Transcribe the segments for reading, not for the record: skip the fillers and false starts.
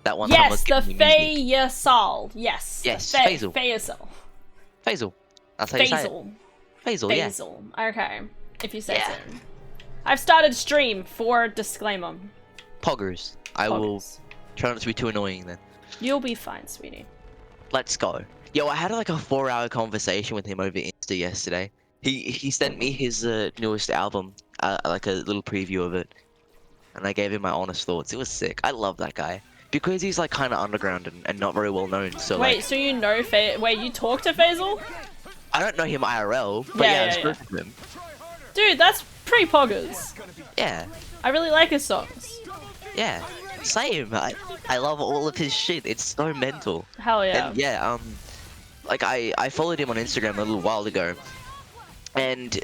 That one time I was Yes, the giving you music. Faisal. Yes. Yes, the Faisal. Faisal. Faisal. That's how you say it. Faisal. Faisal, yeah. Faisal. Okay. If you say Yeah. so. I've started stream for disclaimer. Poggers. I will Poggers. try not to be too annoying then. You'll be fine, sweetie. Let's go. Yo, I had like a 4-hour conversation with him over Insta yesterday. He sent me his newest album, like a little preview of it, and I gave him my honest thoughts. It was sick. I love that guy because he's like kind of underground and not very well known. So Wait, like, so you know Wait, you talk to Faisal? I don't know him IRL, but yeah, I've spoken to him. Dude, that's pretty poggers. Yeah, I really like his songs. yeah, same. I love all of his shit. It's so mental. Hell yeah. And yeah, like I followed him on Instagram a little while ago, and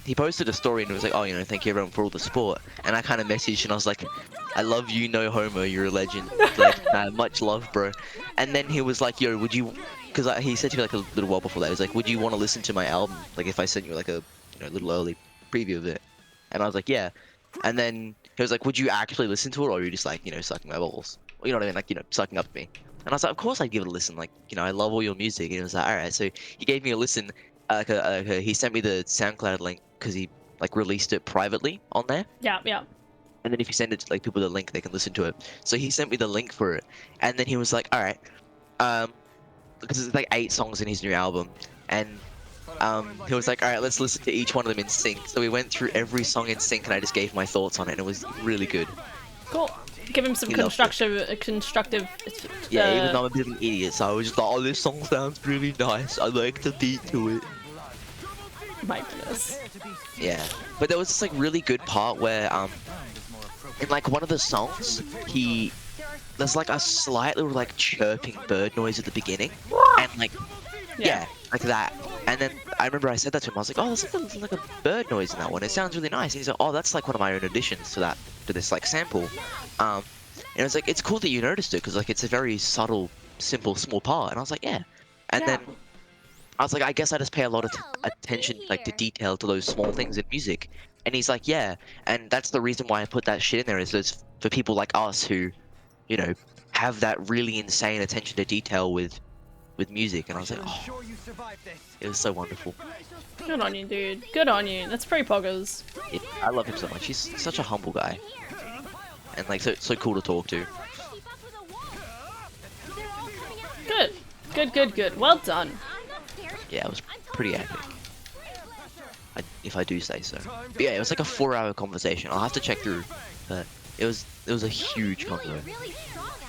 he posted a story and it was like, oh, you know, thank you everyone for all the support. And I kind of messaged and I was like, I love you, no homo, you're a legend. Like, much love, bro. And then he was like, yo, would you? Because he said to me like a little while before that, he was like, would you want to listen to my album? Like if I sent you like a little early preview of it. And I was like, yeah. And then he was like, would you actually listen to it, or are you just like, sucking my balls? You know what I mean? Like, sucking up at me. And I was like, of course I'd give it a listen. Like, I love all your music. And he was like, all right. So he gave me a listen. He sent me the SoundCloud link because he like released it privately on there. Yeah, yeah. And then if you send it to like people the link, they can listen to it. So he sent me the link for it. And then he was like, all right, because there's like 8 songs in his new album, and he was like, all right, let's listen to each one of them in sync. So we went through every song in sync, and I just gave my thoughts on it, and it was really good. Cool. Give him some constructive. Yeah, even though I'm a bit of an idiot, so I was just like, oh, this song sounds really nice. I like the beat to it. My goodness. Yeah, but there was this like really good part where in like one of the songs, there's like a slight little like chirping bird noise at the beginning, and like yeah, like that. And then I remember I said that to him. I was like, oh, there's like a bird noise in that one. It sounds really nice. And he's like, oh, that's like one of my own additions to this like sample. And I was like, it's cool that you noticed it because like it's a very subtle, simple, small part. And I was like, yeah. And then I was like, I guess I just pay a lot of attention like to detail to those small things in music. And he's like, yeah. And that's the reason why I put that shit in there, is for people like us who, have that really insane attention to detail with music. And I was like, oh, it was so wonderful. Good on you, dude. Good on you. That's pretty poggers. Yeah, I love him so much. He's such a humble guy, and like so cool to talk to. Good. Well done. Yeah, it was pretty epic, if I do say so. But yeah, it was like a 4-hour conversation. I'll have to check through, but it was a huge convo.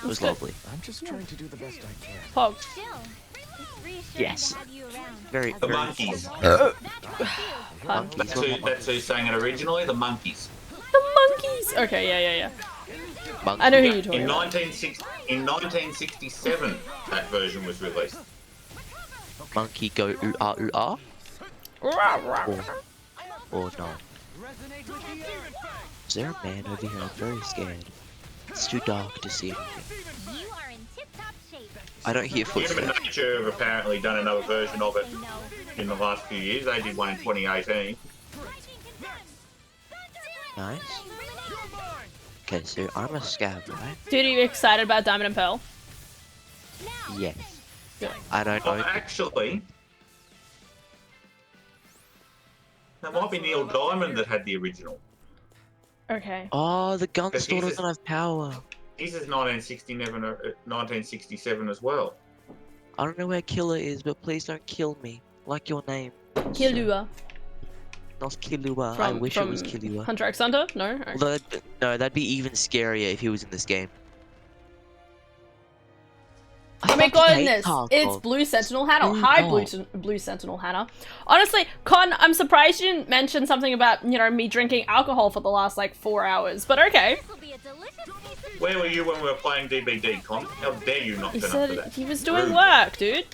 It was lovely. I'm just trying to do the best I can. Pog. Yes. Very. The Monkeys. That's who sang it originally. The Monkeys. The Monkeys. Okay, yeah. Monkeys. I know who you're talking In about. 1967, that version was released. Monkey go ooh ah. Or no. Is there a man over here? I'm very scared. It's too dark to see anything. I don't hear footsteps. Human Nature have apparently done another version of it in the last few years. They did one in 2018. Nice. Okay, so I'm a scab, right? Dude, are you excited about Diamond and Pearl? Yes. Good. I don't know. Actually, that might be Neil Diamond that had the original. Okay. Oh, the gun But store he's doesn't have power. This is 1967 as well. I don't know where Killer is, but please don't kill me. Like your name. Killua. Not Killua. I wish it was Killua. Hunter x Hunter? No? Okay. Although, no, that'd be even scarier if he was in this game. Oh my fucking hate goodness, Tarkov. it's Blue Sentinel Hannah. Screw Hi, off. Blue Sentinel Hannah. Honestly, Con, I'm surprised you didn't mention something about, me drinking alcohol for the last, 4 hours, but okay. Where were you when we were playing DBD, Con? How dare you not He turn up for said that? he was doing Rude. work, dude.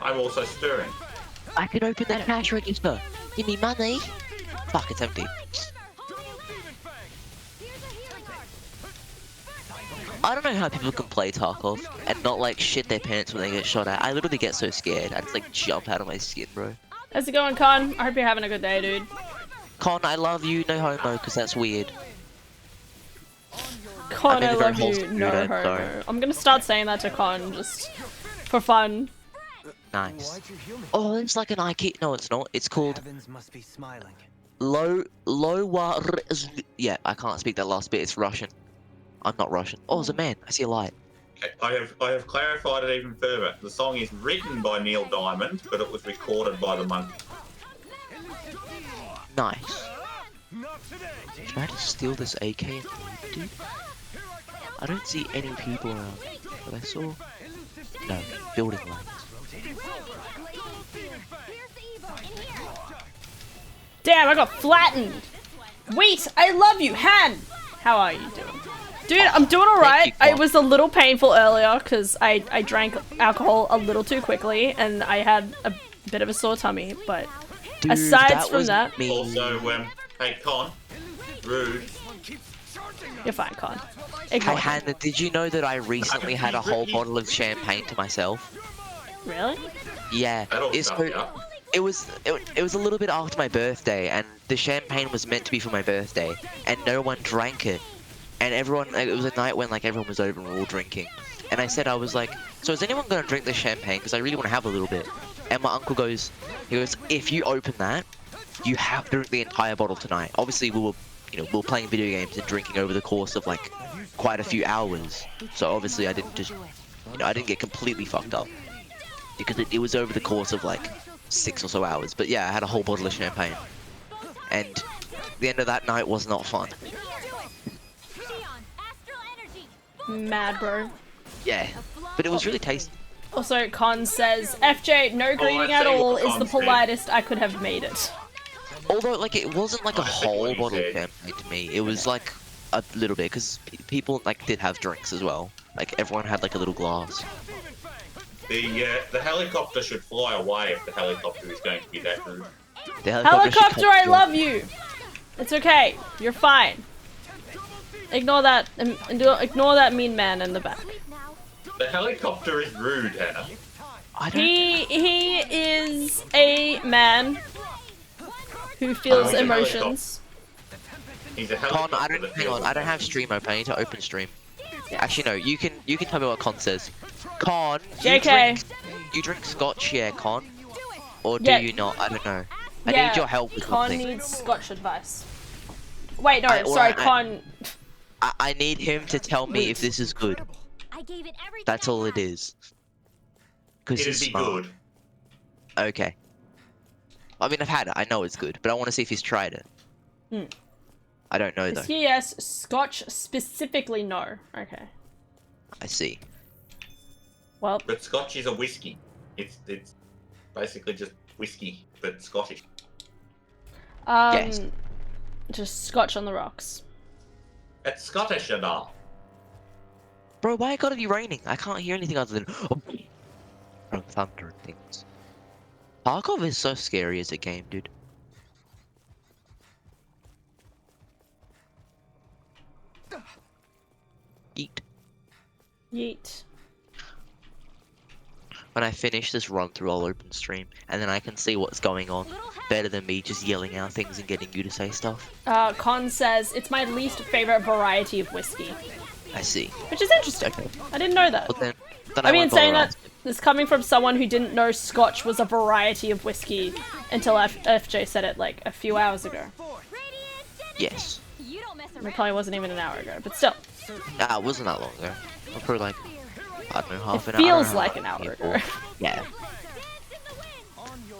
I'm also stirring. I can open that cash register. Give me money. Fuck, it's empty. I don't know how people can play Tarkov and not shit their pants when they get shot at. I literally get so scared. I just jump out of my skin, bro. How's it going, Con? I hope you're having a good day, dude. Con, I love you, no homo, because that's weird. Con, I maybe very love you. wholesome No dude, I'm sorry. homo. I'm gonna start saying that to Con just for fun. Nice. Oh, it's like an IKEA. No, it's not. It's called Heavens must be smiling. Yeah, I can't speak that last bit. It's Russian. I'm not Russian. Oh, there's a man. I see a light. I have clarified it even further. The song is written by Neil Diamond, but it was recorded by the Monkey. Nice. Try to steal this AK, dude. I don't see any people around, but I saw no building lights. Damn, I got flattened. Wait, I love you, Han. How are you doing? Dude, I'm doing alright. Con. It was a little painful earlier because I drank alcohol a little too quickly and I had a bit of a sore tummy, but Dude, aside from was that, me. Also, hey Con, rude. you're fine, Con. Hey Ignore me. Hannah, did you know that I recently had a whole bottle of champagne to myself? Really? Yeah, That'll it's suck so, you up. it was a little bit after my birthday, and the champagne was meant to be for my birthday, and no one drank it. And everyone, it was a night when like everyone was over and we were all drinking. And I said, I was like, so is anyone gonna drink this champagne? Because I really want to have a little bit. And my uncle goes, if you open that, you have to drink the entire bottle tonight. Obviously we were playing video games and drinking over the course of like quite a few hours. So obviously I didn't just, I didn't get completely fucked up. Because it was over the course of like 6 or so hours. But yeah, I had a whole bottle of champagne. And the end of that night was not fun. Mad, bro. Yeah, but it was really tasty. Also, Con says, FJ, no greeting I at see what all is Con the said. politest I could have made it. Although, like, it wasn't like a I see what whole he bottle of said. champagne to me. It was like a little bit, because people like did have drinks as well. Like everyone had like a little glass. The helicopter should fly away if the helicopter is going to be that rude. The should Helicopter, come I to- love you. It's okay. You're fine. Ignore that. Ignore that mean man in the back. The helicopter is rude, Hannah. I don't. He is a man who feels he's a emotions. He's a Con, helicopter. I don't. that Hang feels on, I don't rude. have stream open. I need to open stream. Actually, no. You can tell me what Con says. Con. JK. You drink scotch, yeah, Con? Or do Yeah. you not? I don't know. I Yeah, need your help with Con something. needs Scotch advice. Wait, no, Or sorry, I- Con. I need him to tell me if this is good. I gave it everything. That's all it is. Because It'd he's be smart. good. Okay. I mean, I've had it. I know it's good, but I want to see if he's tried it. Hmm. I don't know though. Yes, Scotch specifically, no. Okay. I see. Well, But Scotch is a whiskey. It's basically just whiskey, but Scottish. Yes. just Scotch on the rocks. It's Scottish and all. Bro, why it gotta be raining? I can't hear anything other than from thunder and things. Tarkov is so scary as a game, dude. Eat. Yeet. When I finish this run through, I'll open stream, and then I can see what's going on better than me just yelling out things and getting you to say stuff. Con says, it's my least favorite variety of whiskey. I see. Which is interesting. Okay. I didn't know that. Well then I mean, won't saying bother that this coming from someone who didn't know Scotch was a variety of whiskey until FJ said it like a few hours ago. Yes. You don't mess It around. probably wasn't even an hour ago, but still. It wasn't that long ago. Probably like, I don't know, half It an hour. I don't feels know like how an hour long ago. it was. Yeah.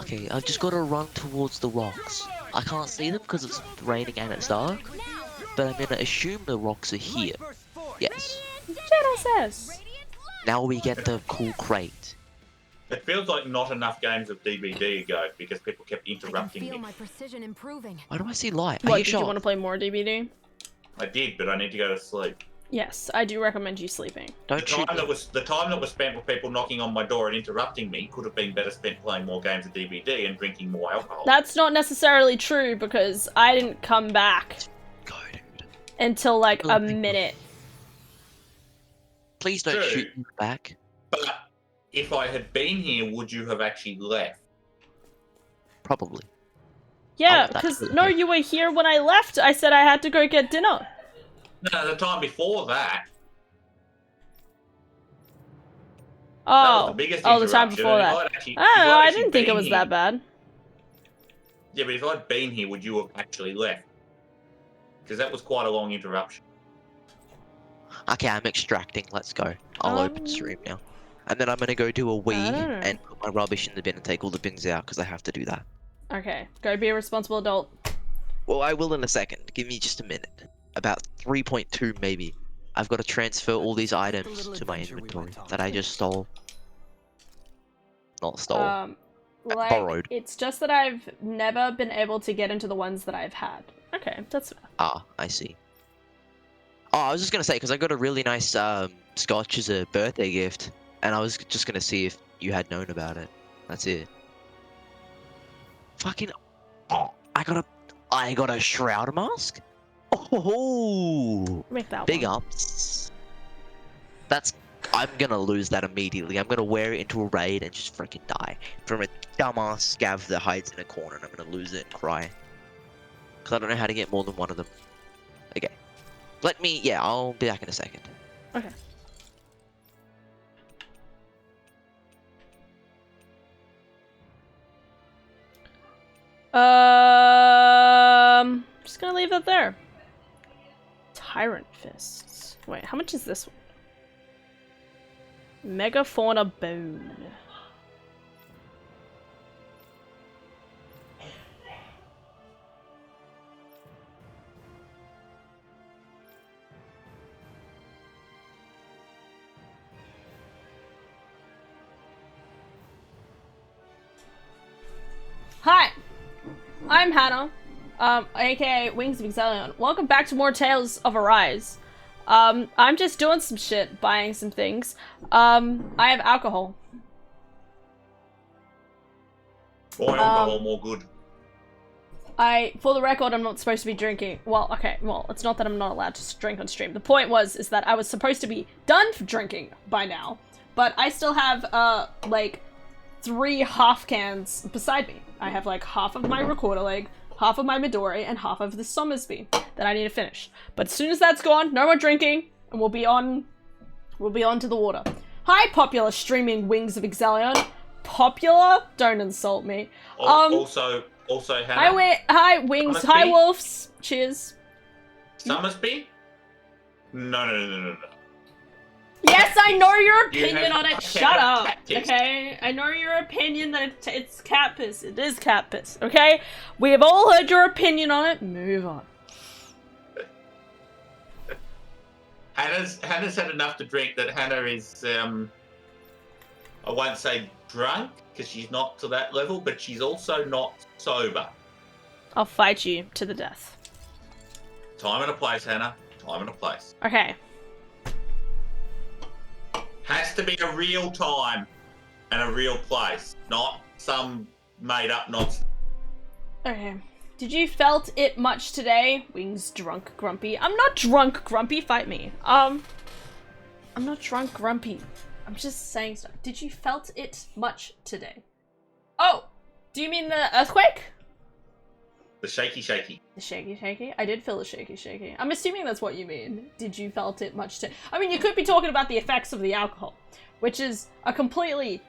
Okay, I've just got to run towards the rocks. I can't see them because it's raining and it's dark, but I'm gonna assume the rocks are here. Yes. Jedi says. Now we get the cool crate. It feels like not enough games of DBD ago because people kept I can interrupting feel me. my precision improving. Why do I see light? I What, hear did you shot. want to play more DBD? I did, but I need to go to sleep. Yes, I do recommend you sleeping. The Don't shoot time me. that was spent with people knocking on my door and interrupting me could have been better spent playing more games of DBD and drinking more alcohol. That's not necessarily true because I didn't come back Go, dude. until like a Oh, minute. Please don't True. shoot me back. But if I had been here, would you have actually left? Probably. Yeah, Oh, that's because good. no, you were here when I left. I said I had to go get dinner. No, the time before that. That was the Oh, biggest oh, the time interruption, before and if that. I'd actually- I if don't know. I'd I actually didn't think it been was here- that bad. Yeah, but if I'd been here, would you have actually left? Because that was quite a long interruption. Okay, I'm extracting. Let's go. I'll open stream now. And then I'm gonna go do a wee don't know. and put my rubbish in the bin and take all the bins out because I have to do that. Okay, go be a responsible adult. Well, I will in a second. Give me just a minute. About 3.2 maybe. I've got to transfer all these items to my inventory that I just stole. Not stole. Like, borrowed. it's just that I've never been able to get into the ones that I've had. Okay, that's fair. Ah, I see. Oh, I was just gonna say, because I got a really nice scotch as a birthday gift, and I was just gonna see if you had known about it. That's it. Fucking, oh, I got a shroud mask. Oh, Make that big one. ups. I'm gonna lose that immediately. I'm gonna wear it into a raid and just freaking die from a dumbass scav that hides in a corner, and I'm gonna lose it and cry. Cause I don't know how to get more than one of them. Okay. Yeah, I'll be back in a second. Okay. Just gonna leave that there. Tyrant Fists. Wait, how much is this one? Megafauna Bone. Hi, I'm Hannah, aka Wings of Exelion. Welcome back to more Tales of Arise. I'm just doing some shit, buying some things. I have alcohol. More alcohol, more good. For the record, I'm not supposed to be drinking. Well, okay, well, it's not that I'm not allowed to drink on stream. The point is that I was supposed to be done for drinking by now, but I still have, like, 3 half cans beside me. I have, like, half of my recorder leg, half of my Midori, and half of the Somersby that I need to finish. But as soon as that's gone, no more drinking, and we'll be on to the water. Hi, popular streaming Wings of Exelion. Popular? Don't insult me. Also, Hannah. Hi, Wings. Summersby? Hi, Wolves. Cheers. Summersby? No. Yes, I know your You opinion have on it. cat Shut up. piss. Okay? I know your opinion that it's cat piss. It is cat piss. Okay? We have all heard your opinion on it. Move on. Hannah's had enough to drink that Hannah is, I won't say drunk, because she's not to that level, but she's also not sober. I'll fight you to the death. Time and a place, Hannah. Time and a place. Okay. Has to be a real time and a real place, not some made-up nonsense. Okay. Did you felt it much today? Wings drunk grumpy. I'm not drunk grumpy, fight me. I'm not drunk grumpy. I'm just saying stuff. Did you felt it much today? Oh! Do you mean the earthquake? The shaky. The shaky? I did feel the shaky. I'm assuming that's what you mean. Did you felt it much today? I mean, you could be talking about the effects of the alcohol, which is a completely,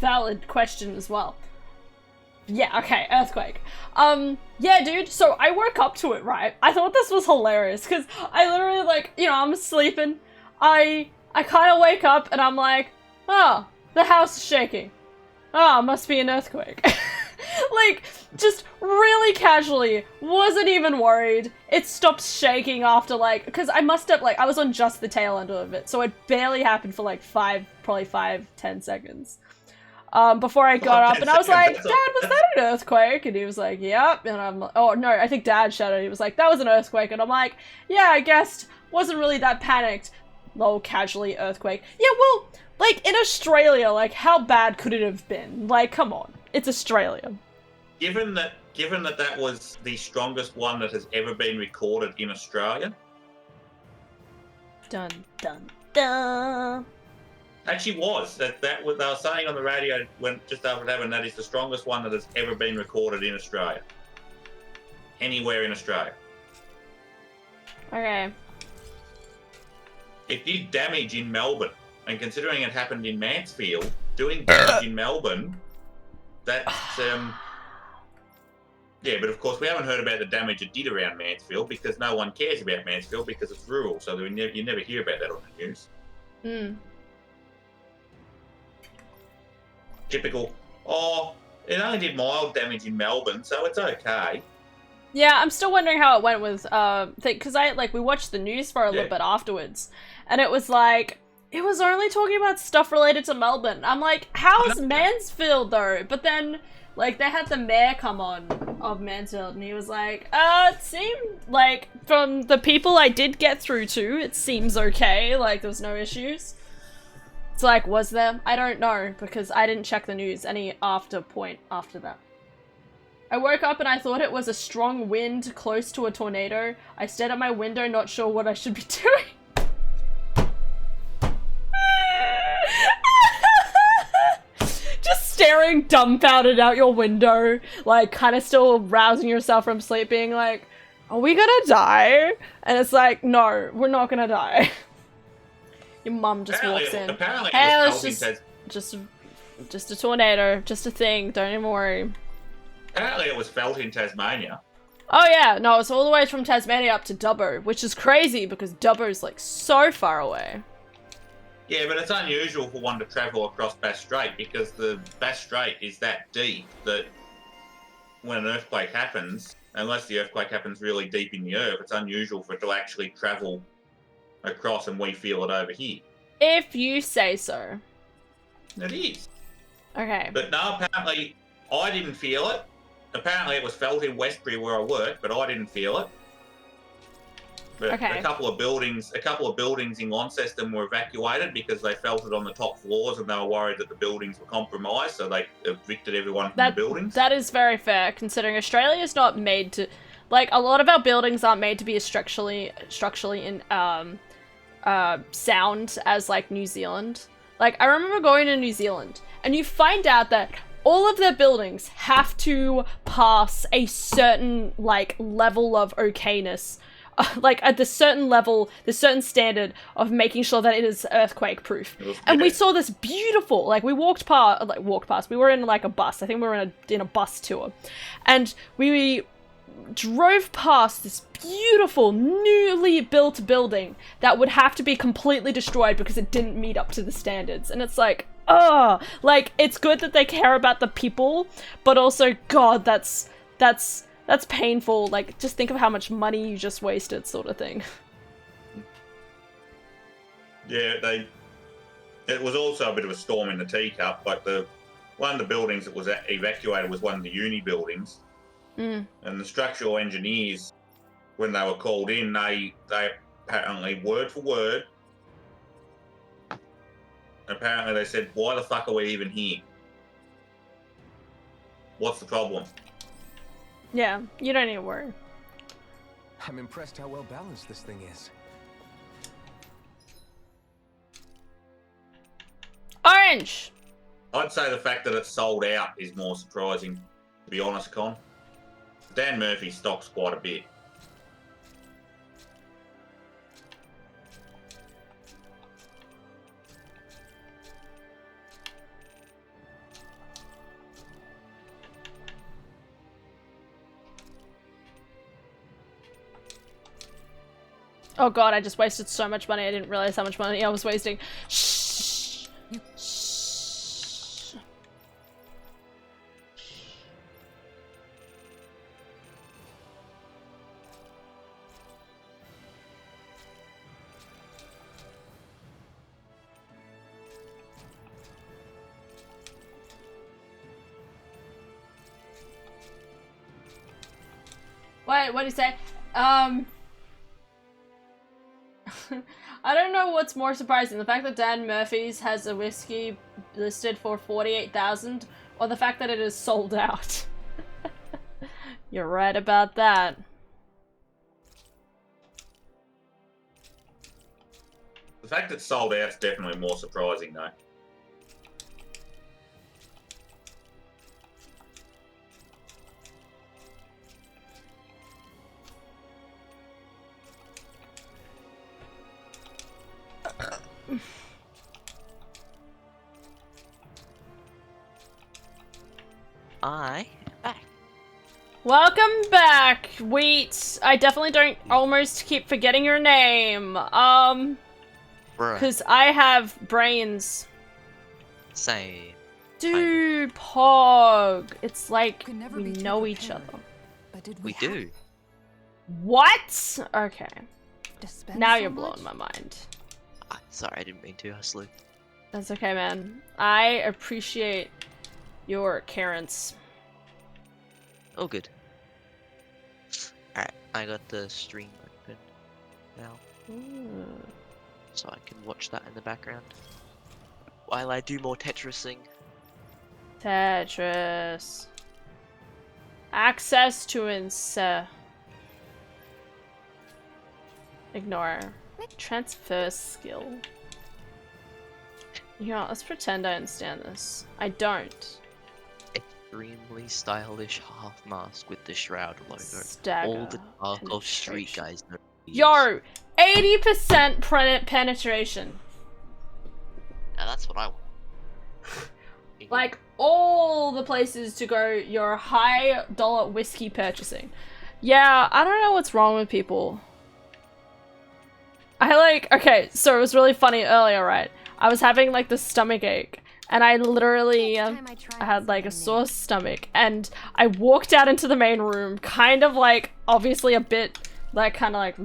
valid question as well. Yeah, okay, earthquake. Yeah, dude, so I woke up to it, right? I thought this was hilarious, because I literally, like, you know, I'm sleeping. I kind of wake up, and I'm like, oh, the house is shaking. Oh, must be an earthquake. Like, just really casually, wasn't even worried. It stopped shaking after, like, because I must have, like, I was on just the tail end of it, so it barely happened for, like, probably 5-10 seconds. Before I got up, and I was like, Dad, was that an earthquake? And he was like, yep. And I'm like, oh, no, I think Dad shouted. He was like, that was an earthquake. And I'm like, yeah, I guessed. Wasn't really that panicked. Lol, casually, earthquake. Yeah, well, like, in Australia, like, how bad could it have been? Like, come on. It's Australia. Given that that was the strongest one that has ever been recorded in Australia. Dun, dun, dun. Actually was. That was, they were saying on the radio when just after it happened, that is the strongest one that has ever been recorded in Australia. Anywhere in Australia. Okay. It did damage in Melbourne, and considering it happened in Mansfield, doing damage in Melbourne, that's yeah. But of course, we haven't heard about the damage it did around Mansfield because no one cares about Mansfield because it's rural, so you never hear about that on the news. Hmm. Typical. Oh, it only did mild damage in Melbourne, so it's okay. Yeah, I'm still wondering how it went with because we watched the news for a little bit afterwards, and it was like it was only talking about stuff related to Melbourne. I'm like, how's Mansfield though? But then like they had the mayor come on of Mansfield, and he was like, it seemed like from the people I did get through to, it seems okay. Like there was no issues. It's like, was there? I don't know because I didn't check the news any point after that. I woke up and I thought it was a strong wind close to a tornado. I stared at my window, not sure what I should be doing. Just staring dumbfounded out your window, like kind of still rousing yourself from sleep, being like, are we gonna die? And it's like, no, we're not gonna die. Your mum just walks in. Apparently Hey, it it's was just a tornado, just a thing, don't even worry. Apparently it was felt in Tasmania. Oh yeah, no, it's all the way from Tasmania up to Dubbo, which is crazy because Dubbo's like so far away. Yeah, but it's unusual for one to travel across Bass Strait because the Bass Strait is that deep that when an earthquake happens, unless the earthquake happens really deep in the earth, it's unusual for it to actually travel across and we feel it over here. If you say so. It is. Okay. But no, apparently I didn't feel it. Apparently it was felt in Westbury where I work, but I didn't feel it. But Okay. a couple of buildings in Launceston were evacuated because they felt it on the top floors and they were worried that the buildings were compromised, so they evicted everyone from the buildings. That is very fair, considering Australia is not made to, like, a lot of our buildings aren't made to be as structurally in sound as like New Zealand. Like, I remember going to New Zealand, and you find out that all of their buildings have to pass a certain, like, level of okayness. Like, at the certain level, the certain standard of making sure that it is earthquake-proof. And we saw this beautiful, like, we walked past, we were in, like, a bus. I think we were in a bus tour. And we drove past this beautiful, newly built building that would have to be completely destroyed because it didn't meet up to the standards. And it's like, like, it's good that they care about the people, but also, God, that's painful. Like, just think of how much money you just wasted, sort of thing. Yeah, it was also a bit of a storm in the teacup. Like, one of the buildings that was evacuated was one of the uni buildings. Mm. And the structural engineers, when they were called in, they apparently, word for word, apparently they said, why the fuck are we even here? What's the problem? Yeah, you don't need to worry. I'm impressed how well balanced this thing is. Orange! I'd say the fact that it's sold out is more surprising, to be honest, Con. Dan Murphy stocks quite a bit. Oh God, I just wasted so much money. I didn't realize how much money I was wasting. Shh. Shh. What do you say? I don't know what's more surprising, the fact that Dan Murphy's has a whiskey listed for 48,000, or the fact that it is sold out. You're right about that. The fact it's sold out is definitely more surprising, though. I back. Welcome back, Wheat. I definitely don't almost keep forgetting your name. Bruh. Because I have brains. Same. Dude, Pog. It's like Could never we be too know each prepared. other. But did We have do. What? Okay. to spend Now so you're blowing much? my mind. Sorry, I didn't mean to. I slew. That's okay, man. I appreciate your carrots. Oh, good. Alright, I got the stream open now, so I can watch that in the background while I do more Tetrising. Tetris. Access to Ignore. Transfer skill. Yeah, let's pretend I understand this. I don't. Extremely stylish half mask with the Shroud logo. Stagger. All the Tarkov Street penetration. guys know. these. Yo! 80% penetration. Now that's what I want. Like, all the places to go your high dollar whiskey purchasing. Yeah, I don't know what's wrong with people. Okay, so it was really funny earlier, right? I was having like this stomach ache, and I literally I had like a sore stomach, and I walked out into the main room, kind of like, obviously a bit like, kind of like,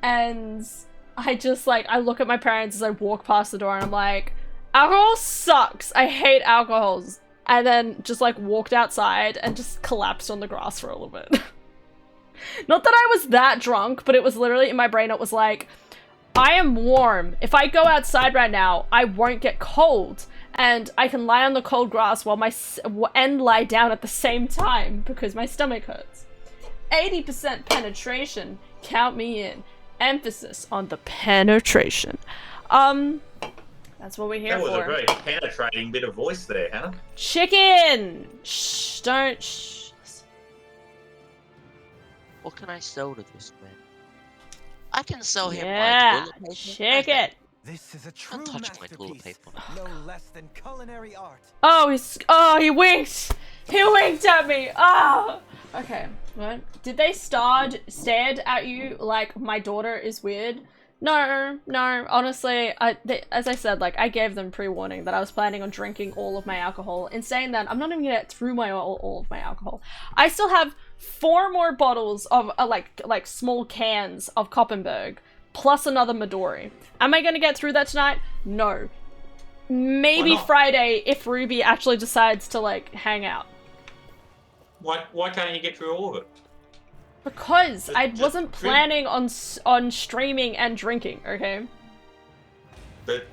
and I just like, I look at my parents as I walk past the door, and I'm like, alcohol sucks, I hate alcohols, and then just like walked outside and just collapsed on the grass for a little bit. Not that I was that drunk, but it was literally in my brain, it was like, I am warm. If I go outside right now, I won't get cold. And I can lie on the cold grass while and lie down at the same time because my stomach hurts. 80% penetration. Count me in. Emphasis on the penetration. That's what we're here That was for. a very penetrating bit of voice there, Hannah. Chicken! Shh, don't shh. What can I sell to this man? I can sell him my Yeah, toilet paper. chicken! This is a true touch my toilet masterpiece. paper. No less than culinary art. Oh, he winked! He winked at me! Ah! Okay, what? Did they stared at you like my daughter is weird? No, honestly, as I said, like, I gave them pre-warning that I was planning on drinking all of my alcohol. In saying that, I'm not even gonna get through all of my alcohol. I still have 4 more bottles of, like small cans of Koppenberg, plus another Midori. Am I gonna get through that tonight? No. Maybe Friday, if Ruby actually decides to, like, hang out. Why can't you get through all of it? Because I Just wasn't drink. planning on streaming and drinking, okay? But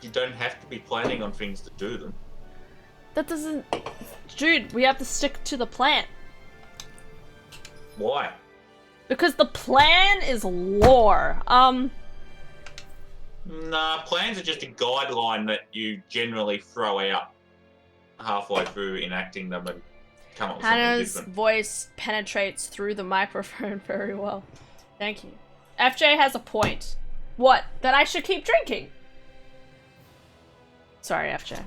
you don't have to be planning on things to do them. That doesn't... Dude, we have to stick to the plan. Why? Because the plan is lore. Nah, plans are just a guideline that you generally throw out halfway through enacting them and come up with something Hannah's different. voice penetrates through the microphone very well. Thank you. FJ has a point. What? That I should keep drinking? Sorry, FJ.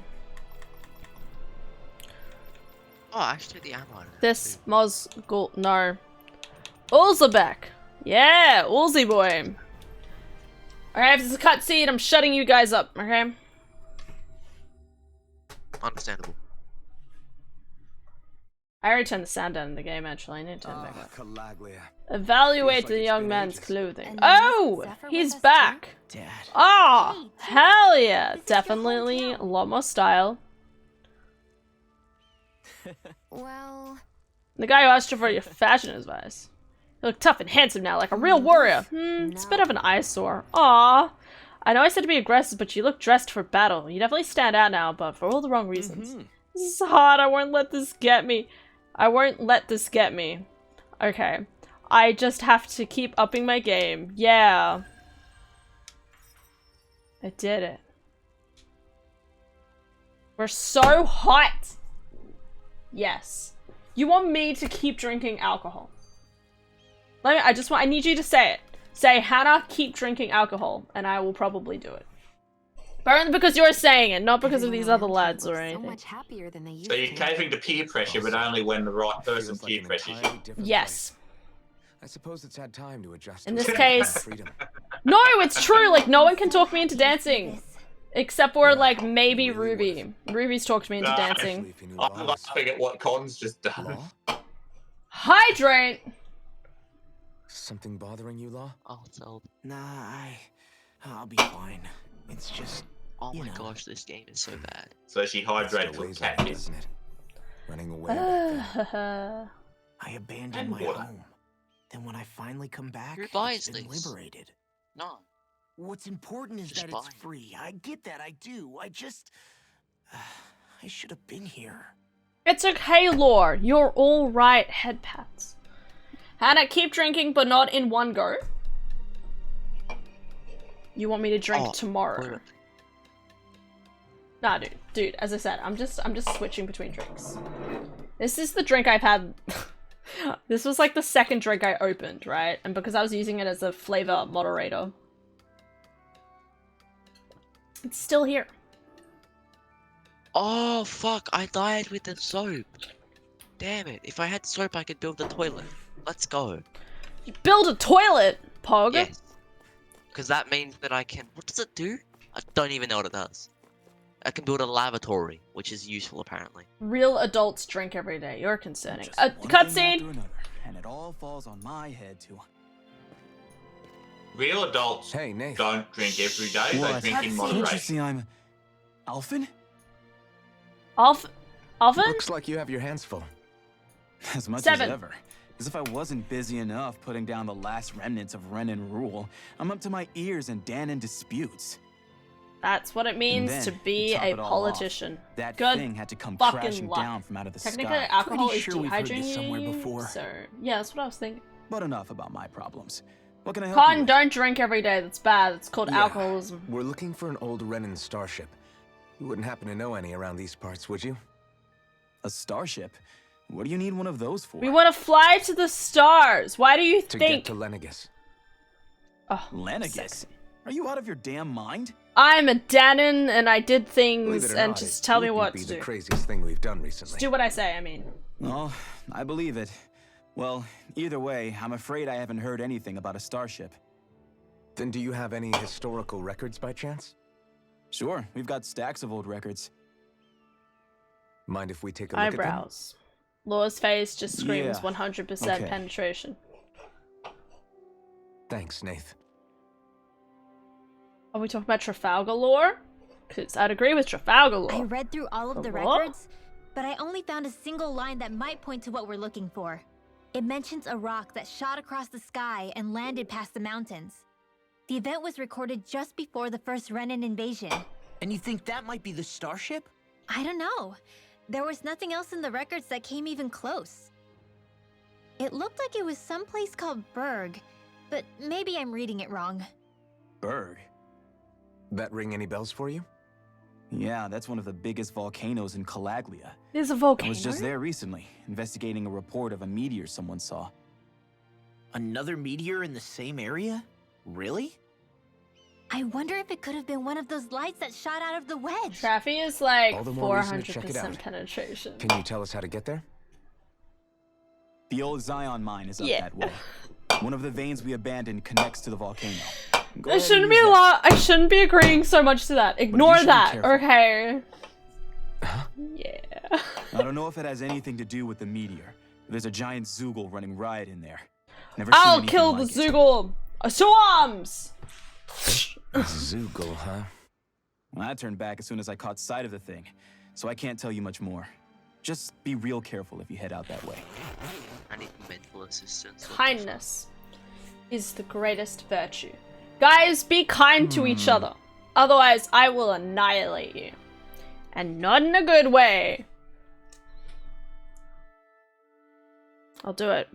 Oh, actually, the ammo. This Mozgul... No. Ulzabek. Yeah, Ulzy boy. Alright, if it's a cutscene, I'm shutting you guys up, okay? Understandable. I already turned the sound down in the game, actually. I need to turn it back up. Calaglia. Evaluate Feels like the it's young been man's ages. clothing. And Oh! Zephyr He's with us back! Dad. Oh! Hey, Hell yeah! this is your Definitely hometown. a lot more style. Well, The guy who asked you for your fashion advice. You look tough and handsome now, like a real warrior. It's a bit of an eyesore. Aww. I know I said to be aggressive, but you look dressed for battle. You definitely stand out now, but for all the wrong reasons. This is hard. I won't let this get me. I won't let this get me. Okay. I just have to keep upping my game. Yeah. I did it. We're so hot. Yes. You want me to keep drinking alcohol? I need you to say it. Say, Hannah, keep drinking alcohol, and I will probably do it. But only because you're saying it, not because of these other lads or So anything. much happier than they used So you're to. caving to peer pressure, but only when the right person Feels like peer an pressures you. entirely different Yes. place. I suppose it's had time to adjust. In to this its case- freedom. No, it's true, like, no one can talk me into dancing. This. Except for, Yeah, like, maybe really Ruby. Ruby's talked me into Nah. dancing. Especially if you knew I'm laws. laughing at what Con's just done. Law? Hydrate! Something bothering you, Law? Oh, so, Nah, I'll be fine. It's just, oh You my know. gosh, this game is so bad. So she That's hydrates the with ways cat of it, kiss. isn't it? Running away back then. I abandoned And my water. home. Then when I finally come back, Who buys it's been these? liberated. No. What's important is Just that it's buy. free. I get that, I do. I just... I should have been here. It's okay, Lore. You're all right, head pats. Hannah, keep drinking, but not in one go. You want me to drink Oh, tomorrow? wait. Nah, dude. As I said, I'm just switching between drinks. This is the drink I've had. This was like the second drink I opened, right? And because I was using it as a flavor moderator, it's still here. Oh, fuck, I died with the soap. Damn it. If I had soap, I could build a toilet. Let's go. You build a toilet, Pog. Yes. Because that means that I can... What does it do? I don't even know what it does. I can build a lavatory, which is useful, apparently. Real adults drink every day. You're concerning. Just one thing Cutscene. after another, and it all falls on my head too. Real adults Hey, Nate. don't drink every day. They What? drink in Can't you moderation. see I'm Alphen? Alvin? Looks like you have your hands full. As much 7. as ever. As if I wasn't busy enough putting down the last remnants of Renan rule, I'm up to my ears in Danon disputes. That's what it means then, to to be top a it all off, politician. That Good thing had to come fucking crashing luck. down from out of the Technically, sky. alcohol Pretty is sure we've heard this dehydrating somewhere you, before. so yeah, that's what I was thinking. But enough about my problems. What can I help you Con, with? don't drink every day. That's bad. It's called Yeah. alcoholism. We're looking for an old Renan starship. You wouldn't happen to know any around these parts, would you? A starship? What do you need one of those for? We want to fly to the stars. Why do you To think? get to Lenegus. Oh, Lenegus? sexy. Are you out of your damn mind? I'm a Danon, and I did Believe things, it or and not, just it tell me wouldn't what be to the do. craziest thing we've done recently. Just do what I say. I mean, Oh, I believe it. Well, either way, I'm afraid I haven't heard anything about a starship. Then do you have any historical records by chance? Sure, we've got stacks of old records. Mind if we take a look at them? eyebrows. Laura's face just screams Yeah. 100% Okay. penetration. Thanks, Nath. Are we talking about Trafalgar lore? Because I'd agree with Trafalgar I lore. read through all of the What? records, but I only found a single line that might point to what we're looking for. It mentions a rock that shot across the sky and landed past the mountains. The event was recorded just before the first Renan invasion. And you think that might be the starship? I don't know. There was nothing else in the records that came even close. It looked like it was someplace called Berg, but maybe I'm reading it wrong. Berg? That ring any bells for you? Yeah, that's one of the biggest volcanoes in Calaglia. There's a I volcano. was just there recently, investigating a report of a meteor someone saw. Another meteor in the same area? Really? I wonder if it could have been one of those lights that shot out of the wedge. Traffy is like All the more reason to check it 400% out. penetration. Can you tell us how to get there? The old Zion mine is up Yeah. that way. One of the veins we abandoned connects to the volcano. Go I ahead shouldn't and be use that. I shouldn't be agreeing so much to that. Ignore should be that, careful. okay? Huh? Yeah. I don't know if it has anything to do with the meteor. There's a giant Zoogle running riot in there. Never seen I'll anything kill the like it. Zoogle. Swarms. Zoogle, huh? Well, I turned back as soon as I caught sight of the thing, so I can't tell you much more. Just be real careful if you head out that way. I need mental assistance. Kindness is the greatest virtue. Guys, be kind to each other. Otherwise, I will annihilate you. And not in a good way. I'll do it.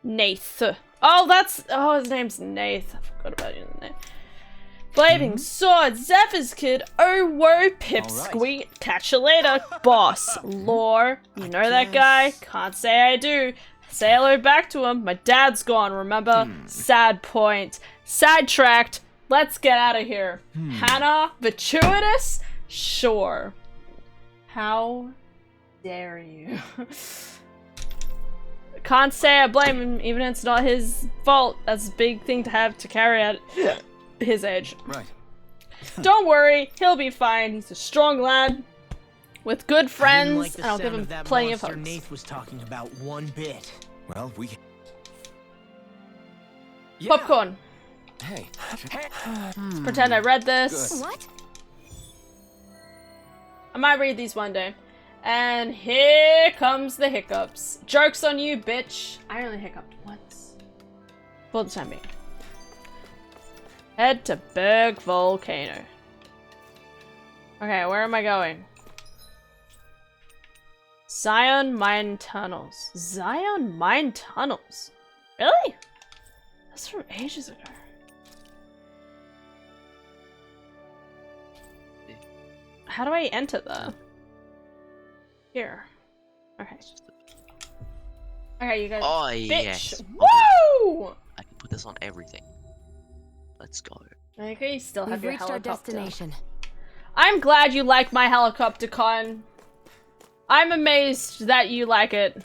Nath. Oh, his name's Nath. I forgot about his name. Flaming Sword, Zephyr's Kid, oh whoa, Pipsqueak, catch you later, boss, lore, you know that guy, can't say I do, Say hello back to him. My dad's gone, remember? Sad point. Sidetracked. Let's get out of here. Hannah, gratuitous? Sure. How dare you? Can't say I blame him, even if it's not his fault. That's a big thing to have to carry at his age. Right. Don't worry, he'll be fine. He's a strong lad with good I didn't friends, like the and I'll give sound him that plenty of monster hugs. Nath was talking about one bit. Well, we... Popcorn. Hey. Let's pretend I read this. Good. What? I might read these one day. And here comes the hiccups. Joke's on you, bitch. I only hiccuped once. For the time being. Head to Berg Volcano. Okay, where am I going? Zion Mine Tunnels. Zion Mine Tunnels? Really? That's from ages ago. How do I enter there? Here. Okay. Okay, you guys. Oh, Bitch! yes. Woo! I can put this on everything. Let's go. Okay, you still have We've your reached our helicopter. destination. I'm glad you like my helicopter, Con. I'm amazed that you like it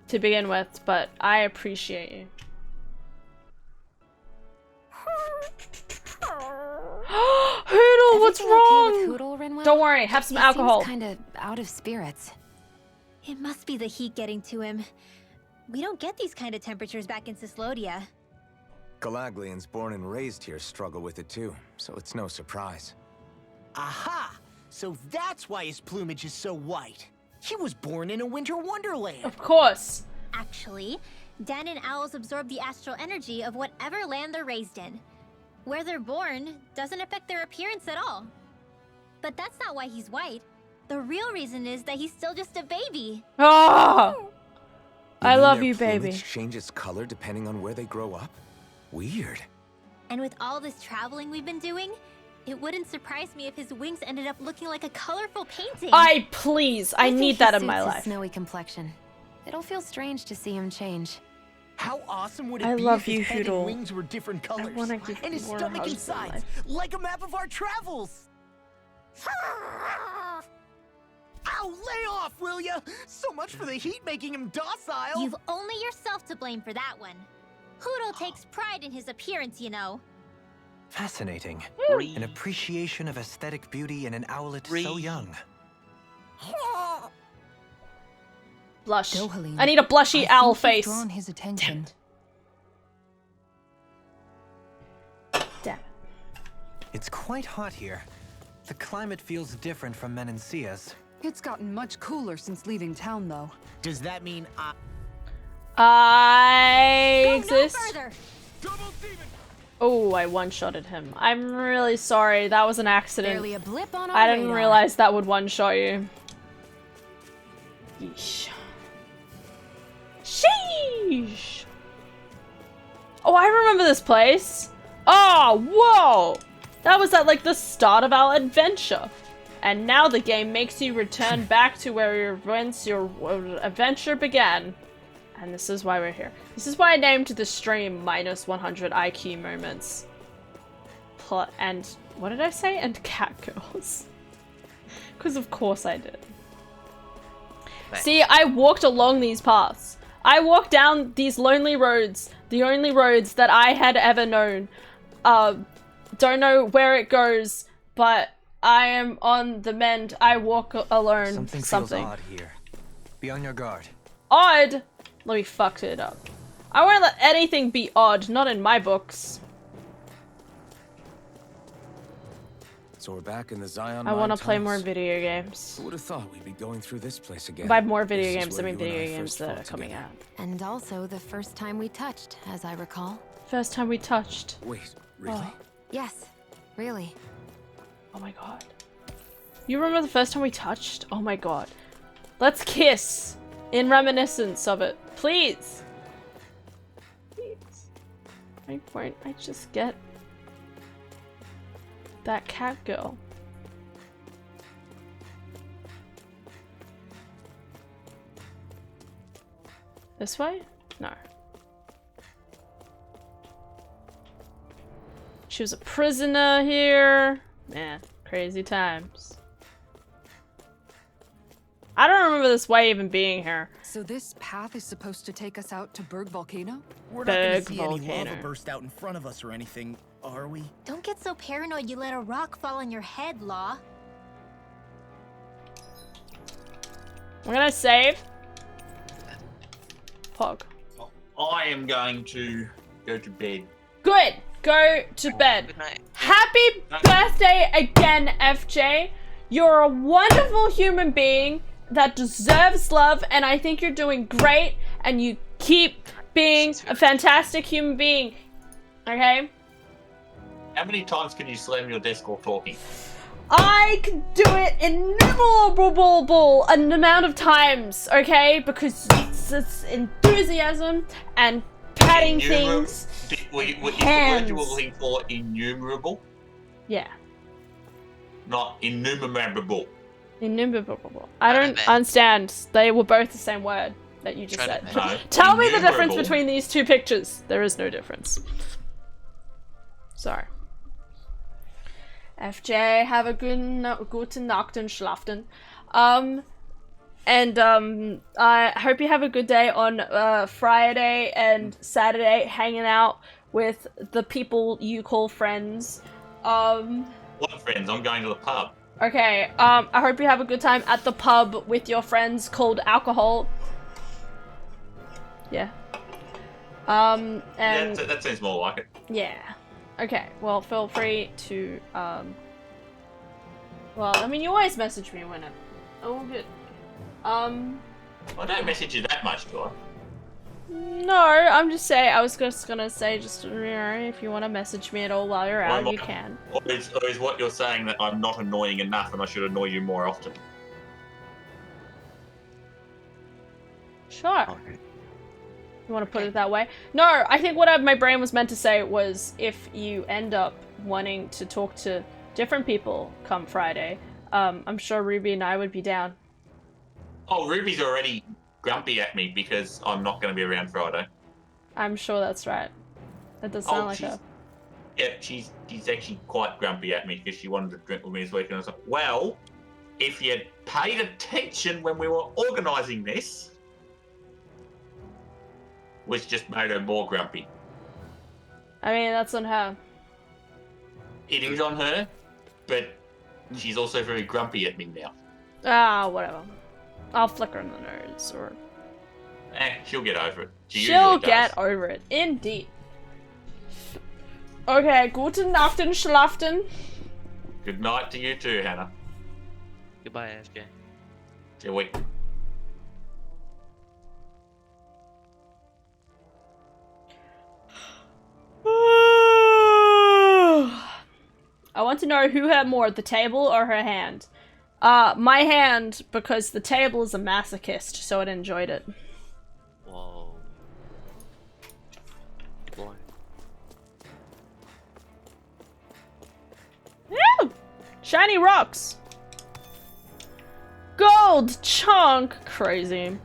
to begin with, but I appreciate you. Hoodle, what's Everything okay with wrong? Hoodle, Rinwell? Don't worry, have some He alcohol. seems kind of out of spirits. It must be the heat getting to him. We don't get these kind of temperatures back in Cislodia. Galaglians born and raised here struggle with it too, so it's no surprise. Aha! So that's why his plumage is so white. He was born in a winter wonderland. Of course. Actually, Dan and owls absorb the astral energy of whatever land they're raised in. Where they're born doesn't affect their appearance at all. But that's not why he's white. The real reason is that he's still just a baby. Oh, I mean love their you, baby. plumage changes color depending on where they grow up? Weird. And with all this traveling we've been doing, it wouldn't surprise me if his wings ended up looking like a colorful painting. I need think that he in my suits his life. snowy complexion. It'll feel strange to see him change. How awesome would it I be love if his you, head and Hoodle. wings were different colors? wanna give and his more stomach and hugs in sides, life. like a map of our travels. Ow, lay off, will ya? So much for the heat making him docile. You've only yourself to blame for that one. Hoodle takes pride in his appearance, you know. Fascinating. Breathe. An appreciation of aesthetic beauty in an owlet so Breathe. young. Blush. Dohalim, I need a blushy I owl think you've face. drawn his attention. Damn it. It's quite hot here. The climate feels different from Menancia's. It's gotten much cooler since leaving town, though. Does that mean I Go exist. no further. Oh, I one-shotted him. I'm really sorry. That was an accident. Barely a blip on our I didn't radar. realize that would one-shot you. Yeesh. Sheesh. Oh, I remember this place. Oh, whoa! That was at like the start of our adventure. And now the game makes you return back to where your adventure began. And this is why we're here. This is why I named the stream minus 100 IQ moments. And what did I say? And cat girls. Because of course I did. Thanks. See, I walked along these paths. I walked down these lonely roads. The only roads that I had ever known. Don't know where it goes, but I am on the mend. I walk alone. Something feels odd here. Be on your guard. Odd? Let me fuck it up. I won't let anything be odd, not in my books. So we're back in the Zion I want to Mine play more tunnels. video games. Who would have thought we'd be going through this place again? By more video This is games, I where mean you and video games first that are fought coming together. out. And also the first time we touched, as I recall. First time we touched. Wait, really? Oh. Yes, really. Oh my god. You remember the first time we touched? Oh my god. Let's kiss in reminiscence of it. Please. Please. Why won't I just get that cat girl? This way? No. She was a prisoner here. Man, crazy times. I don't remember this way even being here. So this path is supposed to take us out to Berg Volcano? We're not gonna Big see any volcano. lava burst out in front of us or anything, are we? Don't get so paranoid you let a rock fall on your head, Law. I'm gonna save. Pog. I am going to go to bed. Good. Go to bed. Good night. Happy birthday again, FJ. You're a wonderful human being that deserves love, and I think you're doing great, and you keep being a fantastic human being. Okay? How many times can you slam your desk while talking? I can do it innumerable an amount of times, okay? Because it's enthusiasm and patting things. Is the word hands. you were looking for innumerable? Yeah. Not innumerable. Innumerable. I Trying don't to bet. understand. They were both the same word that you just Trying to said. bet. No. Tell me the difference Innumerable. between these two pictures. There is no difference. Sorry. FJ, have a guten Nacht und schlafen. I hope you have a good day on Friday and Saturday hanging out with the people you call friends. What friends? I'm going to the pub. Okay, I hope you have a good time at the pub with your friends called alcohol. Yeah. And Yeah, that sounds more like it. yeah. Okay, well, feel free to, well, I mean, you always message me when I'm all good. I don't message you that much, do I? No, I'm just saying, I was just gonna say, just, you know, if you want to message me at all while you're out, you can. Or is what you're saying that I'm not annoying enough and I should annoy you more often? Sure. Okay. You want to put it that way? No, I think what my brain was meant to say was if you end up wanting to talk to different people come Friday, I'm sure Ruby and I would be down. Oh, Ruby's already grumpy at me because I'm not going to be around Friday. I'm sure that's right. That does sound like she's, her. Yeah, she's actually quite grumpy at me because she wanted to drink with me this week, and I was like, well, if you'd paid attention when we were organising this, which just made her more grumpy. I mean, that's on her. It is on her, but she's also very grumpy at me now. Ah, whatever. I'll flick her in the nose, or... She'll get over it. She She'll usually get does. over it. Indeed. Okay, guten Nacht und schlafen. Good night to you too, Hannah. Goodbye, FJ. See you week. I want to know who hurt more, the table or her hand. My hand, because the table is a masochist, so it enjoyed it. Whoa. Boy. Ew! Shiny rocks! Gold chunk! Crazy.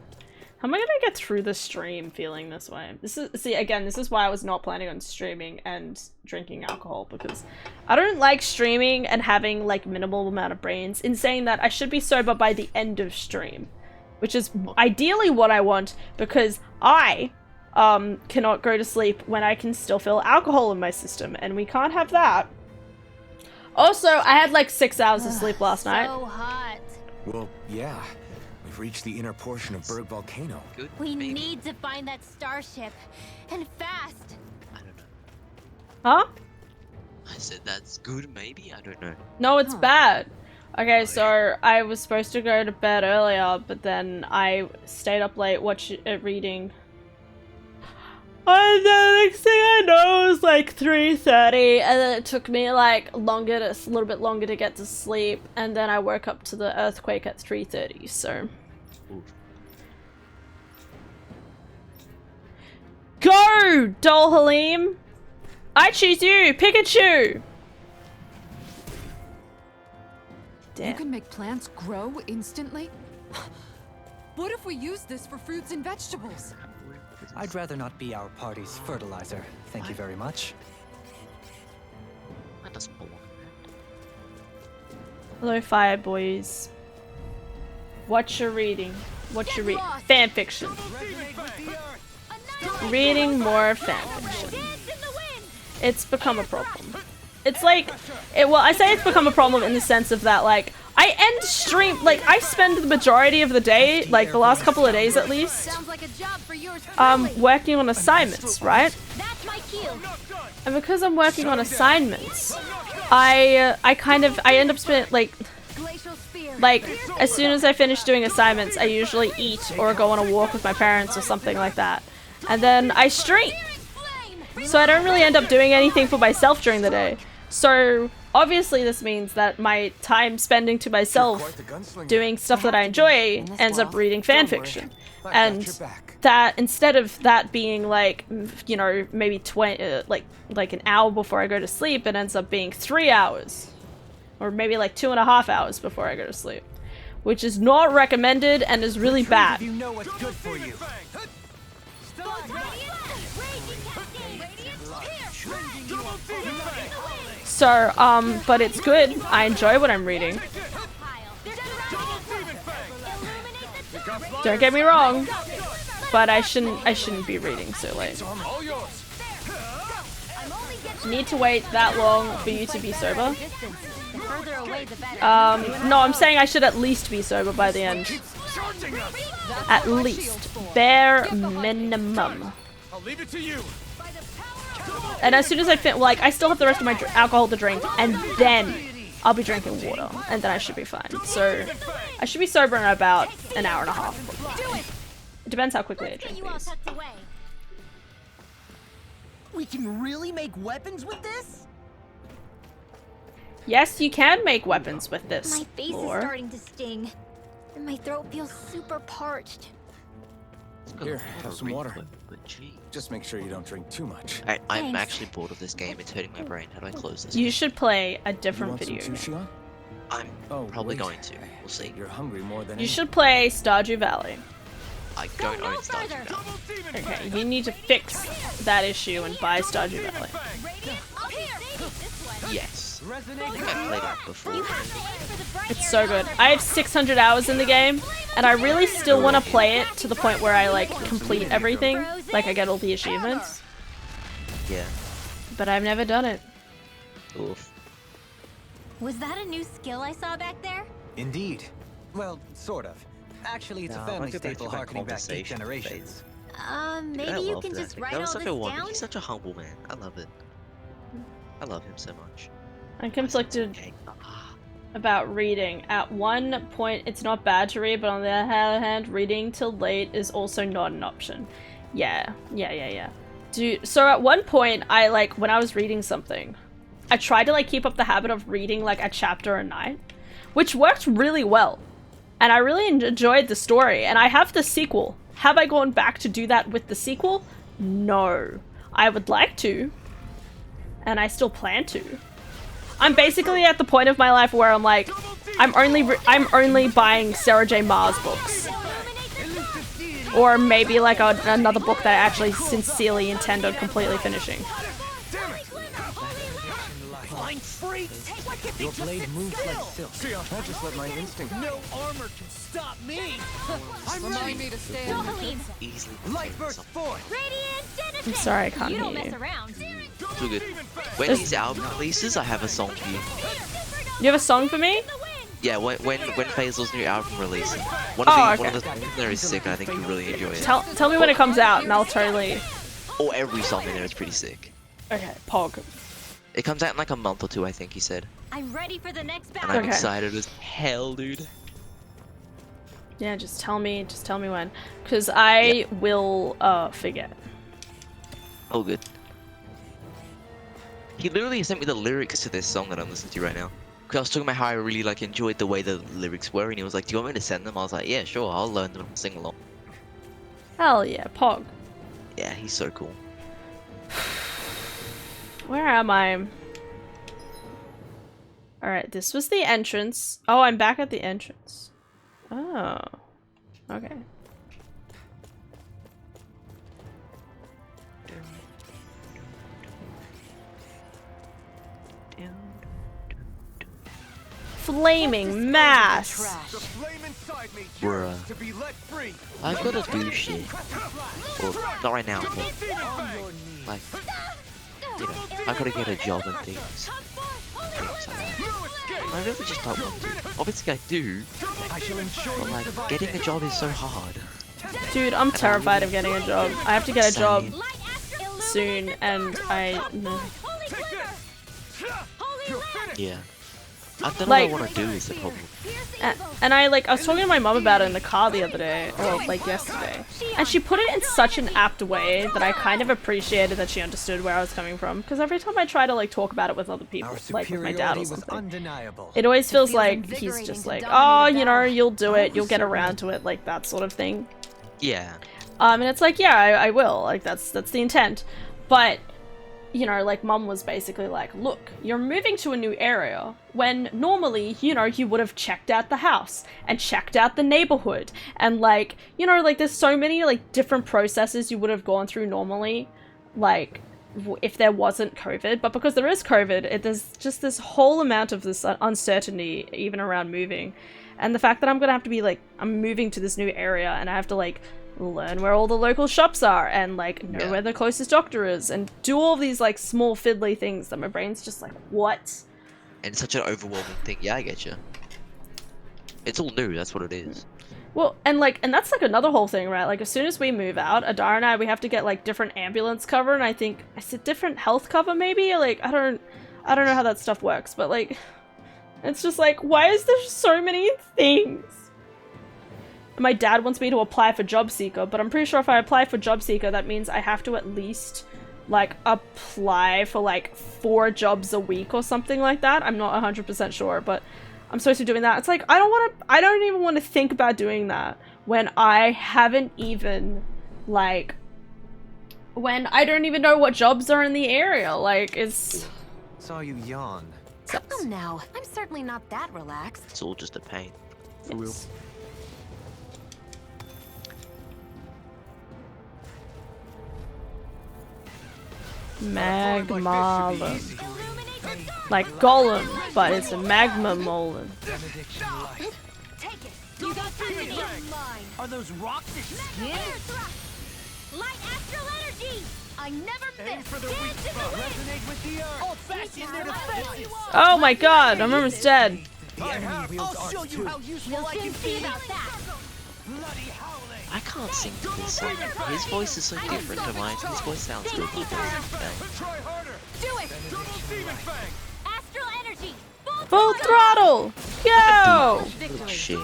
How am I gonna get through the stream feeling this way? This is why I was not planning on streaming and drinking alcohol, because I don't like streaming and having like minimal amount of brains. In saying that, I should be sober by the end of stream, which is ideally what I want, because I cannot go to sleep when I can still feel alcohol in my system, and we can't have that. Also, I had like 6 hours of sleep last night. So hot. Well, yeah. We've reached the inner portion of Berg Volcano. Good. We maybe. need to find that starship. And fast. I don't know. Huh? I said that's good, maybe? I don't know. No, it's Huh. bad. Okay, so I was supposed to go to bed earlier, but then I stayed up late reading. And the next thing I know, it was like 3:30, and then it took me like a little bit longer to get to sleep, and then I woke up to the earthquake at 3:30, so. Ooh. Go, Dol Halim! I choose you, Pikachu! You Damn. can make plants grow instantly? What if we use this for fruits and vegetables? I'd rather not be our party's fertilizer. Thank you very much. That doesn't belong. Hello, Fire Boys. What you reading? What you reading? Fan fiction. Reading more fan fiction. It's become a problem. It's like, well, I say it's become a problem in the sense of that, like, I end stream, like, I spend the majority of the day, like, the last couple of days at least, working on assignments, right? And because I'm working on assignments, I end up spending, like, as soon as I finish doing assignments, I usually eat or go on a walk with my parents or something like that. And then I stream. So I don't really end up doing anything for myself during the day. So obviously this means that my time spending to myself doing stuff that I enjoy ends up reading fanfiction. And that instead of that being like, you know, maybe like an hour before I go to sleep, it ends up being 3 hours. Or maybe like 2.5 hours before I go to sleep. Which is not recommended and is really bad. You know what's good for you. So, but it's good. I enjoy what I'm reading. Don't get me wrong, but I shouldn't be reading so late. Need to wait that long for you to be sober? No, I'm saying I should at least be sober by the end. At least. Bare minimum. I'll leave it to you. And as soon as I like, I still have the rest of my alcohol to drink, and then I'll be drinking water, and then I should be fine. So, I should be sober in about an hour and a half. It depends how quickly I drink these. We can really make weapons with this? Yes, you can make weapons with this. My face Lore. is starting to sting, and my throat feels super parched. Here, have some water. Just make sure you don't drink too much. I'm Thanks. actually bored of this game. It's hurting my brain. How do I close this? You should play a different You want video some game. sushi on? I'm Oh, probably wait. going to. We'll see. You're hungry more than You should play Stardew Valley. I don't own Stardew Valley. Okay, you need to fix that issue and buy Stardew Valley. Yes. I think I played it before. It's so good. I have 600 hours in the game, and I really still want to play it to the point where I, like, complete everything. Like, I get all the achievements. Yeah. But I've never done it. Oof. Was that a new skill I saw back there? Indeed. Well, sort of. Actually, it's No, a I family like to go staple through my harkening back 8 conversation generations. Dude, Maybe I you love can that. just write That all was this such a wonder. down? He's such a humble man. I love it. I love him so much. I'm conflicted Okay. about reading. At one point, it's not bad to read, but on the other hand, reading till late is also not an option. Yeah. Dude, so at one point, when I was reading something, I tried to, like, keep up the habit of reading, like, a chapter a night, which worked really well. And I really enjoyed the story, and I have the sequel. Have I gone back to do that with the sequel? No. I would like to, and I still plan to. I'm basically at the point of my life where I'm like, I'm only buying Sarah J. Maas books. Or maybe like another book that I actually sincerely intend on completely finishing. Blind freaks! Your blade moves like silk. I'll just let my instinct. No armor can stop me! Remind me to stand. Easily. Light burst forth! I'm sorry, I can't You hear don't mess you. around. Too good. When these album releases, I have a song for you. You have a song for me? Yeah, when Faisal's new album releases. One of the songs there is sick, and I think you really enjoy it. Tell me when it comes out, and I'll totally. Or every song in there is pretty sick. Okay, Pog. It comes out in like a month or two, I think he said. I'm ready for the next And battle. I'm excited as hell, dude. Yeah, just tell me when, because I will forget. Oh, good. He literally sent me the lyrics to this song that I'm listening to right now. Because I was talking about how I really like enjoyed the way the lyrics were, and he was like, "Do you want me to send them?" I was like, "Yeah, sure. I'll learn them and sing along." Hell yeah, Pog. Yeah, he's so cool. Where am I? Alright, this was the entrance. Oh, I'm back at the entrance. Oh. Okay. Flaming mass. Bruh. I've got to do shit. Well, not right now, but like, you know, I've got to get a job and things like that. I really just don't want to. Obviously I do, but like, getting a job is so hard. Dude, I'm terrified of getting a job. I have to get a job soon, and no. Yeah. I don't know Like- what I want to do is the problem. And I was talking to my mom about it in the car the other day, or like yesterday, and she put it in such an apt way that I kind of appreciated that she understood where I was coming from. Because every time I try to like talk about it with other people, Our like with my dad superiority or was something, undeniable. it always feels feels like he's invigorating just to like, dominate oh, a you know, battle. you'll do it, you'll get around to it, like that sort of thing. Yeah. And it's like, yeah, I will. Like that's the intent. But you know, like mom was basically like, look, you're moving to a new area when normally, you know, you would have checked out the house and checked out the neighborhood and like, you know, like there's so many like different processes you would have gone through normally, like if there wasn't COVID. But because there is COVID, there's just this whole amount of this uncertainty even around moving. And the fact that I'm gonna have to be like, I'm moving to this new area and I have to like learn where all the local shops are and like know where the closest doctor is and do all these like small fiddly things that my brain's just like, what? And it's such an overwhelming thing. Yeah, I get you. It's all new, that's what it is. Well, and that's like another whole thing, right? Like as soon as we move out, Adara and I, we have to get like different ambulance cover, and I think is it different health cover maybe? Like I don't know how that stuff works, but like it's just like, why is there so many things? My dad wants me to apply for Job Seeker, but I'm pretty sure if I apply for Job Seeker, that means I have to at least like apply for like 4 jobs a week or something like that. I'm not 100% sure, but I'm supposed to be doing that. It's like, I don't even want to think about doing that when I haven't even like, when I don't even know what jobs are in the area. Like, it's... Saw you yawn. Come now, I'm certainly not that relaxed. It's all just a pain. For real. Magma. Like Golem, but it's a magma molin. Are those rocks his skin? Light astral energy! I never miss! Resonate with the earth! Hold fast in their defenses! Oh my god, my mom is dead. I'll show you how useful I can be! Bloody howling! I can't sing to this song. His voice is so different to mine. His voice sounds good. Do it! Astral energy! Full throttle! Go! Oh shit.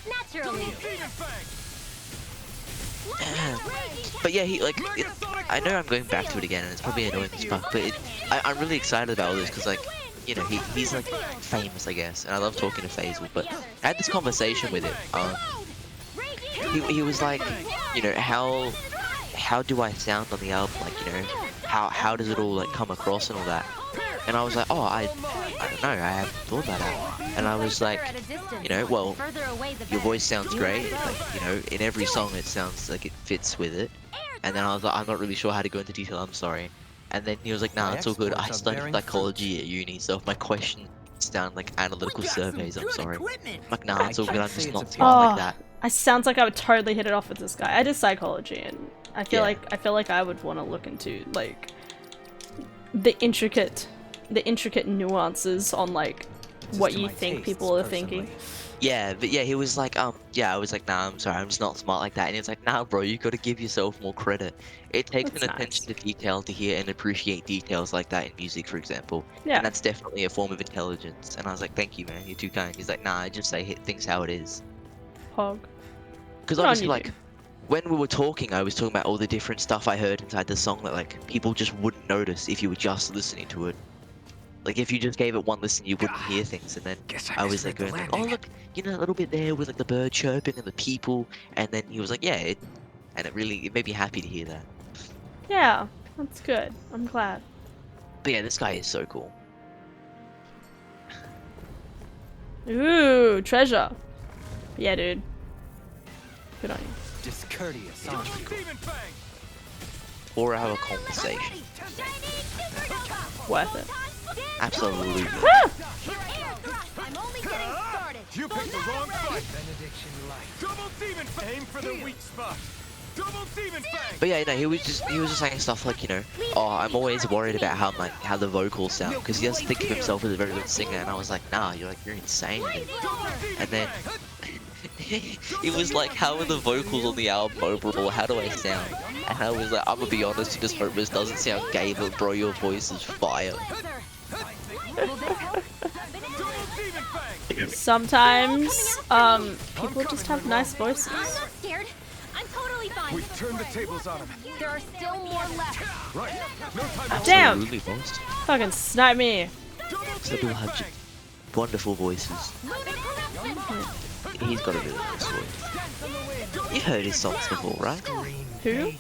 Naturally! But yeah, he like. I know I'm going back to it again, and it's probably annoying as fuck. But I'm really excited about all this because like, you know, he's like famous, I guess, and I love talking to Faisal. But I had this conversation with him. He was like, you know, how do I sound on the album? Like, you know, how does it all like come across and all that? And I was like, oh, I don't know, I haven't thought that out. And I was like, you know, well, your voice sounds great. Like, you know, in every song it sounds like it fits with it. And then I was like, I'm not really sure how to go into detail. I'm sorry. And then he was like, nah, it's all good. I studied psychology at uni, so if my questions sound like analytical surveys, I'm sorry. I'm like, nah, it's all good. I'm just not smart like that. I sounds like I would totally hit it off with this guy. I did psychology, and I feel like I would want to look into like the intricate nuances on like what you think people are thinking. Yeah, but yeah, he was like, yeah, I was like, nah, I'm sorry, I'm just not smart like that. And he's like, nah, bro, you gotta give yourself more credit. It takes an attention to detail to hear and appreciate details like that in music, for example. Yeah. And that's definitely a form of intelligence. And I was like, thank you, man, you're too kind. He's like, nah, I just say things how it is. Hog. Because obviously, like, when we were talking, I was talking about all the different stuff I heard inside the song that, like, people just wouldn't notice if you were just listening to it. Like, if you just gave it one listen, you wouldn't hear things. And then I was like going like, oh, look, you know, a little bit there with like the bird chirping and the people. And then he was like, yeah, it made me happy to hear that. Yeah, that's good. I'm glad. But yeah, this guy is so cool. Ooh, treasure. Yeah, dude. Good on you. Discourteous, huh? 4-hour conversation. Worth it. Absolutely. Ah! You picked the wrong fight. Double demon fang. Aim for the weak spot. Double demon fang. But yeah, no, he was just saying stuff like, you know, oh, I'm always worried about how the vocals sound, because he doesn't think of himself as a very good singer, and I was like, nah, you're insane. And then he was like, how are the vocals on the album overall? How do I sound? And I was like, I'm gonna be honest, you just hope this doesn't sound gay, but bro, your voice is fire. Sometimes, people just have nice voices. I'm not scared. I'm totally fine. We turned the tables on him. There are still more left. Right. No time. Damn! Absolutely, boss. Fucking snipe me. Some people have just wonderful voices. He's got a really nice voice. You've heard his songs before, right? Who?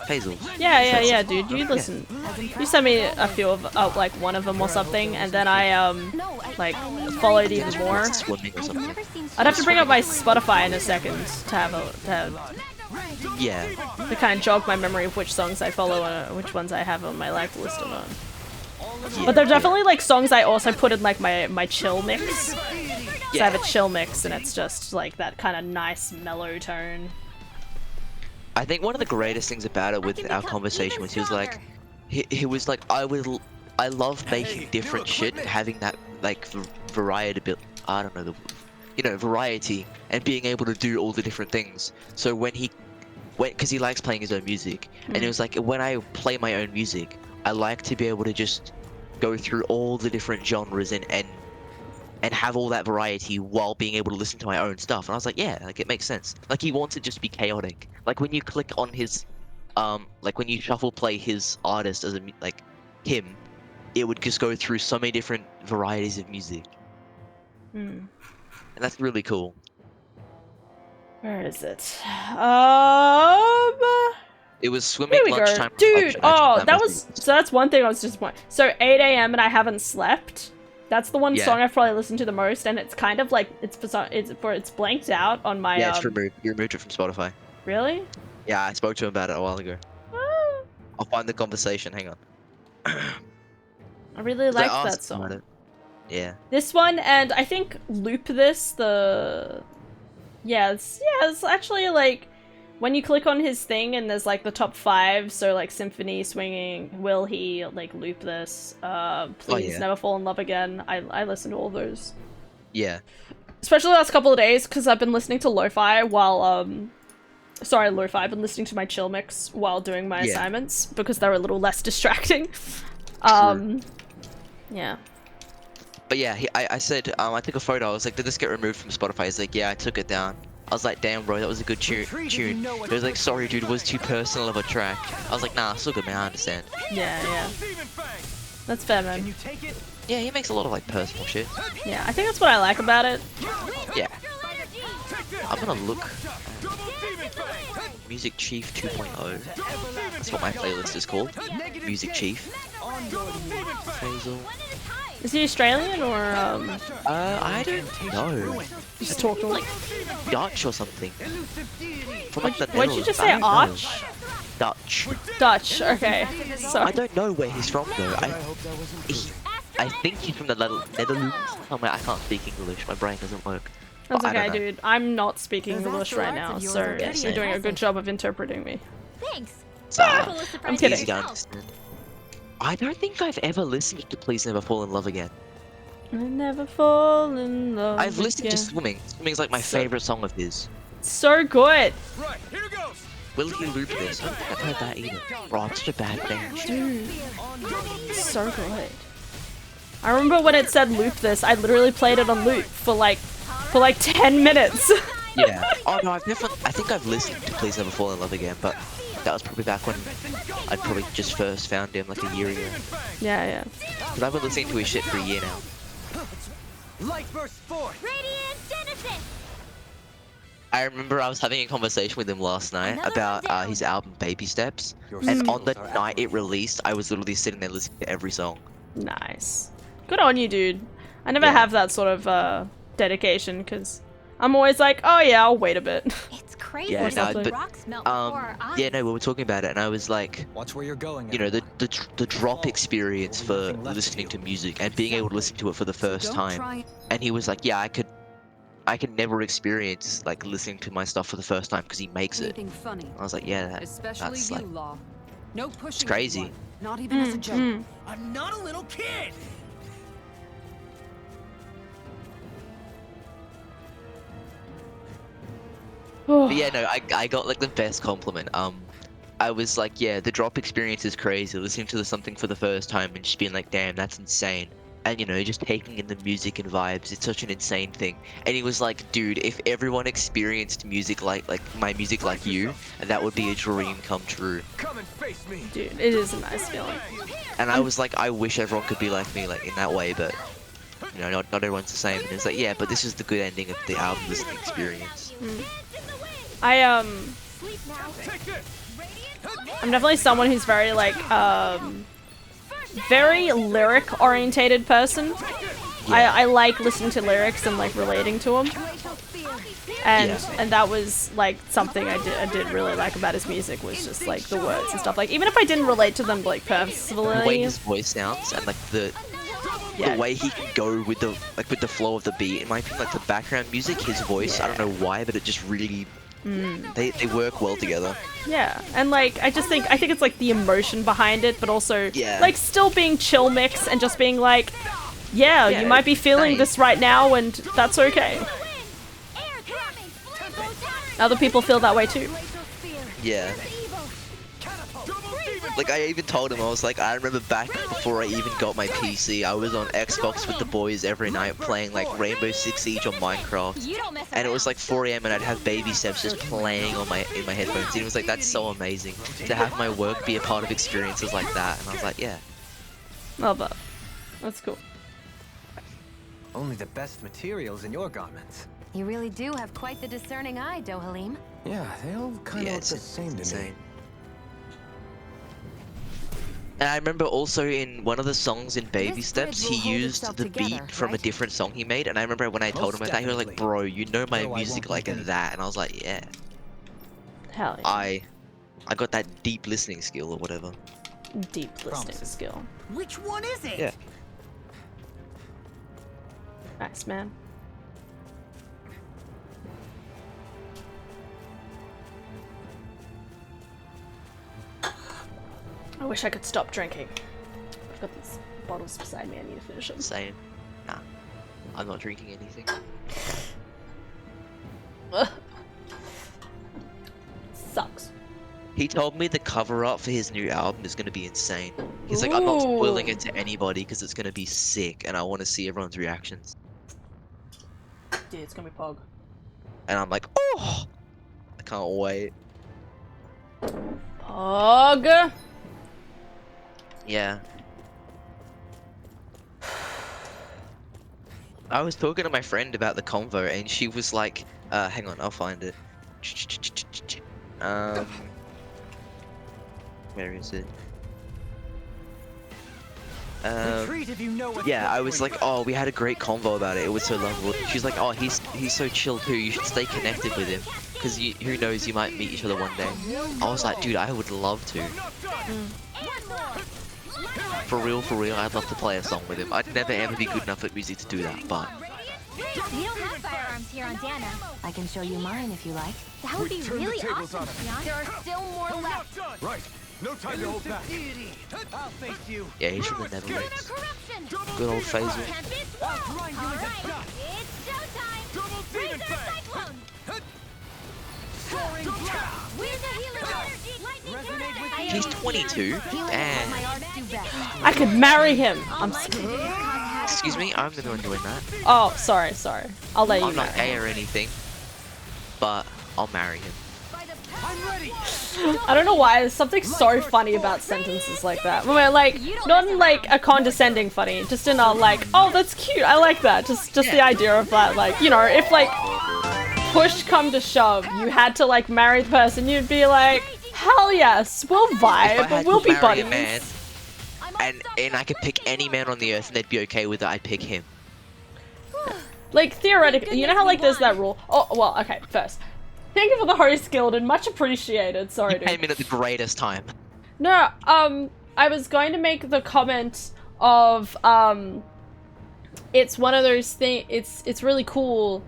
Hazel. Yeah, dude. You listen. You sent me a few of, like, one of them or something, and then I, like, followed even more. Swimming or something. I'd have to bring up my Spotify in a second to have Yeah. to kind of jog my memory of which songs I follow and which ones I have on my, like, list of them. But they're definitely, like, songs I also put in, like, my chill mix. So I have a chill mix, and it's just, like, that kind of nice, mellow tone. I think one of the greatest things about it with our conversation was he was like, I love making different shit, having that like variety, I don't know, variety, and being able to do all the different things. So because he likes playing his own music, and it was like, when I play my own music, I like to be able to just go through all the different genres and have all that variety while being able to listen to my own stuff. And I was like, yeah, like it makes sense. Like he wants to just be chaotic. Like when you click on his, like when you shuffle play his artist as him, it would just go through so many different varieties of music. And that's really cool. Where is it? It was swimming, Here we lunchtime. go. Dude, lunch, oh, that's one thing I was disappointed. So 8 a.m. and I haven't slept. That's the one song I've probably listened to the most, and it's kind of like it's blanked out on my. Yeah, it's removed. You removed it from Spotify. Really? Yeah, I spoke to him about it a while ago. I'll find the conversation. Hang on. I really liked that song. Yeah. This one, and I think Loop This, it's actually like when you click on his thing and there's like the top 5, so like Symphony, Swinging, Will He, like Loop This, Please Never Fall in Love Again. I listen to all those. Yeah. Especially the last couple of days, because I've been listening to lo-fi while, lo-fi, I've been listening to my chill mix while doing my assignments, because they're a little less distracting. Yeah. But yeah, I said, I took a photo, I was like, did this get removed from Spotify? He's like, yeah, I took it down. I was like, damn bro, that was a good tune. He was like, sorry dude, it was too personal of a track. I was like, nah, still good man, I understand. Yeah. That's fair, man. Yeah, he makes a lot of like personal shit. Yeah, I think that's what I like about it. Yeah. I'm gonna look. Music Chief 2.0. That's what my playlist is called. Music Chief. Hazel. Is he Australian or I don't know. Just talking like Dutch or something. From like the What'd you just say? Arch? Dutch. Dutch. Okay. Sorry. I don't know where he's from though. I think he's from the Netherlands. Oh my, I can't speak English. My brain doesn't work. That's okay, dude. I'm not speaking English right now, so you're doing a good job of interpreting me. Thanks. I'm kidding. I don't think I've ever listened to Please Never Fall in Love Again. I never fall in love. I've listened to Swimming. Swimming's like my favorite song of his. So good. Right, here goes. Will He Loop This? I don't think I've heard that either. Bro, it's such a bad band. Dude, so good. I remember when it said Loop This, I literally played it on loop for like 10 minutes. Yeah. Oh no, I think I've listened to Please Never Fall in Love Again, but that was probably back when I'd probably just first found him like a year ago. Yeah. Because I've been listening to his shit for a year now. Light burst forth. Radiant Genesis. I remember I was having a conversation with him last night about his album Baby Steps, and on the night it released, I was literally sitting there listening to every song. Nice. Good on you, dude. I never have that sort of dedication, because I'm always like, oh yeah, I'll wait a bit. It's crazy Yeah, to no, see but, rocks melt before our eyes. yeah, no, we were talking about it, and I was like, Watch where you're going. you know, everyone. the drop experience There'll for be nothing left of listening you. to music and being able to listen to it for the first don't time. try- And he was like, yeah, I could never experience like listening to my stuff for the first time because he makes it. Anything funny. I was like, yeah, Especially that's you, like, Law. No pushing crazy. anyone, not even as a joke. Mm. I'm not a little kid! But yeah, no, I got like the best compliment. I was like, yeah, the drop experience is crazy. Listening to something for the first time and just being like, damn, that's insane. And you know, just taking in the music and vibes, it's such an insane thing. And he was like, dude, if everyone experienced music like my music like you, that would be a dream come true. Come and face me. Dude, it is a nice feeling. And I was like, I wish everyone could be like me, like in that way, but you know, not everyone's the same. And it's like, yeah, but this is the good ending of the album listening experience. I'm definitely someone who's very like very lyric orientated person. I like listening to lyrics and like relating to them. And that was like something I did really like about his music, was just like the words and stuff. Like even if I didn't relate to them like The way personally, his voice sounds and like the yeah, way he can go with the flow of the beat. In my opinion, like the background music, his voice, I don't know why, but it just really they work well together. yeah. And like I think it's like the emotion behind it, but also Yeah. like still being chill mix and just being like, yeah, Yeah, you might be feeling nice. this right now, and that's okay. Other people feel that way too. Yeah. Like I even told him, I was like, I remember back before I even got my PC, I was on Xbox with the boys every night playing like Rainbow Six Siege on Minecraft, and it was like 4 AM and I'd have Baby Steps just playing on in my headphones. And he was like, that's so amazing to have my work be a part of experiences like that. And I was like, yeah. Love that. That's cool. Only the best materials in your garments. You really do have quite the discerning eye, Dohalim. Yeah, they all kind of Yeah, look it's the same to me. insane. And I remember also in one of the songs in Baby This Steps, bridge he will hold used itself the together, beat from a right? different song he made. And I remember when I told him Most about that, he was like, definitely. bro, you know my Though I music won't like need any- that. And I was like, yeah. Hell yeah. I got that deep listening skill or whatever. Deep listening Promises. Oh, skill. Which one is it? Yeah. Nice, man. I wish I could stop drinking. I've got these bottles beside me. I need to finish them. Same. Nah. I'm not drinking anything. Ugh. Sucks. He told me the cover art for his new album is going to be insane. He's like, I'm not spoiling Ooh. it to anybody because it's going to be sick and I want to see everyone's reactions. Dude, it's gonna be Pog. And I'm like, oh! I can't wait. Pog! Yeah. I was talking to my friend about the convo and she was like, hang on, I'll find it. Where is it? Retreat if you know what's Yeah, I going was on. like, oh, we had a great convo about it. It was so lovely. She's like, oh, he's so chill too. You should stay connected with him, because who knows, you might meet each other one day. I was like, dude, I would love to. For real, I'd love to play a song with him. I'd never ever be good enough at music to do that, but We don't have firearms here on Dana. I can show you mine if you like. That would be turn the really tables awesome, on him. Sion. There are still more We're left. not done. Right. No time to hold back. Deity, I'll face you. yeah, he's from the Netherlands. Corruption. Good old Phaser. Can't be I'll grind you All into right, dust. it's showtime. Double demon Razor fang. Cyclone. Soaring power. Where's the healer? Lightning Resonate with Tornado. He's 22. Damn. My art do best. I could marry him! I'm Excuse me, I'm the one doing that. Oh, sorry. I'll let you I'm not marry gay him. or anything, but I'll marry him. I'm ready. I don't know why, there's something so funny about sentences like that. Where like, not in like a condescending funny, just in a like, oh that's cute, I like that. Just the idea of that, like, you know, if like push come to shove, you had to like marry the person, you'd be like, hell yes, we'll If I vibe, had we'll to be marry a buddies. man, and I could pick any man on the earth and they'd be okay with it, I'd pick him. Like theoretically, you know how like there's that rule. Oh well, okay. First, Thank you for the host, Gilded. Much appreciated. Sorry, You dude. came in at the greatest time. No, I was going to make the comment of, it's one of those things, it's really cool.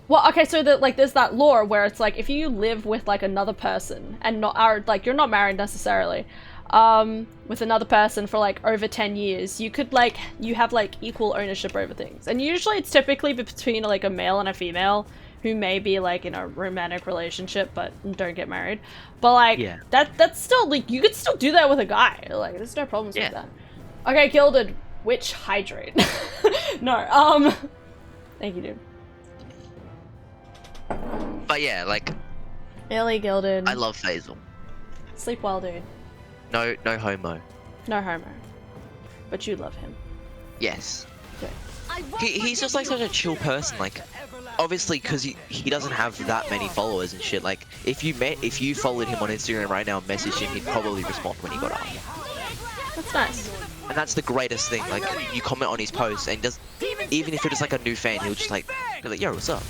Well, okay, so that, like, there's that lore where it's like, if you live with, like, another person, and not, are, like, you're not married necessarily, with another person for, like, over 10 years, you could, like, you have, like, equal ownership over things. And usually it's typically between, like, a male and a female, who may be, like, in a romantic relationship, but don't get married. But, like, Yeah. that's still, like, you could still do that with a guy. Like, there's no problems with that. Okay, Gilded, which hydrate? No, thank you, dude. But yeah, like, Illy Gilded. I love Faisal. Sleep well, dude. No homo. No homo. But you love him. Yes. Okay. He's just like such a chill person. Like, obviously, because he doesn't have that many followers and shit. Like, if you followed him on Instagram right now and messaged him, he'd probably respond when he got up. That's nice. And that's the greatest thing. Like, you comment on his posts, and even if you're just like a new fan, he'll just like be like, "Yo, what's up?"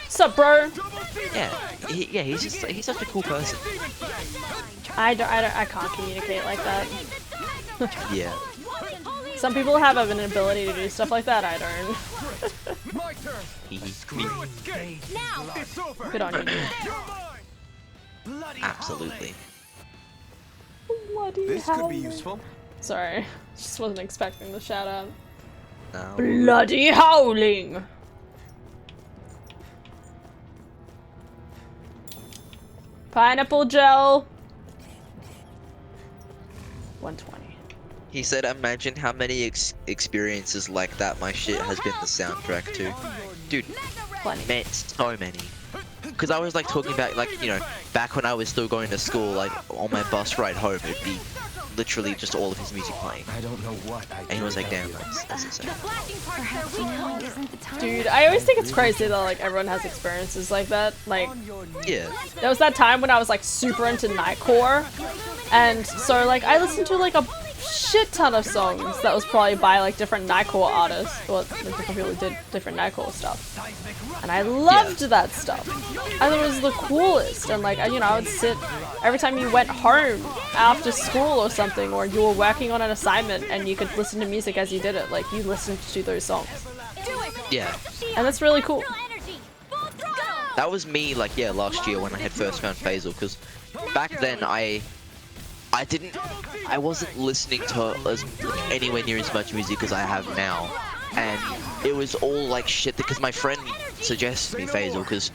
What's up, bro? Yeah, he's such a cool person. I can't communicate like that. Yeah. Some people have an ability to do stuff like that. I don't. My turn. Now it's over. Good on you. Absolutely. Bloody This hell. could be useful. Sorry, just wasn't expecting the shout out. No. Bloody howling. Pineapple gel. 120. He said, "Imagine how many experiences like that my shit has been the soundtrack to." Dude, Plenty. man, so many. Because I was like talking about, like, you know, back when I was still going to school, like on my bus ride home, it'd be literally just all of his music playing. I don't know what I And he was like, "Damn, that's insane." Perhaps now isn't the time. Dude, I always think it's crazy that like everyone has experiences like that. Like, Yeah. there was that time when I was like super into Nightcore, and so like I listened to like a shit ton of songs that was probably by like different Nightcore artists, or like, different people who did different Nightcore stuff, and I loved that stuff. I thought it was the coolest, and like you know I would sit every time you went home after school or something, or you were working on an assignment and you could listen to music as you did it. Like you listened to those songs, Yeah. and that's really cool. That was me, like, yeah, last year when I had first found Faisal, because back then I wasn't listening to anywhere near as much music as I have now, and it was all like shit, because my friend suggested me Faisal, because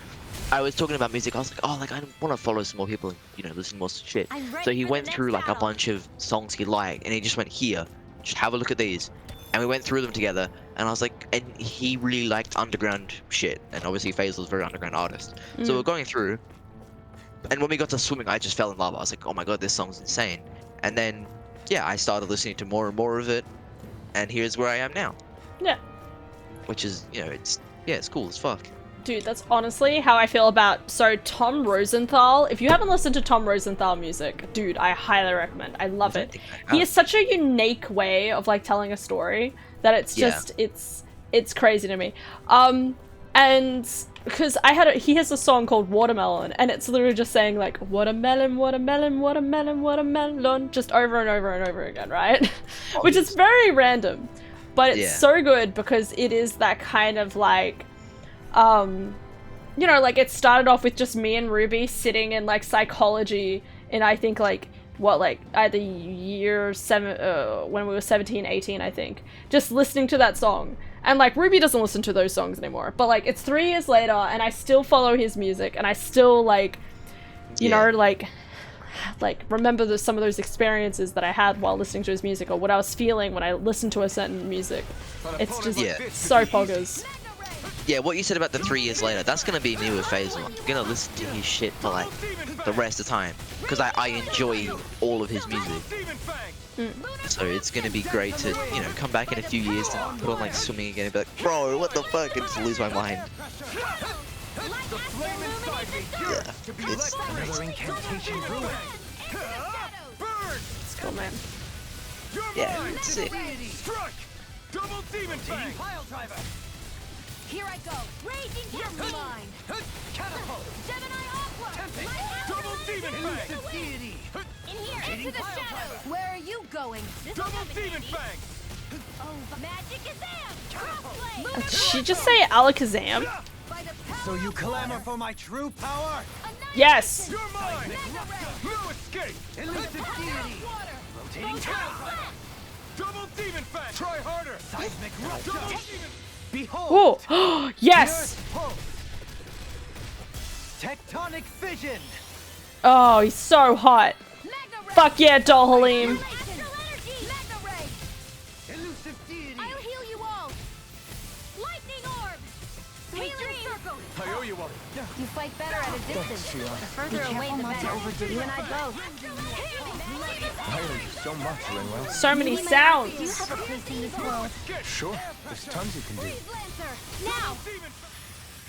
I was talking about music. I was like, oh, like I want to follow some more people and, you know, listen to more shit. So he went through like a bunch of songs he liked, and he just went, "Here, just have a look at these." And we went through them together, and I was like, and he really liked underground shit, and obviously Faisal's a very underground artist. So we're going through, and when we got to Swimming, I just fell in love. I was like, oh my god, this song's insane. And then, yeah, I started listening to more and more of it, and here's where I am now. Yeah. Which is, you know, it's cool as fuck. Dude, that's honestly how I feel about, so Tom Rosenthal. If you haven't listened to Tom Rosenthal music, dude, I highly recommend. I love it. He has such a unique way of like telling a story that it's just, it's crazy to me. And because he has a song called Watermelon, and it's literally just saying like, watermelon, watermelon, watermelon, watermelon, just over and over and over again, right? Which is very random, but it's so good because it is that kind of like, you know, like it started off with just me and Ruby sitting in like psychology in I think like what, like either year 7 when we were 17, 18 I think, just listening to that song. And like Ruby doesn't listen to those songs anymore, but like it's 3 years later and I still follow his music and I still like you know like remember some of those experiences that I had while listening to his music, or what I was feeling when I listened to a certain music. It's just so poggers. Yeah, what you said about the 3 years later, that's gonna be me with Faisal. I'm gonna listen to his shit for like the rest of the time, because I enjoy all of his music. So it's gonna be great to, you know, come back in a few years and put on like Swimming again and be like, bro, what the fuck, and just lose my mind. Yeah, it's Another incantation ruin. It's cool, man. yeah, it's sick. Strike! Double demon fang! Here I go. Raging Captain Line. Catapult! Gemini Aqua. Double Demon Fang! Elusive deity! In here, into the shadows. Where are you going? Double Demon Fang! Oh, Magic Kazam. Crossblade. Did she just say Alakazam? By the power So you of clamor for my true power? Yes. You're mine! No escape! Elusive deity! water. Rotating catapult! Double Demon Fang! Try harder! Seismic Double rupture! Demon... Behold! Oh, yes. Earth pulse! Tectonic fission! Oh, he's so hot. Magna Ray. Fuck yeah, Dol Halim. Astral energy. Magna Ray. Elusive deity! I'll heal you all. Lightning orb. Sweet dreams. Circle. I owe you one. You fight better at a distance. Sheila. The further away, the better. You and I both. I owe you so much, Rinwell. So many Do you sounds. have a place in this world? Sure, there's tons you can do. Freeze Lancer. Now.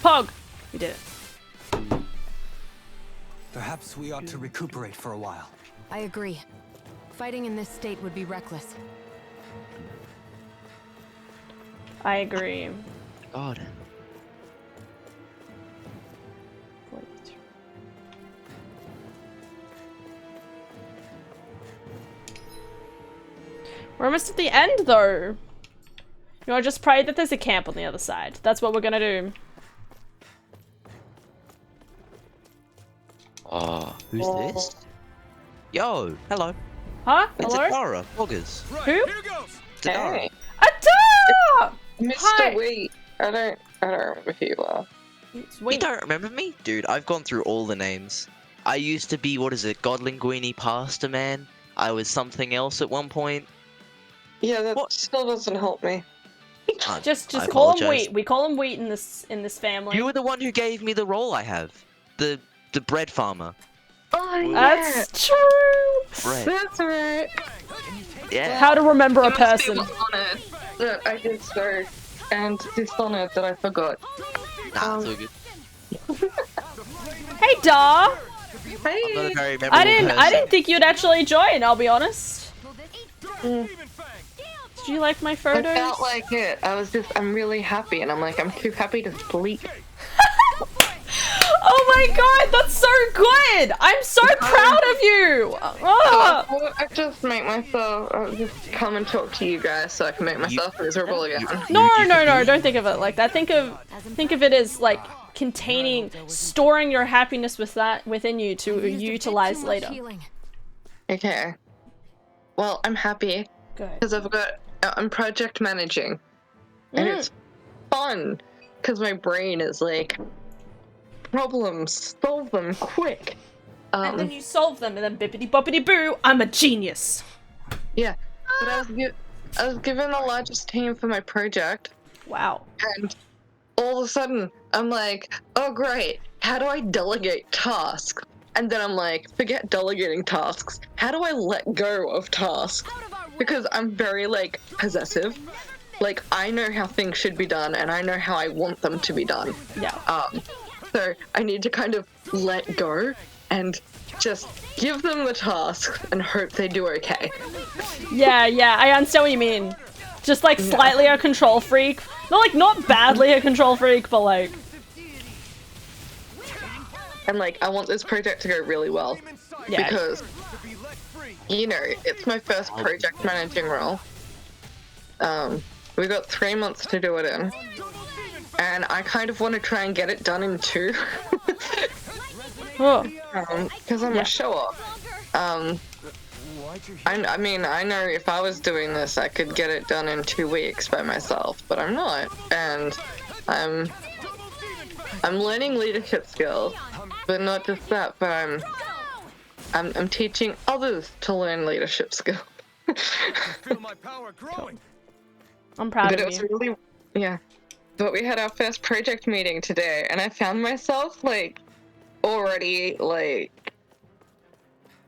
Pog. We did it. Perhaps we ought to recuperate for a while. I agree. Fighting in this state would be reckless. I agree. God. We're almost at the end, though. You know, just pray that there's a camp on the other side. That's what we're gonna do. Oh, who's this? Yo, hello. Huh? It's Hello? Adara, Poggers. Right, Who? here goes! It's Adara. Hey, Adara! Mr. Hi. Wheat. I don't remember who you are. It's You Wait. don't remember me? Dude, I've gone through all the names. I used to be, what is it, Godlinguini Pasta Man? I was something else at one point. Yeah, that What? still doesn't help me. Just I call him apologize. Wheat. We call him Wheat in this family. You were the one who gave me the role I have. The bread farmer. Oh, yeah. That's true. Bread. That's right. Yeah. How to remember a You must be person. honored that I did so, and dishonored that I forgot. Nah, it's all good. Hey, Da. Hey. I'm not a very memorable I didn't person. think you'd actually join. I'll be honest. Mm. Did you like my I photos? felt like it. I'm really happy, and I'm too happy to sleep. Oh my god, that's so good! I'm so proud of you! Ah! I just make myself just come and talk to you guys so I can make myself miserable again. No, don't think of it like that. Think of it as like containing, storing your happiness within you to utilize later. Okay. Well, I'm happy Good. because I'm project managing, and it's fun because my brain is like, problems, solve them quick. And then you solve them, and then bippity boppity boo, I'm a genius. Yeah, but I was given the largest team for my project, Wow. and all of a sudden I'm like, oh great, how do I delegate tasks? And then I'm like, forget delegating tasks. How do I let go of tasks? Because I'm very like possessive. Like I know how things should be done, and I know how I want them to be done. Yeah. So I need to kind of let go and just give them the task and hope they do okay. Yeah, I understand what you mean. Just like slightly a control freak. Not badly a control freak, but like... And like, I want this project to go really well. Yeah. Because, you know, it's my first project managing role. We got 3 months to do it in. And I kind of want to try and get it done in 2. Oh. Because I'm a show-off. I mean, I know if I was doing this, I could get it done in 2 weeks by myself, but I'm not. And I'm learning leadership skills, but not just that, but I'm teaching others to learn leadership skills. Feel my power growing. I'm proud But of it was you. really, yeah. But we had our first project meeting today, and I found myself, like, already, like,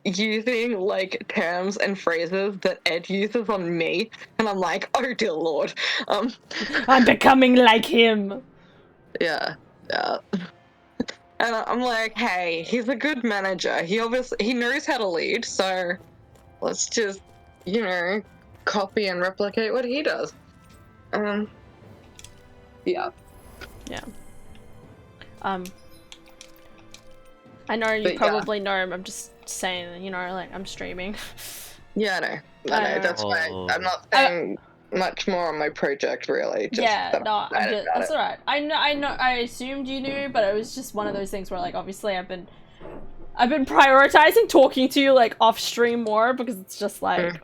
using, like, terms and phrases that Ed uses on me, and I'm like, oh dear lord. I'm becoming like him. Yeah. And I'm like, hey, he's a good manager. He knows how to lead, so let's just, you know, copy and replicate what he does. Yeah. Yeah. I know you But, yeah. probably know. I'm just saying, you know, like I'm streaming. Yeah, I know. I know. That's why I'm not Oh. saying much more on my project, really. Just Yeah, that no, I'm excited about that's it. alright. I know. I assumed you knew, but it was just one of those things where, like, obviously, I've been prioritizing talking to you like off stream more because it's just like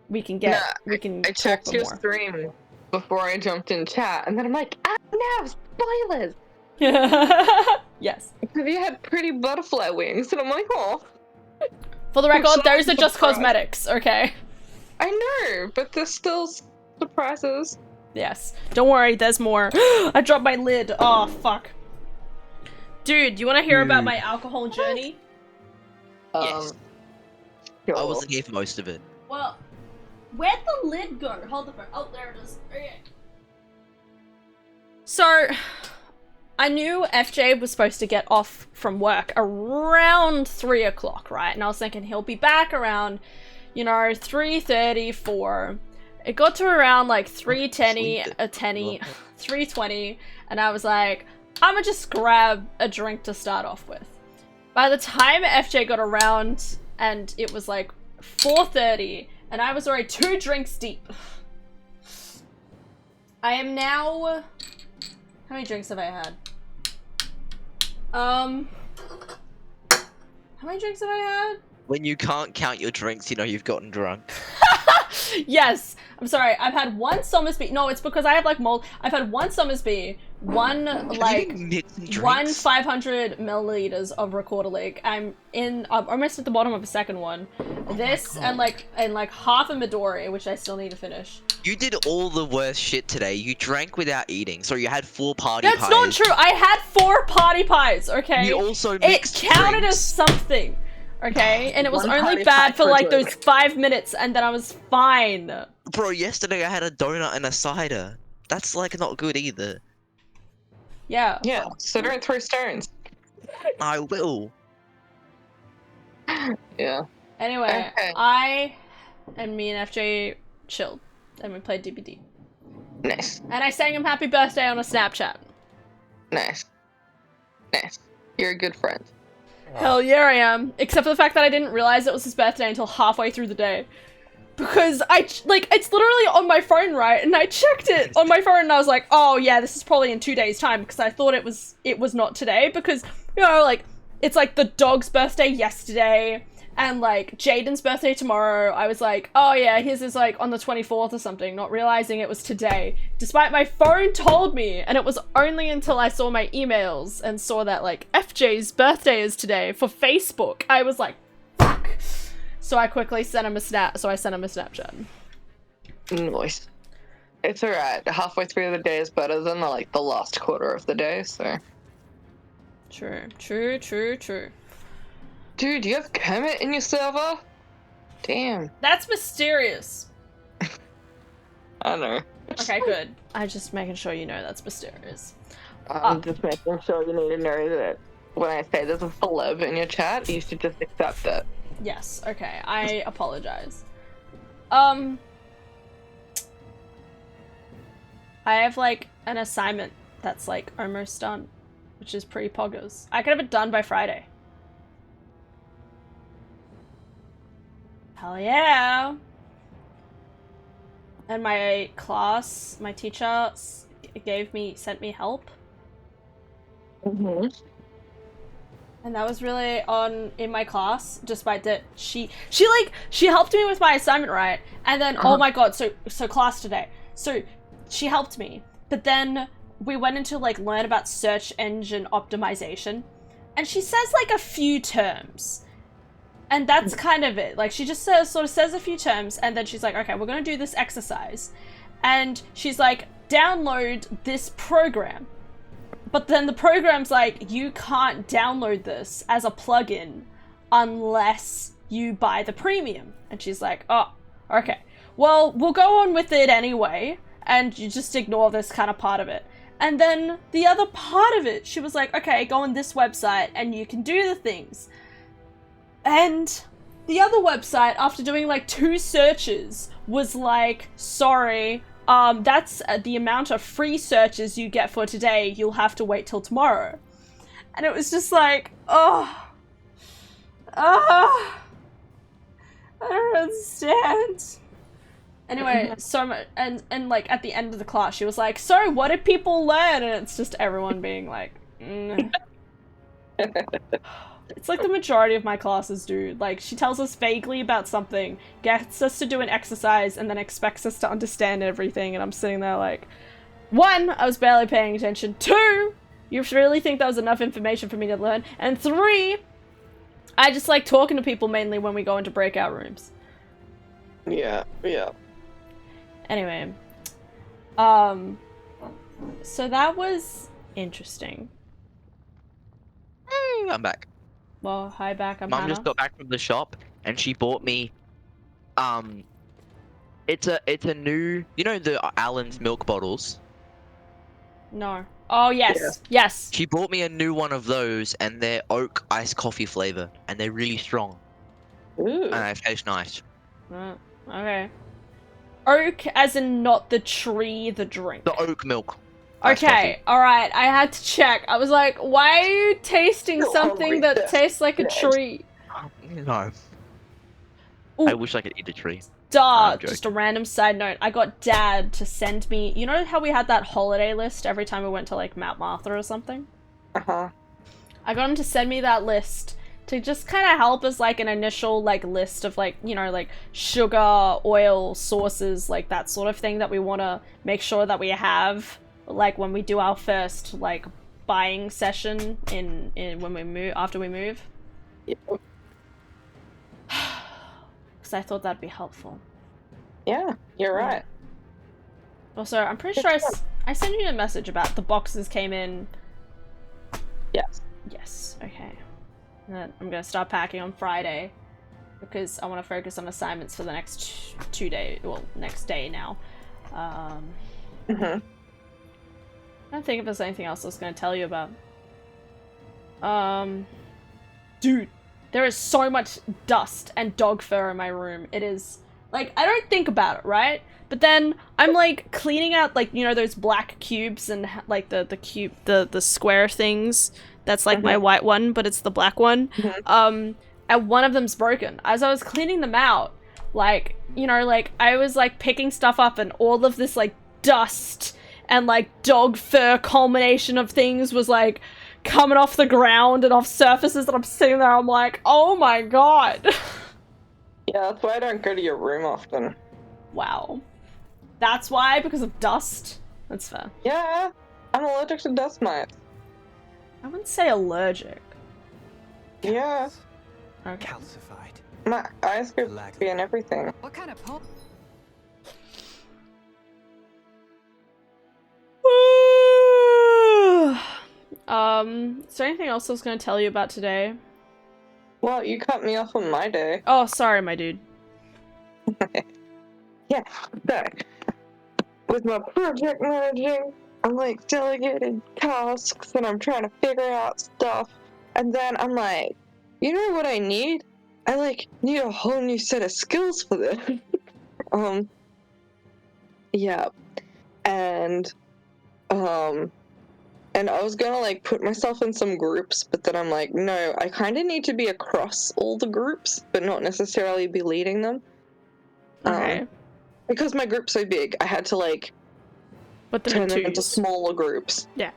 we can get I talk checked for your more. stream before I jumped in chat, and then I'm like, no, spoilers! Yes. Because you had pretty butterfly wings, and I'm like, oh. For the record, sorry, those are just surprise. cosmetics, okay? I know, but they're still surprises. Yes. Don't worry, there's more. I dropped my lid. Oh, fuck. Dude, do you want to hear about my alcohol journey? Yes. Sure. I wasn't here for most of it. Well, where'd the lid go? Hold the phone. Oh, there it is. Okay. So, I knew FJ was supposed to get off from work around 3 o'clock, right? And I was thinking he'll be back around, you know, 3:30, 4. It got to around like 3:20, and I was like, I'ma just grab a drink to start off with. By the time FJ got around, and it was like 4:30, and I was already 2 drinks deep. I am now... How many drinks have I had? How many drinks have I had? When you can't count your drinks, you know you've gotten drunk. Yes! I'm sorry, I've had 1 Somersby. No, it's because I have like I've had 1 Somersby, 1 like... one 500 milliliters of Recorder League. I'm almost at the bottom of the second one. This and like half a Midori, which I still need to finish. You did all the worst shit today. You drank without eating, so you had 4 party pies. That's not true. I had 4 party pies, okay? You also It mixed counted drinks. as something, okay? And it was 1 only party bad pie for per like drink. those 5 minutes, and then I was fine. Bro, yesterday I had a donut and a cider. That's like not good either. Yeah. Yeah, so don't throw stones. I will. Yeah. Anyway, Okay. me and FJ chilled, and we played DBD. Nice. And I sang him happy birthday on a Snapchat. Nice. Nice. You're a good friend. Hell yeah, I am. Except for the fact that I didn't realize it was his birthday until halfway through the day. Because it's literally on my phone, right? And I checked it on my phone and I was like, oh yeah, this is probably in 2 days' time, because I thought it was not today, because, you know, like, it's like the dog's birthday yesterday, and like Jaden's birthday tomorrow. I was like, oh yeah, his is like on the 24th or something, not realizing it was today. Despite my phone told me, and it was only until I saw my emails and saw that like FJ's birthday is today for Facebook. I was like, fuck. So I quickly sent him a Snapchat. Nice. It's alright. Halfway through the day is better than the last quarter of the day, so. True. Dude, you have Kermit in your server? Damn. That's mysterious. I know. Okay, good. I'm just making sure you know that's mysterious. I'm just making sure you need to know that when I say there's a celeb in your chat, you should just accept it. Yes, okay. I apologize. I have like an assignment that's like almost done, which is pretty poggers. I could have it done by Friday. Hell yeah! And my class, my teacher sent me help. Mm-hmm. And that was really in my class, despite that she helped me with my assignment, right? And then, oh my god, so class today. So she helped me, but then we went into like learn about search engine optimization, and she says like a few terms. And that's kind of it. Like, she just sort of says a few terms, and then she's like, okay, we're gonna do this exercise. And she's like, download this program. But then the program's like, you can't download this as a plugin unless you buy the premium. And she's like, oh, okay. Well, we'll go on with it anyway, and you just ignore this kind of part of it. And then the other part of it, she was like, okay, go on this website, and you can do the things. And the other website, after doing like 2 searches, was like, sorry, that's the amount of free searches you get for today. You'll have to wait till tomorrow. And it was just like, I don't understand. Anyway, so much, and like at the end of the class, she was like, so what did people learn? And it's just everyone being like, It's like the majority of my classes do. Like, she tells us vaguely about something, gets us to do an exercise, and then expects us to understand everything, and I'm sitting there like, 1, I was barely paying attention. 2, you really think that was enough information for me to learn? And 3, I just like talking to people mainly when we go into breakout rooms. Yeah. Anyway, so that was interesting. I'm back. Well, hi back, I'm Mum Hannah. just got back from the shop and she bought me it's a new, you know, the Allen's milk bottles. No. Oh yes, yes. She bought me a new one of those and they're oak iced coffee flavor and they're really strong. Ooh. And they taste nice. Okay. Oak as in not the tree, the drink. The oak milk. iced Okay, alright, I had to check. I was like, why are you tasting You're something hungry, that tastes like a tree? coffee. No. Ooh. I wish I could eat a tree. Duh, joking. just a random side note. I got Dad to send me, you know how we had that holiday list every time we went to like Mount Martha or something? Uh-huh. I got him to send me that list to just kind of help as like an initial like list of like, you know, like sugar, oil, sources, like that sort of thing that we want to make sure that we have like when we do our first like buying session in when we move, after we move. Yep. Because I thought that'd be helpful. Yeah, you're right. Also, I'm pretty sure I sent you a message about the boxes came in. Yes. Yes, okay. And then I'm gonna start packing on Friday because I want to focus on assignments for the next 2 days. Well, next day now. I don't think if there's anything else I was gonna tell you about. Dude, there is so much dust and dog fur in my room. It is like, I don't think about it, right? But then I'm like cleaning out like, you know, those black cubes and like the cube, the square things. That's like my white one, but it's the black one. And one of them's broken. As I was cleaning them out, like, you know, like I was like picking stuff up and all of this like dust and like dog fur culmination of things was like coming off the ground and off surfaces that I'm sitting there. I'm like, oh my god. Yeah, that's why I don't go to your room often. Wow. That's why? Because of dust? That's fair. Yeah, I'm allergic to dust mites. I wouldn't say allergic. Yeah. Okay. Calcified. My eyes go be and everything. What kind of Is there anything else I was going to tell you about today? Well, you cut me off on my day. Oh, sorry, my dude. Yeah, so, with my project managing, I'm like delegating tasks and I'm trying to figure out stuff. And then I'm like, you know what I need? I like need a whole new set of skills for this. Yeah. And I was gonna like put myself in some groups, but then I'm like, no, I kind of need to be across all the groups, but not necessarily be leading them. Okay. Because my group's so big, I had to like turn them into smaller groups. Yeah.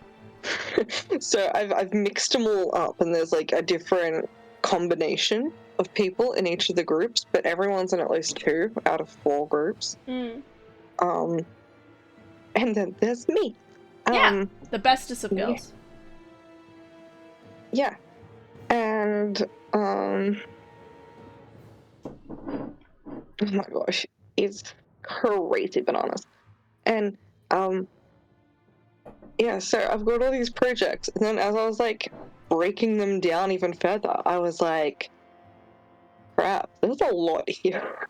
So I've mixed them all up, and there's like a different combination of people in each of the groups, but everyone's in at least 2 out of 4 groups. Mm. And then there's me. Yeah, the bestest of girls. Yeah. And, oh my gosh, it's crazy bananas. And, yeah, so I've got all these projects, and then as I was, like, breaking them down even further, I was like, crap, there's a lot here.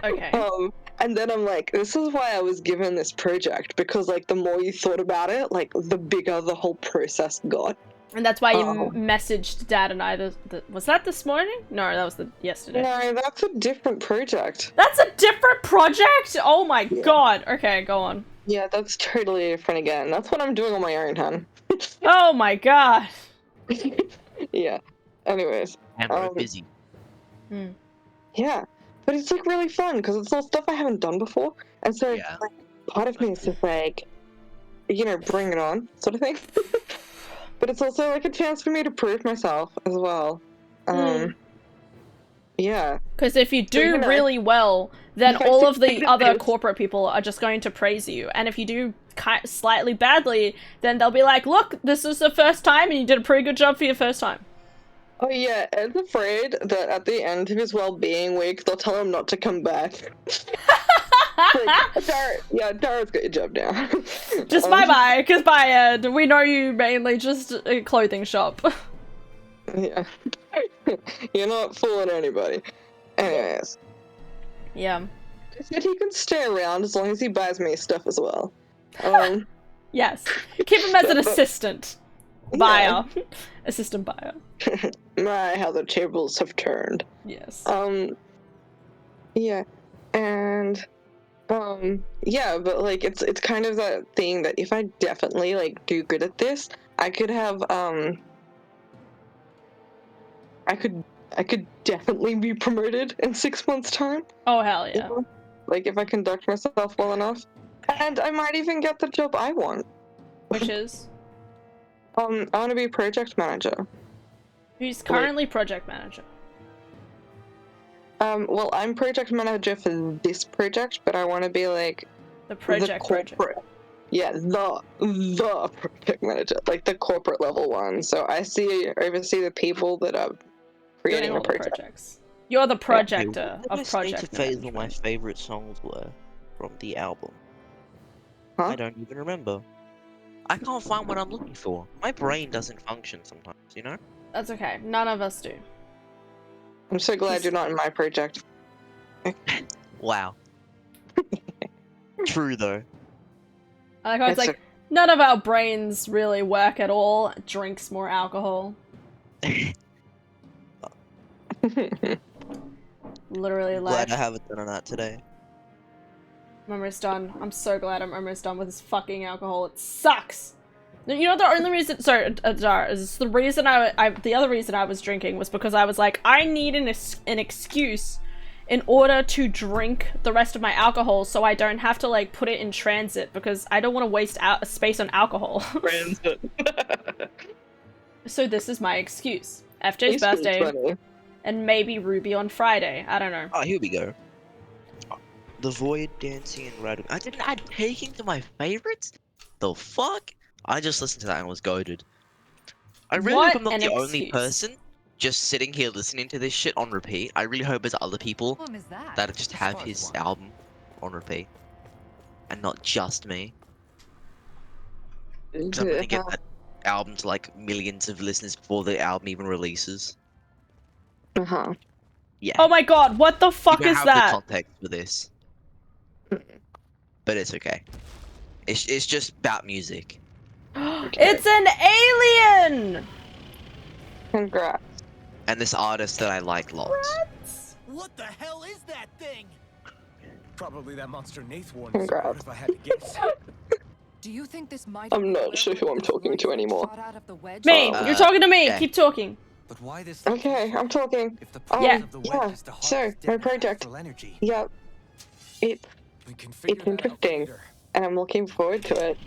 Okay. And then I'm like, this is why I was given this project, because, like, the more you thought about it, like, the bigger the whole process got. And that's why you messaged Dad and I. Was that this morning? No, that was yesterday. No, that's a different project. That's a different project? Oh my god. Okay, go on. Yeah, that's totally different again. That's what I'm doing on my own, hun. Oh my god. Yeah. Anyways. And we're busy. Yeah, but it's like really fun because it's all stuff I haven't done before, and so Yeah. like, part of me is just like, you know, bring it on, sort of thing. But it's also like a chance for me to prove myself as well. Yeah. Because if you do you know, really well, then if I all of the succeed at other this- corporate people are just going to praise you. And if you do slightly badly, then they'll be like, look, this is the first time and you did a pretty good job for your first time. Oh yeah, Ed's afraid that at the end of his well-being week, they'll tell him not to come back. Like, Dara's got your job now. Just bye-bye, because bye, Ed. We know you mainly just a clothing shop. Yeah. You're not fooling anybody. Anyways. Yeah. I said he can stay around as long as he buys me stuff as well. Yes. Keep him as an assistant buyer. Assistant buyer. My, how the tables have turned. Yes. Yeah. And yeah, but like it's kind of that thing that if I definitely like do good at this, I could have I could definitely be promoted in 6 months' time. Oh hell yeah. You know? Like if I conduct myself well enough. And I might even get the job I want. Which is? I want to be project manager. Who's currently project manager? Well, I'm project manager for this project, but I want to be like the project. Yeah, the project manager, like the corporate level one. So I oversee the people that are creating a project. Projects. You're the projector I of project to phase what my favorite songs were from the album. Huh? I don't even remember. I can't find what I'm looking for. My brain doesn't function sometimes, you know? That's okay. None of us do. I'm so glad you're not in my project. Wow. True though. I like how it's like, none of our brains really work at all. Drinks more alcohol. Literally like... Glad I haven't done that today. I'm almost done. I'm so glad I'm almost done with this fucking alcohol. It sucks! You know, the only reason- sorry, Dara, is the reason the other reason I was drinking was because I was like, I need an excuse in order to drink the rest of my alcohol so I don't have to, like, put it in transit because I don't want to waste space on alcohol. Transit. So this is my excuse. FJ's birthday, and maybe Ruby on Friday. I don't know. Oh, here we go. The Void, Dancing, and Riding. I didn't add Taking to my favorites? The fuck? I just listened to that and was goated. I really hope I'm not the only person just sitting here listening to this shit on repeat. I really hope there's other people that just have his album on repeat. And not just me. 'Cause I'm gonna get that album to like millions of listeners before the album even releases. Uh-huh. Yeah. Oh my god, what the fuck You don't is have that? the context for this. But it's okay. It's just about music. It's an alien! Congrats. And this artist that I like lots. What the hell is that thing? Probably that monster Nath warned Congrats. us about, if I had to guess. Do you think this might I'm not sure who I'm talking to anymore. Me! You're talking to me! yeah. Keep talking. But why this? Okay, I'm talking. If the Yeah. of the Yeah, web is to so, harness my different project. natural energy, Yep. We can figure It's that out interesting. later. And I'm looking forward to it.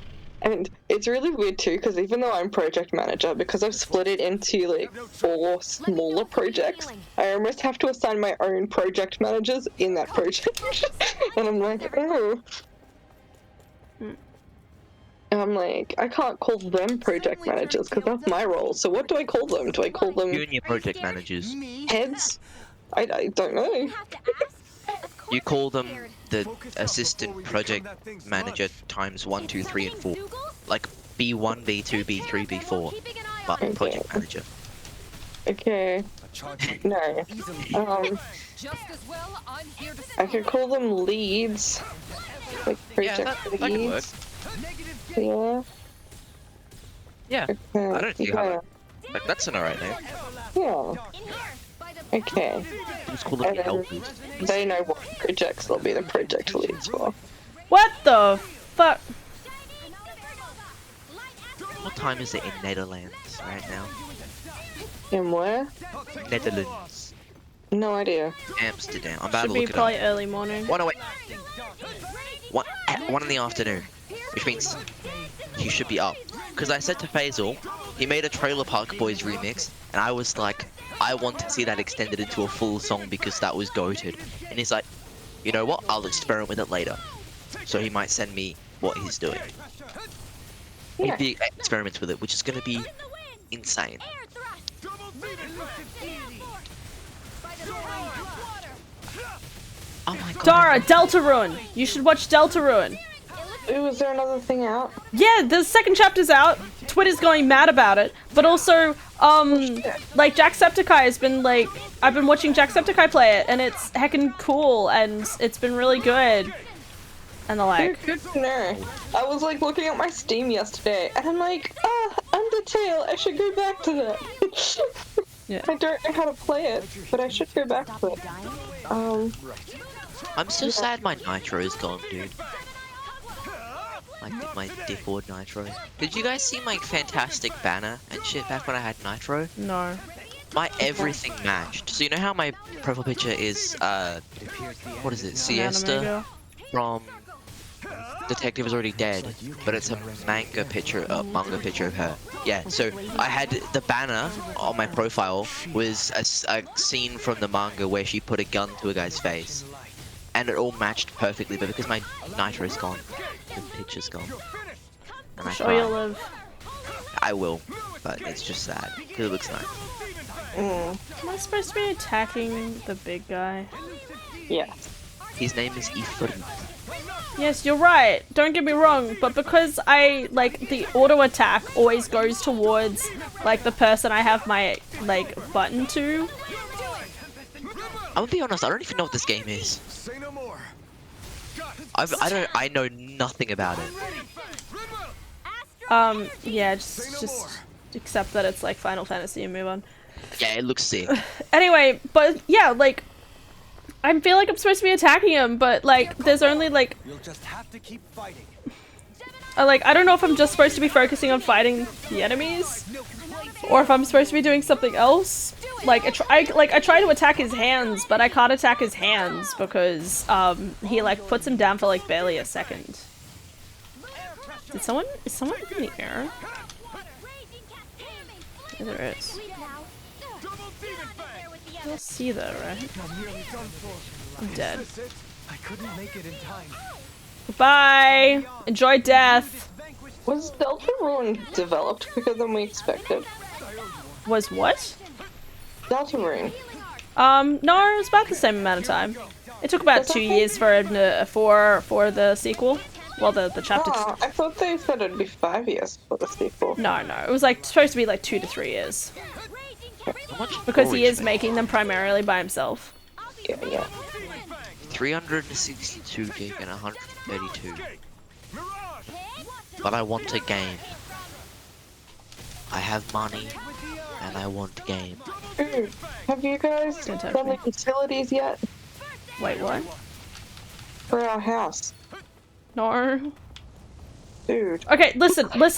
And it's really weird too, because even though I'm project manager, because I've split it into like 4 smaller projects, I almost have to assign my own project managers in that project. And I'm like, oh. And I'm like, I can't call them project managers because that's my role. So what do I call them? Do I call them Junior project managers. heads? I don't know. You call them the assistant project manager times 1, 2, 3, and 4. Like B1, B2, B3, B4. But project manager. Okay. No. Just as well, I'm here to I could call them leads. Like project that could work. leads. Yeah. Yeah. Okay. I don't see how that Like, that's an alright name. Yeah. Okay. It's called like And then Helpers. they know what projects they'll be the project leads for. What the fuck? What time is it in Netherlands right now? In where? Netherlands. No idea. Amsterdam. I'm about Should to be look it up. probably early morning. 1:08. One in the afternoon, which means he should be up. Because I said to Faisal, he made a Trailer Park Boys remix, and I was like, I want to see that extended into a full song because that was goated. And he's like, you know what? I'll experiment with it later. So he might send me what he's doing. Yeah. He experiments with it, which is going to be insane. Oh my god. Dara, Deltarune! You should watch Deltarune. Ooh, is there another thing out? Yeah, the second chapter's out. Twitter's going mad about it. But also, like Jacksepticeye has been like, I've been watching Jacksepticeye play it, and it's heckin' cool, and it's been really good. And the like. Good to know. I was like looking at my Steam yesterday, and I'm like, Undertale, I should go back to that. Yeah. I don't know how to play it, but I should go back to it. I'm so sad my Nitro is gone, dude. My default Nitro. Did you guys see my fantastic banner and shit back when I had Nitro? No. My everything matched. So you know how my profile picture is, what is it, Siesta? From Detective Is Already Dead, but it's a manga picture of her. Yeah, so I had the banner on my profile was a scene from the manga where she put a gun to a guy's face. And it all matched perfectly, but because my Nitro's gone, the picture's gone. And I'm sure you'll live. I will, but it's just sad, because it looks nice. Am I supposed to be attacking the big guy? Yeah. His name is Ifrit. Yes, you're right. Don't get me wrong, but because I, like, the auto attack always goes towards, like, the person I have my, like, button to. I'm gonna be honest, I don't even know what this game is. I know nothing about it. Yeah, just accept that it's like Final Fantasy and move on. Yeah, it looks sick. Anyway, but yeah, like, I feel like I'm supposed to be attacking him, but like, there's only like, You'll just have to keep fighting. like, I don't know if I'm just supposed to be focusing on fighting the enemies, or if I'm supposed to be doing something else. Like, I try to attack his hands, but I can't attack his hands because he like puts him down for like barely a second. Is someone in the air? Yeah, there is. You'll see though, right? I'm dead. I couldn't make it in time. Goodbye! Enjoy death! Was Deltarune developed quicker than we expected? Was what? Deltarune. No, it was about the same amount of time. It took about 2 years for the sequel. Well, the chapter. Oh, I thought they said it'd be 5 years for the sequel. No, it was like supposed to be like 2 to 3 years. Because he is making them primarily by himself. Yeah. 362 gig and 132. But I want a game. I have money, and I want a game. Ooh, have you guys done the utilities yet? Wait, what? For our house. No. Dude. Okay, listen. Okay,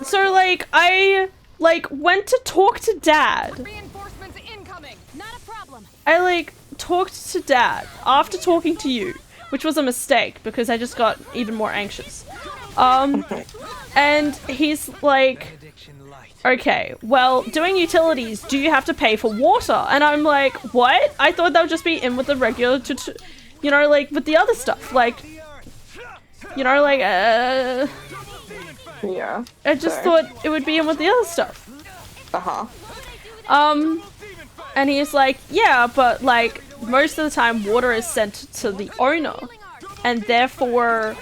so like, I like went to talk to Dad. Reinforcements incoming. Not a problem. I like talked to Dad after talking to you, which was a mistake because I just got even more anxious. And he's like, okay, well, doing utilities, do you have to pay for water? And I'm like, what? I thought that would just be in with the regular, you know, like with the other stuff, like, you know, like, yeah. I just thought it would be in with the other stuff. And he's like, yeah, but like most of the time water is sent to the owner, and therefore,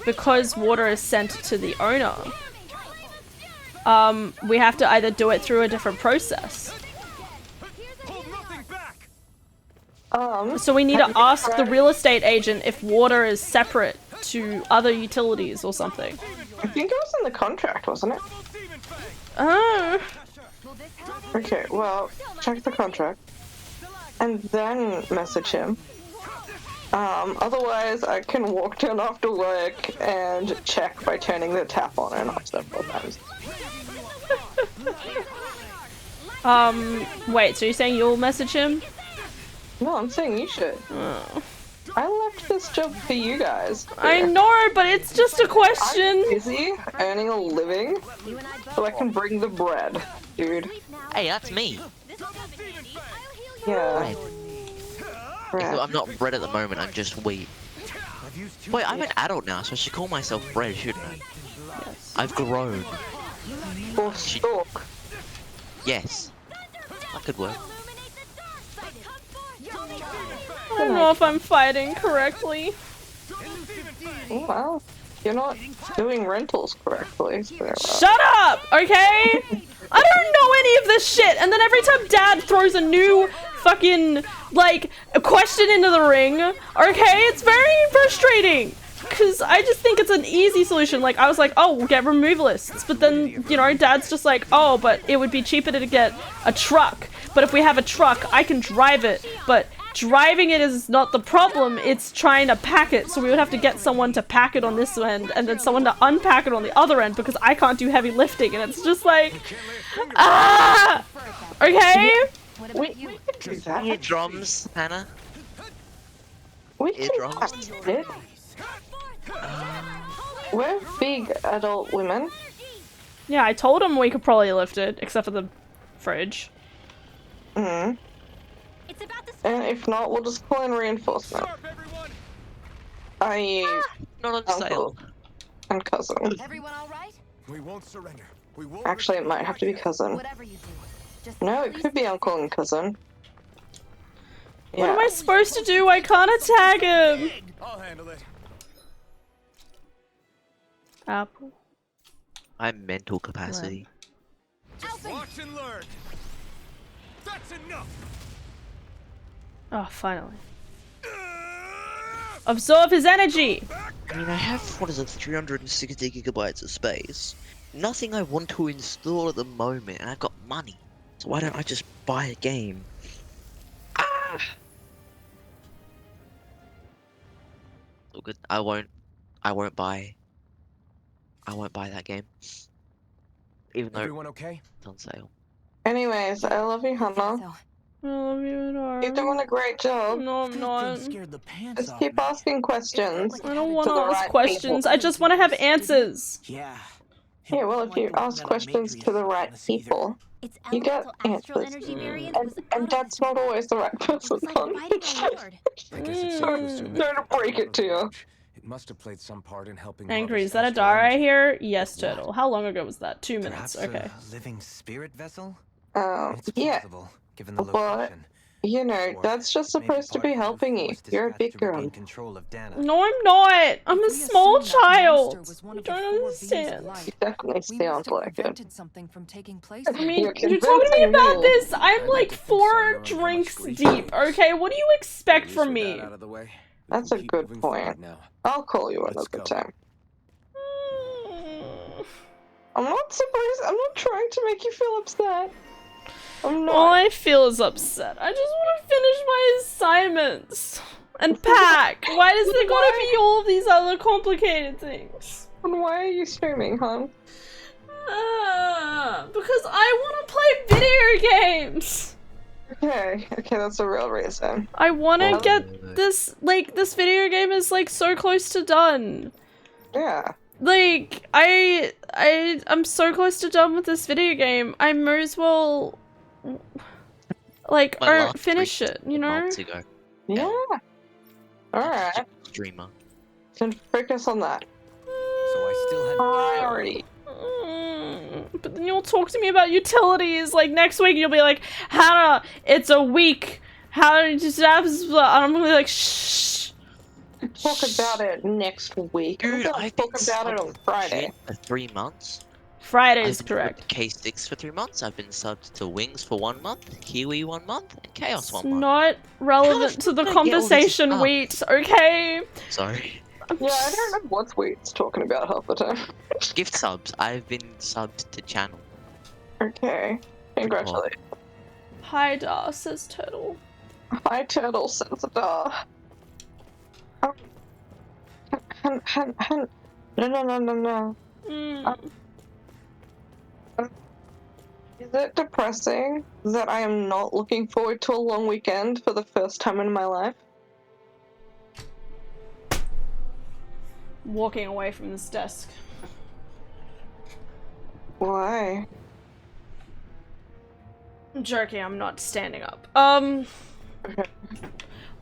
because water is sent to the owner, we have to either do it through a different process. So we need to ask the real estate agent if water is separate to other utilities or something. I think it was in the contract, wasn't it? Oh. Okay, well, check the contract. And then message him. Otherwise, I can walk down after work and check by turning the tap on and off several times. Wait, so you're saying you'll message him? No, I'm saying you should. Oh. I left this job for you guys. I know, but it's just a question. I'm busy earning a living so I can bring the bread, dude. Hey, that's me. Yeah. Except I'm not bread at the moment, I'm just wheat. Wait, I'm an adult now, so I should call myself bread, shouldn't I? Yes. I've grown. Or stalk. Yes. That could work. I don't know if I'm fighting correctly. Oh, well, you're not doing rentals correctly. So, Shut up, okay? I don't know any of this shit, and then every time Dad throws a new fucking, like, a question into the ring, okay, it's very frustrating. Because I just think it's an easy solution. Like, I was like, oh, we'll get removalists. But then, you know, Dad's just like, oh, but it would be cheaper to get a truck. But if we have a truck, I can drive it. But driving it is not the problem. It's trying to pack it. So we would have to get someone to pack it on this end and then someone to unpack it on the other end because I can't do heavy lifting. And it's just like, ah! Okay? We can do that. Eardrums, Hannah. We can Eardrums. do it. We're big adult women. Yeah, I told him we could probably lift it, except for the fridge. And if not, we'll just call in reinforcement. I Not on sale. And cousin. Everyone all right? We won't surrender. We won't. Actually, it might have to be cousin. Whatever you do, just No, it could be uncle and cousin. What am I supposed to do? I can't attack him! I'll handle it. Apple. I'm mental capacity. Watch and learn. That's enough. Oh, finally. Absorb his energy! I mean, I have, what is it, 360 gigabytes of space. Nothing I want to install at the moment, and I've got money. So why don't I just buy a game? Ah! All good. I won't buy that game. Even though Everyone okay? it's on sale. Anyways, I love you, Hannah. I love you, darling. You're doing a great job. No, I'm not. Just keep asking questions. I don't want to to the ask right questions. people. I just want to have answers. Yeah. Yeah, well, if you ask questions to the right people, you get answers. And that's not always the right person, hon. I guess it's safe to assume that Sorry to break it to you. it must have played some part in helping. Angry, is harvest that a astral Dara energy. here? Yes, Turtle. How long ago was that? 2 minutes. Perhaps Okay. a living spirit vessel? It's Yeah. plausible, given the But, location. you know, that's just supposed to be helping you. You're a big girl. Control of Dana. No, I'm not. I'm a small child. You don't understand. You definitely sound like it. something from taking place. I mean, You're you're talking to me convincing about me. this. I'm like 4 drinks deep, okay? What do you expect from me? Out of the way. That's a good point. Now. I'll call you Let's another go. time. I'm not trying to make you feel upset. I'm not. All I feel is upset. I just want to finish my assignments and pack. Why does there gotta be all of these other complicated things? And why are you streaming, hon? Because I want to play video games. Okay, that's a real reason. I want to get this, like, this video game is, like, so close to done. Yeah. Like, I'm so close to done with this video game. I might as well, like, My last finish week, it, you know? months ago. Yeah. Alright. Streamer. Then focus on that. So I still had Priority. But then you'll talk to me about utilities, like, next week you'll be like, Hannah, it's a week. How did you have this? And I'm gonna be like, shh. Talk about it next week. Dude, We're gonna I've talk been about it on sucking Friday. shit for 3 months. Friday is I've been correct. subbed to K6 for 3 months. I've been subbed to Wings for 1 month, Kiwi 1 month, and Chaos It's 1 month. not relevant to the did I get all these conversation, up? Wheat, okay? Sorry. Yeah, I don't know what Sweet's talking about half the time. Gift subs. I've been subbed to channel. Okay. Congratulations. Hi, Da, says Turtle. Hi, Turtle, says Da. No. Is it depressing that I am not looking forward to a long weekend for the first time in my life? Walking away from this desk. Why? I'm joking, I'm not standing up.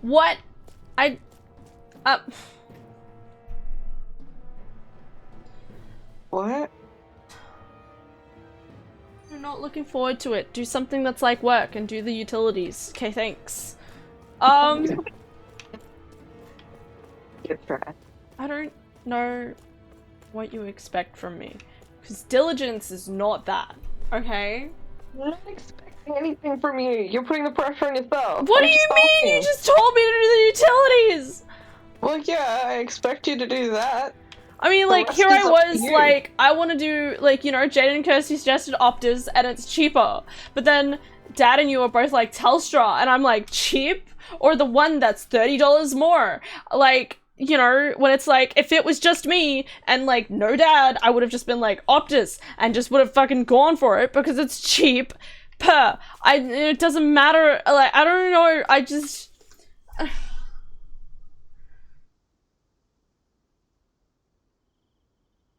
What? What? I'm not looking forward to it. Do something that's like work and do the utilities. Okay, thanks. Good try. I don't know what you expect from me. Because diligence is not that, okay? I'm not expecting anything from you. You're putting the pressure on yourself. What do you mean? You just told me to do the utilities! Well, yeah, I expect you to do that. I mean, The like, rest here I is up to was, you. like, I want to do, like, you know, Jaden and Kirsty suggested Optus, and it's cheaper. But then Dad and you are both like, Telstra, and I'm like, cheap? Or the one that's $30 more? Like, you know, when it's like, if it was just me, and, like, no Dad, I would have just been like, Optus, and just would have fucking gone for it, because it's cheap. It doesn't matter, like, I don't know, I just...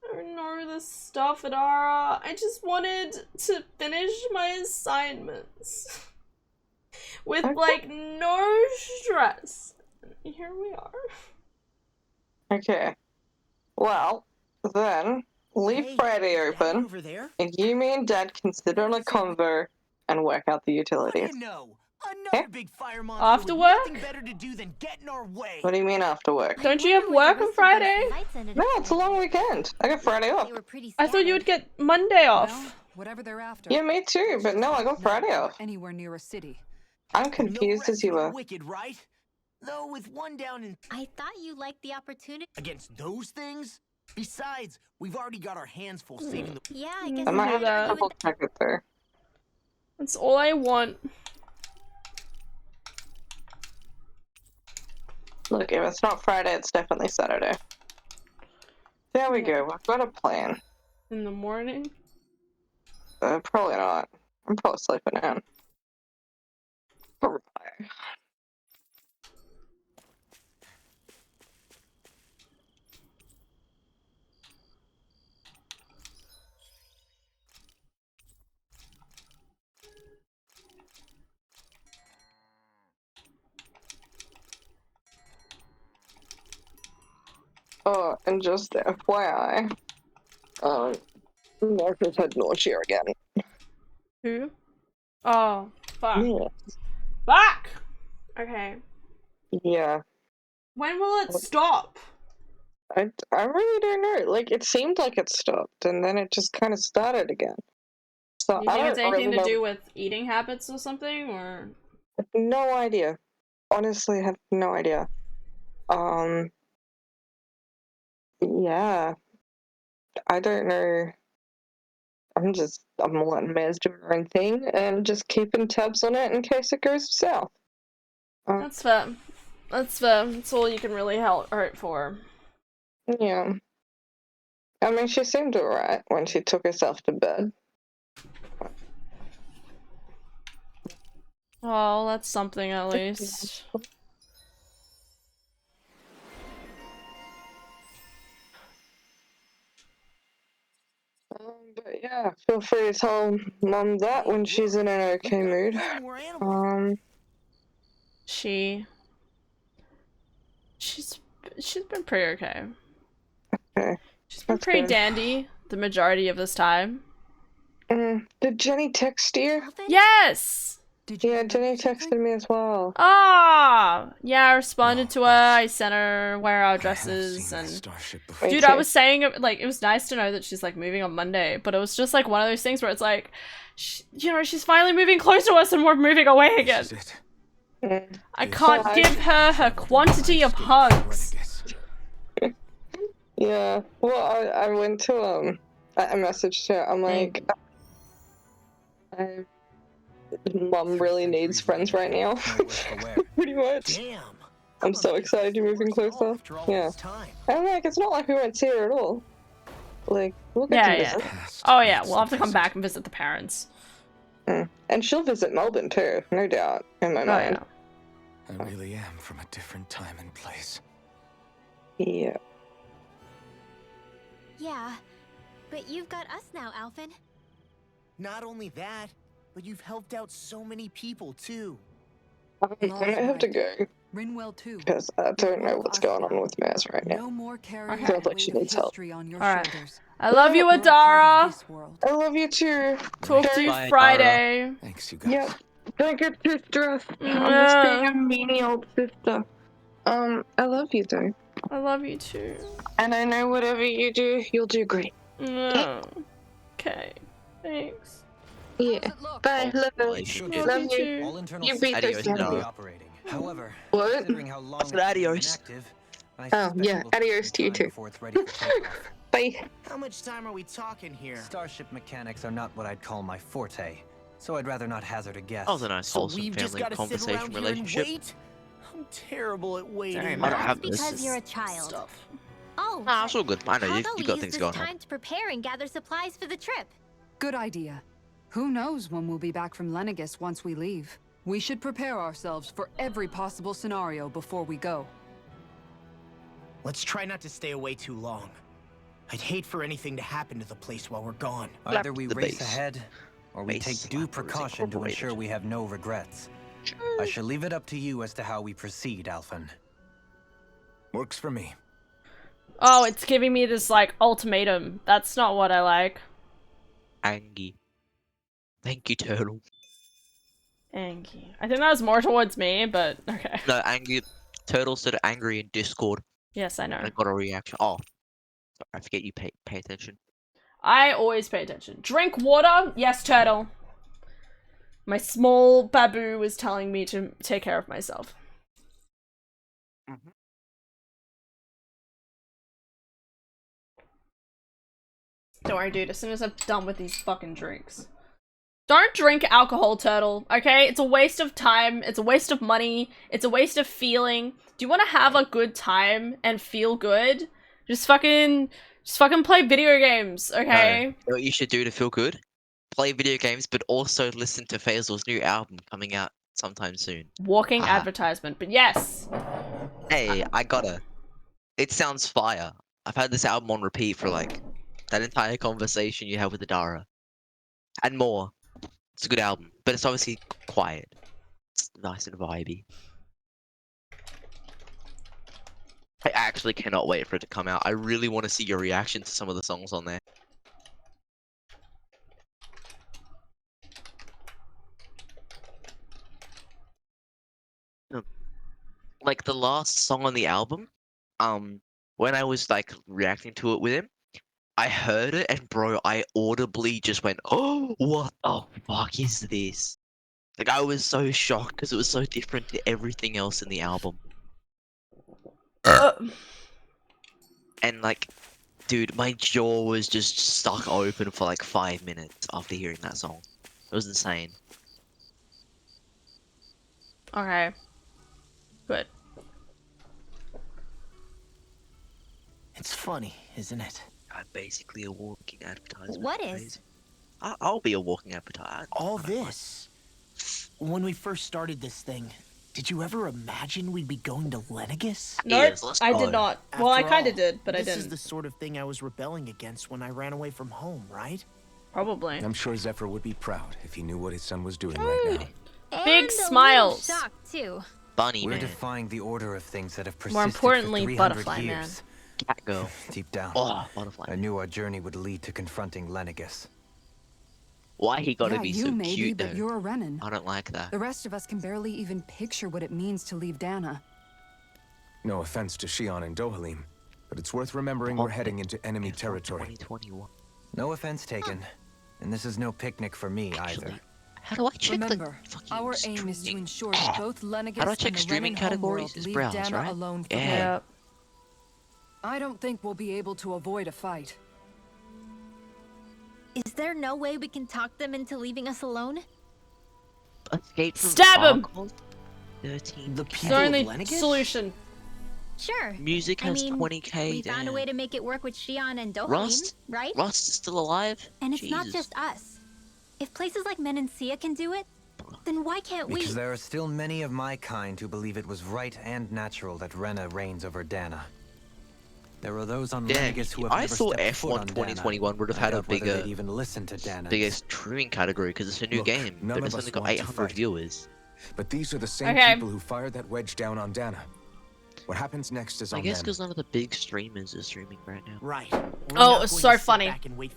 I don't know this stuff, Adara. I just wanted to finish my assignments. With, like, no stress. Here we are. Okay. Well, then, leave Friday open, and you, me, and Dad can sit on a convo and work out the utilities. Another big fire monster After with work? nothing better to do than get in our way. What do you mean after work? Don't you have work on Friday? No, it's a long weekend. I got Friday off. I thought you would get Monday off. Whatever they're after. Yeah, me too, but no, I got Friday off. Anywhere near a city. I'm confused as you were. Wicked, right? Though with one down in I thought you liked the opportunity. against those things. Besides, we've already got our hands full saving the. Yeah, I guess I might I have to that. double check it there. That's all I want. Look, if it's not Friday, it's definitely Saturday. There we go, we've got a plan. In the morning? Probably not. I'm probably sleeping in. Probably. Oh, and just FYI, Marcus had nausea again. Who? Oh, fuck. Yeah. Fuck! Okay. Yeah. When will it stop? I really don't know. Like, it seemed like it stopped, and then it just kind of started again. So You I think don't it's anything really to know. do with eating habits or something, or? No idea. Honestly, I have no idea. Yeah. I don't know. I'm letting Maz do her own thing and just keeping tabs on it in case it goes south. That's fair. That's fair. That's all you can really hope for. Yeah. I mean, she seemed alright when she took herself to bed. Oh, that's something at least. But yeah, feel free to tell Mum that when she's in an okay mood. She's been pretty okay. Okay. She's been That's pretty good. dandy the majority of this time. Did Jenny text you? Yes! Yeah, Jenny texted me as well. Ah, yeah, I responded to her. I sent her where our addresses and Me dude, too. I was saying like it was nice to know that she's like moving on Monday, but it was just like one of those things where it's like, you know, she's finally moving close to us and we're moving away again. I can't give her her quantity of hugs. Yeah. Well, I went to I messaged her. I'm like, Mom really needs friends right now. Pretty much. Damn. I'm so excited you're moving closer. Yeah. I'm like, it's not like we won't see her at all. Like, we'll get to Yeah, visit. yeah. Oh yeah, we'll have to come back and visit the parents. And she'll visit Melbourne too, no doubt, in my mind. I really am from a different time and place. Yeah. Yeah, but you've got us now, Alphen. Not only that, but you've helped out so many people too. I might have to go. Rinwell too. Because I don't know what's going on with Maz right now. No more carrying I feel like she needs help. on your Alright. shoulders. I love you, Adara. I love you too. Talk to you Bye, Friday. Thanks, you guys. Yep. Don't get too stressed. I'm Yeah. just being a meanie old sister. I love you though. I love you too. And I know whatever you do, you'll do great. Okay. Thanks. Yeah. Bye. Love Well, you. you should Love do. you. All internal You beat Adios, this Adara. one. operating. However, What? considering how long I said adios. Oh, yeah. Adios to you too. Bye. How much time are we talking here? Starship mechanics are not what I'd call my forte, so I'd rather not hazard a guess. That was a nice, So wholesome we've just family got to sit conversation around here and relationship. wait? I'm terrible at waiting. Sorry, I don't have That's this. because you're a child. Stuff. Oh, Nah, it's all good. I know how you about we got use things this going on. time to prepare and gather supplies for the trip? Good idea. Who knows when we'll be back from Lenegis once we leave? We should prepare ourselves for every possible scenario before we go. Let's try not to stay away too long. I'd hate for anything to happen to the place while we're gone. Either we The race base. ahead, or we Base take due Slappers precaution to ensure Incorporated. we have no regrets. I shall leave it up to you as to how we proceed, Alphen. Works for me. Oh, it's giving me this like ultimatum. That's not what I like. Angie. Thank you, Turtle. Angie. I think that was more towards me, but okay. No, Angie. Turtle said angry in Discord. Yes, I know. And I got a reaction. Oh, I forget you pay attention. I always pay attention. Drink water? Yes, Turtle. My small babu was telling me to take care of myself. Don't worry, dude. As soon as I'm done with these fucking drinks. Don't drink alcohol, Turtle, okay? It's a waste of time. It's a waste of money. It's a waste of feeling. Do you want to have a good time and feel good? Just fucking play video games, okay? No. You know what you should do to feel good? Play video games, but also listen to Faisal's new album coming out sometime soon. Walking advertisement, but yes. Hey, I gotta. It sounds fire. I've had this album on repeat for like that entire conversation you had with Adara. And more. It's a good album, but it's obviously quiet. It's nice and vibey. I actually cannot wait for it to come out. I really want to see your reaction to some of the songs on there. Like the last song on the album, when I was like reacting to it with him, I heard it and bro, I audibly just went, "Oh, what the fuck is this?" Like I was so shocked because it was so different to everything else in the album. And like, dude, my jaw was just stuck open for like 5 minutes after hearing that song. It was insane. Okay. Good. It's funny, isn't it? I'm basically a walking advertisement. What is? Crazy. I'll be a walking advertisement. All this. When we first started this thing, did you ever imagine we'd be going to Lenegis? Nope, I did not. Well, I After kind of all, did, but I This didn't. is the sort of thing I was rebelling against when I ran away from home, right? Probably. I'm sure Zephyr would be proud if he knew what his son was doing right now. Big And a smiles. little shock too. Bunny We're man. defying the order of things that have persisted More importantly, for 300 Butterfly Man. years. Cat girl. Deep down, Oh, butterfly. I knew our journey would lead to confronting Lenegis. Why he gotta Yeah, be you so maybe, cute but though? you're a Renan. I don't like that. The rest of us can barely even picture what it means to leave Dana. No offense to Shion and Dohalim, but it's worth remembering we're heading into enemy territory. 2021. No offense taken. And this is no picnic for me Actually, either. how do I check Remember, the fucking our aim is to streaming? ensure that both Lennigus How do I and check the streaming Renan categories? homeworld Is leave browse, Dana right? alone for Yeah. good. Yep. I don't think we'll be able to avoid a fight. Is there no way we can talk them into leaving us alone? Escape from Stab him! Arcos? 13. The It's people the of only Lennigus? solution. Sure. Music I has mean, 20k. we found a damn. way to make it work with Shion and Dohalim, Rust? right? Rust is still alive? And it's not Jesus. just us. If places like Menancia can do it, then why can't we? Because there are still many of my kind who believe it was right and natural that Rena reigns over Dana. There are those on Yeah, Lennigus who have I never thought stepped foot F1 on 2021 would have Dana. had I a doubt whether bigger, they'd even listen to Dana. biggest streaming category because it's a new Look, game, none but of it's us only got want to 800 fight. viewers. But these are the same Okay. people who fired that wedge down on Dana. What happens next is I on guess them. because none of the big streamers are streaming right now. Right. Oh, it was so funny.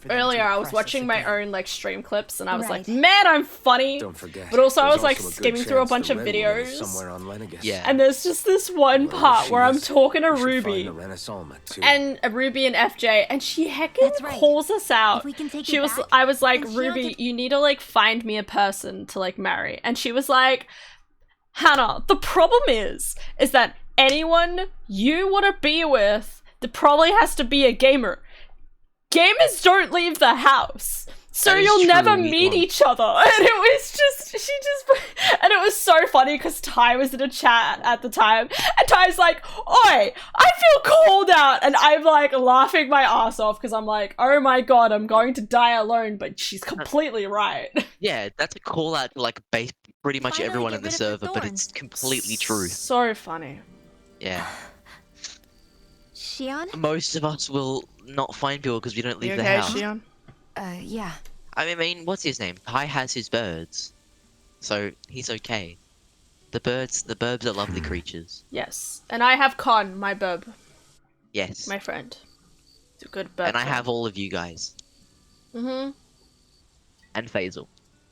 Earlier, I was watching my own like stream clips, and I was like, "Man, I'm funny." Don't forget. But also, I there's was like also a good skimming through a chance bunch the of Red Woman is videos, somewhere on Lennigus. Yeah. and there's just this one Wherever part she where I'm is, talking to we should Ruby, find the Renaissance too. and Ruby and FJ, and she heckin' That's right. calls us out. If we can take She it was, back, I was like, then Shion Ruby, could- you need to like find me a person to like marry, and she was like, Hannah, the problem is that anyone you want to be with, there probably has to be a gamer. Gamers don't leave the house, so That is you'll true, never we meet won't. each other. And it was just, and it was so funny because Ty was in a chat at the time, and Ty's like, "Oi, I feel called out," and I'm like laughing my ass off because I'm like, "Oh my god, I'm going to die alone," but she's completely right. Yeah, that's a call out to like pretty much Finally everyone get in the rid of the server, but it's thorns. completely true. So funny. Yeah. Shion? Most of us will not find people because we don't leave You the okay, house. Shion? Yeah. I mean, what's his name? Pi has his birds, so he's okay. The burbs are lovely creatures. Yes, and I have Con, my bub, Yes. my friend. It's a good bub. And I have all of you guys. Mm-hmm. And Faisal.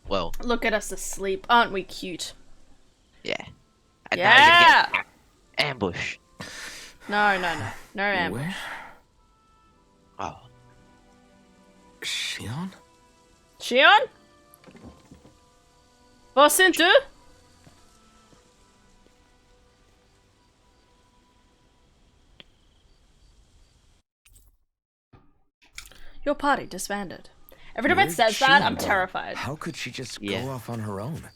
Well, Look at us asleep. Aren't we cute? yeah. And Yeah! now you're gonna get ambush. No, no ambush. Where? Oh. Shion? Shion? Vad syns du? Your party disbanded. Every time it Where'd says that, Shion I'm go? terrified. How could she just Yeah. go off on her own?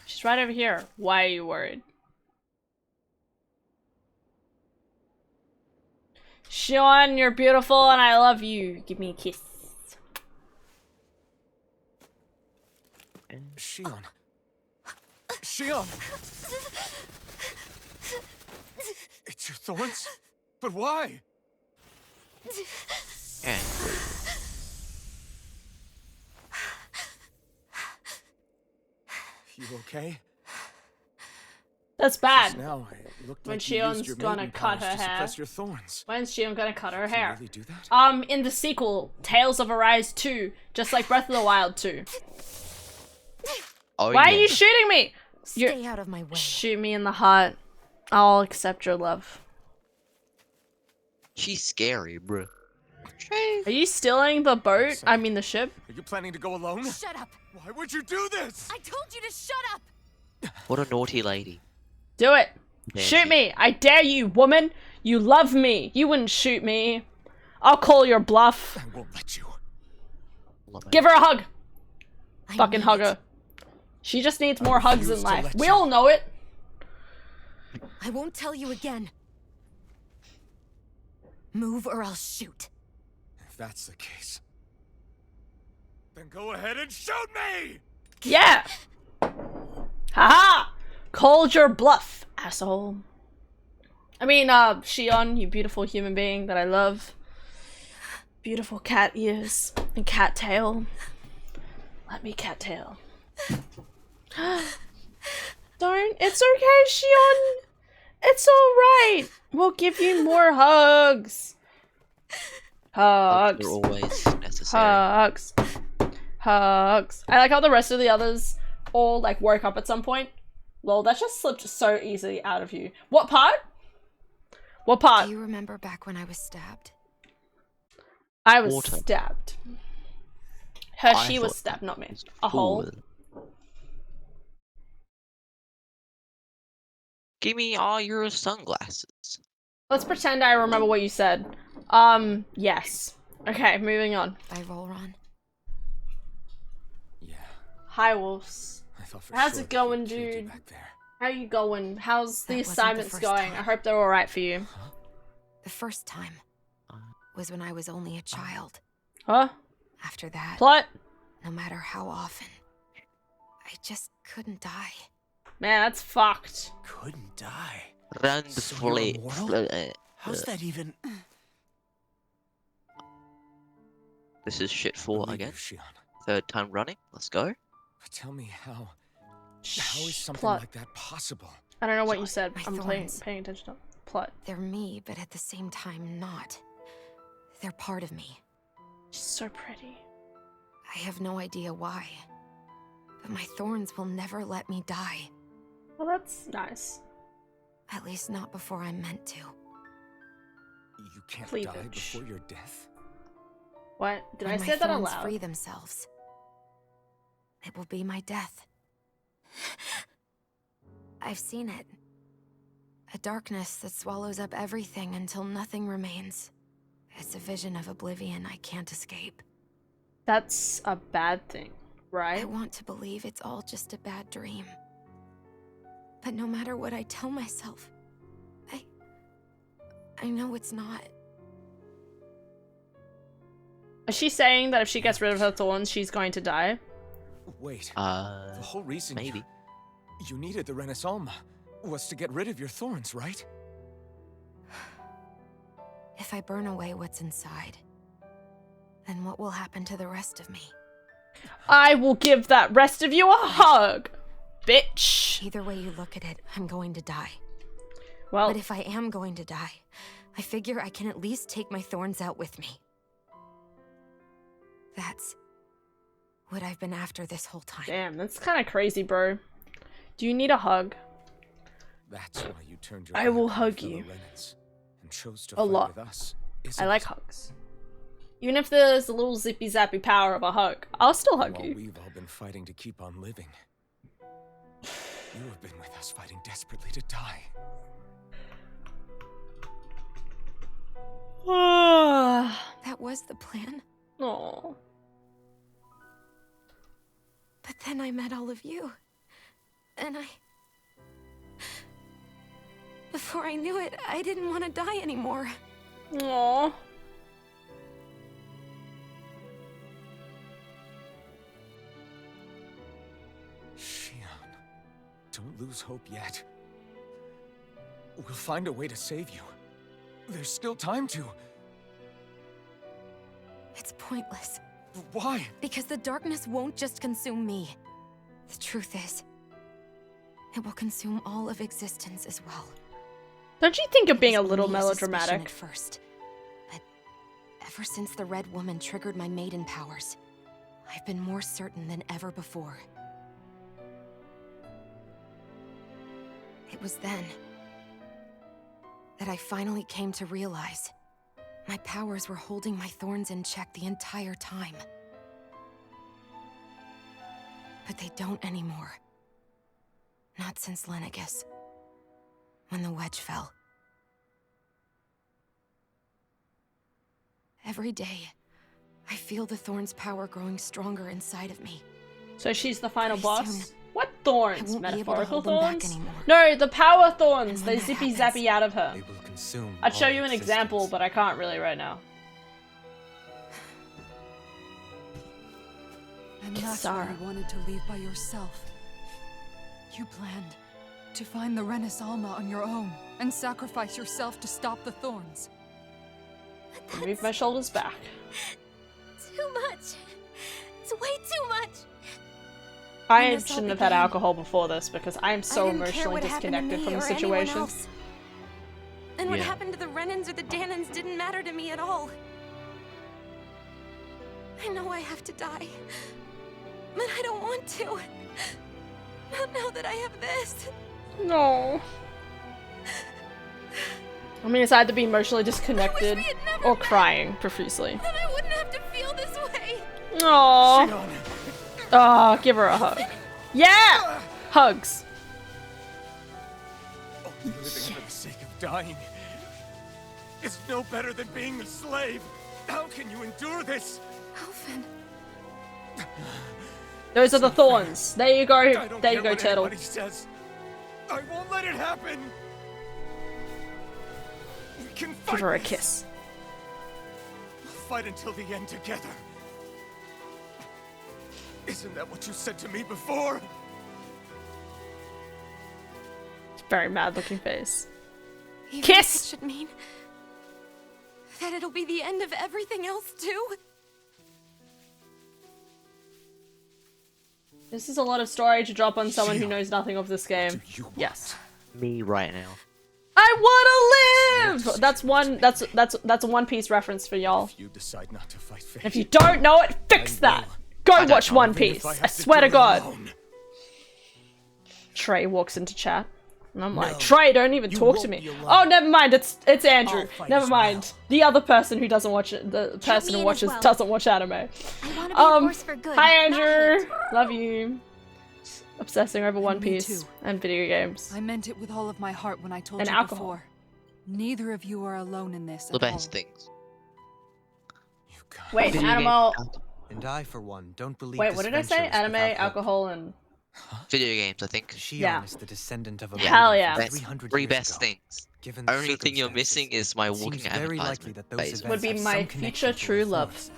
She's right over here. Why are you worried? Shion, you're beautiful and I love you. Give me a kiss. Shion. Shion! It's your thorns? But why? Yeah. You okay? That's bad. Just now, it looked When like you used Shion's your gonna maiden cut powers her to hair. suppress your thorns. When's Shion gonna cut her Did you hair? really do that? In the sequel, Tales of Arise 2, just like Breath of the Wild 2. Oh, Why are yeah. you shooting me? Stay out of my way. Shoot me in the heart. I'll accept your love. She's scary, bro. Are you stealing the boat? I mean the ship? Are you planning to go alone? Shut up! Why would you do this? I told you to shut up! What a naughty lady. Do it. Yeah, Shoot me. I dare you, woman. You love me. You wouldn't shoot me. I'll call your bluff. I won't let you. Love it. Give her a hug. I Fucking need hug it. her. She just needs more hugs in refuse to life. let We you. all know it. I won't tell you again. Move or I'll shoot. If that's the case, then go ahead and shoot me! Yeah. Haha. Called your bluff, asshole. I mean, Shion, you beautiful human being that I love. Beautiful cat ears and cat tail. Let me cat tail. Don't. It's okay, Shion. It's alright. We'll give you more hugs. Hugs. They're always necessary. Hugs. Hugs. I like how the rest of the others all like woke up at some point. Lol, that just slipped so easily out of you. What part? What part? Do you remember back when I was stabbed? I was Water. stabbed. She was thought stabbed, that not me. was A hole. cool. Give me all your sunglasses. Let's pretend I remember what you said. Yes. Okay, moving on. By Rolron. Yeah, Hi, Wolves. I thought for How's sure it that he going, killed you dude? back there. How you going? How's the That wasn't the assignments first going? time. I hope they're alright for you. The first time was when I was only a child. Huh? After that, Plot? no matter how often, I just couldn't die. Man, that's fucked. Couldn't die. Run the So you're flame. immortal? How's that even? This is shit 4 Believe you, again. Shion. Third time running. Let's go. But tell me how is something Plot. like that possible? I don't know what you said. My I'm thorns. paying attention to plot. They're me, but at the same time not. They're part of me. She's so pretty. I have no idea why. But my thorns will never let me die. Well, that's nice. At least not before I'm meant to. You can't die Cleavage. before your death? What? Did When I my say that thorns aloud? free themselves, it will be my death. I've seen it. A darkness that swallows up everything until nothing remains. It's a vision of oblivion I can't escape. That's a bad thing, I right? want to believe it's all just a bad dream. But no matter what I tell myself, I know it's not. Is she saying that if she gets rid of her thorns, she's going to die? Wait, the whole reason maybe. you needed the Renaissance was to get rid of your thorns, right? If I burn away what's inside, then what will happen to the rest of me? I will give that rest of you a hug, bitch. Either way you look at it, I'm going to die. Well, But if I am going to die, I figure I can at least take my thorns out with me. That's what I've been after this whole time. damn, that's kind of crazy, bro. Do you need a hug? That's why you turned your I will back on hug fellow you. Renans and chose to A fight lot. with us. I isn't like it? hugs. Even if there's a little zippy zappy power of a hug, I'll still hug While you. we've all been fighting to keep on living, you have been with us fighting desperately to die. That was the plan. Aww. But then I met all of you. And before I knew it, I didn't want to die anymore. Aww. Shion, don't lose hope yet. We'll find a way to save you. There's still time to. It's pointless. Why? Because the darkness won't just consume me. The truth is, it will consume all of existence as well. Don't you think you're being a It was little only a suspicion melodramatic? At first, but ever since the Red Woman triggered my maiden powers, I've been more certain than ever before. It was then that I finally came to realize my powers were holding my thorns in check the entire time. But they don't anymore. Not since Lenegis. When the wedge fell. Every day, I feel the thorn's power growing stronger inside of me. So she's the final Pretty boss? soon, What I thorns? won't be able to Metaphorical hold them back thorns? anymore. No, the power thorns. And They when that zippy happens, zappy out of her. They will consume I'd show all you an existence. example, but I can't really right now. And that's Kisara. why you wanted to leave by yourself. You planned to find the Renaissance on your own and sacrifice yourself to stop the thorns. Move my shoulders back. Too much. It's way too much. I When this all shouldn't have had began, alcohol before this because I'm so I didn't care emotionally what happened to disconnected me from the or anyone situation. else. And what Yeah. happened to the Renans or the Danans didn't matter to me at all. I know I have to die, But I don't want to. Not now that I have this. No. I mean, it's either be emotionally disconnected or crying profusely. Then I wouldn't have to feel this way. Aww. Oh, give her a hug. Yeah! Hugs. Living for the sake of dying is no better than being a slave. How can you endure this? Elfin. Those are the thorns. There you go. There you go, what turtle. anybody says. I won't let it happen. We can fight. Give her a this. kiss. We'll fight until the end together. Isn't that what you said to me before? Very mad looking face. Even Kiss! if it should mean that it'll be the end of everything else too. This is a lot of story to drop on someone who knows nothing of this game. Yes. Me right now. I wanna live! That's a One Piece reference for y'all. You decide not to fight fate. If you don't know it, fix that! Go watch One Piece! I swear to God! Trey walks into chat. And I'm like, Trey, don't even talk to me. Oh, never mind, it's Andrew. Never mind. The other person who doesn't watch it, the person who watches doesn't watch anime. Hi Andrew! Love you. Obsessing over One Piece and video games. I meant it with all of my heart when I told And you alcohol. before. Neither of you are alone in this The at all. best things. Wait, Video animal. And I, for one, don't believe. Wait, this what did I say? venture is Anime, without hope. alcohol, and Video games, I think. Shion Yeah. is the descendant of a Hell maiden yeah. from Best, 300 three years best ago. things. Given the Only thing you're circumstances, missing is my it seems walking very likely advertisement that those phase. events would be have my some connection future to true the love. Force.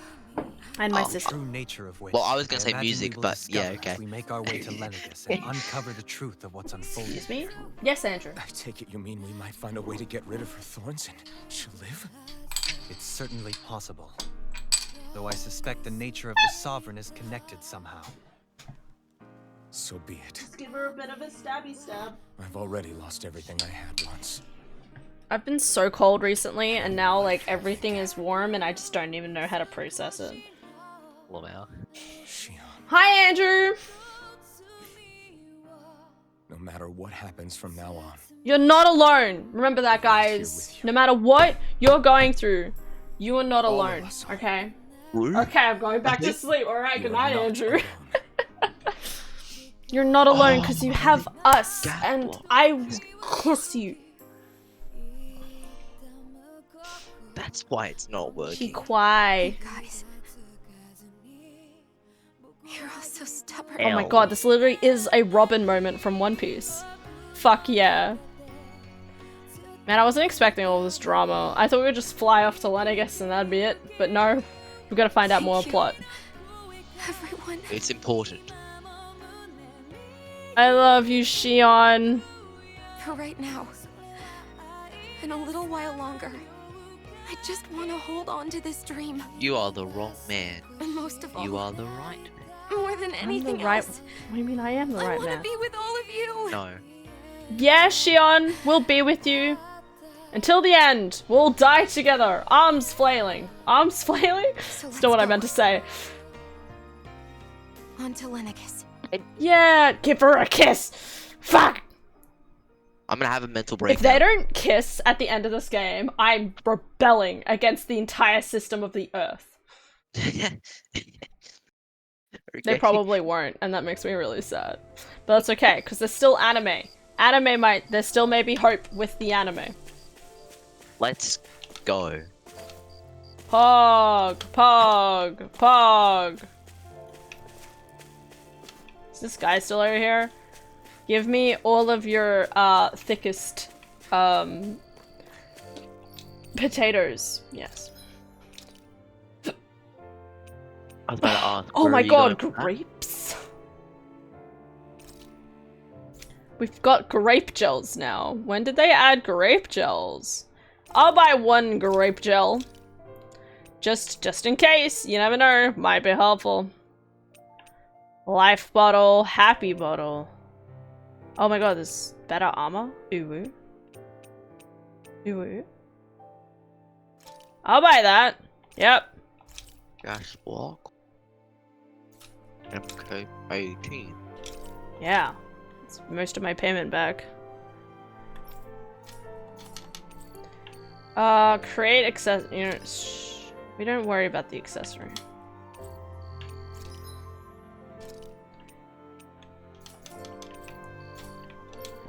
And my Oh, sister. True nature of which, Well, I was gonna say imagine we music, will but yeah, discover okay. as we make our way to Lenegis and uncover the truth of what's unfolding. Excuse me? Yes, Andrew. I take it you mean we might find a way to get rid of her thorns and she'll live? It's certainly possible. Though I suspect the nature of the Sovereign is connected somehow. So be it. Just give her a bit of a stabby stab. I've already lost everything I had once. I've been so cold recently, and now like everything is warm, and I just don't even know how to process it. Lamau. Hi, Andrew. No matter what happens from now on, You're not alone. Remember that, guys. No matter what you're going through, you are not alone. Okay. Okay, I'm going back to sleep. All right. Good night, Andrew. You're not alone because you have us, and I will kiss you. That's why it's not working. Be quiet. Guys. You're all so stubborn. Oh my god, this literally is a Robin moment from One Piece. Fuck yeah. Man, I wasn't expecting all this drama. I thought we would just fly off to Lenegis and that'd be it. But no, we've got to find out more plot. Everyone. It's important. I love you, Shion. For right now. In a little while longer. I just want to hold on to this dream. You are the wrong man. And most of all, You are the right man. more than anything right. else, What do you mean I am the I right want to man? be with all of you. No. Yeah, Shion, we'll be with you. Until the end, we'll die together. Arms flailing. Arms flailing? That's not what I meant to say. On to Lenegis. Yeah, give her a kiss. Fuck. I'm gonna have a mental If breakdown. they don't kiss at the end of this game, I'm rebelling against the entire system of the Earth. They probably won't, and that makes me really sad. But that's okay, because there's still anime. There still may be hope with the anime. Let's go. Pog, pog, pog. Is this guy still over here? Give me all of your thickest potatoes. Yes. I was about to ask. Oh where my are you god, going with that? grapes! We've got grape gels now. When did they add grape gels? I'll buy one grape gel. Just in case. You never know. Might be helpful. Life bottle. Happy bottle. Oh my god, there's better armor? Ooh. Ooh. I'll buy that. Yep. Just walk. MK 18. Yeah. It's most of my payment back. Create access. You know, we don't worry about the accessory.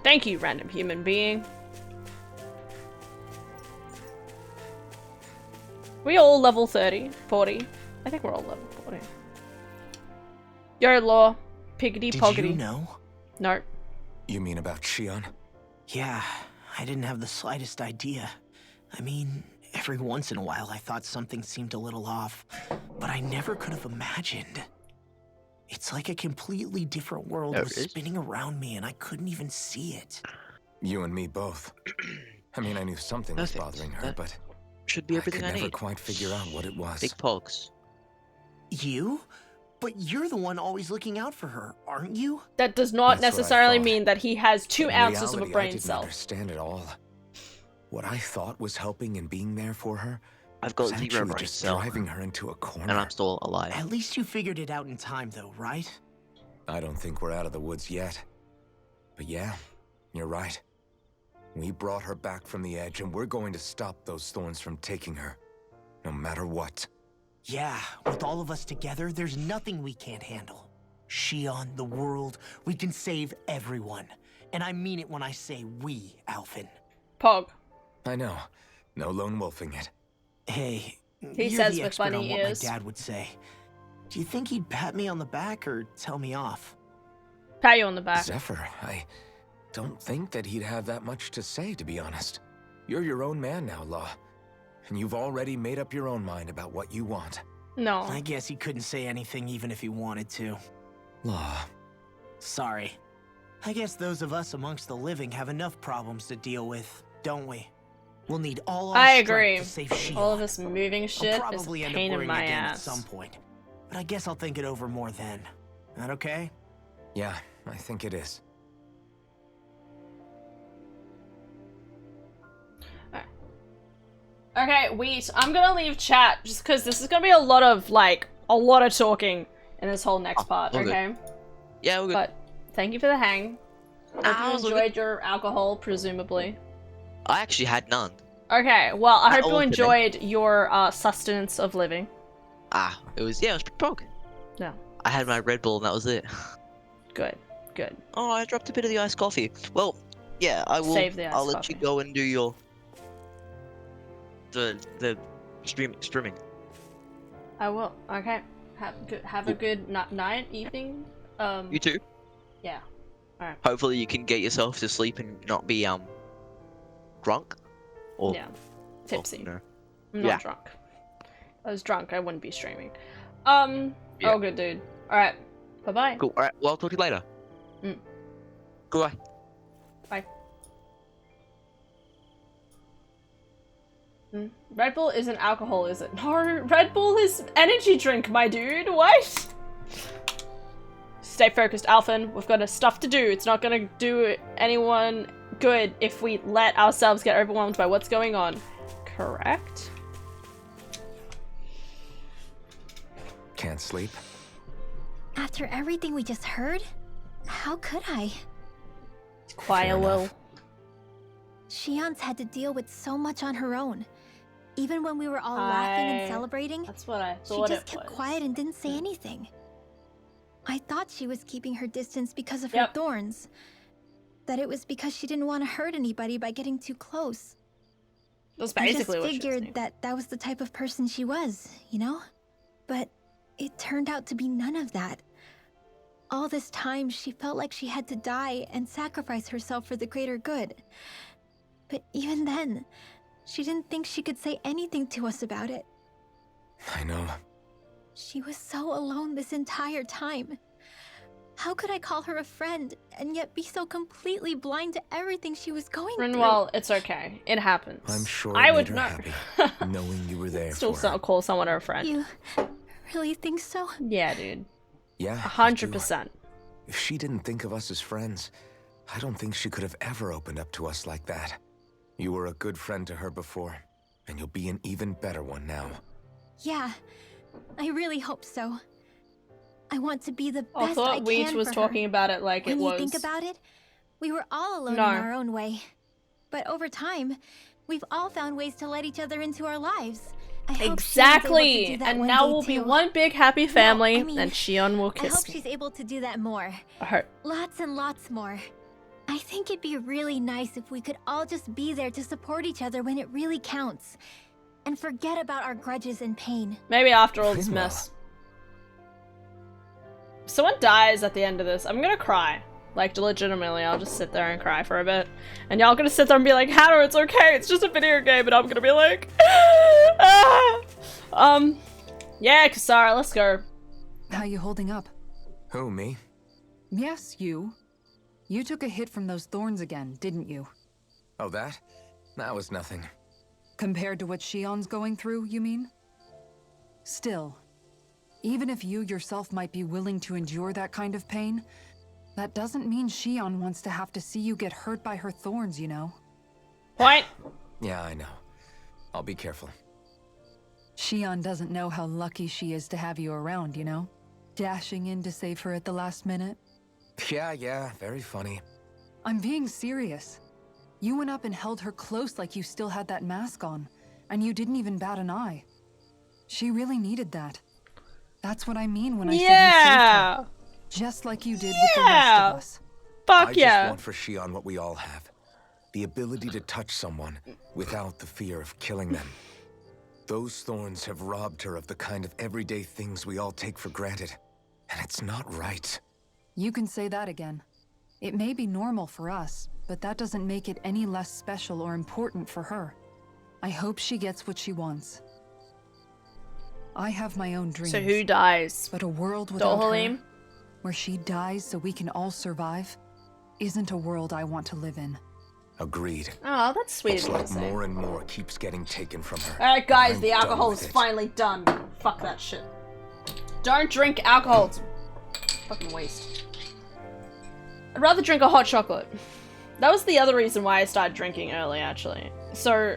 Thank you, random human being. We all level 30, 40. I think we're all level 40. Yo, Law. Piggity poggity. Did you know? No. You mean about Shion? Yeah, I didn't have the slightest idea. I mean, every once in a while I thought something seemed a little off, but I never could have imagined. It's like a completely different world was spinning around me and I couldn't even see it. You and me both. I mean, I knew something was bothering her, but should be everything I could never need. quite figure out what it was. Big pogs. You? But you're the one always looking out for her, aren't you? That does not That's what I necessarily thought. mean that he has 2 In ounces of a reality, I brain didn't cell. understand it all. What I thought was helping and being there for her, I've got was 0 actually brain just cell, driving her into a corner. and I'm still alive. At least you figured it out in time though, right? I don't think we're out of the woods yet. But yeah, you're right. We brought her back from the edge, and we're going to stop those thorns from taking her, no matter what. Yeah, with all of us together, there's nothing we can't handle. Shion, the world, we can save everyone. And I mean it when I say we, Alphen. Pog. I know. No lone wolfing it. Hey, He you're says the with expert funny on what ears. my dad would say. Do you think he'd pat me on the back or tell me off? Pat you on the back. Zephyr, I don't think that he'd have that much to say, to be honest. You're your own man now, Law. And you've already made up your own mind about what you want. No. I guess he couldn't say anything even if he wanted to. Law. Sorry. I guess those of us amongst the living have enough problems to deal with, don't we? We'll need all our I strength agree. to save Shion. All of this moving shit I'll is a probably end pain up in worrying my again ass. at some point. But I guess I'll think it over more then. That okay? Yeah, I think it is. Okay, wait. I'm gonna leave chat just because this is gonna be a lot of talking in this whole next part. we're good. Okay. Yeah, we're good. But thank you for the hang. Hope Ah, you we're enjoyed your alcohol, presumably. I actually had none. Okay, well, I hope you all today. enjoyed your sustenance of living. It was pretty pog. No. I had my Red Bull and that was it. Good, good. Oh, I dropped a bit of the iced coffee. Well, yeah, I will. Save the iced I'll let coffee. you go and do your the streaming. I will. Okay. Have a good night, evening. You too. Yeah. Alright. Hopefully you can get yourself to sleep and not be drunk. Or Yeah. Tipsy. no. I'm not Yeah. drunk. If I was drunk, I wouldn't be streaming. Yeah. Oh, good dude. Alright. Bye-bye. Cool. Alright, well I'll talk to you later. Mm. Goodbye. Bye. Red Bull isn't alcohol, is it? No, Red Bull is energy drink, my dude. What? Stay focused, Alphen. We've got stuff to do. It's not gonna do anyone good if we let ourselves get overwhelmed by what's going on. Correct? Can't sleep? After everything we just heard, how could I? Quiet, Fair Will. enough. Shion's had to deal with so much on her own. Even when we were all laughing and celebrating, That's what I she thought just it kept was. quiet and didn't say anything. I thought she was keeping her distance because of her Yep. thorns. That it was because she didn't want to hurt anybody by getting too close. That's I just basically what she was figured saying. that was the type of person she was, you know? But it turned out to be none of that. All this time, she felt like she had to die and sacrifice herself for the greater good. But even then, she didn't think she could say anything to us about it. I know. She was so alone this entire time. How could I call her a friend and yet be so completely blind to everything she was going through? Well, it's okay. It happens. I'm sure I it would made her not happy, knowing you were there still for her. call someone a friend. You really think so? Yeah, dude. Yeah, I 100%. do. If she didn't think of us as friends, I don't think she could have ever opened up to us like that. You were a good friend to her before, and you'll be an even better one now. Yeah, I really hope so. I want to be the best I thought can Weech was for talking her. about it like when it was. you think about it, we were all alone No. in our own way. But over time, we've all found ways to let each other into our lives. I hope she's able to Exactly! do that And one now day we'll be too. one big happy family, I mean, and Shion will I kiss hope me. she's able to do that more. I hope. Lots and lots more. I think it'd be really nice if we could all just be there to support each other when it really counts. And forget about our grudges and pain. Maybe after all this Rinwell. mess. If someone dies at the end of this, I'm gonna cry. Like, legitimately, I'll just sit there and cry for a bit. And y'all gonna sit there and be like, Hatter, it's okay, it's just a video game, and I'm gonna be like, ah! Yeah, Kasara, let's go. How you holding up? Who, me? Yes, you. You took a hit from those thorns again, didn't you? Oh, that? That was nothing. Compared to what Shion's going through, you mean? Still, even if you yourself might be willing to endure that kind of pain, that doesn't mean Shion wants to have to see you get hurt by her thorns, you know? Point. Yeah, I know. I'll be careful. Shion doesn't know how lucky she is to have you around, you know? Dashing in to save her at the last minute. Yeah, very funny. I'm being serious. You went up and held her close like you still had that mask on, and you didn't even bat an eye. She really needed that. That's what I mean when I said you saved her. Just like you did with the rest of us. Fuck I yeah. just want for Shion what we all have. The ability to touch someone without the fear of killing them. Those thorns have robbed her of the kind of everyday things we all take for granted. And it's not right. You can say that again. It may be normal for us, but that doesn't make it any less special or important for her. I hope she gets what she wants. I have my own dreams. So who dies? But a world without her, Dohalim? where she dies so we can all survive, isn't a world I want to live in. Agreed. Oh, that's sweet Looks of you like to say. more and more keeps getting taken from her. Alright guys, I'm the done alcohol with is it. finally done. Fuck that shit. Don't drink alcohol. It's a fucking waste. I'd rather drink a hot chocolate. That was the other reason why I started drinking early, actually. So,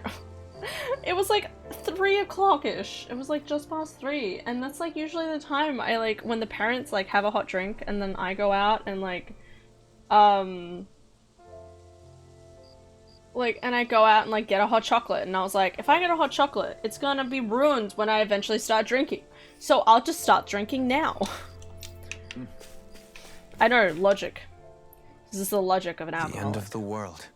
it was like 3 o'clock-ish. It was like just past 3. And that's like usually the time I like, when the parents like have a hot drink and then I go out and like, and I go out and like get a hot chocolate, and I was like, if I get a hot chocolate, it's gonna be ruined when I eventually start drinking. So I'll just start drinking now. I know, logic. This is the logic of an The alcoholic. end of the world.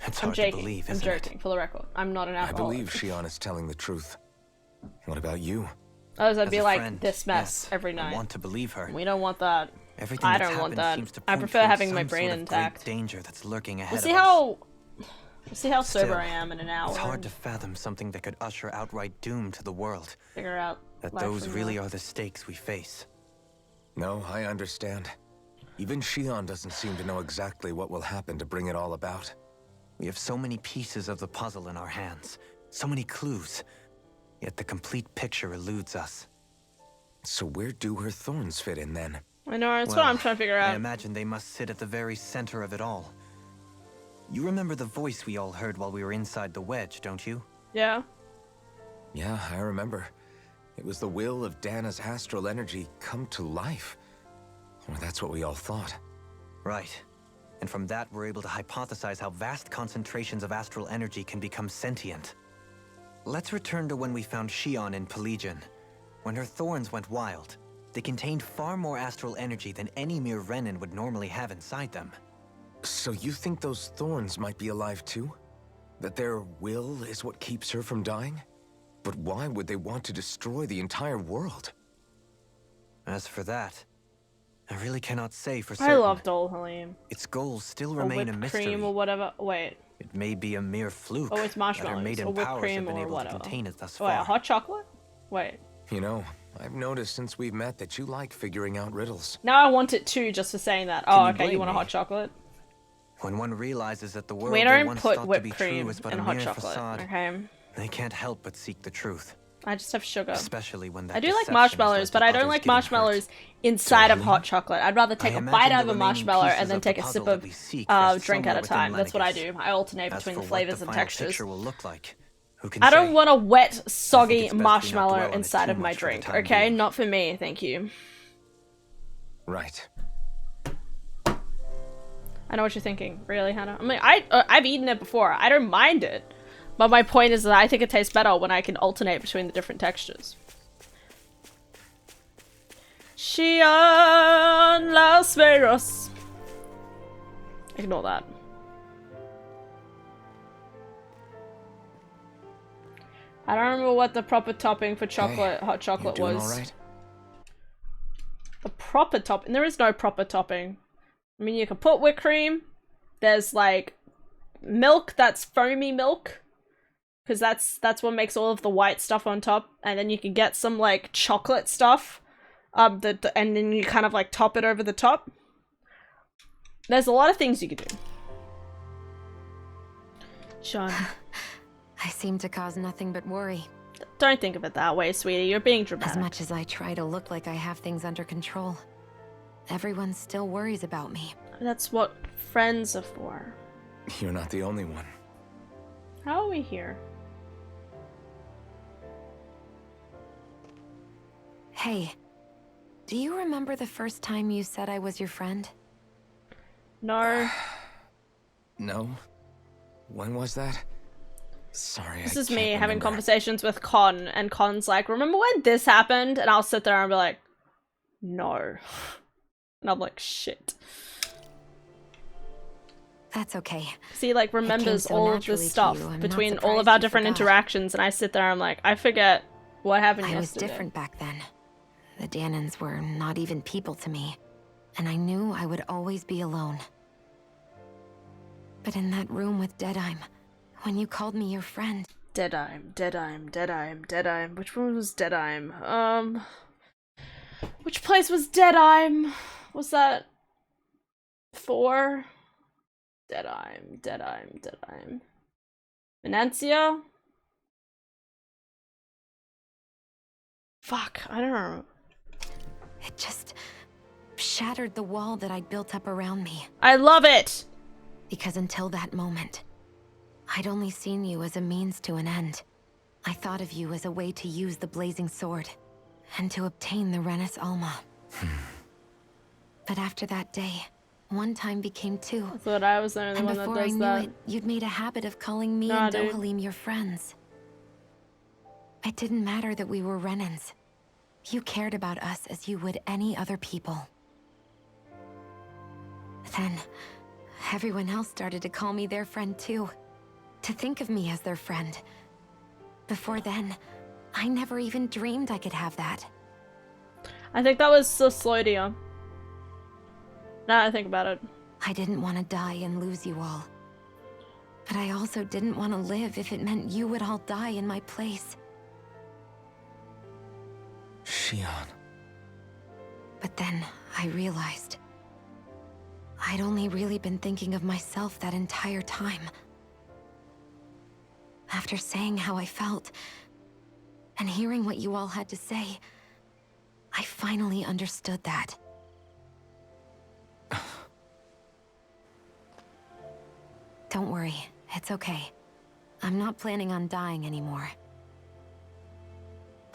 It's I'm hard joking. to believe, I'm isn't joking, for the record. I'm not an I alcoholic. believe Shion is telling the truth. What about you? Otherwise, I'd As be a like friend, this mess yes, every I night. want to believe her. We don't want that. Everything I that's don't want happened that. seems to I point prefer towards having my some brain sort of intact. great danger that's lurking ahead We'll see of us. how. We'll see how sober Still, I am in an hour. It's hard and to fathom something that could usher outright doom to the world. figure out That life those from really there. are the stakes we face. No, I understand. Even Shion doesn't seem to know exactly what will happen to bring it all about. We have so many pieces of the puzzle in our hands, so many clues, yet the complete picture eludes us. So where do her thorns fit in then? I know, that's what I'm trying to figure I out. imagine they must sit at the very center of it all. You remember the voice we all heard while we were inside the wedge, don't you? Yeah. Yeah, I remember. It was the will of Dana's astral energy come to life. Or that's what we all thought. Right. And from that, we're able to hypothesize how vast concentrations of astral energy can become sentient. Let's return to when we found Shion in Pelagian. When her thorns went wild, they contained far more astral energy than any mere Renin would normally have inside them. So you think those thorns might be alive too? That their will is what keeps her from dying? But why would they want to destroy the entire world? As for that, I really cannot say for certain. I love Dohalim. Its goals still Or remain a whipped mystery. cream or whatever. Wait. It may be a mere fluke Oh, it's that our marshmallows. maiden Or whipped powers cream have been or able whatever. to contain it thus Wait, a far. hot chocolate? Wait. You know, I've noticed since we've met that you like figuring out riddles. Now I want it too, just for saying that. Can Oh, you okay, you blame want a me? hot chocolate? When one realizes that the world We they don't once put thought to whipped be cream true is but in a hot mere chocolate, facade, okay? they can't help but seek the truth. I just have sugar. Especially when that I do like deception has led marshmallows, to but I don't others like getting hurt. marshmallows inside of Dohalim? hot chocolate. I'd rather take I a imagine bite the out of a remaining marshmallow pieces and then of the take a puzzle sip that of we seek rest drink at somewhere a within time. That's what I Lenegis. do. I alternate As between for the what flavors the and final textures. picture will look like, who can I don't say? want a wet, it's soggy best we not marshmallow dwell on it inside too of my much for the drink, time okay? being. Not for me, thank you. Right. I know what you're thinking. Really, Hannah? I mean, I've eaten it before. I don't mind it. But my point is that I think it tastes better when I can alternate between the different textures. Xi'an Las Vegas. Ignore that. I don't remember what the proper topping for chocolate, hot chocolate you doing was. all right? The proper topping? There is no proper topping. I mean, you can put whipped cream. There's like milk that's foamy milk, because that's what makes all of the white stuff on top. And then you can get some like chocolate stuff, and then you kind of like top it over the top. There's a lot of things you can do. Sean. I seem to cause nothing but worry. Don't think of it that way, sweetie. You're being dramatic. As much as I try to look like I have things under control, everyone still worries about me. That's what friends are for. You're not the only one. How are we here? Hey, do you remember the first time you said I was your friend? No. No? When was that? Sorry, This I is me can't having remember. conversations with Con, and Con's like, remember when this happened? And I'll sit there and be like, no. And I'm like, shit. That's okay. See, like, remembers so all of naturally this to stuff you, I'm not between all surprised of our you different forgot. interactions, and I sit there and I'm like, I forget what happened I was yesterday. different back then. The Danans were not even people to me, and I knew I would always be alone. But in that room with Deadime, when you called me your friend... Deadime. Which one was Deadime? Which place was Deadime? Was that 4? Deadime. Venancia? Fuck, I don't know. It just shattered the wall that I'd built up around me. I love it! Because until that moment, I'd only seen you as a means to an end. I thought of you as a way to use the Blazing Sword, and to obtain the Renis Alma. But after that day, one time became two. I thought I was the only And one that before I does knew that. it, you'd made a habit of calling me Nah, and dude. Dohalim your friends. It didn't matter that we were Renans. You cared about us as you would any other people. Then, everyone else started to call me their friend too. To think of me as their friend. Before then, I never even dreamed I could have that. I think that was Sosloidia. Now that I think about it. I didn't want to die and lose you all. But I also didn't want to live if it meant you would all die in my place. Xi'an. But then I realized I'd only really been thinking of myself that entire time. After saying how I felt, and hearing what you all had to say, I finally understood that. Don't worry, it's okay. I'm not planning on dying anymore.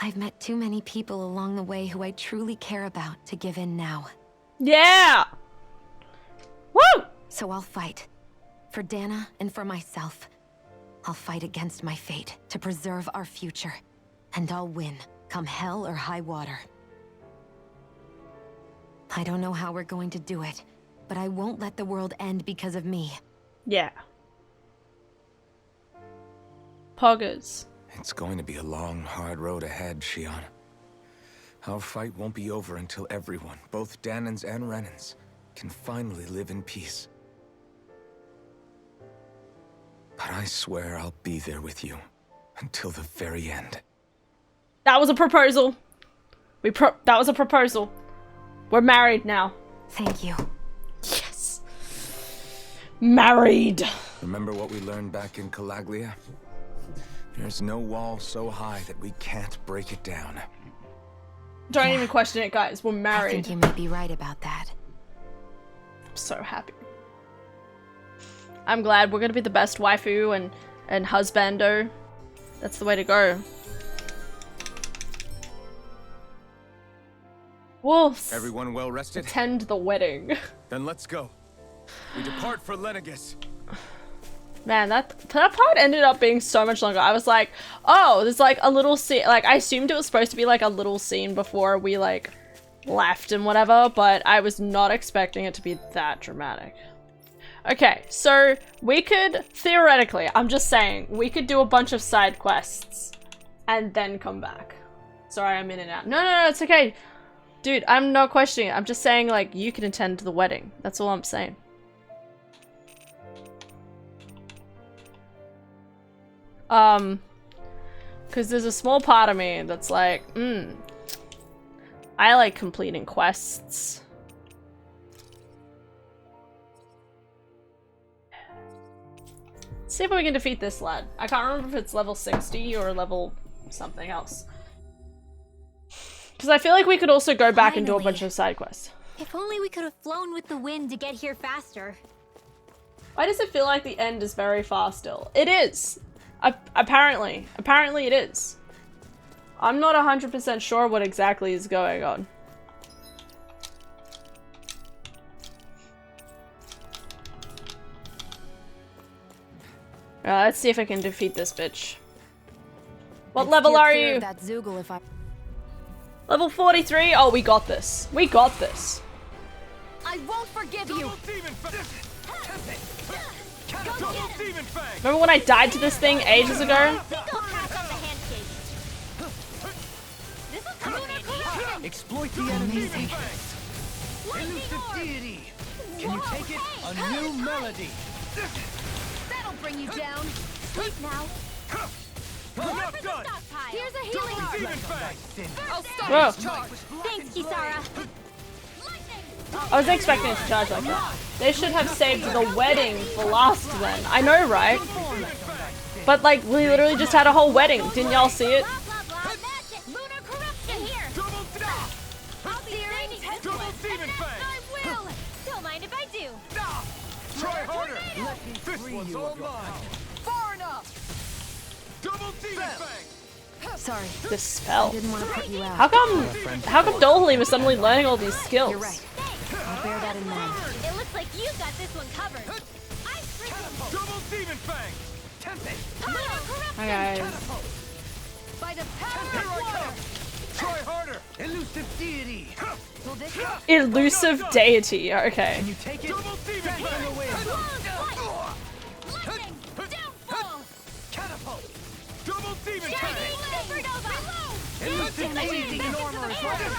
I've met too many people along the way who I truly care about to give in now. Yeah! Woo! So I'll fight. For Dana and for myself. I'll fight against my fate to preserve our future. And I'll win, come hell or high water. I don't know how we're going to do it, but I won't let the world end because of me. Yeah. Poggers. It's going to be a long, hard road ahead, Xi'an. Our fight won't be over until everyone, both Danans and Renans, can finally live in peace. But I swear I'll be there with you until the very end. That was a proposal. That was a proposal. We're married now. Thank you. Yes. Married. Remember what we learned back in Calaglia? There's no wall so high that we can't break it down. Don't even question it, guys. We're I married. think you might be right about that. I'm so happy. I'm glad we're gonna be the best waifu and husbando. That's the way to go. Wolves. Everyone well rested? Attend the wedding. Then let's go. We depart for Lenegus. Man, that part ended up being so much longer. I was like, oh, there's like a little scene. Like, I assumed it was supposed to be like a little scene before we like left and whatever, but I was not expecting it to be that dramatic. Okay, so we could, theoretically, I'm just saying, we could do a bunch of side quests and then come back. Sorry, I'm in and out. No, it's okay. Dude, I'm not questioning it. I'm just saying, like, you can attend the wedding. That's all I'm saying. Because there's a small part of me that's like, I like completing quests. Let's see if we can defeat this lad. I can't remember if it's level 60 or level something else. Because I feel like we could also go back and do a bunch of side quests. If only we could have flown with the wind to get here faster. Why does it feel like the end is very far still? It is! Apparently it is. I'm not 100% sure what exactly is going on. Let's see if I can defeat this bitch. What level are you? That Zoogle if I... Level 43? Oh, we got this. We got this. I won't forgive you. Remember when I died to this thing ages ago? Exploit the enemy's elusive deity. Can you take it? A new melody. That'll bring you down. Sleep now. Here's a healing orb. Whoa. Thanks, Kisara. I wasn't expecting it to charge like that. They should have saved the wedding for last then. I know, right? But like, we literally just had a whole wedding. Didn't y'all see it? Don't mind if I do. Try harder. This one's all mine. Far enough. Double demon fang. Sorry. The spell. I didn't want to put you out. How come Dohalim is suddenly learning all these skills? You're right. I'll bear that in mind. It looks like you got this one covered. Double demon fang. Tempest. Hi guys. By the power of water. Try harder. Elusive deity. Elusive deity. Okay. Can you take it? Double demon fang. Lightning. Downfall. Catapult. Double demon Shiny fang. supernova. Elusive deity in armor is ready.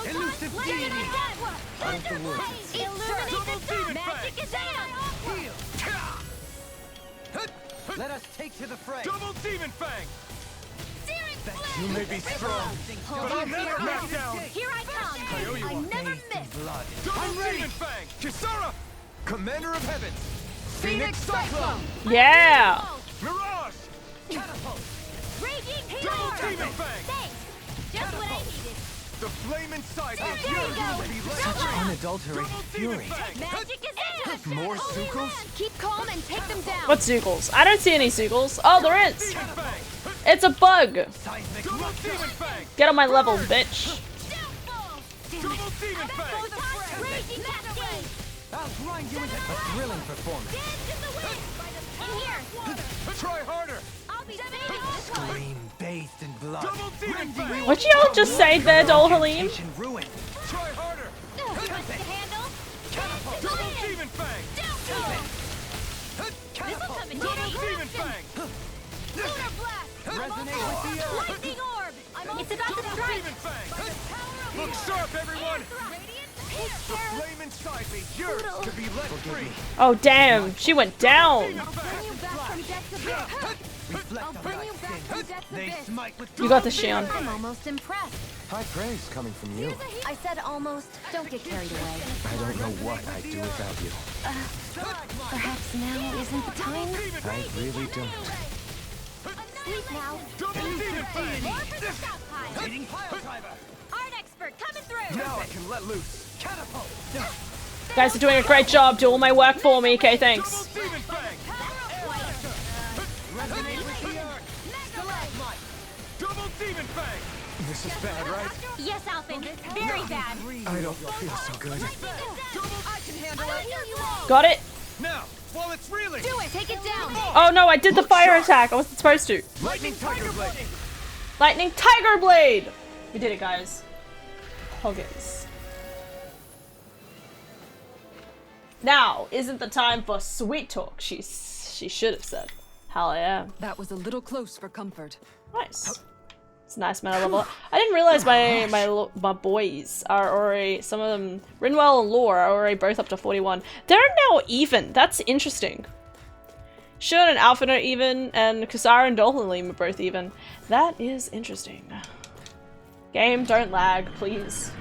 Elusive deity. Out of the woods. Illuminate the magic is on. Heal. Let us take to the fray. Double demon fang. You may be strong, but I'm never back down. Here I come. I never miss. Blood. Double demon fang. Kisara, commander of heaven. Phoenix Cyclone. Yeah. Mirage. Catapult. Raging Double Healer. demon fang. Thanks. Just what I needed. The flame inside There is you yours. go. Be Such left. Unadulterated fury. Magic is in. More Zuko's? Keep calm and take them down. What Zoogles? I don't see any Zoogles. Oh, there is. It's a bug. Double demon fang. Get on my level, bitch. Double demon fang. Raging Cascade. I'll grind you into a thrilling performance. In here. Try harder. I'll be saving this one. Scream bathed in blood. Double demon fang. What'd y'all just say there, Dohalim? Ruin. Try harder. Twist to handle. Catapult. Double demon fang. This'll come in Double handy. demon fang. Lunar blast. Resonate with the earth. Lightning orb. It's about to Double strike. demon fang. Look sharp, everyone. The flame inside me yearns to be let free. Oh, damn. She went down. Bring you back from death's abyss. I'll bring you back from death's They abyss. smite with You got this, Shion. I'm almost impressed. High praise coming from you. I said almost. Don't get carried away. I don't know what I'd do without you. Perhaps now isn't the time? I really don't. Sleep now. double demon fang. More for the stockpile. Hitting pile driver. Art expert coming through. Now I can let loose. Catapult. You guys are doing a great job. Do all my work for me. Okay, thanks. Double demon fang. Resonate with the earth. Stalagmite. Double demon This is bad, right? Yes, Alphen. Very bad. I don't feel so good. I can handle it. Got it? Now, while it's reeling. Do it. Take it down. Oh no, I did the fire attack. I wasn't supposed to. Lightning Tiger Blade. Lightning Tiger Blade! We did it, guys. Hoggins. Now, isn't the time for sweet talk, she should have said. Hell yeah. That was a little close for comfort. Nice. It's a nice mana level. I didn't realize my boys are already, some of them, Rinwell and Lore are already both up to 41. They're now even. That's interesting. Shun and Alphen are even, and Kusara and Dolan are both even. That is interesting. Game, don't lag, please.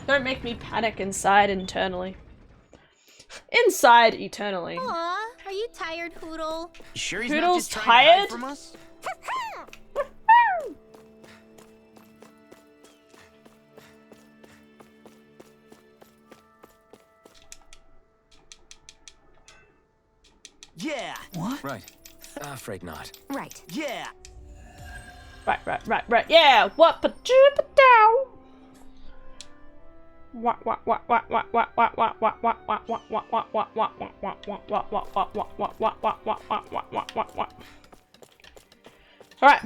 Don't make me panic inside internally. Inside eternally. Aw, are you tired, Hoodle? You sure he's Hoodle's not just trying to hide tired? from us? Yeah. What? Right. Afraid not. Right. Yeah. Right. Yeah. What? But down. What? All right.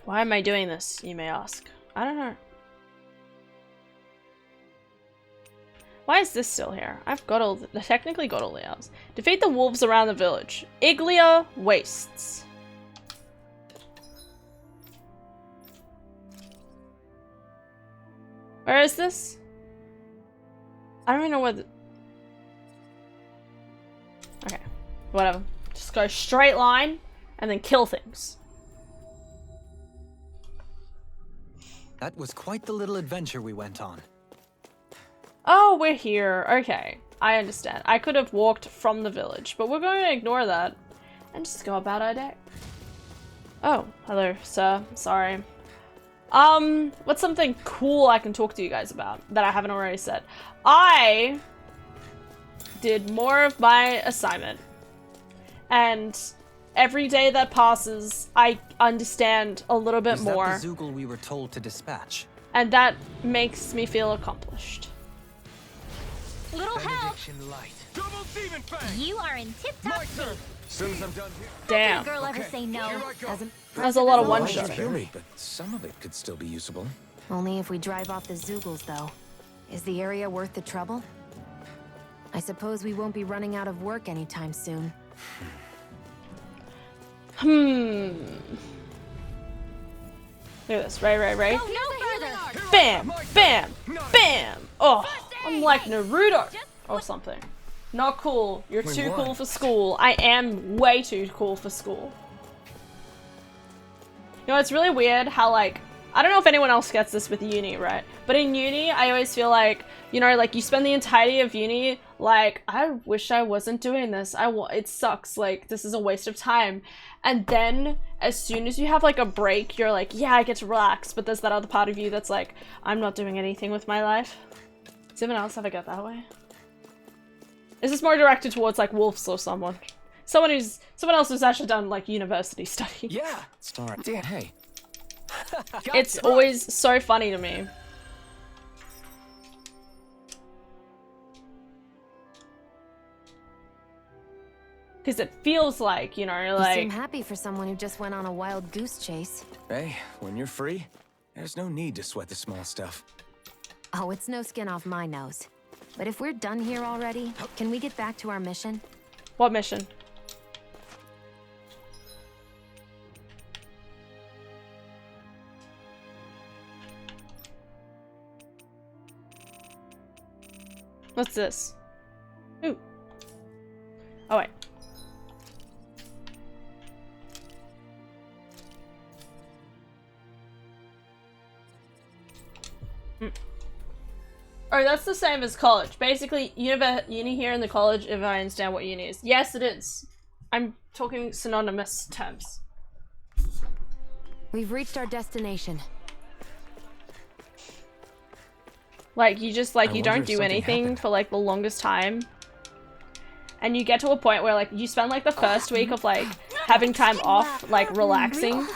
Why am I doing this? You may ask. I don't know. Why is this still here? I've got all the, technically got all the hours. Defeat the wolves around the village. Iglia Wastes. Where is this? I don't even know where the... Okay, whatever. Just go straight line and then kill things. That was quite the little adventure we went on. Oh, we're here. Okay, I understand. I could have walked from the village, but we're going to ignore that and just go about our day. Oh, hello, sir. Sorry. What's something cool I can talk to you guys about that I haven't already said? I did more of my assignment, and every day that passes, I understand a little bit more. Was that the Zoogle we were told to dispatch? And that makes me feel accomplished. Little help. Light. You are in tip-top shape. Soon as I'm done here. Damn. Girl ever say no? That's a lot of Well, one-shot. fury, but some of it could still be usable. Only if we drive off the Zoogles, though. Is the area worth the trouble? I suppose we won't be running out of work anytime soon. Look at this. Right. Go no further. Bam! Bam! Bam! Oh, I'm like Naruto or something. Not cool. You're Wait, too what? cool for school. I am way too cool for school. You know, it's really weird how, like, I don't know if anyone else gets this with uni, right? But in uni, I always feel like, you know, like, you spend the entirety of uni, like, I wish I wasn't doing this. It sucks. Like, this is a waste of time. And then, as soon as you have, like, a break, you're like, yeah, I get to relax. But there's that other part of you that's like, I'm not doing anything with my life. Does anyone else ever get that way? Is this more directed towards, like, wolves or someone? Someone else who's actually done, like, university study. Yeah. Start. Dan, hey. It's always so funny to me. Because it feels like, you know, You like... seem happy for someone who just went on a wild goose chase. Hey, when you're free, there's no need to sweat the small stuff. Oh, it's no skin off my nose. But if we're done here already, can we get back to our mission? What mission? What's this? Ooh. Oh, wait. Oh, that's the same as college. Basically, uni here in the college, if I understand what uni is. Yes, it is. I'm talking synonymous terms. We've reached our destination. Like, you just, like, I you wonder don't if do something anything happened. for, like, the longest time. And you get to a point where, like, you spend, like, the first week of, like, having time off, like, relaxing.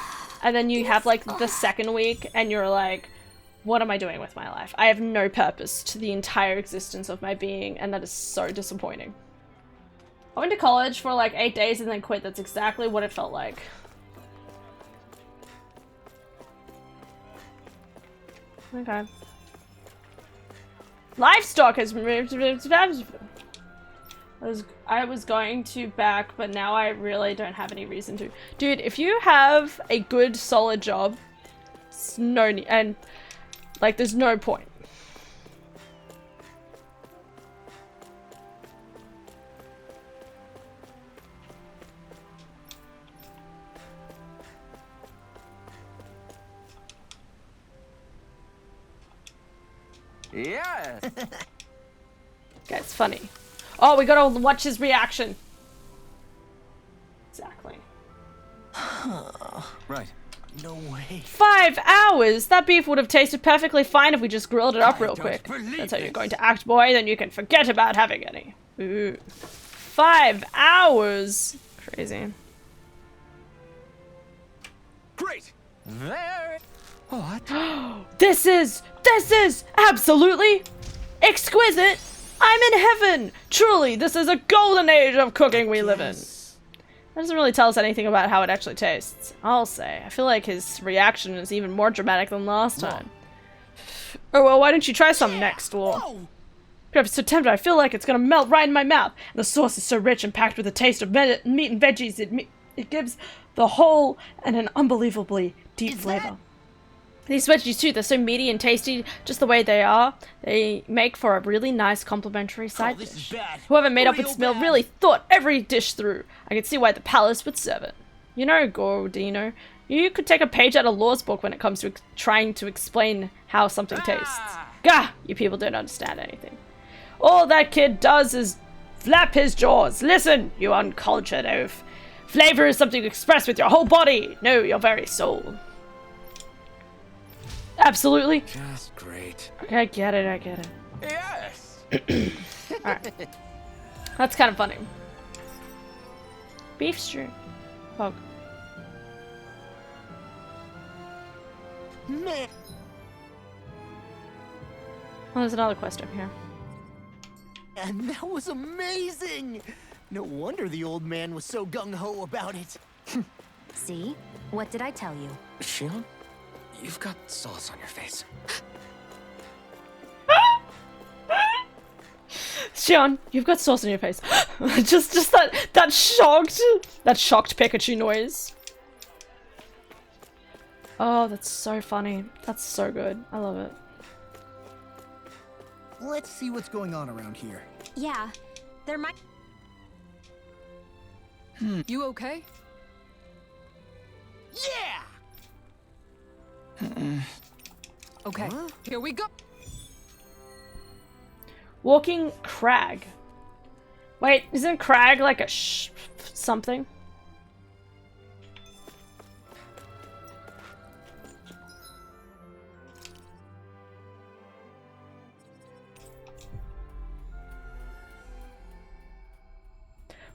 and then you have like the second week and you're like, what am I doing with my life? I have no purpose to the entire existence of my being, and that is so disappointing. I went to college for like 8 days and then quit. That's exactly what it felt like. Okay. Livestock has moved. I was going to back, but now I really don't have any reason to. Dude, if you have a good, solid job, it's no need, and like, there's no point. Yeah. Okay, it's funny. Oh, we gotta watch his reaction. Exactly. Right. No way. 5 hours? That beef would have tasted perfectly fine if we just grilled it up real don't quick. believe That's how you're this. going to act, boy. Then you can forget about having any. Ooh. 5 hours? Crazy. Great. There. What? This is absolutely exquisite. I'm in heaven. Truly, this is a golden age of cooking we live in. That doesn't really tell us anything about how it actually tastes. I'll say. I feel like his reaction is even more dramatic than last time. Oh, well, why don't you try some next, War? I'm so tempted. I feel like it's gonna melt right in my mouth. And the sauce is so rich and packed with a taste of meat and veggies. It gives the whole and an unbelievably deep flavor. These veggies too, they're so meaty and tasty just the way they are. They make for a really nice complimentary side dish. Whoever made up this meal really thought every dish through. I can see why the palace would serve it. You know, Gordino, you could take a page out of Law's book when it comes to trying to explain how something tastes. Gah! You people don't understand anything. All that kid does is flap his jaws. Listen, you uncultured oaf. Flavor is something you express with your whole body. No, your very soul. Absolutely. Just great. Okay, I get it, I get it. Yes. Alright. That's kind of funny. Beef stew. Pog. Man. Oh, there's another quest up here. And that was amazing. No wonder the old man was so gung-ho about it. See? What did I tell you? Shion, you've got sauce on your face. Xion, you've got sauce on your face. just that shocked Pikachu noise. Oh, that's so funny. That's so good. I love it. Let's see what's going on around here. Yeah, there might. You okay? Yeah. Okay, here we go. Walking crag. Wait, isn't crag like a something?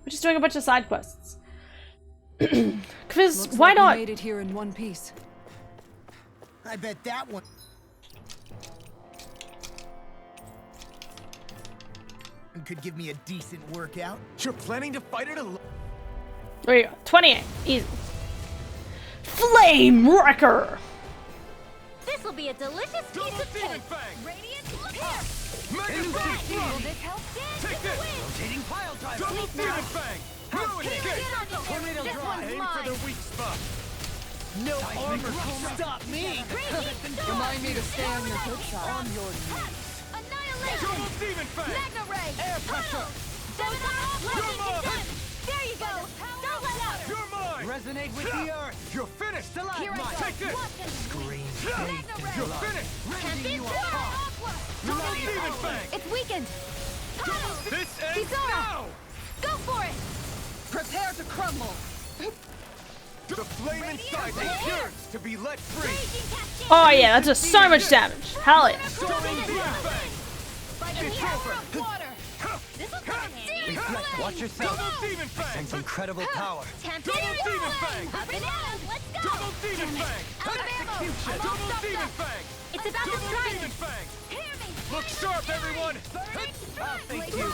We're just doing a bunch of side quests. Because why like not? We made it here in one piece. I bet that one. Could give me a decent workout. You're planning to fight it alone? There you go. 28. Easy. Flame Wrecker! This'll be a delicious piece of cake. Radiant, look here. Will this help? Take this. Rotating pile driver. Double Demon Fang. Ruin it. Get on you. Tornado This drive. one's Aim mine. for the weak spot. No armor can stop me. Remind me to stay on your good side. On your knees. Annihilation. Double Demon Fang. Magna Ray. Air pressure. Lightning condemned. There you go. Don't let up. You're mine. Resonate with the earth. You're finished. Here I go. Take this. Watch and Scream. Magna Ray. You're finished. Can't be Rending you stopped. apart. Aqua. Double Demon Fang. It's weakened. This ends Kisara. now. Go for it. Prepare to crumble. The flame inside me yearns to be let free. Raging cascade. Oh yeah, that does so much damage. Hell yeah. Storming Demon Fang. By the power of water. This'll come in handy. Watch yourself. I sense incredible power. Double Demon Fang! Bananas, let's go! Double Demon Fang! Out of ammo! Double Demon Fang! It's about to strike! Demon Fang! Hear me! Look sharp, everyone! Thank you.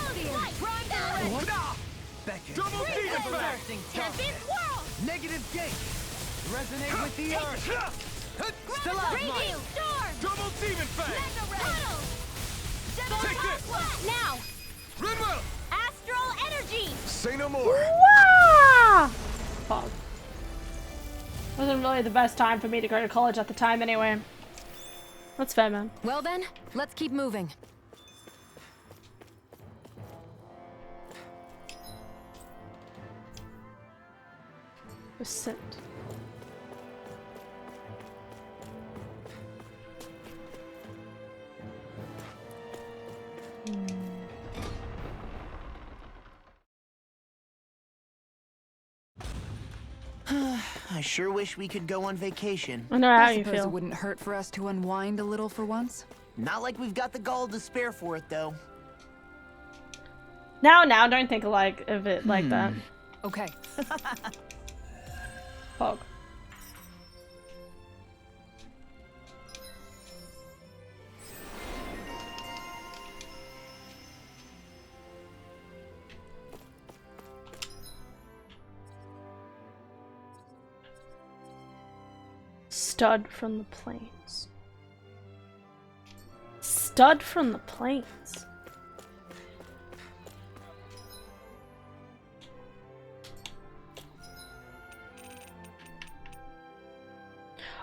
Beckett. Double Demon Fang! Tempest Whirl! Negative gate. Resonate with the earth. Preview! Storm! Double Demon Fang! Mega Ray! Take this! Now! Rinwell! Astral Energy! Say no more. Wah! Fuck. Wasn't really the best time for me to go to college at the time anyway. That's fair, man. Well then, let's keep moving. Percent. I sure wish we could go on vacation. I know how I you suppose it feel. wouldn't hurt for us to unwind a little for once. Not like we've got the gall to spare for it, though. Now, don't think like of it like that. Okay. Pog. Stud from the plains. Stud from the plains.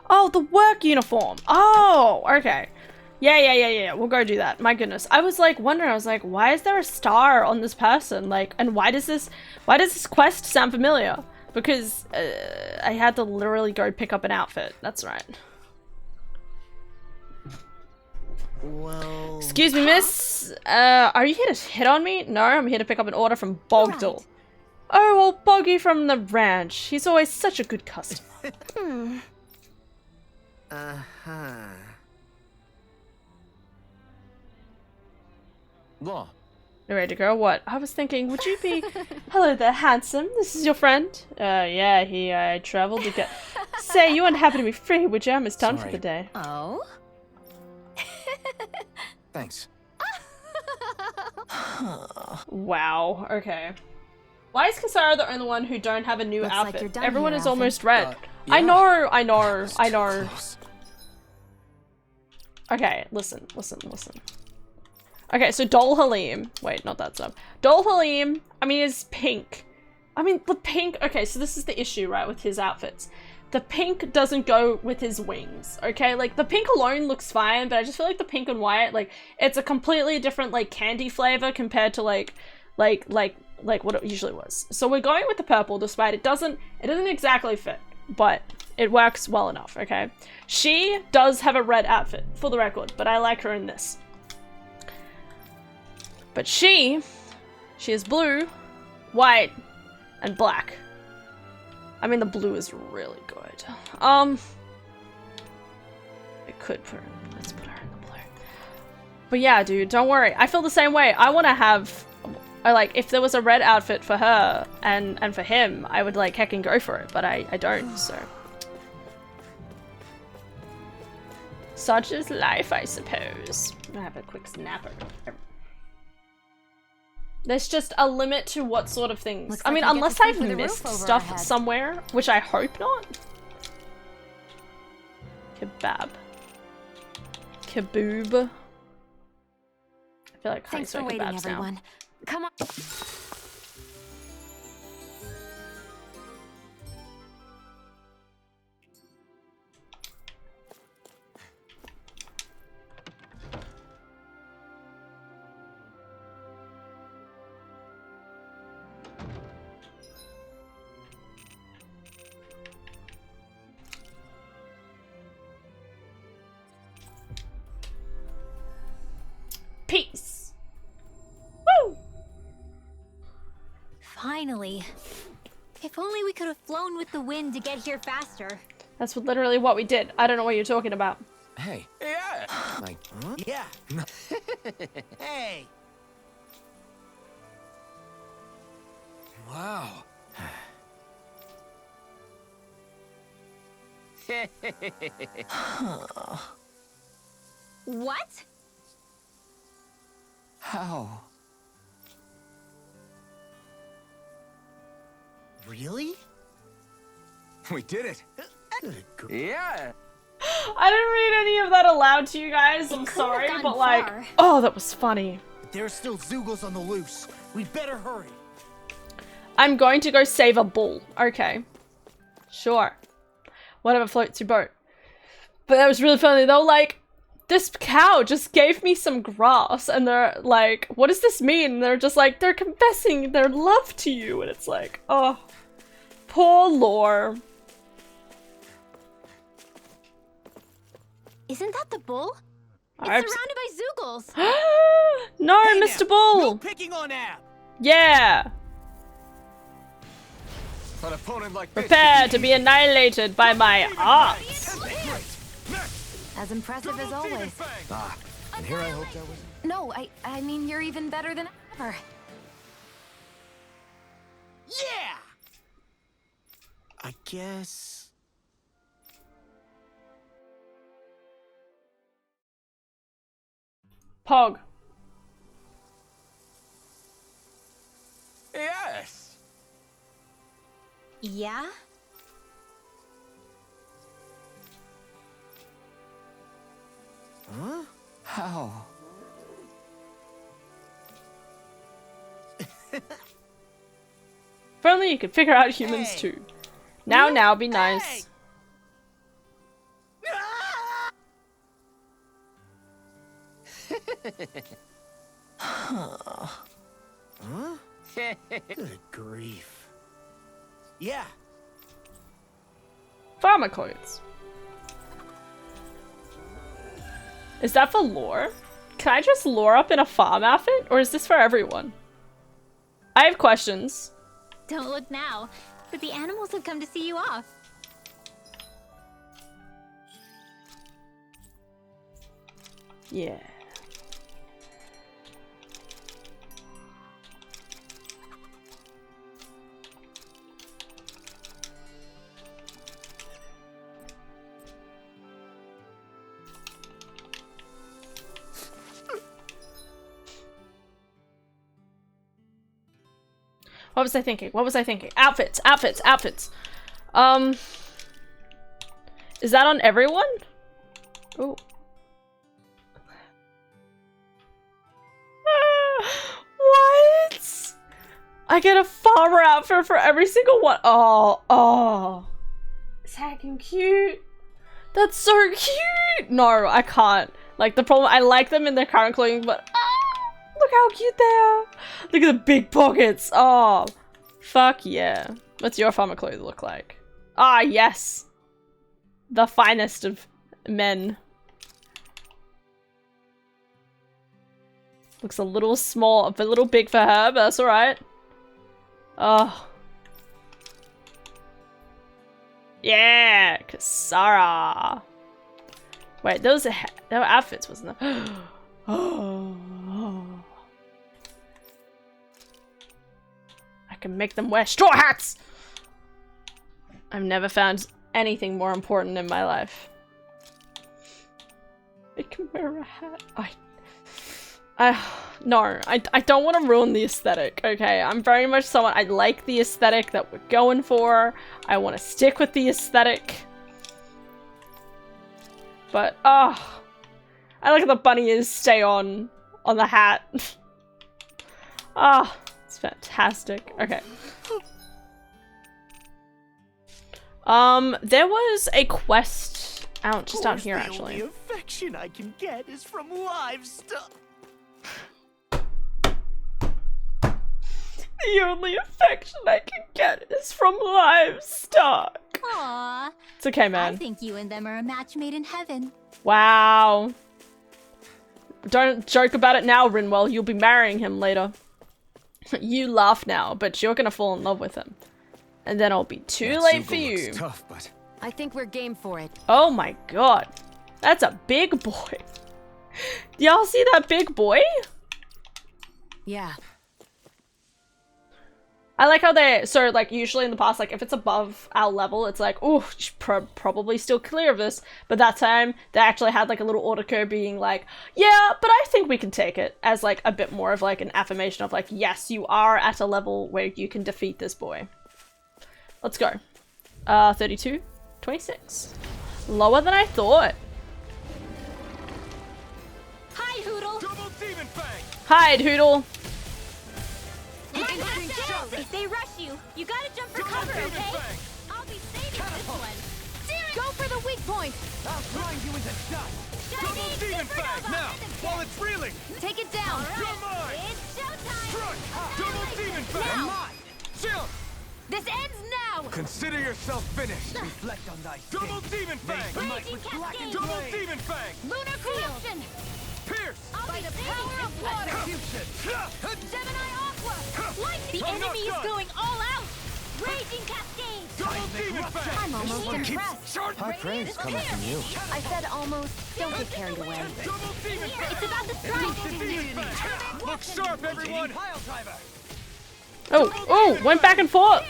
Oh, the work uniform. Oh, okay. Yeah. We'll go do that. My goodness. I was like wondering, I was like, why is there a star on this person? Like, and why does this quest sound familiar? Because I had to literally go pick up an outfit. That's right. Well... Excuse me, miss. Are you here to hit on me? No, I'm here to pick up an order from Bogdal. Right. Oh, well, Boggy from the ranch. He's always such a good customer. Uh-huh. Law. You ready to go? What? I was thinking, would you be... Hello there, handsome. This is your friend. Yeah, I traveled to get... Say, you wouldn't happen to be free, would you? I'm almost done for Sorry. the day. Oh? Thanks. Wow, okay. Why is Kasara the only one who don't have a new Looks like outfit? you're done Everyone here, is Alphen. almost red. Yeah. I know. Close. Okay, listen. Okay, so Dol Halim. Wait, not that sub. Dol Halim, I mean, is pink. I mean, the pink... Okay, so this is the issue, right, with his outfits. The pink doesn't go with his wings, okay? Like, the pink alone looks fine, but I just feel like the pink and white, like, it's a completely different, like, candy flavor compared to, like what it usually was. So we're going with the purple, despite it doesn't exactly fit, but it works well enough, okay? She does have a red outfit, for the record, but I like her in this. But she is blue, white, and black. I mean, the blue is really good. I could let's put her in the blue. But yeah, dude, don't worry. I feel the same way. I want to have, like, if there was a red outfit for her and for him, I would, like, heckin' go for it, but I don't, so. Such is life, I suppose. I'm gonna have a quick snapper. There's just a limit to what sort of things. Looks I like mean, we get to unless sleep I've with a missed roof over stuff our head. somewhere, which I hope not. Kebab. Kaboob. I feel like Thanks I for waiting, kebabs now. everyone. Come on. Peace. Woo! Finally. If only we could have flown with the wind to get here faster. That's literally what we did. I don't know what you're talking about. Hey. Yeah. Like, Yeah. Hey. Wow. What? How? Really? We did it. Yeah. I didn't read any of that aloud to you guys. I'm sorry, gone but like, far. oh, that was funny. There are still Zoogles on the loose. We'd better hurry. I'm going to go save a bull. Okay. Sure. Whatever floats your boat. But that was really funny. They were like, this cow just gave me some grass. And they're like, what does this mean? And they're just like, they're confessing their love to you. And it's like, oh, poor Lore. Isn't that the bull? It's I've- surrounded by Zoogles. No, Hey Mr. now, Bull. No picking on Ab. Yeah. An opponent like this. Prepare to be annihilated by my arts. As impressive as always. Ah, and here I hoped I was. No, I mean, you're even better than ever. Yeah. I guess. Pog. Yes. Yeah? Huh? How? If only you could figure out humans Hey. too. Now, be nice. Huh? Good grief. Yeah. Farmer clothes. Is that for Lore? Can I just lore up in a farm outfit? Or is this for everyone? I have questions. Don't look now, but the animals have come to see you off. Yeah. What was I thinking? What was I thinking? Outfits, outfits, outfits. Is that on everyone? Oh. What? I get a farmer outfit for every single one. Oh. Is that cute? That's so cute. No, I can't. Like, the problem, I like them in their current clothing, but look how cute they are. Look at the big pockets. Oh, fuck yeah. What's your farmer clothes look like? Ah, yes. The finest of men. Looks a little small, a little big for her, but that's alright. Oh. Yeah, Kasara. Wait, those are they were outfits, wasn't there? Oh. I can make them wear straw hats! I've never found anything more important in my life. I can wear a hat. No, I don't want to ruin the aesthetic, okay? I'm very much someone, I like the aesthetic that we're going for. I want to stick with the aesthetic. But, I like how the bunny ears stay on the hat. It's fantastic. Okay. There was a quest out just down here, actually. The only affection I can get is from livestock. The only affection I can get is from livestock. Aww. It's okay, man. I think you and them are a match made in heaven. Wow. Don't joke about it now, Rinwell. You'll be marrying him later. You laugh now, but you're gonna fall in love with him. And then it'll be too late for you. Tough, but I think we're game for it. Oh my god. That's a big boy. Y'all see that big boy? Yeah. I like how they, so like usually in the past, like if it's above our level, it's like, ooh, probably still clear of this. But that time they actually had like a little auto being like, yeah, but I think we can take it, as like a bit more of like an affirmation of like, yes, you are at a level where you can defeat this boy. Let's go. 32, 26. Lower than I thought. Hi, Hoodle. Double demon fang. Hide, Hoodle. If they rush you, you gotta jump for cover, okay? I'll be saving this one. Go for the weak point. I'll grind you into dust. Double demon fang now, while it's reeling. Take it down. It's showtime. Double demon fang. Chill. This ends now. Consider yourself finished. Reflect on thy fate. Double demon fang. Raging cascade. Double demon fang. Lunar corruption. Pierce. By the power of water. Gemini Aqua. The enemy is going all out. Raging cascade. Double demon fang. I'm almost impressed. High praise coming from you. I said almost. Don't get carried away. Double demon fang. It's about the strike. Look sharp, everyone. Pile driver. Oh, went back and forth.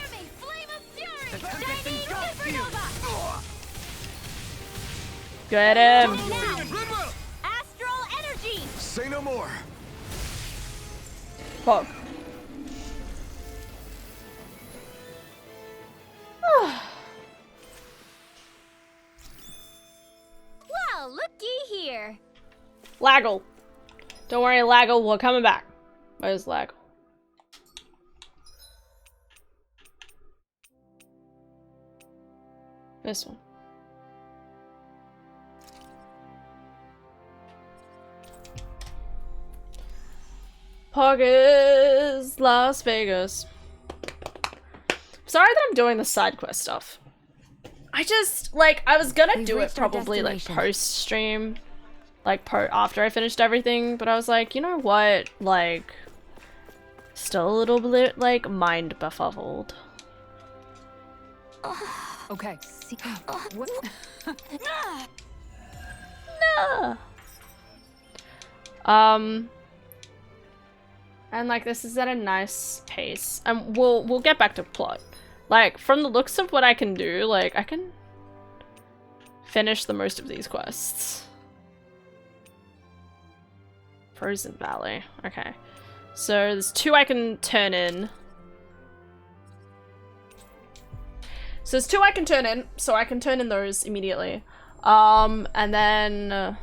Get him. Astral energy. Say no more. Fuck. Well, looky here. Laggle. Don't worry, Laggle, we're coming back. Where's Laggle? This one. Poggers, Las Vegas. Sorry that I'm doing the side quest stuff. I just, like, I was gonna do it probably, like, post-stream. Like, after I finished everything, but I was like, you know what? Like, still a little bit, like, mind befuddled. Okay. What? No. And like this is at a nice pace, and we'll get back to plot. Like from the looks of what I can do, like I can finish the most of these quests. Frozen Valley. Okay, so there's 2 I can turn in. So there's 2 I can turn in, so I can turn in those immediately. And then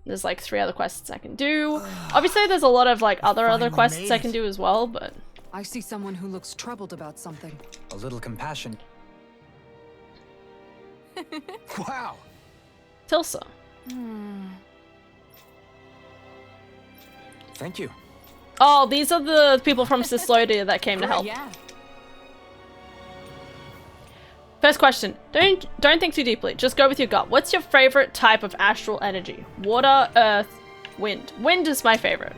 there's like 3 other quests I can do. Obviously there's a lot of like other quests I can do as well, but... I see someone who looks troubled about something. A little compassion. Wow. Tilsa. Thank you. Oh, these are the people from Cyslodia that came to help. Yeah. First question. Don't think too deeply. Just go with your gut. What's your favorite type of astral energy? Water, earth, wind. Wind is my favorite.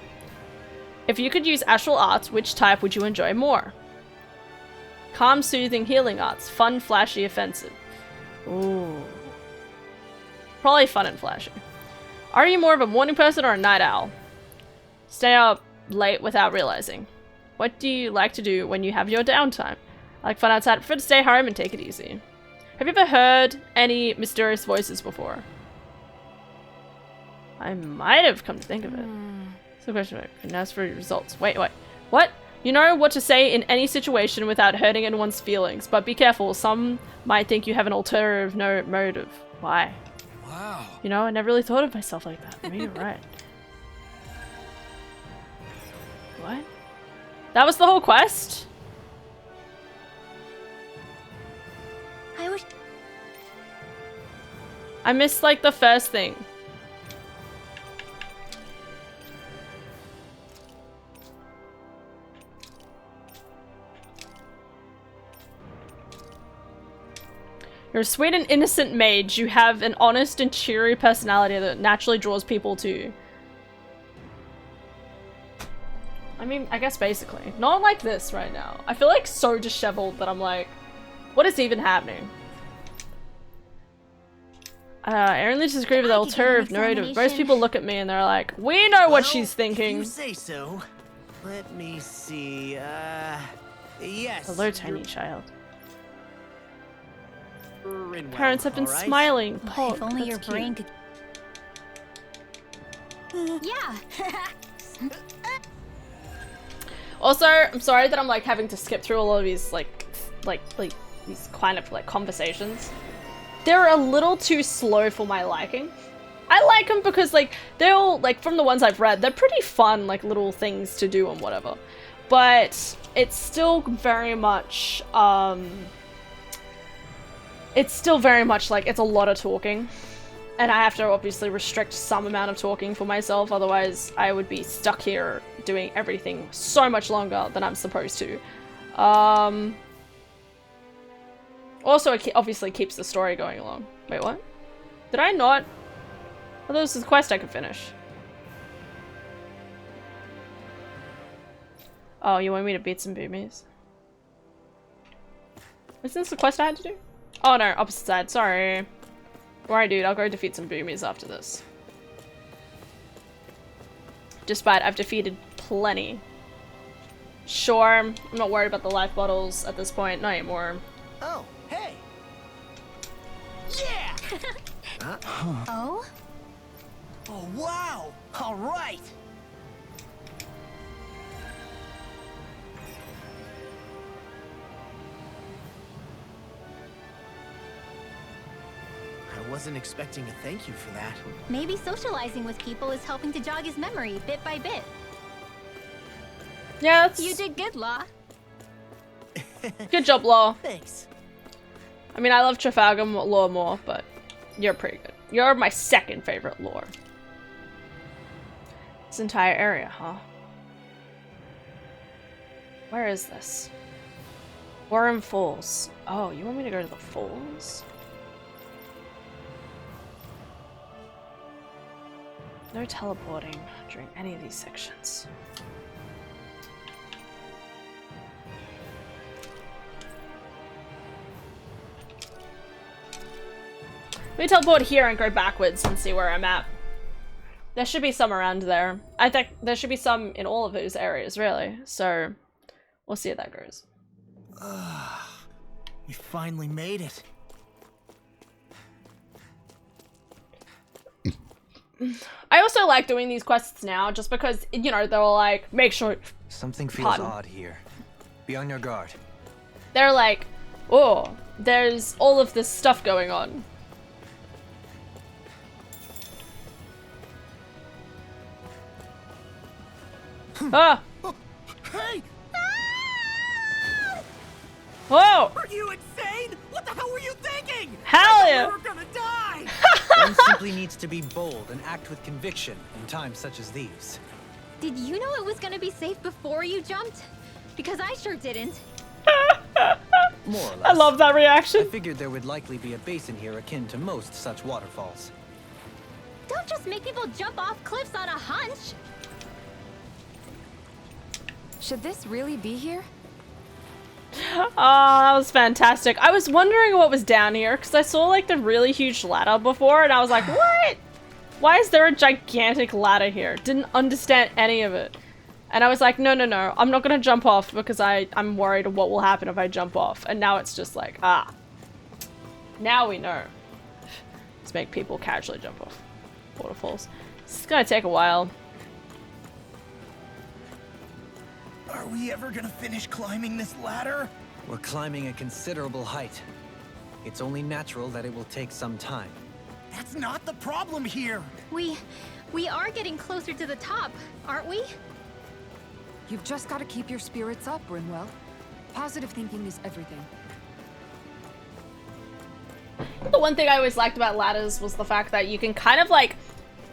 If you could use astral arts, which type would you enjoy more? Calm, soothing, healing arts. Fun, flashy, offensive. Ooh. Probably fun and flashy. Are you more of a morning person or a night owl? Stay up late without realizing. What do you like to do when you have your downtime? I like fun outside, prefer to stay home and take it easy. Have you ever heard any mysterious voices before? I might have, come to think of it. So question mark. And as for results. Wait. What? You know what to say in any situation without hurting anyone's feelings, but be careful. Some might think you have an ulterior motive. Why? Wow. You know, I never really thought of myself like that. Maybe you're right. What? That was the whole quest? I missed like the first thing. You're a sweet and innocent mage. You have an honest and cheery personality that naturally draws people to you. I mean, I guess basically. Not like this right now. I feel like so disheveled that I'm like, what is even happening? I only disagree with the ulterior motive. Most people look at me and they're like, we know what she's thinking. If you say so. Let me see, Yes. Hello, tiny child. Rinwell, Parents have been all right? smiling. Paul, if only that's your cute. brain could. Yeah. Also, I'm sorry that I'm like having to skip through all of these like these kind of like conversations. They're a little too slow for my liking. I like them because like they're all like from the ones I've read, they're pretty fun like little things to do and whatever. But it's still very much like it's a lot of talking. And I have to obviously restrict some amount of talking for myself, otherwise I would be stuck here doing everything so much longer than I'm supposed to. Also, it obviously keeps the story going along. Wait, what? Did I not? I thought this was a quest I could finish. Oh, you want me to beat some boomies? Isn't this the quest I had to do? Oh no, opposite side, sorry. Alright dude, I'll go defeat some boomies after this. Despite I've defeated plenty. Sure, I'm not worried about the life bottles at this point, not anymore. Oh, hey. Yeah. Oh? Oh, wow. All right. I wasn't expecting a thank you for that. Maybe socializing with people is helping to jog his memory bit by bit. Yeah, that's... You did good, Law. Good job, Law. Thanks. I mean, I love Trafalgar Law more, but you're pretty good. You're my second favorite lore. This entire area, huh? Where is this? Warren Falls. Oh, you want me to go to the falls? No teleporting during any of these sections. Let me teleport here and go backwards and see where I'm at. There should be some around there. I think there should be some in all of those areas, really. So, we'll see how that goes. You finally made it. I also like doing these quests now, just because, you know, they're like, make sure... Something feels Pardon. odd here. Be on your guard. They're like, oh, there's all of this stuff going on. Ah! Hey! Whoa! Are you insane? What the hell were you thinking? Hell yeah! We were gonna die! One simply needs to be bold and act with conviction in times such as these. Did you know it was gonna be safe before you jumped? Because I sure didn't. More or less. I love that reaction. I figured there would likely be a basin here akin to most such waterfalls. Don't just make people jump off cliffs on a hunch. Should this really be here? Oh, that was fantastic. I was wondering what was down here, because I saw like the really huge ladder before, and I was like, what? Why is there a gigantic ladder here? Didn't understand any of it. And I was like, no, I'm not gonna jump off because I'm worried of what will happen if I jump off. And now it's just like, ah. Now we know. Let's make people casually jump off waterfalls. This is gonna take a while. Are we ever gonna finish climbing this ladder? We're climbing a considerable height. It's only natural that it will take some time. That's not the problem here. We are getting closer to the top, aren't we? You've just got to keep your spirits up, Rinwell. Positive thinking is everything. The one thing I always liked about ladders was the fact that you can kind of like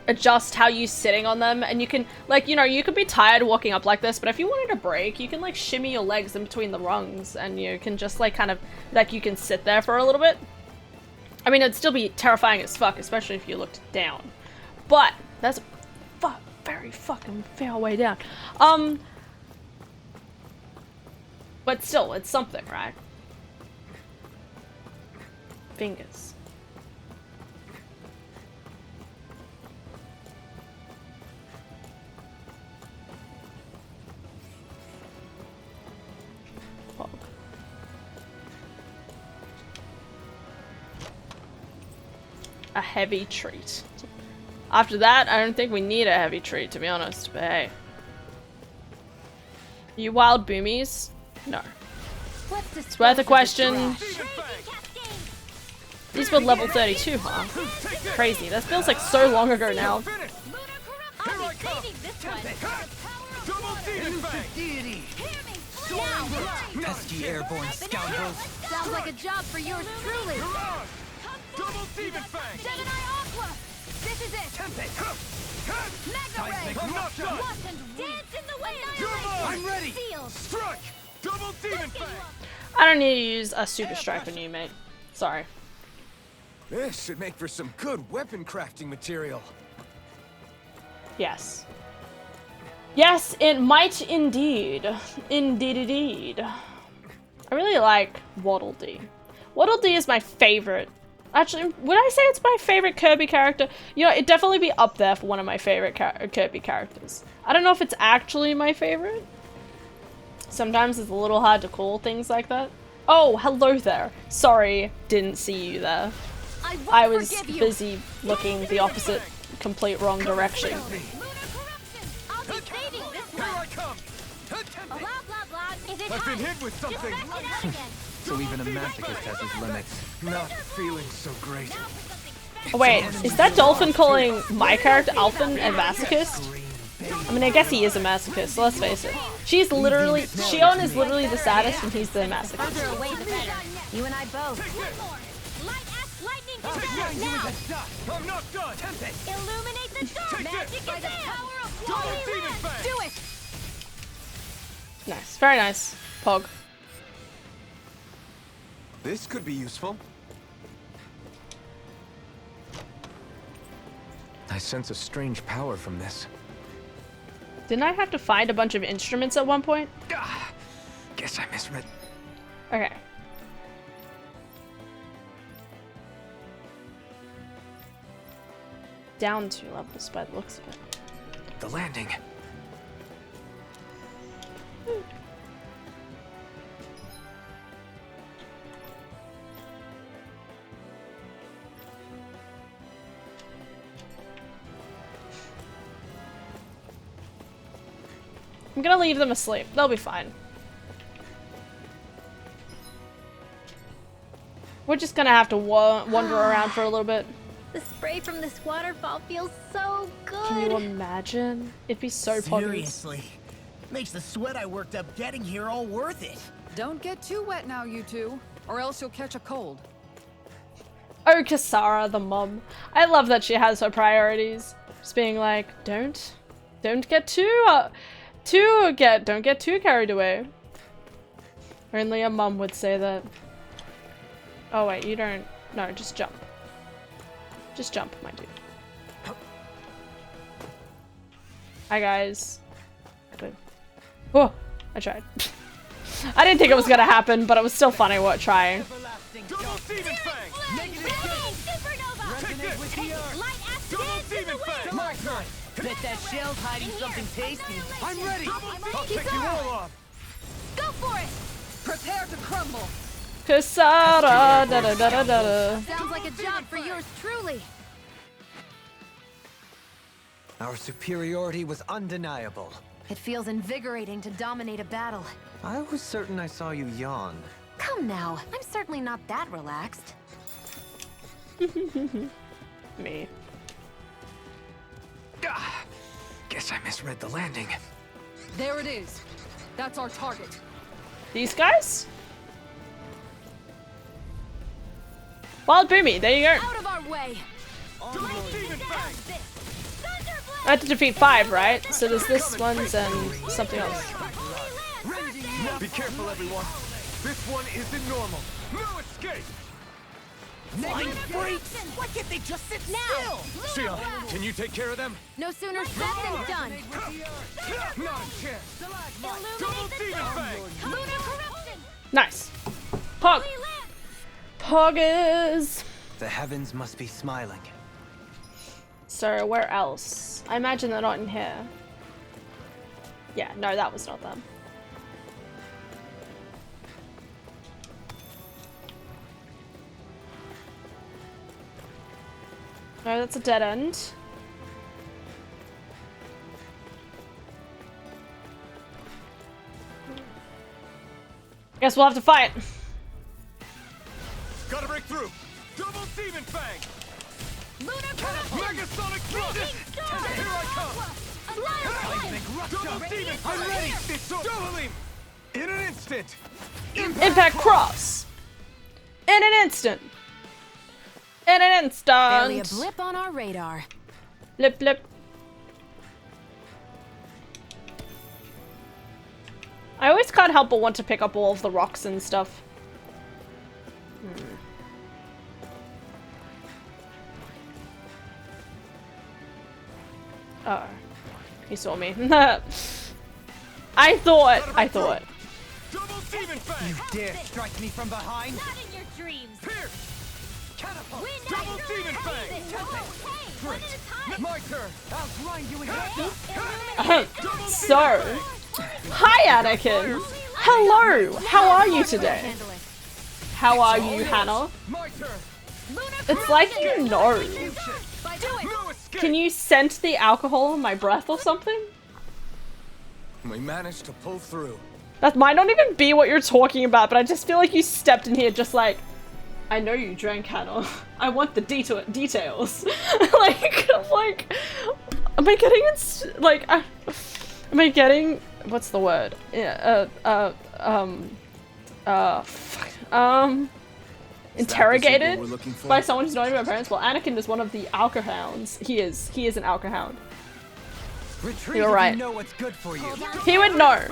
adjust how you're sitting on them, and you can like, you know, you could be tired walking up like this, but if you wanted a break, you can like shimmy your legs in between the rungs, and you can just like kind of like you can sit there for a little bit. I mean, it'd still be terrifying as fuck, especially if you looked down, but that's a very fucking far way down. But still, it's something, right? Fingers. a heavy treat. After that, I don't think we need a heavy treat, to be honest, but hey. You wild boomies? No. It's worth a question. These build level 32, huh? Crazy. That feels like so long ago now. Pesky airborne scoundrels. Sounds like a job for yours truly. Double Demon Fang. Gemini Aqua. This is it. Mega Ray. Watch and dance in the wind. I'm ready. Seal. Strike. Double Demon Fang. I don't need to use a super strike on you, mate. Sorry. This should make for some good weapon crafting material. Yes. Yes, it might indeed. Indeed. I really like Waddle Dee. Waddle Dee is my favorite. Actually, would I say it's my favorite Kirby character? You know, it'd definitely be up there for one of my favorite Kirby characters. I don't know if it's actually my favorite. Sometimes it's a little hard to call things like that. Oh, hello there. Sorry, didn't see you there. I was busy looking the opposite, complete wrong direction. I've been hit with something. So even a masochist has his limits. Not feeling so great. Oh, wait, is that Dolphin calling my character Alphen a masochist? I mean, I guess he is a masochist, so let's face it. She's literally, Shion is literally the saddest and he's the masochist. You and I both. I'm not done. Illuminate the dark. Magic by the power of Wally Land. Do it. Nice, very nice. Pog. This could be useful. I sense a strange power from this. Didn't I have to find a bunch of instruments at one point? Guess I misread. Okay. Down 2 levels by the looks of it. The landing. I'm gonna leave them asleep. They'll be fine. We're just gonna have to wander around for a little bit. The spray from this waterfall feels so good. Can you imagine? It'd be so popular. Seriously. Makes the sweat I worked up getting here all worth it. Don't get too wet now, you two, or else you'll catch a cold. Oh, Kasara, the mom. I love that she has her priorities. Just being like, don't get don't get too carried away. Only a mum would say that. Oh wait, you don't. No, just jump. Just jump, my dude. Hi guys. Oh, I tried. I didn't think it was gonna happen, but it was still funny what trying. Bet that shell's hiding something tasty. I'm ready. I'll take you all off. Go for it. Prepare to crumble. Kasara, da da da da da. Sounds like a job for yours truly. Our superiority was undeniable. It feels invigorating to dominate a battle. I was certain I saw you yawn. Come now, I'm certainly not that relaxed. Me. Guess I misread the landing. There it is. That's our target. These guys? Wild Boomy, there you go. Out of our way. I have to defeat 5, right? So there's this one's and something else. Be careful, everyone. This one isn't normal. No escape. Flying freaks! Why can't they just sit Now. still? Shion, can you take care of them? No sooner said than done. Not a chance. Illuminate the dark. Lunar corruption. Nice. Pog. Poggers. The heavens must be smiling. So where else? I imagine they're not in here. Yeah, no, that was not them. No, that's a dead end. Guess we'll have to fight. Gotta break through. Double Demon Fang. Megasonic Thrust. Here I come. Double Demon Fang. I'm ready. Double him. In an instant. Impact Cross. In an instant. In an instant. Barely a blip on our radar. Blip blip. I always can't help but want to pick up all of the rocks and stuff. Oh, he saw me. I thought. You dare strike me from behind? Not in your dreams. Pierce. Catapult. Win Double that Demon dream. Fang. Oh, hey, one at a time. My turn. I'll grind you in So, hi Anakin. Hello. How are you today? How are you, Hannah? My turn. It's like you know. Can you scent the alcohol in my breath or something? We managed to pull through. That might not even be what you're talking about, but I just feel like you stepped in here just like, I know you drank, Hannah. I want the details. I'm like, am I getting am I getting, what's the word? Interrogated by someone who's not even my parents. Well, Anakin is one of the Alkahounds. He is an Alkahound. You're right. You know what's good for you. He would know.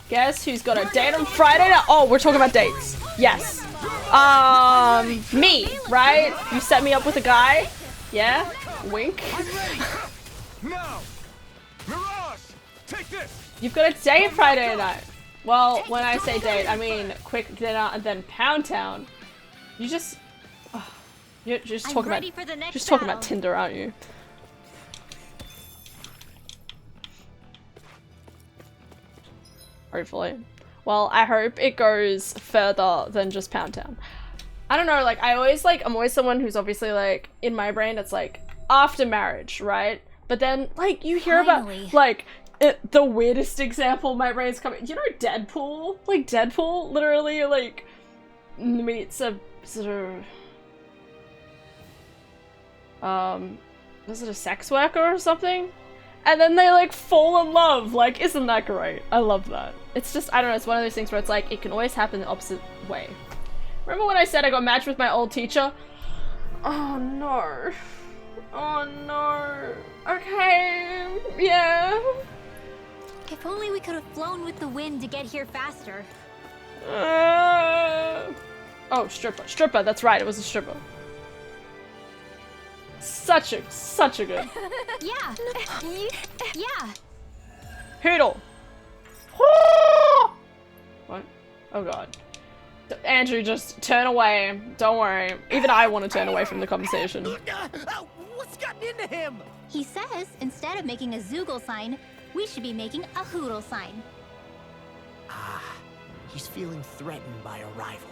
Guess who's got a date on Friday night? Oh, we're talking about dates. Yes. Me, right? You set me up with a guy? Yeah? Wink. Now, Mirage, take this. You've got a date Friday night. Well, when I say date, I mean quick dinner and then Pound Town. You're just talking about Tinder, aren't you? Hopefully. Well, I hope it goes further than just Pound Town. I don't know, like, I'm always someone who's obviously, like, in my brain, it's like, after marriage, right? But then, like, you hear about, like, the weirdest example my brain's coming, you know Deadpool? Like, Deadpool literally, like, meets a sort of, was it a sex worker or something? And then they, like, fall in love. Like, isn't that great? I love that. It's just, I don't know, it's one of those things where it's like, it can always happen the opposite way. Remember when I said I got matched with my old teacher? Oh, no. Oh, no. Okay. Yeah. If only we could have flown with the wind to get here faster. Oh, stripper. Stripper, that's right, it was a stripper. Such a good. Yeah. Yeah. Hoodle. What? Oh god. Andrew, just turn away. Don't worry. Even I want to turn away from the conversation. What's gotten into him? He says instead of making a Zoogle sign, we should be making a Hoodle sign. Ah, he's feeling threatened by a rival.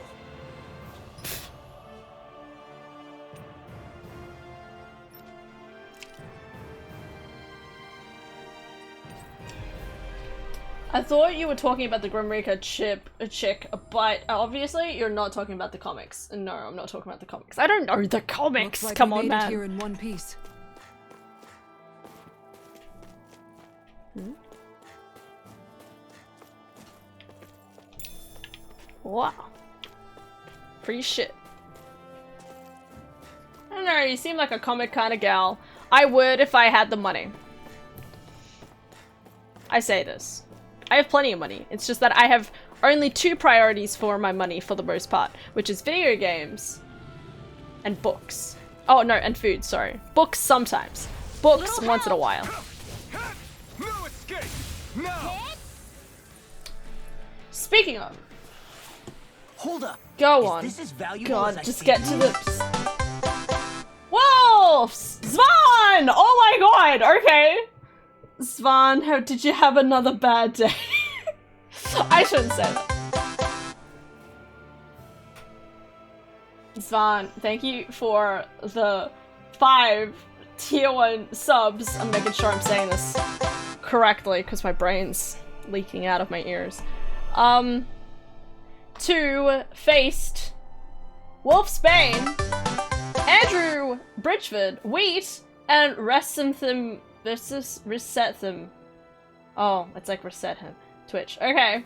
I thought you were talking about the Grim Reaper chick, but obviously you're not talking about the comics. No, I'm not talking about the comics. I don't know the comics. Looks like Come we on, made it man. here in one piece. Wow. Free shit. I don't know, you seem like a comic kind of gal. I would if I had the money. I say this. I have plenty of money. It's just that I have only two priorities for my money for the most part, which is video games and books. Oh, no, and food, sorry. Books sometimes. Books once in a while. No escape. Now. Speaking of. Hold up. Go Is on. this as valuable God, as I just think? get to the... Whoa! Svan! Oh my god, okay. Svan, how did you have another bad day? I shouldn't say that. Svan, thank you for the 5 tier 1 subs. I'm making sure I'm saying this correctly because my brain's leaking out of my ears. To Faced, Wolfsbane, Andrew Bridgeford, Wheat, and Resethem. Oh, it's like reset him. Twitch. Okay.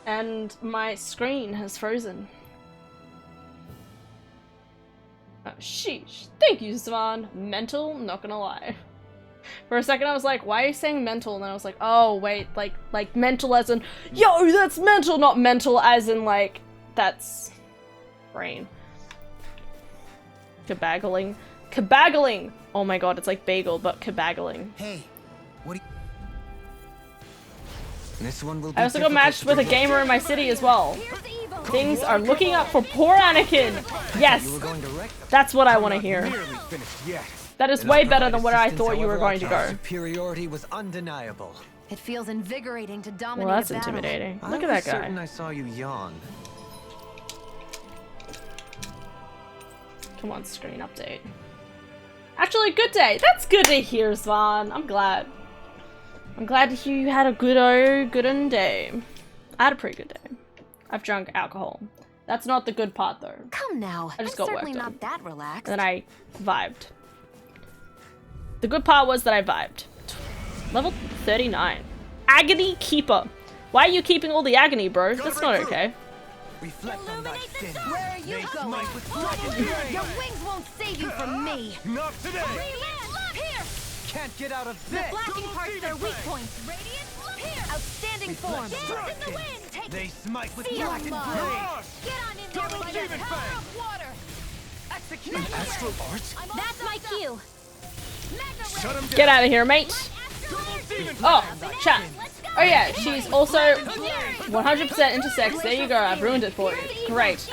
And my screen has frozen. Oh, sheesh. Thank you, Svan. Mental, not gonna lie. For a second I was like, why are you saying mental? And then I was like, oh wait, like mental as in, yo, that's mental, not mental as in like, that's brain. Cabaggling. Cabaggling! Oh my god, it's like bagel, but cabaggling. Hey, what do you... This one will be I also got matched with a gamer in my city as well. Things are looking up for poor Anakin! Yes! That's what I want to hear. That is way better than where I thought you were going to go. Superiority was undeniable. It feels invigorating to dominate. Well, that's a battle. intimidating. I Look at was that guy. certain I saw you yawn. Come on, screen update. Actually, good day. That's good to hear, Svan. I'm glad. I'm glad to hear you had a good day. I had a pretty good day. I've drunk alcohol. That's not the good part, though. Come now. I just I'm got work certainly done. not that relaxed. And then I vibed. The good part was that I vibed. Level 39. Agony Keeper. Why are you keeping all the agony, bro? That's not okay. Reflect on thy sin. Where are you going? Your wings won't save you from me. Not today. Radiant, look here. Can't get out of The this. blacking parts are weak points. Radiant, look here. Outstanding form. Dance in the wind. Take They smite with Feel blackened love. blade. Get on in there with your power of water. Execution. Astral arts. That's my cue. Shut him down. Get out of here, mate. Oh, chat. Oh yeah, she's also 100% into sex. There you go, I've ruined it for you. Great.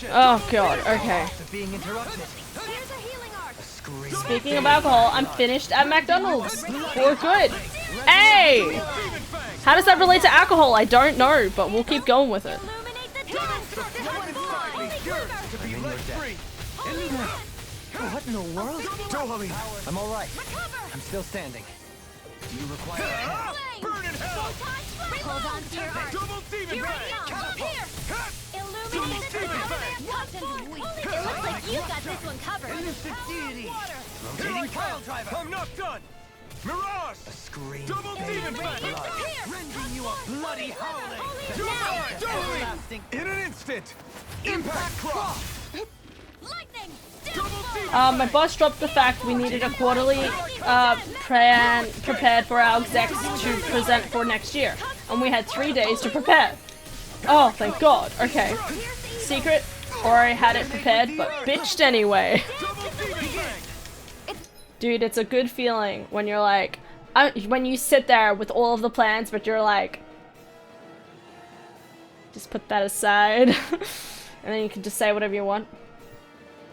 Oh god, okay. Being interrupted. Speaking of alcohol, I'm finished at McDonald's. For good. Hey! How does that relate to alcohol? I don't know, but we'll keep going with it. What in the world? I'm all right. I'm still standing. Do you require help? Burn in hell. Hold on to your heart. Double demon bang. Here. Illuminate the It looks like you got this one covered. Rotating pile driver. I'm not done. Mirage. A scream. Double demon bang. Rendering you a bloody howling. Lasting in an instant. Impact cross. Lightning. My boss dropped the fact we needed a quarterly plan prepared for our execs to present for next year. And we had 3 days to prepare. Oh, thank god. Okay. Secret, or I had it prepared, but bitched anyway. Dude, it's a good feeling when you're like, when you sit there with all of the plans, but you're like, just put that aside. And then you can just say whatever you want.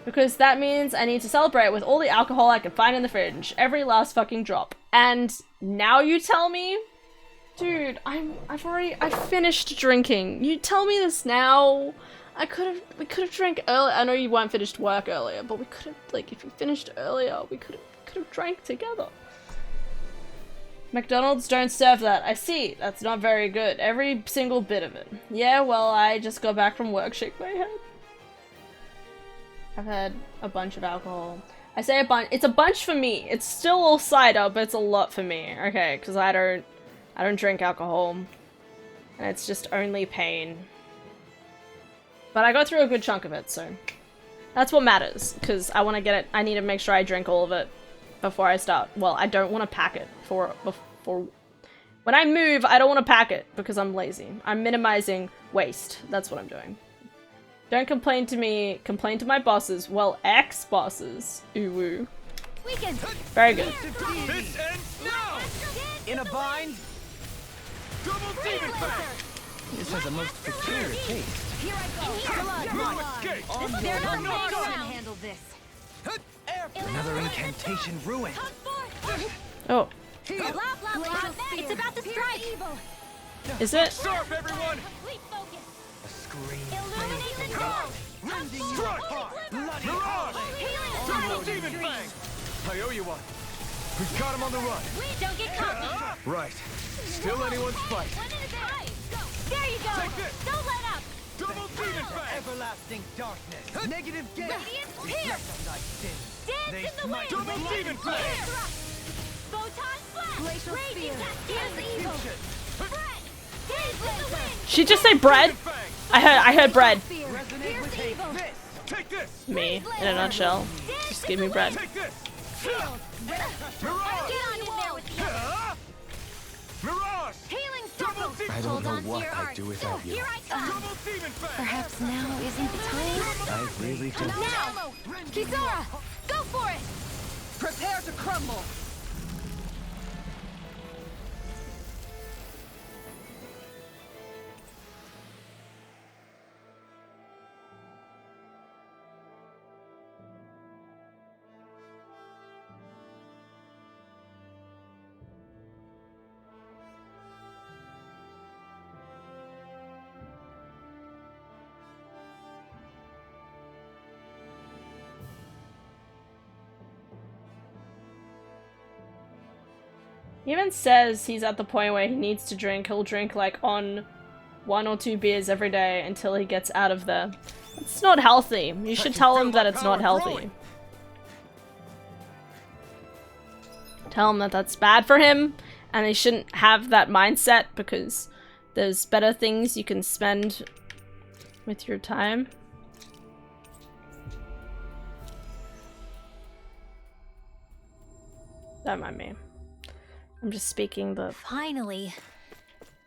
Because that means I need to celebrate with all the alcohol I can find in the fridge. Every last fucking drop. And now you tell me? Dude, I finished drinking. You tell me this now? we could have drank earlier. I know you weren't finished work earlier, but we could have, like, if you finished earlier, we could have drank together. McDonald's don't serve that. I see. That's not very good. Every single bit of it. Yeah, well, I just got back from work. Shake my head. I've had a bunch of alcohol. I say a bunch. It's a bunch for me. It's still all cider, but it's a lot for me. Okay, because I don't drink alcohol. And it's just only pain. But I got through a good chunk of it, so that's what matters. Because I want to get it. I need to make sure I drink all of it before I start. Well, I don't want to pack it for when I move. I don't want to pack it because I'm lazy. I'm minimizing waste. That's what I'm doing. Don't complain to me. Complain to my bosses. Well, ex-bosses. Ooh. Very good. This ends now. In a bind. Double demon bang. This has a most peculiar taste. Here I go. No escape. They're not going to handle this. Another incantation ruined. Oh. Blah, blah, blah. It's about to strike. Is it? Sharp, everyone. A scream. Illuminate the ground. Strike hard! Mirage! Double Demon Fang! I owe you one. We've got him on the run. Don't get cocky. Right. Still anyone's fight. There you go. Take this. Don't let up. Double Demon Fang! Everlasting darkness. Negative Radiant pierce. Dance in the wind. Double Demon Fang! Photon flash. Glacial spear. Here's the evil. Bread. Dance in the wind. She just say bread? I heard bread. Here's the evil. Take this. Me, in a nutshell. Just give me bread. Take this. Shield. Mirage! Get on in there with the others. Mirage! Healing Double circle. Demon I don't Hold know on to what your I'd art. do without you. Here I come. Double Demon Fang! Perhaps now isn't the time? I really don't. Now. Kisora, go for it. Prepare to crumble. He even says he's at the point where he needs to drink. He'll drink like on 1 or 2 beers every day until he gets out of there. It's not healthy. You should tell him that it's not healthy. Tell him that that's bad for him and he shouldn't have that mindset because there's better things you can spend with your time. Don't mind me. I'm just speaking the... Finally.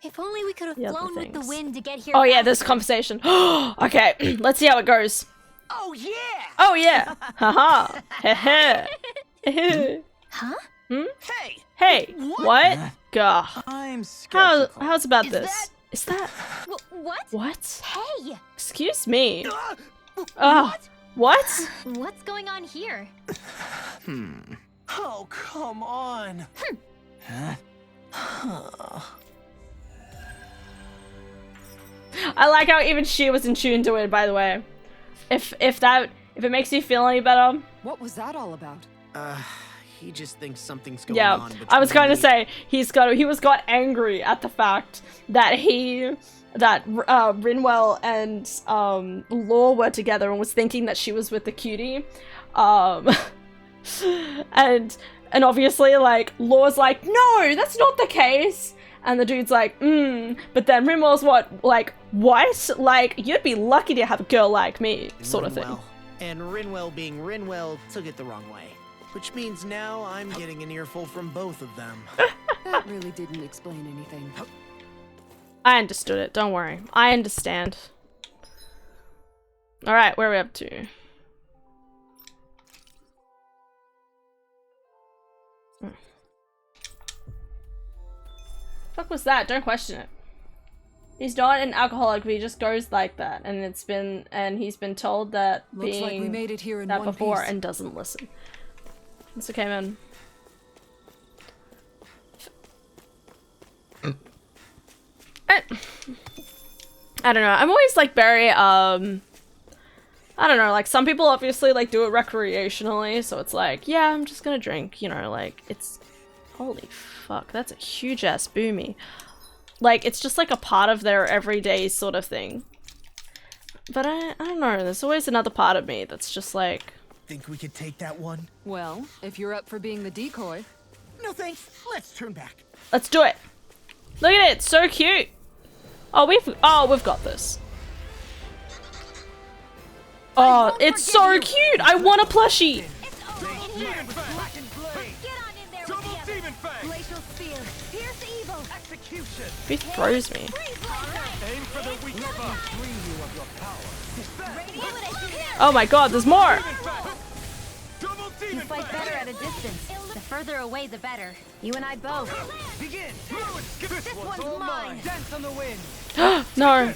If only we could have The other flown with the things. wind to get here. Oh yeah, faster. this conversation. Okay, let's see how it goes. Oh yeah! Oh yeah! Haha! Hehe! Huh? Hmm? Hey! Hey! What? Gah. I'm skeptical. How's about Is this? Is that... What? What? Hey! Excuse me. What? What's going on here? Oh, come on. I like how even she was in tune to it, by the way. If it makes you feel any better. What was that all about? He just thinks something's going Yeah, on. I was between going to me- say he got angry at the fact that Rinwell and Law were together and was thinking that she was with the cutie, and obviously like Law's like, no, that's not the case, and the dude's like, but then Rinwell's what, like you'd be lucky to have a girl like me, sort of thing. Rinwell. And Rinwell being Rinwell took it the wrong way. Which means now I'm getting an earful from both of them. That really didn't explain anything. I understood it. Don't worry. I understand. All right, where are we up to? Fuck was that? Don't question it. He's not an alcoholic, but he just goes like that, and he's been told that Looks being like we made it here in that one before piece. and doesn't listen. It's okay, man. I don't know. I'm always like very I don't know, like some people obviously like do it recreationally, so it's like, yeah, I'm just gonna drink, you know, like it's holy fuck, that's a huge ass boomy. Like it's just like a part of their everyday sort of thing. But I don't know, there's always another part of me that's just like, Think we could take that one? Well, if you're up for being the decoy. No thanks. Let's turn back. let's do it. Look at it, it's so cute. Oh, we've got this. Oh, it's so cute. I want a plushie. Double Demon Fang! Glacial spear. Pierce evil. Execution! He throws me. Aim for the weak spot! Oh my god, there's more. Double You Demon fight Fang! better at a distance. The further away, the better. You and I both. Begin! This one's all mine. Dance on the wind! No.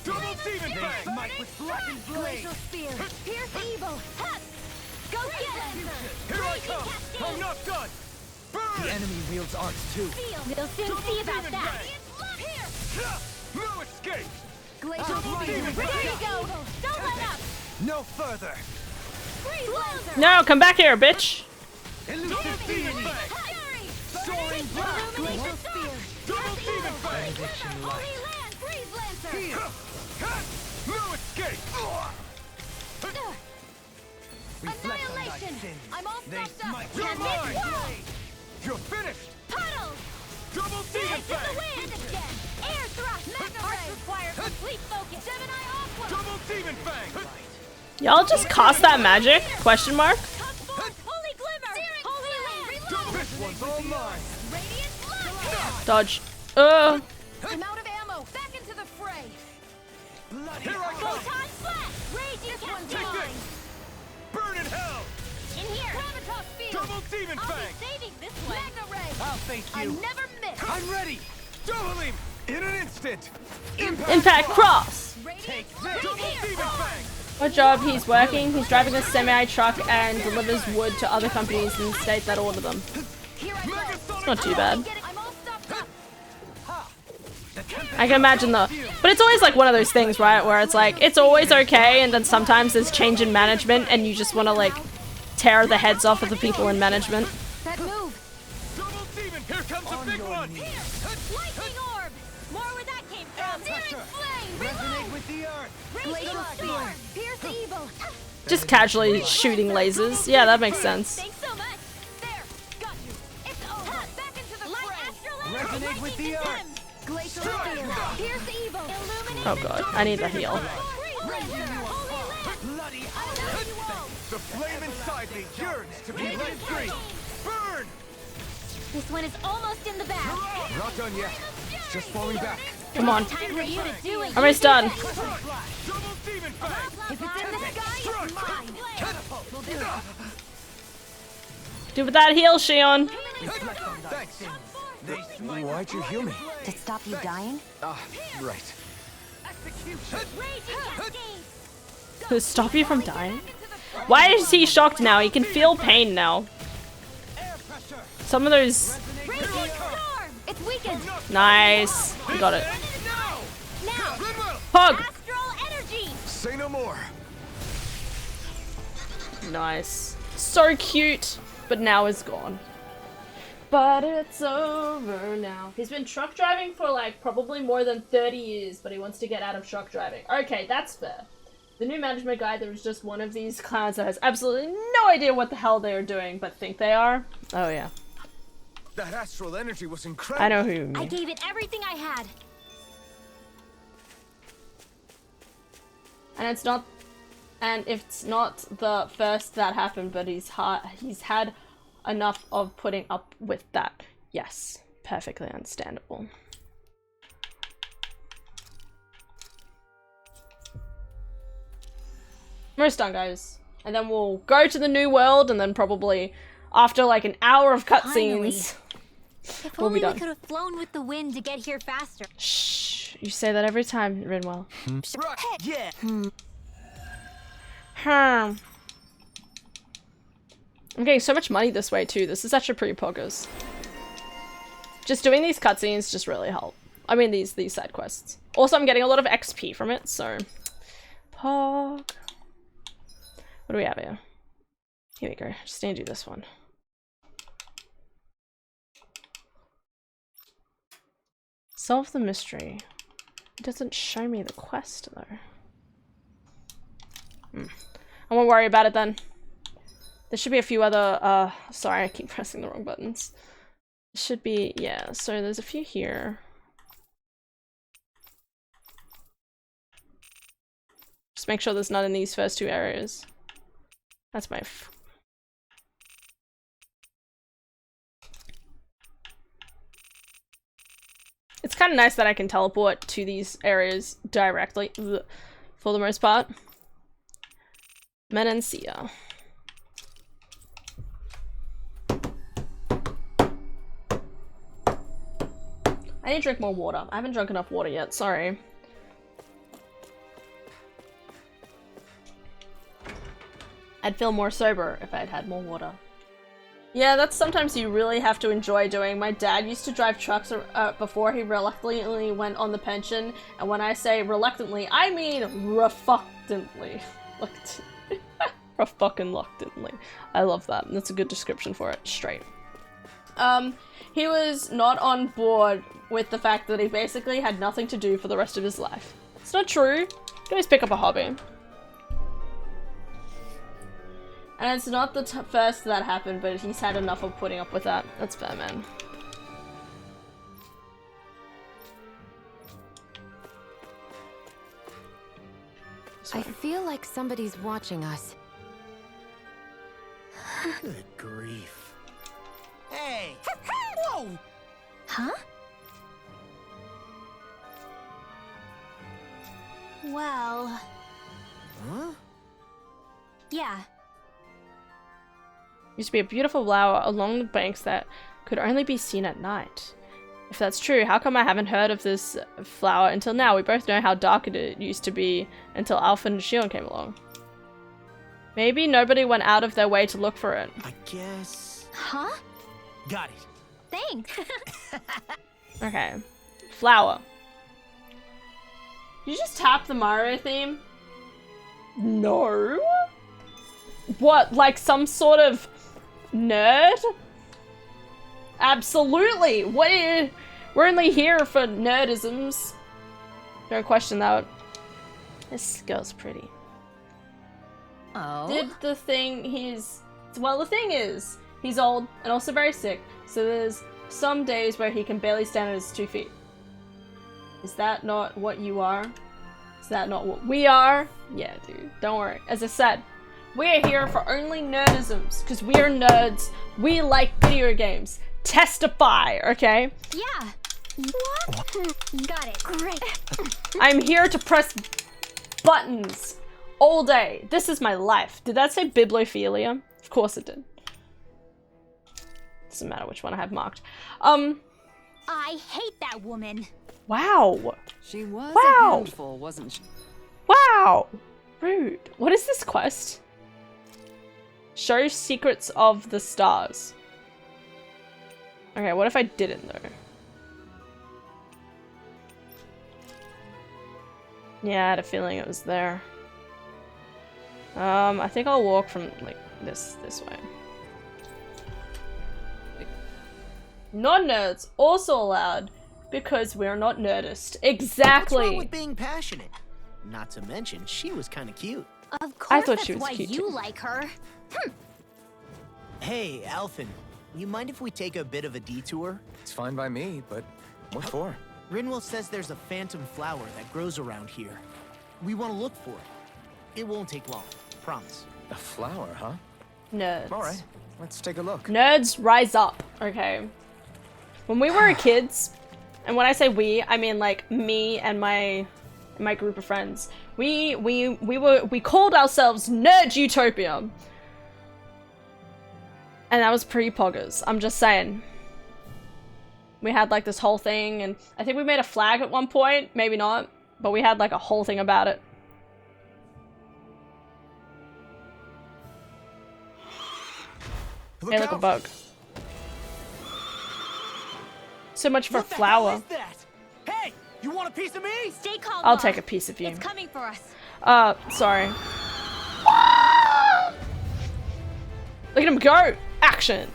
Double Demon Fang! Might with blackened blade! Glacial spear. Pierce evil. Hup. Go get him. Here I come! I'm not done! Burn! The enemy wields arts too. We'll soon see about that. No escape! Glacial spear. There you go. Don't let up. no further. Freeze Lancer! No, come back here, bitch. Elusive Demon Fang. Soaring Blast. Glacial Spear! Double Demon Fang. Holy Land! Freeze Lancer! Here. No escape. Annihilation! I'm all They stuffed up! smite. Can't You're miss. mine. Whoa! You're finished. Puddles! Double Demon Dance in the Fang. wind! Again! Air thrust! Mega Ray! Require complete focus! Gemini Aqua! Double Demon Fang. Y'all just cast that magic? Question mark? Come forth! Holy Glimmer! Holy Land! Reload! This one's all mine. Radiant Blood! Dodge. I'm out of ammo! Back into the fray! Bloody Here I come. Photon Flash! Raging Take Captain! this. Burn in hell. In here! Gravitas Field! Double Demon I'll Fang. be saving this one! Magna Ray! I'll face I you. never miss! I'm ready. Double him in an instant. Impact cross. Take this. Double Demon Fang. What job he's working? He's driving a semi-truck and delivers wood to other companies in the state that order them. It's not too bad. I'm all stuffed up! I can imagine though. But it's always like one of those things, right? Where it's like, it's always okay, and then sometimes there's change in management, and you just want to like tear the heads off of the people in management. That move! Double Demon. Here comes a big one. Lightning Orb! More where that came from! Searing Flame! Resonate with the earth. Glacial Spear! Pierce Evil! Just casually shooting lasers. Yeah, that makes sense. Thanks so much! There! Got you! It's over! Back into the fray! Resonate with the earth. Glacial Spear! Pierce Evil! Illuminate! Oh god, I need the heal. Bloody hell. The flame inside me yearns to be let free. Burn. This one is almost in the bag! Not done yet. It's just falling back. Come on. Time for you to do it! Almost done. Double Demon Fang. If it's in the sky, it's mine! We'll do it! Do with that heal, Shion. Thanks. Why'd you heal me? To stop you dying? Ah, right. To stop you from dying? Why is he shocked now? He can feel pain now. Some of those... Raging Storm! It's weakened! Nice. You got it. Now! Hug! Astral Energy! Say no more. Nice. So cute. But now it's gone. But it's over now. He's been truck driving for like probably more than 30 years, but he wants to get out of truck driving. Okay, that's fair. The new management guy, there was just one of these clowns that has absolutely no idea what the hell they are doing, but think they are. Oh yeah. That astral energy was incredible. I know who you I mean. gave it everything I had. And it's not, and it's not the first that happened, but he's had enough of putting up with that. Yes, perfectly understandable. Almost done, guys. And then we'll go to the new world, and then probably after like an hour of cutscenes, If we'll be only we done. could have flown with the wind to get here faster. Shh, you say that every time, Rinwell. Yeah. I'm getting so much money this way too. This is actually pretty poggers. Just doing these cutscenes just really help. I mean these side quests. Also, I'm getting a lot of XP from it, so pog. What do we have here? Here we go. Just need to do this one. Solve the mystery. It doesn't show me the quest though. I won't worry about it then. There should be a few other, sorry, I keep pressing the wrong buttons. Should be, yeah, so there's a few here. Just make sure there's none in these first two areas. That's my It's kind of nice that I can teleport to these areas directly, for the most part. Menancia. I need to drink more water. I haven't drunk enough water yet, sorry. I'd feel more sober if I'd had more water. Yeah, that's sometimes you really have to enjoy doing. My dad used to drive trucks before he reluctantly went on the pension, and when I say reluctantly, I mean reluctantly. Reluctantly. I love that. That's a good description for it. Straight. He was not on board with the fact that he basically had nothing to do for the rest of his life. It's not true. You can always pick up a hobby. And it's not the first that happened, but he's had enough of putting up with that. That's fair, man. I feel like somebody's watching us. Good grief. Hey! Whoa! Huh? Well... Huh? Yeah. Used to be a beautiful flower along the banks that could only be seen at night. If that's true, how come I haven't heard of this flower until now? We both know how dark it used to be until Alpha and Shion came along. Maybe nobody went out of their way to look for it. I guess... Huh? Got it. Thanks. Okay. Flower. You just tap the Mario theme? No? What, like some sort of nerd? Absolutely! We're only here for nerdisms. Don't question that. This girl's pretty. Oh? The thing is, he's old and also very sick, so there's some days where he can barely stand on his 2 feet. Is that not what you are? Is that not what we are? Yeah, dude, don't worry. As I said, we're here for only nerdisms, because we are nerds. We like video games. Testify, okay? Yeah. What? Got it. Great. I'm here to press buttons all day. This is my life. Did that say bibliophilia? Of course it did. Doesn't matter which one I have marked. I hate that woman. Wow. She was Wow. a handful, wasn't she? Wow. Rude. What is this quest? Show secrets of the stars. Okay, what if I didn't though? Yeah, I had a feeling it was there. I think I'll walk from like this way. Non-nerds also allowed because we're not nerdist. Exactly. What's wrong with being passionate? Not to mention, she was kind of cute. Of course, I thought that's she was why cute, you too. like her. Hey, Alphen, you mind if we take a bit of a detour? It's fine by me, but what for? Rinwell says there's a phantom flower that grows around here. We want to look for it. It won't take long, promise. A flower, huh? Nerds. All right, let's take a look. Nerds rise up, okay? When we were kids, and when I say we, I mean like me and my group of friends. We called ourselves Nerd Utopia. And that was pretty poggers. I'm just saying. We had like this whole thing, and I think we made a flag at one point, maybe not, but we had like a whole thing about it. Hey, look, a bug. So much for flower. Hey, you want a piece of me? Stay calm. I'll Bob. take a piece of you. It's coming for us. Sorry. Look at him go! Action!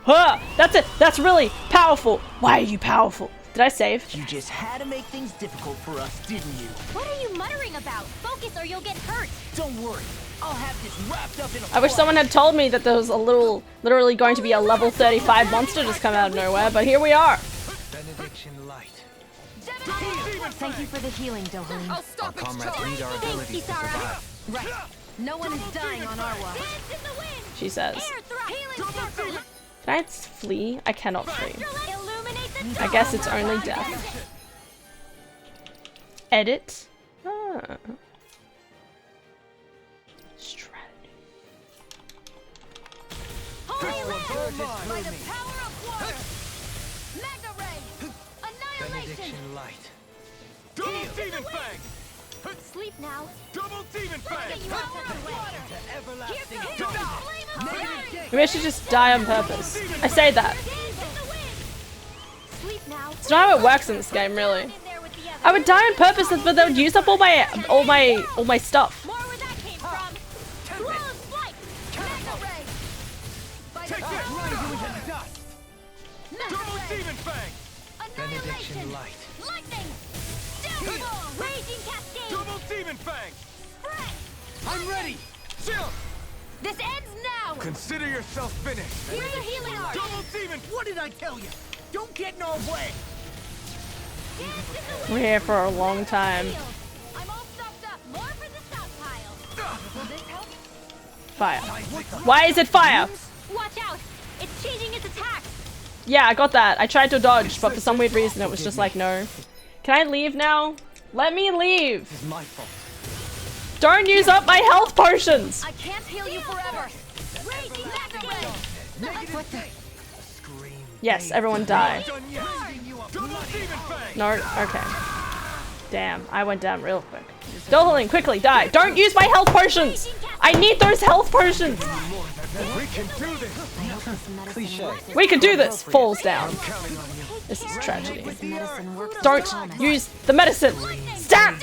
Huh, that's it! That's really powerful! Why are you powerful? Did I save? You just had to make things difficult for us, didn't you? What are you muttering about? Focus or you'll get hurt. Don't worry. I'll have this wrapped up in a I wish someone had told me that there was literally going to be a level 35 monster just come out of nowhere, but here we are. Benediction light. Thank you for the healing, Dohalim. Our comrades need our abilities to survive. Right. No one is dying on our watch. She says. Can I flee? I cannot flee. I guess it's only death. Edit? Ah. Strategy. By the power of water! Mega Ray! Annihilation! Benediction light. Double Demon Fang! Sleep now. Double Demon Fang! Get you out of the way. Everlasting Here comes the flame of fire. Maybe I should just die on purpose. I say that. Sleep now. It's not how it works in this game, really. I would die on purpose, but they would use up all my stuff. More where that came Benediction light. Lightning! Steel ball! Raging cascade! Double demon fang! Spread! I'm ready! Chill! This ends now! Consider yourself finished. Here's the healing art! Double demon! What did I tell you? Don't get in our way! We're here for a long time. I'm all stocked up. More for the stockpile. Will this help? Fire. Why is it fire? Watch out! It's changing its attack! Yeah, I got that. I tried to dodge, but for some weird reason it was just like, no. Can I leave now? Let me leave! This is my fault. Don't use up my health potions! I can't heal you forever! Raging Mega Ray! Yes, everyone die. Double demon fang! No, okay. Damn, I went down real quick. Dolan, quickly, die! Don't use my health potions! I need those health potions! We can do this! Cliche. We can do this! Falls down. This is tragedy. Don't use the medicine! Stop!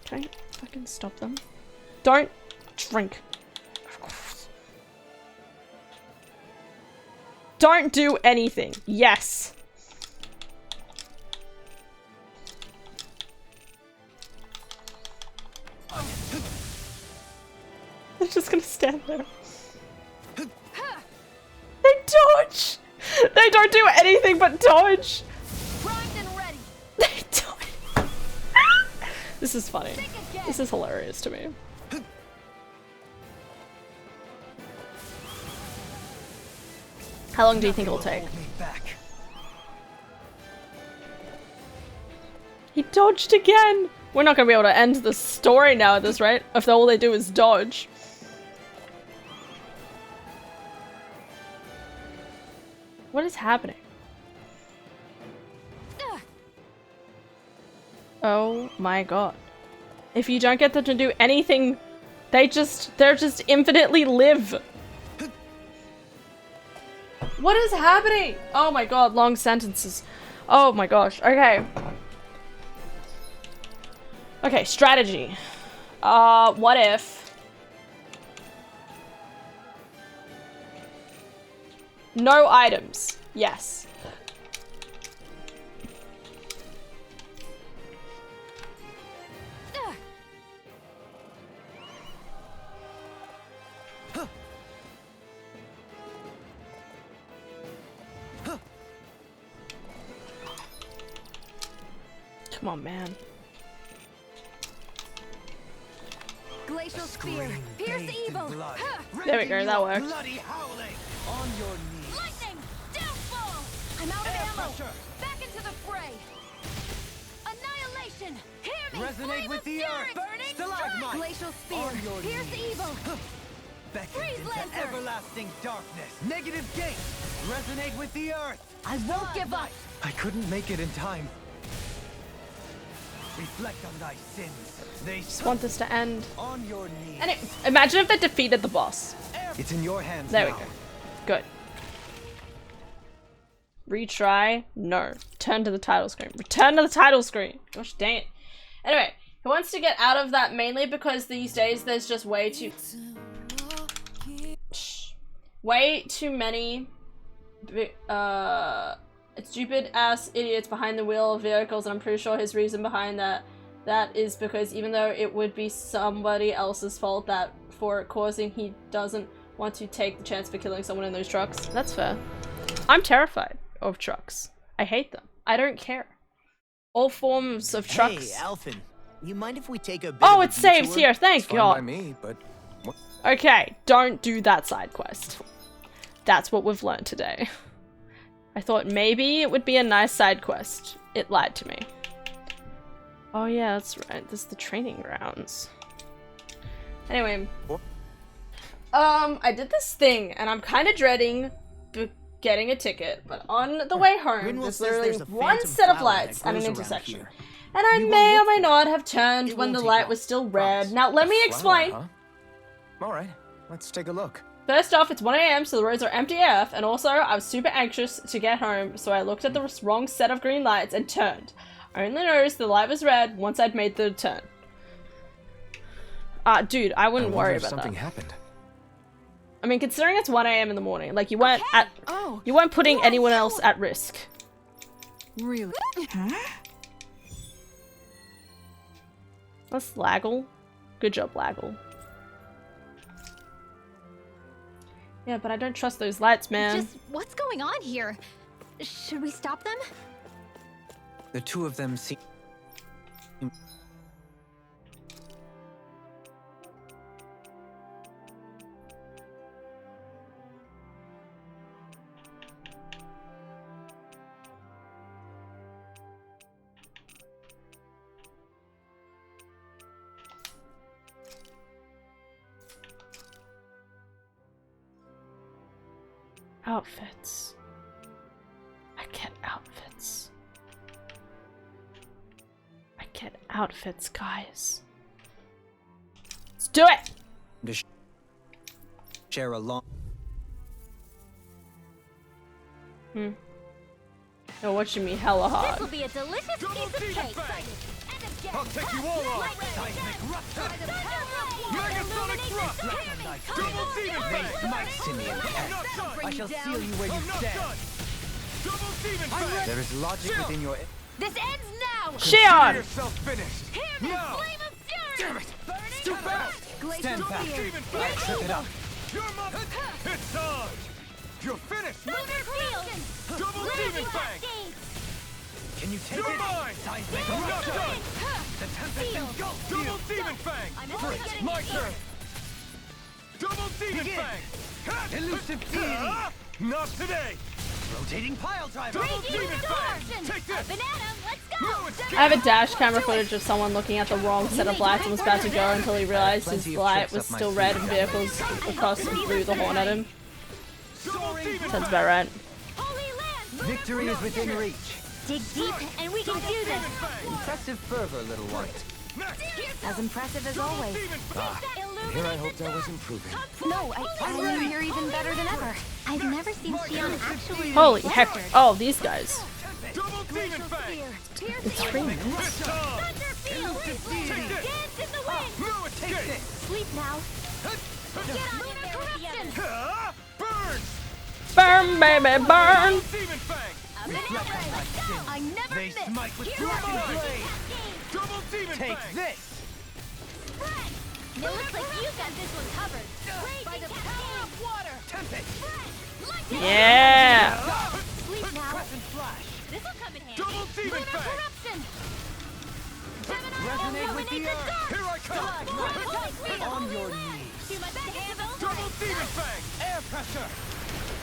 Can I fucking stop them? Don't drink. Don't do anything. Yes. They're just gonna stand there. They dodge! They don't do anything but dodge! Primed and ready! They dodge! This is funny. This is hilarious to me. How long do you think it'll take? He dodged again! We're not gonna be able to end the story now at this rate, if all they do is dodge. What is happening? Oh my god. If you don't get them to do anything, they're just infinitely live. What is happening? Oh my god, long sentences. Oh my gosh, okay. Okay, strategy. What if... No items. Yes. Come on, man. Glacial spear! Pierce evil! There we go, that worked. Bloody howling! On your knees! Lightning! Downfall! I'm out of ammo! Back into the fray! Annihilation! Hear me! Resonate with the earth! Burning Stalagmite! Glacial spear! On your Pierce knees. evil! Freeze Lancer! Everlasting darkness! Negative gate! Resonate with the earth! I won't give up! I couldn't make it in time. Reflect on thy sins. They Just want this to end. on your knees. And imagine if they defeated the boss. It's in your hands There now. we go. Good. Retry? No. Return to the title screen. Return to the title screen! Gosh dang it. Anyway, he wants to get out of that mainly because these days there's just way too many stupid ass idiots behind the wheel of vehicles, and I'm pretty sure his reason behind that is because even though it would be somebody else's fault that for it causing, he doesn't want to take the chance for killing someone in those trucks. That's fair. I'm terrified of trucks. I hate them. I don't care. All forms of trucks. Hey, Alphen. You mind if we take a bit Oh, of a it saves detour? here. Thank It's fine by God. me, but what? Okay, don't do that side quest. That's what we've learned today. I thought maybe it would be a nice side quest. It lied to me. Oh yeah, that's right. This is the training grounds. Anyway. I did this thing, and I'm kind of dreading getting a ticket, but on the way home, Grinwell there's says literally there's a one phantom set of flower lights that at an grows around intersection. here. And I We may won't or look may for not have turned It when won't the take light long. was still Promise. red. Now let me explain. Flower, huh? All right, let's take a look. First off, it's 1 AM, so the roads are empty AF, and also I was super anxious to get home, so I looked at the wrong set of green lights and turned. I only noticed the light was red once I'd made the turn. Dude, I wouldn't worry about something that. happened. I mean, considering it's 1 AM in the morning, like you weren't putting anyone else at risk. Really? That's Laggle. Good job, Laggle. Yeah, but I don't trust those lights, man. Just what's going on here? Should we stop them? The two of them seem... Outfits. I get outfits. I get outfits, guys. Let's do it! to share a long... You're watching me hella This hard. will be a delicious piece of cake. I'll take you all on! Megasonic thrust! Double demon fang! Simeon I'm not done! I shall seal you where you I'm not stand. done! Double demon fang! There is logic within your... This ends now. Consider Shion! yourself finished! Hear this Now! flame of fury. Damn it! Burning Too fast! Stand back. Demon fang! Slip it up. You're it's on! You're finished! Thunder field. Double demon fang! Can you take You're it? mine! Seismic I'm not rupture. done! The tempest engulfs you. Double demon fang! I'm only First, getting my here. turn! Double demon Begin. fang! Elusive deity. Not today! Rotating pile driver. Double Raging demon fang! storm. Take this! Banana, let's go. No escape! I have a dash camera footage of someone looking at the wrong set of lights and was about to go until he realized his Plenty of light tricks was up my still sleeve. red and vehicles across and blew the horn at him. Double demon Sounds about right. Holy land. Victory is within reach. Dig deep and we can do this. Impressive fervor, little one. As impressive as always. Here I hoped I was improving. No, I'm here even better than ever. I've never seen Shion actually. Holy heck. Oh, these guys. Double demon fang! It's free. It's on! Thunder field. Dance in the wind. No escape! Sleep now. Get on in there with the others. Ah! Burn! Burn, baby, burn! Demon fang! A banana, let's go. I never They miss. smite with Here black I and go. blade. Double demon Take fang! this. Fred, it looks like you got this one covered. By the power of water. Tempest. Fred, lightning. Yeah! Sleep now. Crescent flash. This'll come in handy. Double demon Lunar fang! corruption. Gemini Resonate with the illuminate earth. dark. Here I come! On your knees. Too much to handle. Double demon fang! Air pressure.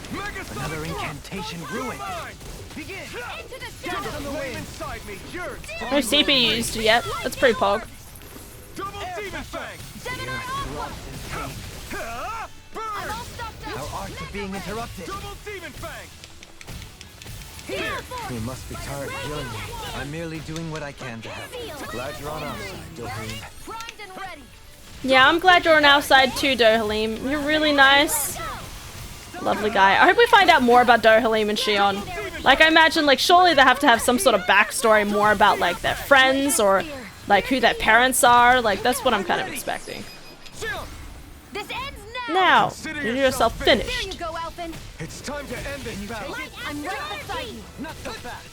Megasonic Another thrust! incantation You're ruined. mine! Begin. Into the Dance shadows. on the Flame wind. inside me! Yours! No CPU used yet. That's pretty pog. Double demon fang! Gemini aqua. Ah! I'm Burn! all stopped up. Our arts are being interrupted. Double demon fang! Here. You must be tired of killing me. I'm merely doing what I can to help. Field. Glad you're on our side, Doheen. Primed and ready. Yeah, I'm glad you're on our side too, Dohalim. You're really nice. Lovely guy. I hope we find out more about Dohalim and Shion. Like, I imagine, like, surely they have to have some sort of backstory more about, like, their friends or, like, who their parents are. Like, that's what I'm kind of expecting. This ends now. Now, Consider you yourself yourself There you finished. go, Alphen. It's time to end this battle! I'm right beside you. Not so fast.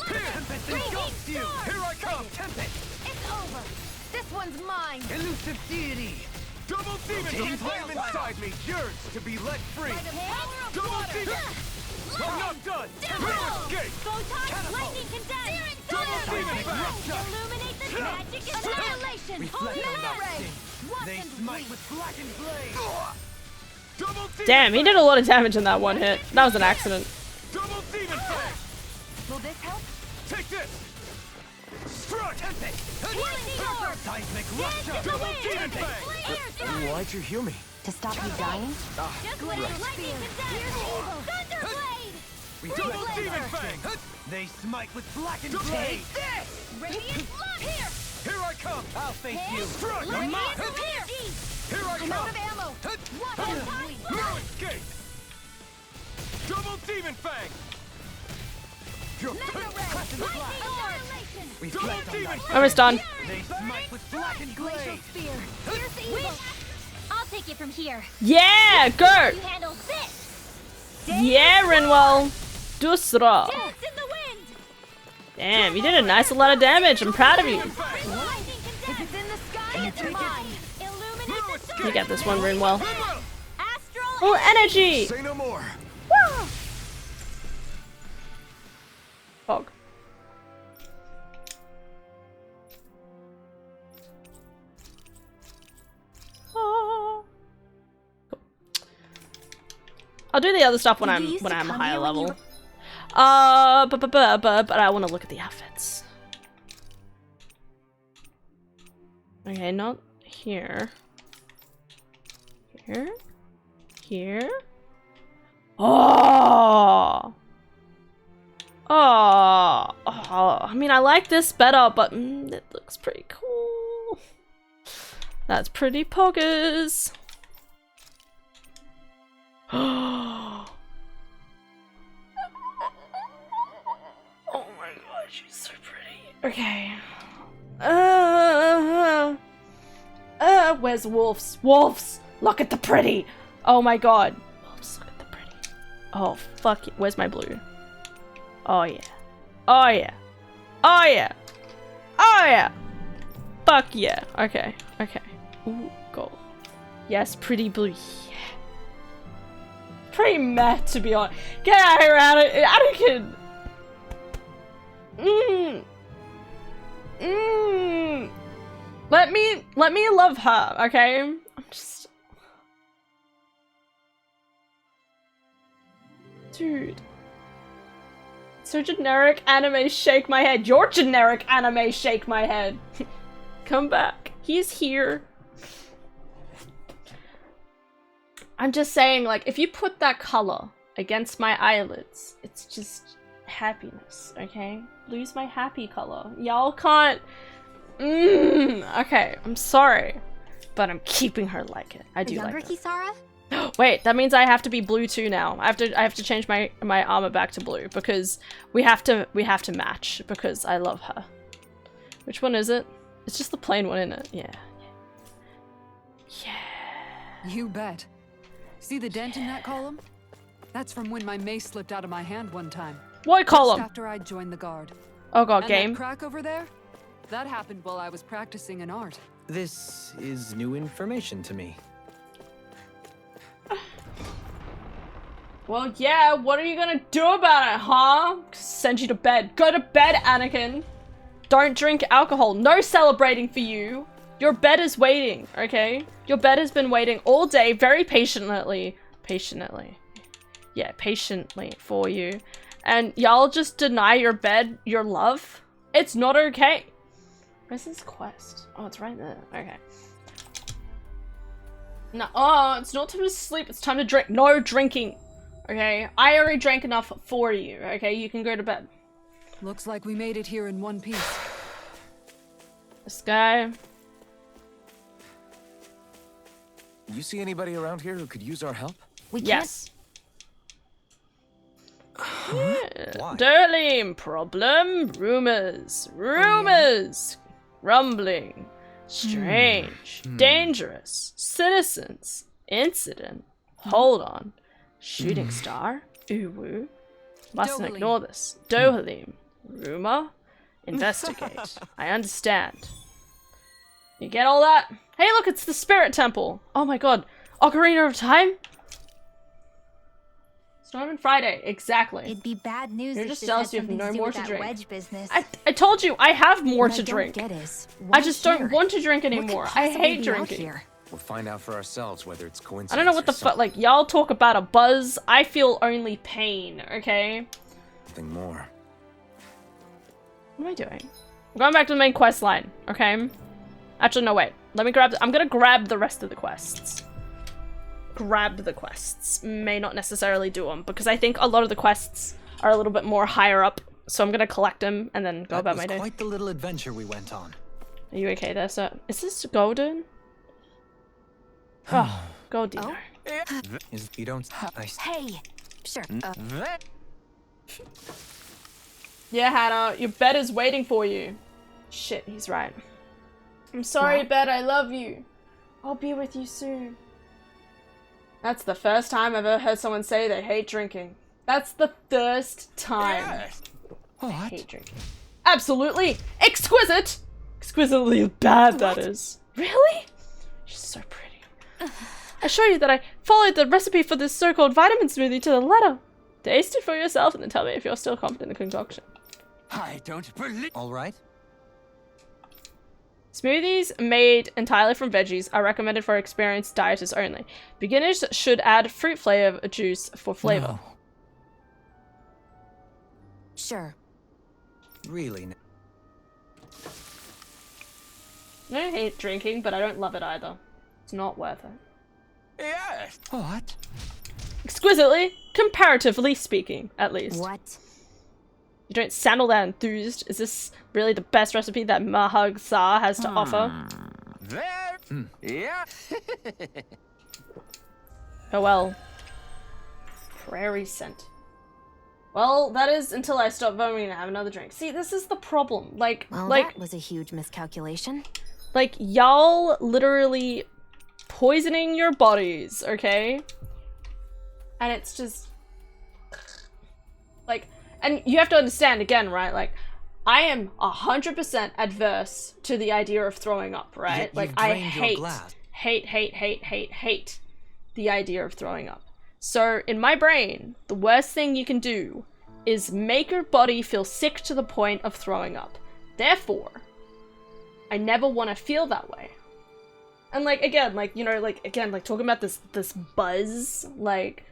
Tempest Raging engulfs you. storm. Here I come! Tempest. It's over. This one's mine. Elusive deity. Double demon Rotating flame pile inside me! Yours to be let free! By the power of Double water. demon! I'm not done! No escape! Photon lightning condense. Searing Double fire. demon fang! Illuminate this magic annihilation. Reflect Holy on that ray. sting. Watch They and smite bleed. with blackened blade. Double demon Damn, he did a lot of damage in that one hit. That was an accident. Double demon fang! Will this help? Take this! Strike! Healing sword. Seismic Dance in rupture. the wind. demon fang! Air Why'd you heal me? To stop you dying? Just like lightning condense. Thunderblade. Double Reflex. demon fang! They smite with blackened Double blade. Radiant blood. Here. Here I come! I'll face you. Strike! Lightning mine. from here. Here I I'm out come! of ammo. Watch and bleed. No escape! Double demon fang! You're Mega ray. Lightning annihilation. Double Reflect on demon that. I was done. They smite with blackened Glacial blade. spear. Fierce evil. I'll take it from here. Yeah, go! You handle this. Yeah, Renwell. Dusra. Dance in the wind. Damn, you did a nice lot of damage. I'm proud of you. If it's in the sky, it's mine. Illuminate the You get this one rune well. Astral Oh, energy! Say no more. Woo! Fog. Ah. Cool. I'll do the other stuff when I'm a higher level. But I want to look at the outfits. Okay, not here. Here. Here. Oh! Oh! I mean, I like this better, but it looks pretty cool. That's pretty poggers. Oh my god, she's so pretty. Okay. Where's wolves? Wolves! Look at the pretty! Oh my god. Wolves, look at the pretty. Oh, fuck it. Where's my blue? Oh yeah. Oh yeah. Oh yeah. Oh yeah. Fuck yeah. Okay. Okay. Ooh, gold. Yes, pretty blue. Yeah. Pretty meh, to be honest. Get out of here, Anakin! Let me love her, okay? I'm just... Dude. So generic anime shake my head. Your generic anime shake my head. Come back. He's here. I'm just saying, like, if you put that color against my eyelids, it's just happiness, okay? Blue's my happy color. Y'all can't... Okay, I'm sorry. But I'm keeping her like it. I do like Younger her. Kisara? Wait, that means I have to be blue too now. I have to change my armor back to blue because we have to match because I love her. Which one is it? It's just the plain one, isn't it? Yeah. Yeah. You bet. See the dent in that column? That's from when my mace slipped out of my hand one time. What column? Just after I joined the guard. Oh god, And game. that crack over there? That happened while I was practicing an art. This is new information to me. Well, yeah, what are you gonna do about it, huh? Send you to bed. Go to bed, Anakin. Don't drink alcohol. No celebrating for you. Your bed is waiting, okay? Your bed has been waiting all day, very patiently. Yeah, patiently for you. And y'all just deny your bed your love? It's not okay. Where's this quest? Oh, it's right there. Okay. No, oh, it's not time to sleep. It's time to drink. No drinking. Okay, I already drank enough for you. Okay, you can go to bed. Looks like we made it here in one piece. This guy. You see anybody around here who could use our help? Yes. Why? Darling, problem, rumors, rumbling, strange, dangerous, citizens, incident, hold on, shooting star, uwu, mustn't Dohalim. ignore this, Dohalim, rumor, investigate, I understand. You get all that? Hey look, it's the spirit temple! Oh my god, Ocarina of Time? It's not even Friday, exactly. It'd be bad news You're if just this jealous had you have something no to do more with to that drink. wedge business. I told you, I have more What to I don't drink. get is, I why just here? don't want to drink What could anymore. I possibly hate be out drinking. here? We'll find out for ourselves whether it's coincidence. I don't know what the fuck, like, y'all talk about a buzz, I feel only pain, okay? Something more. What am I doing? I'm going back to the main quest line, okay? Actually, no, wait. Let me grab, I'm gonna grab the rest of the quests. Grab the quests. May not necessarily do them, because I think a lot of the quests are a little bit more higher up, so I'm gonna collect them and then go about my day. Quite the little adventure we went on. Are you okay there, sir? Is this golden? Oh, Goldino. You don't. Hey, sure. Yeah, Hannah, your bed is waiting for you. Shit, he's right. I'm sorry, What? bed, I love you. I'll be with you soon. That's the first time I've ever heard someone say they hate drinking. That's the first time. I hate drinking. Absolutely exquisite! Exquisitely bad, that is. Really? She's so pretty. I assure you that I followed the recipe for this so-called vitamin smoothie to the letter. Taste it for yourself and then tell me if you're still confident in the concoction. I don't believe. All right. Smoothies made entirely from veggies are recommended for experienced dieters only. Beginners should add fruit flavor juice for flavor. No. Sure. Really? I don't hate drinking, but I don't love it either. It's not worth it. Yes. What? Exquisitely, comparatively speaking, at least. What? You don't sound all that enthused. Is this really the best recipe that Mahag Sa has to offer? There. Yeah. Oh well. Prairie scent. Well, that is until I stop vomiting and have another drink. See, this is the problem. Like, Well, like, that was a huge miscalculation. like y'all literally poisoning your bodies, okay? And it's just like, and you have to understand again, right? Like, I am 100% adverse to the idea of throwing up, right? Yet Like, you've I drained your glass. hate the idea of throwing up. So in my brain, the worst thing you can do is make your body feel sick to the point of throwing up. Therefore, I never want to feel that way. And like, again, like, you know, like, again, like talking about this buzz, like,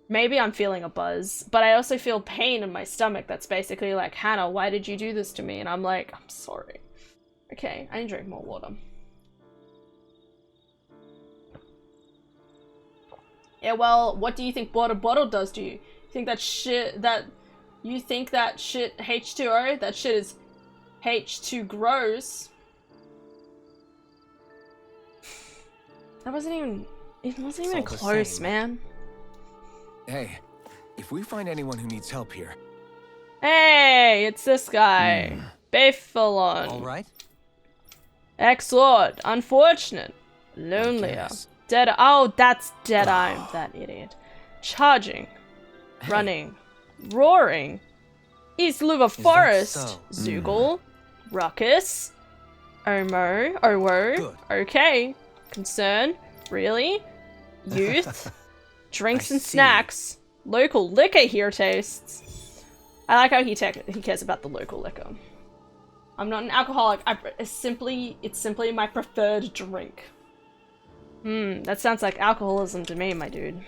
maybe I'm feeling a buzz, but I also feel pain in my stomach that's basically like, Hannah, why did you do this to me? And I'm like, I'm sorry. Okay, I need to drink more water. Yeah, well, what do you think water bottle does to you? You think that shit, you think that shit H2O? That shit is H2 gross. That wasn't even, it wasn't even all the close, same. man. Hey, if we find anyone who needs help here, Hey, it's this guy. Bayfalon. All right. Ex-Lord. Unfortunate. Lonelier. guess. Dead. Oh, that's Deadeye. That idiot. Charging. Running. Roaring. East Luva Forest. so? Zoogle. Ruckus. Omo. Owo. Good. Okay. Concern. Really? Youth. Drinks I and see. snacks. Local liquor here tastes. I like how he cares about the local liquor. I'm not an alcoholic. It's simply my preferred drink. That sounds like alcoholism to me, my dude.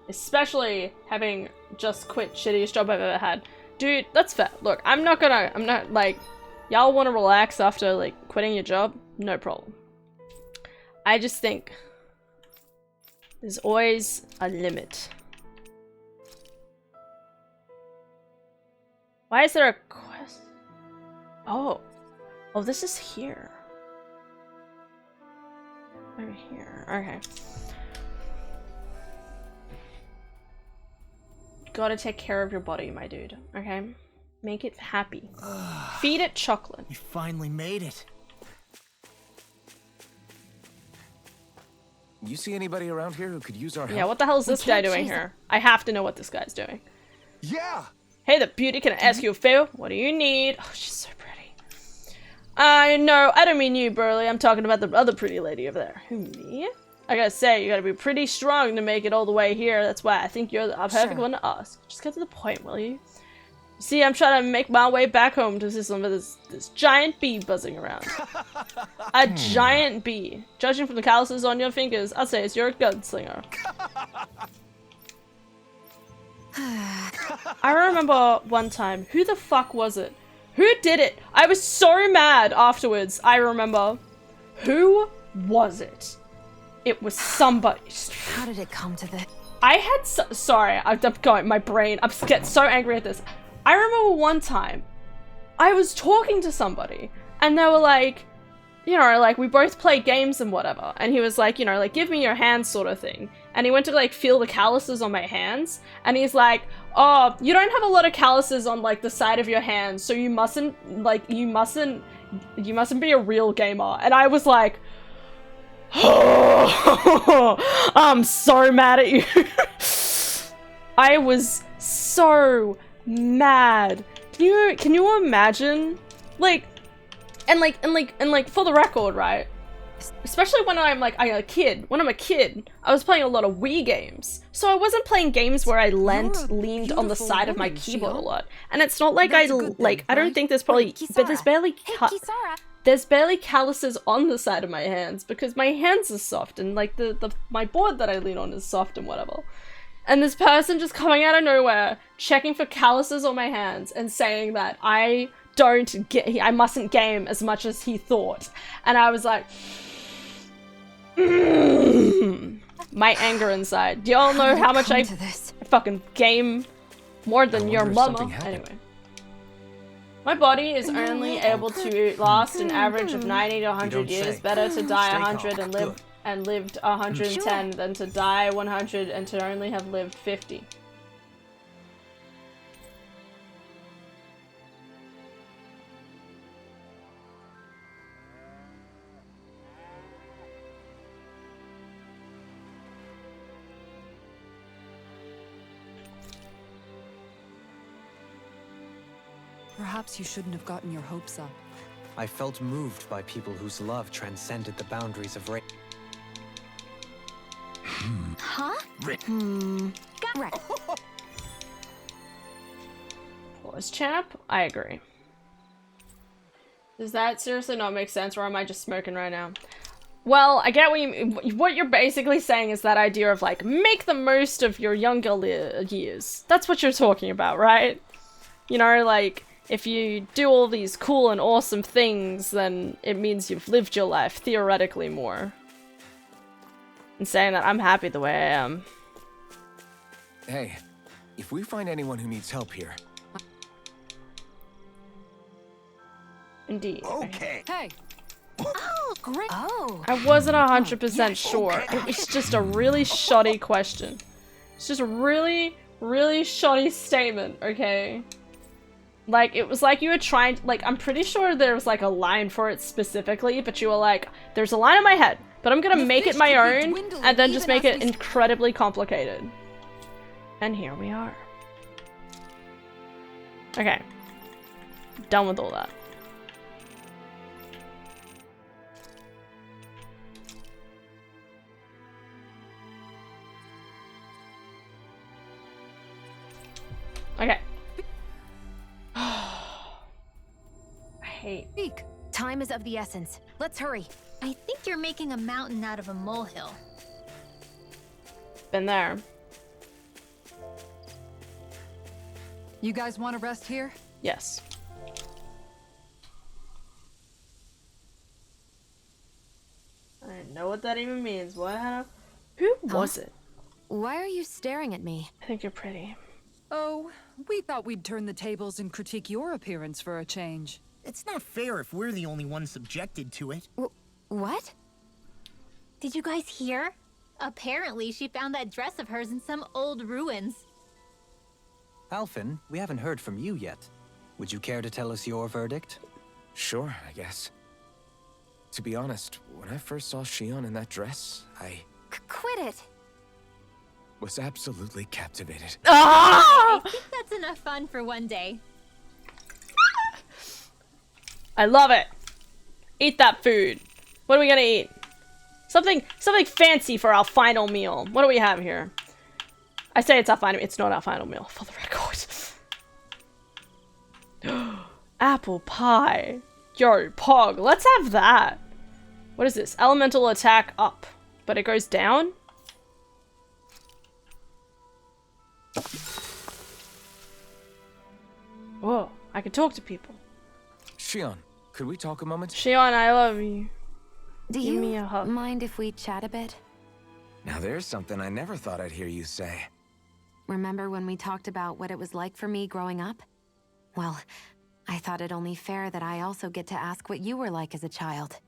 Especially having just quit shittiest job I've ever had. Dude, that's fair. Look, I'm not like, y'all want to relax after like quitting your job? No problem. I just think there's always a limit. Why is there a quest? Oh, this is here. Over here. Okay. Gotta take care of your body, my dude. Okay? Make it happy. Feed it chocolate. We finally made it. you see anybody around here who could use our help? Yeah, what the hell is this guy doing here? I have to know what this guy's doing. Yeah. Hey, the beauty, can I ask you a favor? What do you need? Oh, she's so pretty. No, I don't mean you, Burley. I'm talking about the other pretty lady over there. Who, me? I gotta say, you gotta be pretty strong to make it all the way here. That's why I think you're the perfect one to ask. Just get to the point, will you? See, I'm trying to make my way back home to see some of this giant bee buzzing around. A giant bee. Judging from the calluses on your fingers, I'd say it's your gunslinger. I remember one time, who the fuck was it? Who did it? I was so mad afterwards, I remember. Who was it? It was somebody. How did it come to this? I had sorry, I'm going, my brain, I'm getting so angry at this. I remember one time, I was talking to somebody, and they were like, you know, like, we both play games and whatever, and he was like, you know, like, give me your hands sort of thing, and he went to, like, feel the calluses on my hands, and he's like, oh, you don't have a lot of calluses on, like, the side of your hands, so you mustn't, like, you mustn't be a real gamer, and I was like, oh, I'm so mad at you. I was so mad Can you imagine, like, and for the record, right? Especially when I'm a kid, I was playing a lot of Wii games. So I wasn't playing games where I leaned on the side of my keyboard a lot. And it's not like I don't think there's probably, but there's barely calluses on the side of my hands because my hands are soft and like my board that I lean on is soft and whatever. And this person just coming out of nowhere, checking for calluses on my hands and saying that I mustn't game as much as he thought. And I was like, my anger inside. Do y'all know how much I fucking game more than your mama? Anyway. My body is only able to last an average of 90 to 100 years. Better to die 100 and lived 110 than to die 100 and to only have lived 50. Perhaps you shouldn't have gotten your hopes up. I felt moved by people whose love transcended the boundaries of race. Huh? Got Pause champ? I agree. Does that seriously not make sense, or am I just smoking right now? Well, I get what you're basically saying is that idea of like, make the most of your younger years. That's what you're talking about, right? You know, like, if you do all these cool and awesome things, then it means you've lived your life, theoretically, more. And saying that I'm happy the way I am. Hey, if we find anyone who needs help here... Indeed. Okay. Hey! Oh, great! Oh! I wasn't 100% sure. It was just a really shoddy question. It's just a really, really shoddy statement, okay? Like, it was like you were trying, like, I'm pretty sure there was, like, a line for it specifically, but you were like, there's a line in my head, but I'm gonna make it my own, and then just make it incredibly complicated. And here we are. Okay. Done with all that. Okay. Speak. Time is of the essence. Let's hurry. I think you're making a mountain out of a molehill. Been there. You guys want to rest here? Yes. I don't know what that even means. What? Who was it? Why are you staring at me? I think you're pretty. Oh, we thought we'd turn the tables and critique your appearance for a change. It's not fair if we're the only ones subjected to it. What? Did you guys hear? Apparently, she found that dress of hers in some old ruins. Alphen, we haven't heard from you yet. Would you care to tell us your verdict? Sure, I guess. To be honest, when I first saw Shion in that dress, I... Quit it! was absolutely captivated. I think that's enough fun for one day. I love it. Eat that food. What are we gonna eat? Something fancy for our final meal. What do we have here? I say it's our final. It's not our final meal, for the record. Apple pie. Yo, Pog. Let's have that. What is this? Elemental attack up, but it goes down. Whoa! I can talk to people. Shion, could we talk a moment? Shion, I love you. Do Give you me a hug. mind if we chat a bit? Now there's something I never thought I'd hear you say. Remember when we talked about what it was like for me growing up? Well, I thought it only fair that I also get to ask what you were like as a child.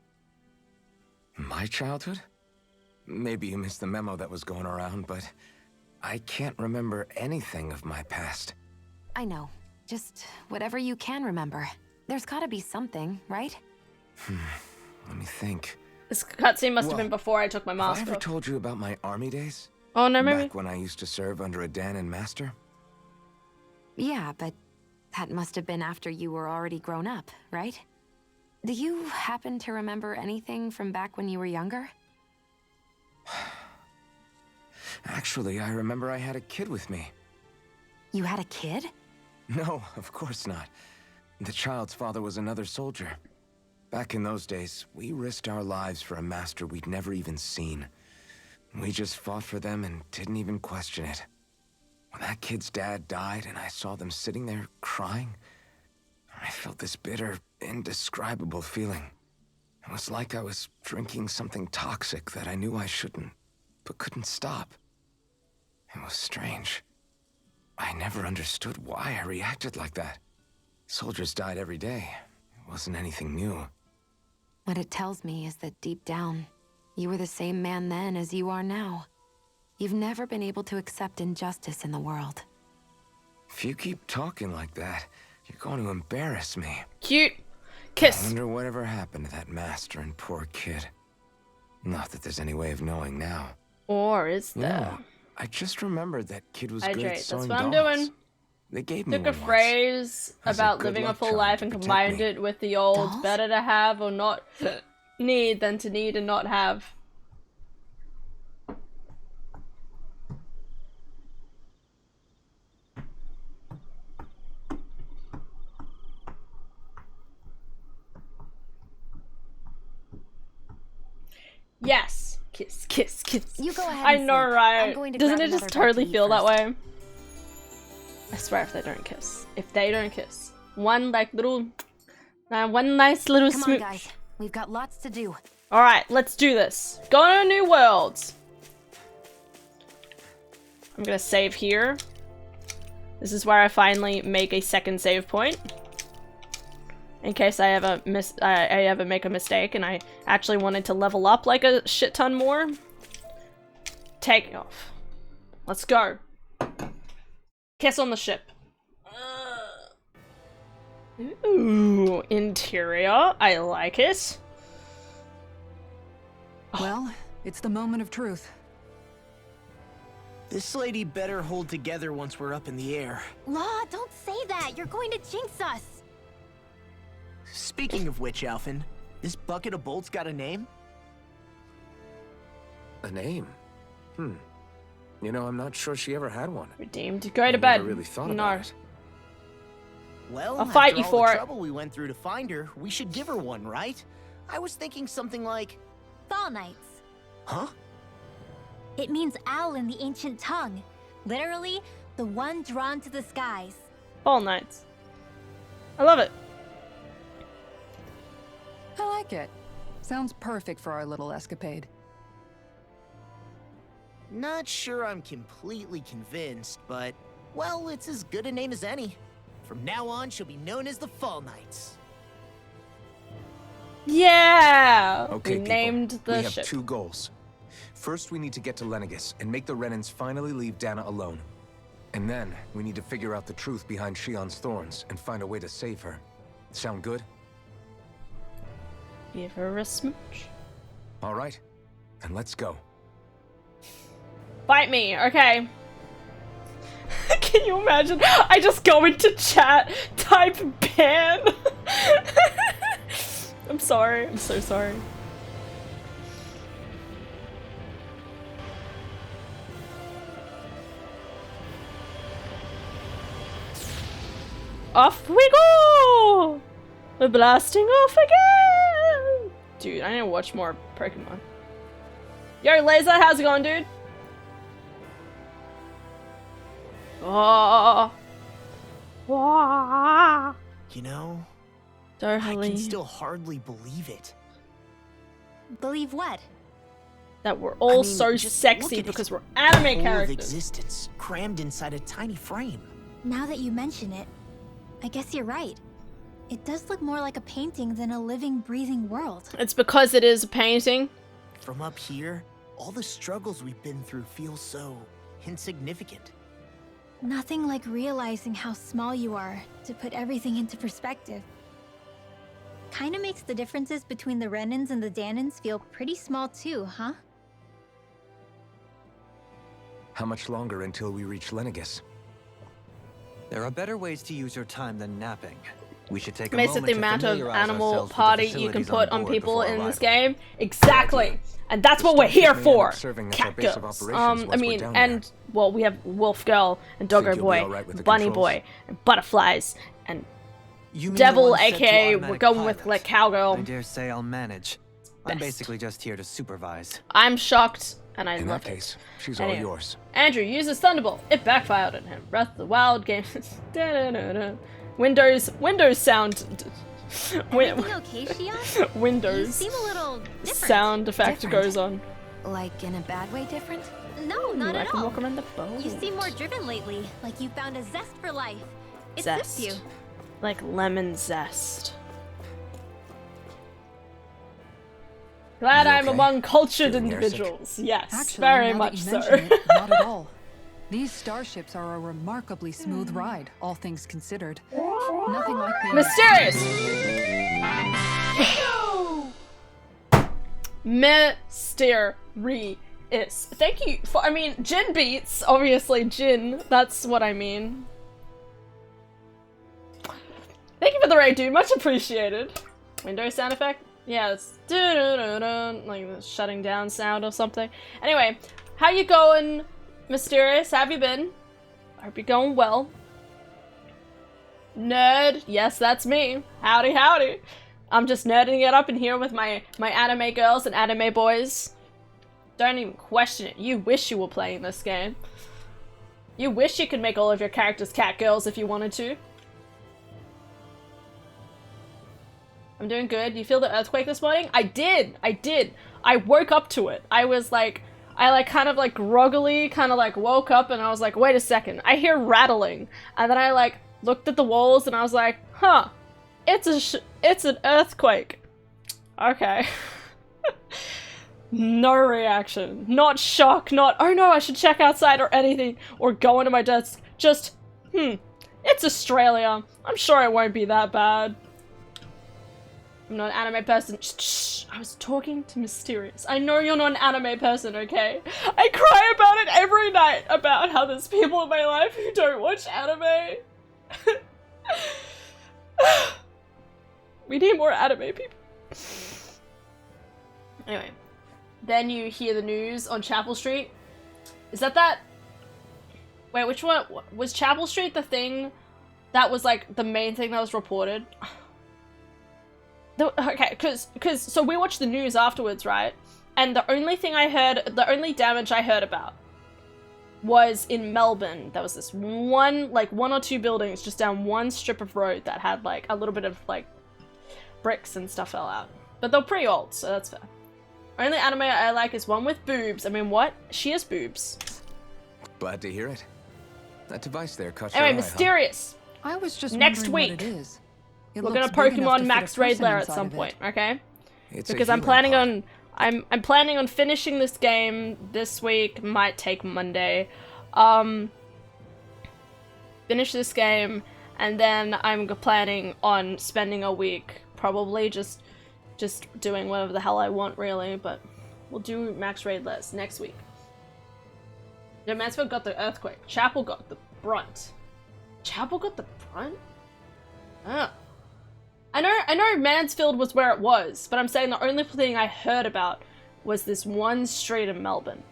My childhood? Maybe you missed the memo that was going around, but I can't remember anything of my past. I know. Just whatever you can remember. There's gotta be something, right? Let me think. This cutscene must have been before I took my mask Have I ever off. told you about my army days? Oh, no, maybe. Back when I used to serve under a Danon master? Yeah, but That must have been after you were already grown up, right? Do you happen to remember anything from back when you were younger? Actually, I remember I had a kid with me. You had a kid? No, of course not. The child's father was another soldier. Back in those days, we risked our lives for a master we'd never even seen. We just fought for them and didn't even question it. When that kid's dad died and I saw them sitting there crying, I felt this bitter, indescribable feeling. It was like I was drinking something toxic that I knew I shouldn't, but couldn't stop. It was strange. I never understood why I reacted like that. Soldiers died every day. It wasn't anything new. What it tells me is that deep down, you were the same man then as you are now. You've never been able to accept injustice in the world. If you keep talking like that, you're going to embarrass me. Cute. Kiss. I wonder whatever happened to that master and poor kid. Not that there's any way of knowing now. Or is there? No, I just remembered that kid was good at Hydrate. That's sewing what I'm dolls. doing. They gave me Took a one once. phrase As a about good living a luck full charm life to and protect combined me. it with the old Dolls? better to have or not need than to need and not have. Yes. Kiss, kiss, kiss. You go ahead I and know, sleep. right? I'm going to Doesn't grab it just another bite to totally eat feel that first. way? I swear if they don't kiss. If they don't kiss. One like little... one nice little Come on, smooch. guys. We've got lots to do. Alright, let's do this. Go on a new world. I'm gonna save here. This is where I finally make a second save point. In case I ever make a mistake and I actually wanted to level up like a shit ton more. Take off. Let's go. Kiss on the ship. Ooh, interior. I like it. Well, it's the moment of truth. This lady better hold together once we're up in the air. Law, don't say that. You're going to jinx us. Speaking of which, Alphen, this bucket of bolts got a name? A name? You know, I'm not sure she ever had one. Redeemed. Go to I bed. never really thought No. about it. Well, I'll fight after you all for the it. trouble we went through to find her, we should give her one, right? I was thinking something like... Fall Knights. Huh? It means owl in the ancient tongue. Literally, the one drawn to the skies. Fall Knights. I love it. I like it. Sounds perfect for our little escapade. Not sure I'm completely convinced, but... Well, it's as good a name as any. From now on, she'll be known as the Fall Knights. Yeah! Okay, We people, named the we have ship. 2 goals. First, we need to get to Lenegus and make the Renans finally leave Dana alone. And then, we need to figure out the truth behind Shion's thorns and find a way to save her. Sound good? Give her a smooch. All right, then let's go. Fight me, okay. Can you imagine? I just go into chat, type ban. I'm sorry. I'm so sorry. Off we go! We're blasting off again! Dude, I need to watch more Pokemon. Yo, Laser, how's it going, dude? Oh. Wah. You know, Totally. I can still hardly believe it. Believe what? That we're all I mean, so just look sexy at it. because we're anime Full of characters. existence, crammed inside a tiny frame. Now that you mention it, I guess you're right. It does look more like a painting than a living, breathing world. It's because it is a painting. From up here, all the struggles we've been through feel so insignificant. Nothing like realizing how small you are to put everything into perspective. Kinda makes the differences between the Renans and the Danans feel pretty small too, huh? How much longer until we reach Lenegus? There are better ways to use your time than napping. We should take a Amazed at moment the to amount of familiarize animal ourselves with the party you can facilities put on board people before in this arrival. game. Exactly. And that's what we're here for. Cat base of girls. operations I once we're mean, down and well, we have Wolf Girl and Doggo Think you'll be Boy, alright with the Bunny controls? Boy, and Butterflies, and You mean the Devil, one set to aka we're automatic going with pilot? like Cowgirl. I dare say I'll manage. I'm Best. basically just here to supervise. I'm shocked, and I In love that case, it. she's all Anyway, yours. Andrew uses Thunderbolt. It backfired on him. Breath of the Wild game. Da-da-da-da. Windows sound. Everything okay, Shion? You Windows seem a little different. sound effect Different. goes on. Like in a bad way different? No, not Ooh, I at can all. walk around the boat. You seem more driven lately, like you found a zest for life. It Zest. suits you. Like lemon zest. Glad You I'm okay? among cultured Feeling airsick? individuals. Yes, Actually, very now much that you so. mention it, not at all. These starships are a remarkably smooth ride, all things considered. Nothing like being Mysterious! Mysterious. Thank you for, I mean, Jin beats, obviously, Jin. That's what I mean. Thank you for the raid, dude. Much appreciated. Windows sound effect? Yeah, it's doo-doo-doo-doo, like the shutting down sound or something. Anyway, how you going, Mysterious? How have you been? I hope you're going well. Nerd, yes, that's me. Howdy, howdy. I'm just nerding it up in here with my anime girls and anime boys. Don't even question it. You wish you were playing this game. You wish you could make all of your characters cat girls if you wanted to. I'm doing good. You feel the earthquake this morning? I did. I woke up to it. I kind of like groggily kind of like woke up and I was like, wait a second. I hear rattling. And then I like looked at the walls and I was like, huh. It's an earthquake. Okay. No reaction. Not shock, not, oh no, I should check outside or anything. Or go into my desk. Just, it's Australia. I'm sure it won't be that bad. I'm not an anime person. Shh, I was talking to Mysterious. I know you're not an anime person, okay? I cry about it every night, about how there's people in my life who don't watch anime. We need more anime people. Anyway. Then you hear the news on Chapel Street. Is that? Wait, which one? Was Chapel Street the thing that was like the main thing that was reported? Okay, so we watched the news afterwards, right? And the only damage I heard about was in Melbourne. There was this one or two buildings just down one strip of road that had like a little bit of like bricks and stuff fell out. But they're pretty old, so that's fair. Only anime I like is one with boobs. I mean, what? She has boobs. Glad to hear it. That device there caught Anyway, your eye, Mysterious. I was just next wondering week. what it is. It We're gonna looks big enough to Pokemon fit Max a Raid person Lair at inside some of it. point, okay? It's a Because I'm healing planning pod. on I'm planning on finishing this game this week. Might take Monday. Finish this game, and then I'm planning on spending a week, probably just doing whatever the hell I want, really. But we'll do Max Raid Lairs next week. Yeah, Mansfield got the earthquake. Chapel got the brunt. Chapel got the brunt? Oh. I know Mansfield was where it was, but I'm saying the only thing I heard about was this one street in Melbourne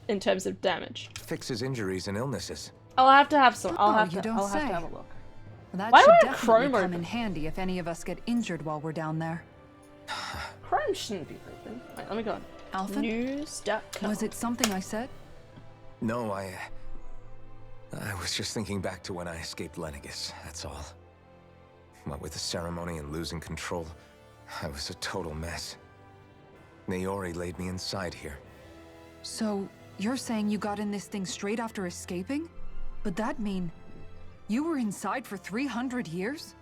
in terms of damage. Fixes injuries and illnesses. I'll have to have some. I'll Oh, have you to don't have say. to have a look. That Why do should I have definitely Chrome come open? in handy if any of us get injured while we're down there. Chrome shouldn't be open. Wait, let me go on. Alpha? News.com. Was it something I said? No, I was just thinking back to when I escaped Lennigus, that's all. What with the ceremony and losing control, I was a total mess. Naori laid me inside here. So, you're saying you got in this thing straight after escaping? But that mean you were inside for 300 years?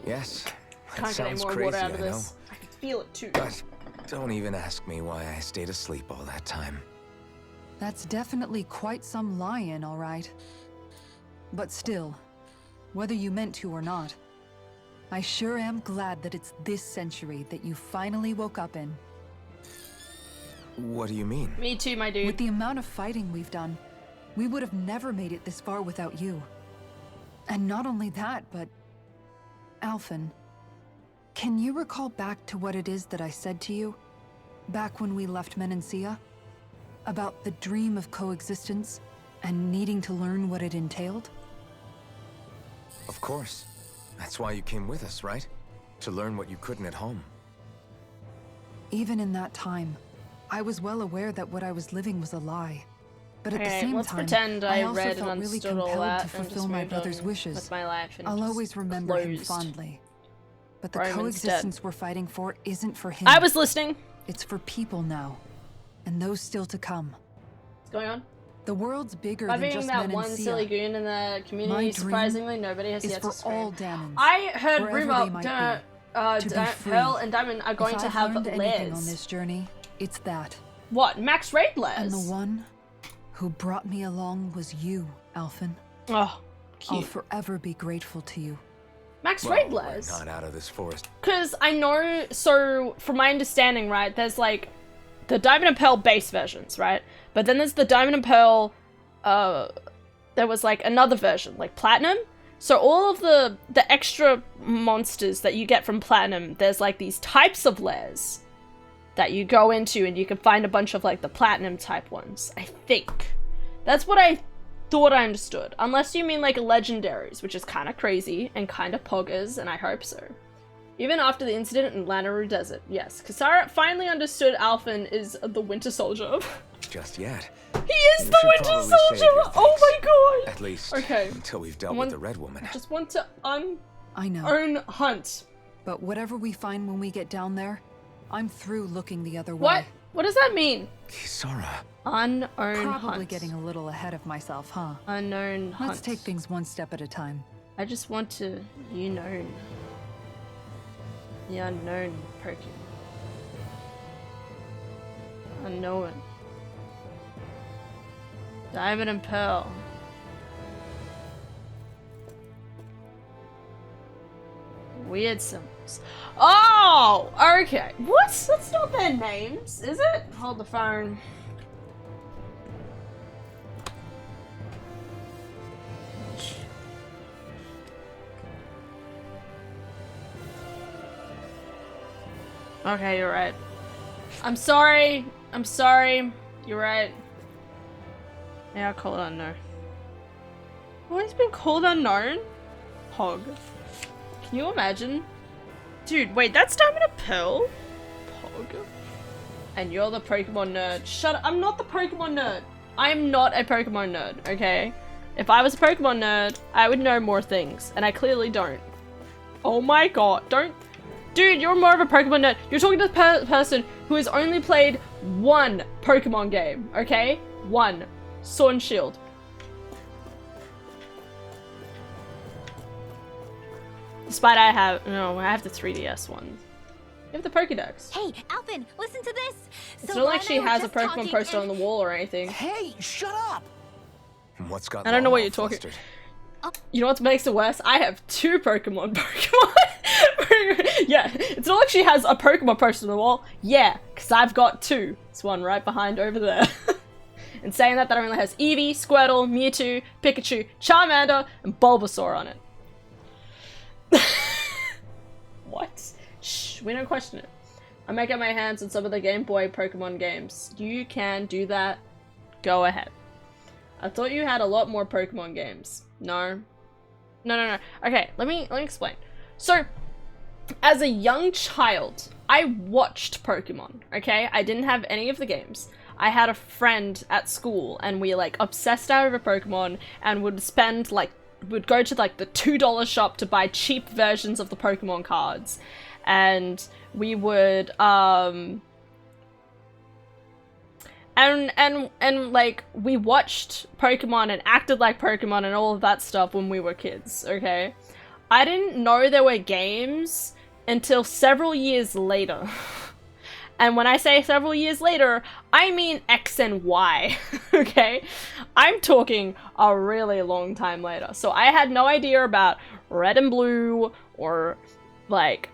Yes, that Can't get any sounds more crazy, water out of I know. this. I can feel it too. But don't even ask me why I stayed asleep all that time. That's definitely quite some lie-in, all right. But still, whether you meant to or not, I sure am glad that it's this century that you finally woke up in. What do you mean? Me too, my dude. With the amount of fighting we've done, we would have never made it this far without you. And not only that, but... Alphen, can you recall back to what it is that I said to you? Back when we left Menancia? About the dream of coexistence and needing to learn what it entailed? Of course. That's why you came with us, right? To learn what you couldn't at home. Even in that time, I was well aware that what I was living was a lie. But at the Okay, same let's time, pretend I I also read felt and really understood all compelled that to and fulfill just my moved brother's on wishes. with my life and I'll just always remember him closed. fondly. But the Roman's coexistence dead. we're fighting for isn't for him. I was listening. It's for people now. And those still to come. What's going on? The world's bigger By than being just that Menancia. one silly goon in the community, My dream surprisingly, nobody has is yet for to scream. all Dammons, I heard wherever rumor they might be, to be free. Pearl and Diamond are going If to I've have learned anything on lairs. this journey, it's that. What? Max raid lairs? And the one who brought me along was you, Alphen. Oh, I'll cute. forever be grateful to you. Max Well, raid we're lairs? not out of this forest. Because I know, so from my understanding, right, there's like the Diamond and Pearl base versions, right? But then there's the Diamond and Pearl, there was like another version, like Platinum. So all of the extra monsters that you get from Platinum, there's like these types of lairs that you go into and you can find a bunch of like the Platinum type ones, I think. That's what I thought I understood. Unless you mean like legendaries, which is kind of crazy and kind of poggers, and I hope so. Even after the incident in Lanayru Desert, yes. Kisara finally understood Alphen is the Winter Soldier. Just yet. He is You the should Winter probably save Soldier! your Oh my god! At least Okay. until we've I dealt want- with the Red Woman. I just want to I know. own Hunt. But whatever we find when we get down there, I'm through looking the other way. What? What does that mean? Kisara. Unown Probably Hunt. getting a little ahead of myself, huh? Unknown Hunt. Let's take things one step at a time. I just want to known. The unknown Pokemon. Unknown. Diamond and Pearl. Weird symbols. Oh! Okay. What? That's not their names, is it? Hold the phone. Okay, you're right. I'm sorry. I'm sorry. You're right. Yeah, I'll call it unknown. Always been called unknown? Hog. Can you imagine? Dude, wait, that's Diamond and Pearl? Pog. And you're the Pokemon nerd. Shut up. I'm not the Pokemon nerd. I'm not a Pokemon nerd, okay? If I was a Pokemon nerd, I would know more things, and I clearly don't. Oh my god, don't... Dude, you're more of a Pokemon nerd. You're talking to the person who has only played one Pokemon game, okay? One. Sword and Shield. Despite I have the 3DS ones. You have the Pokédex. Hey, Alphen, listen to this. It's not like she has a Pokemon poster on the wall or anything. Hey, shut up! What's got I don't know what Lala you're talking. flustered? You know what makes it worse? I have two Pokemon. Yeah, it's not like she has a Pokemon poster on the wall. Yeah, because I've got two. It's one right behind over there. And saying that only has Eevee, Squirtle, Mewtwo, Pikachu, Charmander, and Bulbasaur on it. What? Shh, we don't question it. I may get my hands on some of the Game Boy Pokemon games. You can do that. Go ahead. I thought you had a lot more Pokemon games. No. No. Okay, let me explain. So, as a young child, I watched Pokemon, okay? I didn't have any of the games. I had a friend at school, and we, like, obsessed over Pokemon, and would spend, like, would go to, like, the $2 shop to buy cheap versions of the Pokemon cards. And we would, And like, we watched Pokemon and acted like Pokemon and all of that stuff when we were kids, okay? I didn't know there were games until several years later. And when I say several years later, I mean X and Y, okay? I'm talking a really long time later. So I had no idea about Red and Blue or, like,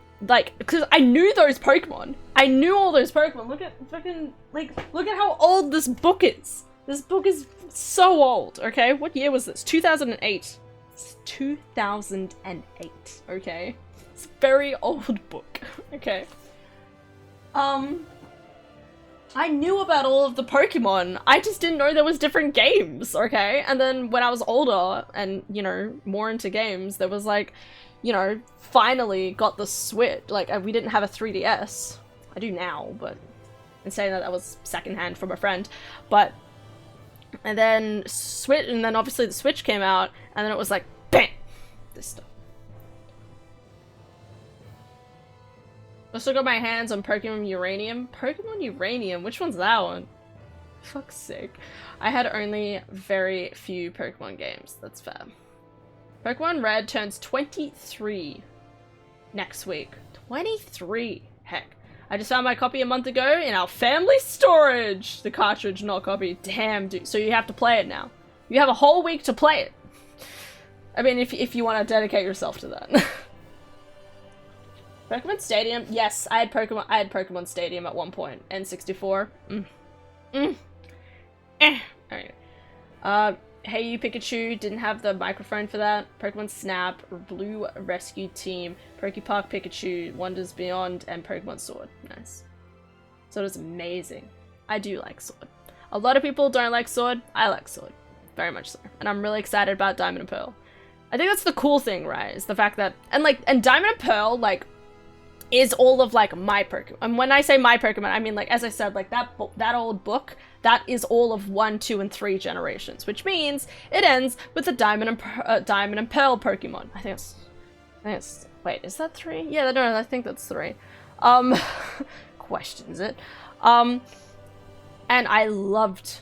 because I knew those Pokemon. I knew all those Pokemon. Look at fucking, like, look at how old this book is. This book is so old, okay? What year was this? 2008. It's 2008, okay? It's a very old book, okay? I knew about all of the Pokemon, I just didn't know there was different games, okay? And then when I was older and, you know, more into games, there was like, you know, finally got the Switch. Like, we didn't have a 3DS. I do now, but in saying that was secondhand from a friend. But, and then Switch, and then obviously the Switch came out, and then it was like, bam! This stuff. I still got my hands on Pokemon Uranium. Pokemon Uranium? Which one's that one? Fuck's sake. I had only very few Pokemon games. That's fair. Pokemon Red turns 23 next week. 23! Heck. I just found my copy a month ago in our family storage! The cartridge, not copy. Damn, dude. So you have to play it now. You have a whole week to play it. I mean, if you want to dedicate yourself to that. Pokemon Stadium? Yes, I had Pokemon Stadium at one point. N64. Alright. Hey You Pikachu, didn't have the microphone for that. Pokemon Snap, Blue Rescue Team, Pokepark Pikachu, Wonders Beyond, and Pokemon Sword. Nice. Sword is amazing. I do like Sword. A lot of people don't like Sword. I like Sword. Very much so. And I'm really excited about Diamond and Pearl. I think that's the cool thing, right? Is the fact that, and Diamond and Pearl, like, is all of, like, my Pokemon. And when I say my Pokemon, I mean, like, as I said, like, that old book, that is all of 1, 2, and 3 generations, which means it ends with the Diamond and Pearl Pokemon. I think it's, wait, is that 3? Yeah, no, I think that's 3. Questions it. And I loved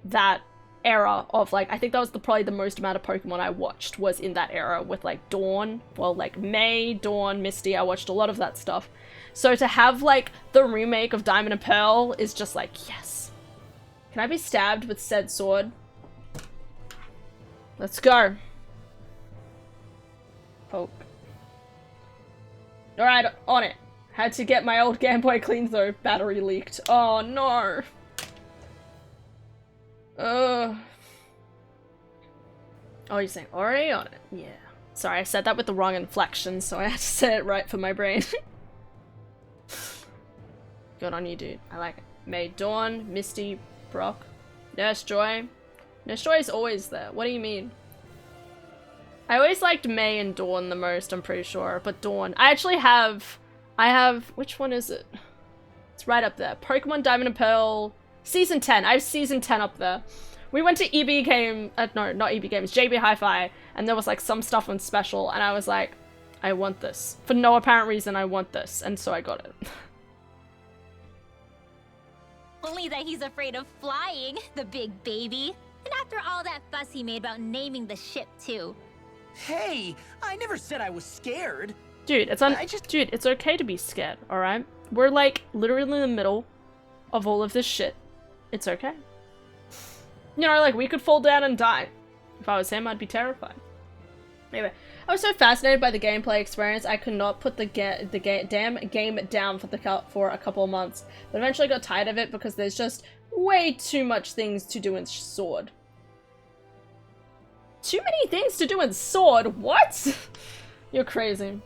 that era of, like, I think that was probably the most amount of Pokemon I watched was in that era with, like, Dawn, well, like, May, Dawn, Misty, I watched a lot of that stuff. So to have, like, the remake of Diamond and Pearl is just like, yes. Can I be stabbed with said sword? Let's go. Poke. Alright, on it. Had to get my old Game Boy clean though, battery leaked. Oh no. Oh, you're saying Ori on it? Yeah. Sorry, I said that with the wrong inflection, so I had to say it right for my brain. Good on you, dude. I like it. May, Dawn, Misty, Brock, Nurse Joy. Nurse Joy is always there. What do you mean? I always liked May and Dawn the most, I'm pretty sure. But Dawn. I have, which one is it? It's right up there. Pokemon Diamond and Pearl. Season 10. I have Season 10 up there. We went to EB Game, no, not EB Games, JB Hi-Fi, and there was like some stuff on special, and I was like, I want this. For no apparent reason, I want this, and so I got it. Only that he's afraid of flying, the big baby. And after all that fuss he made about naming the ship, too. Hey, I never said I was scared. Dude, dude, it's okay to be scared, alright? We're like literally in the middle of all of this shit. It's okay. You know, like, we could fall down and die. If I was him, I'd be terrified. Anyway, I was so fascinated by the gameplay experience, I could not put the damn game down for a couple of months. But eventually got tired of it because there's just way too much things to do in Sword. Too many things to do in Sword? What? You're crazy.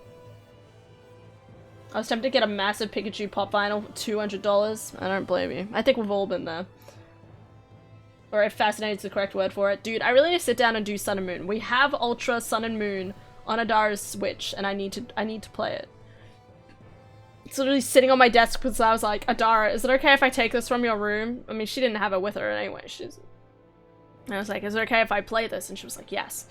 I was tempted to get a massive Pikachu pop vinyl for $200. I don't blame you. I think we've all been there. Or if fascinated is the correct word for it. Dude, I really need to sit down and do Sun and Moon. We have Ultra Sun and Moon on Adara's Switch, and I need to play it. It's literally sitting on my desk because I was like, Adara, is it okay if I take this from your room? I mean, she didn't have it with her anyway. And I was like, is it okay if I play this? And she was like, yes.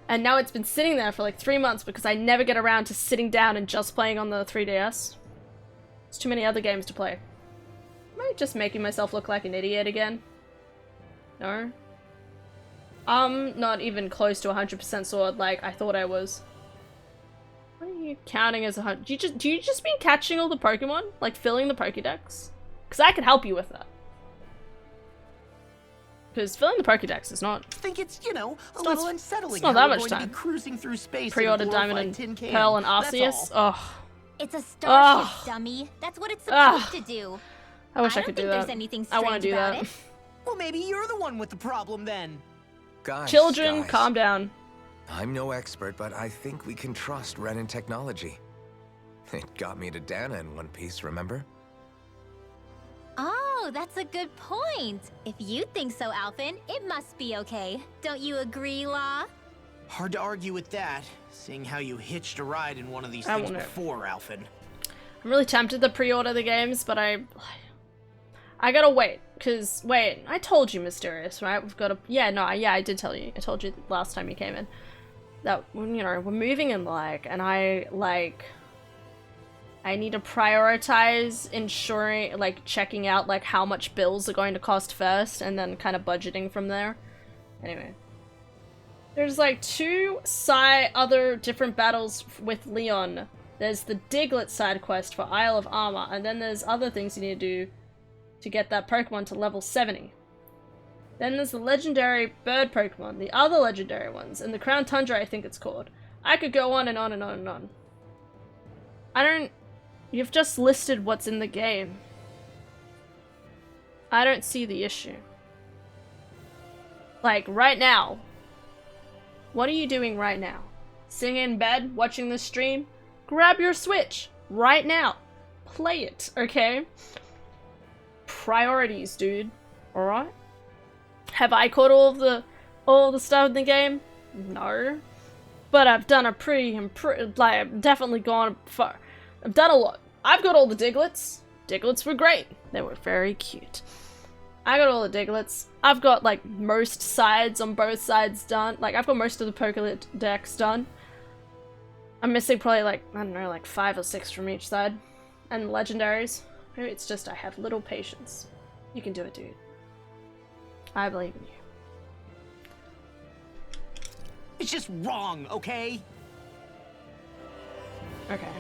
And now it's been sitting there for like 3 months because I never get around to sitting down and just playing on the 3DS. There's too many other games to play. Am I just making myself look like an idiot again? No? I'm not even close to 100% Sword like I thought I was. What are you counting as 100? Do you just mean catching all the Pokemon? Like filling the Pokédex? Because I could help you with that. Because filling the Pokédex is not. I think it's, you know, a little unsettling. It's not that much time. Cruising through space. Pre-order Diamond and Pearl and Arceus. Ugh. It's a starship, dummy. That's what it's supposed to do. I wish I could do that. There's anything strange I want to do that. Well, maybe you're the one with the problem then. Guys, Children, calm down. I'm no expert, but I think we can trust Renin technology. It got me to Dana in one piece, remember? Oh, that's a good point. If you think so, Alphen, it must be okay. Don't you agree, Law? Hard to argue with that, seeing how you hitched a ride in one of these I things won't. before, Alphen. I'm really tempted to pre-order the games, but I gotta wait. Cause wait, I told you, Mysterious, right? We've got to. I did tell you. I told you last time you came in that you know we're moving in and I need to prioritize ensuring checking out how much bills are going to cost first, and then kind of budgeting from there. Anyway. There's 2 other different battles with Leon. There's the Diglett side quest for Isle of Armor, and then there's other things you need to do to get that Pokemon to level 70. Then there's the legendary bird Pokemon, the other legendary ones, and the Crown Tundra I think it's called. I could go on and on and on and on. You've just listed what's in the game. I don't see the issue. Right now. What are you doing right now? Sitting in bed, watching this stream? Grab your Switch right now. Play it, okay? Priorities, dude. Alright? Have I caught all the stuff in the game? No. But I've done a I've definitely gone far. I've done a lot. I've got all the Digletts. Digletts were great. They were very cute. I got all the Digletts. I've got most sides on both sides done. I've got most of the Pokédex done. I'm missing probably I don't know, 5 or 6 from each side. And legendaries. Maybe it's just I have little patience. You can do it, dude. I believe in you. It's just wrong, okay? Okay.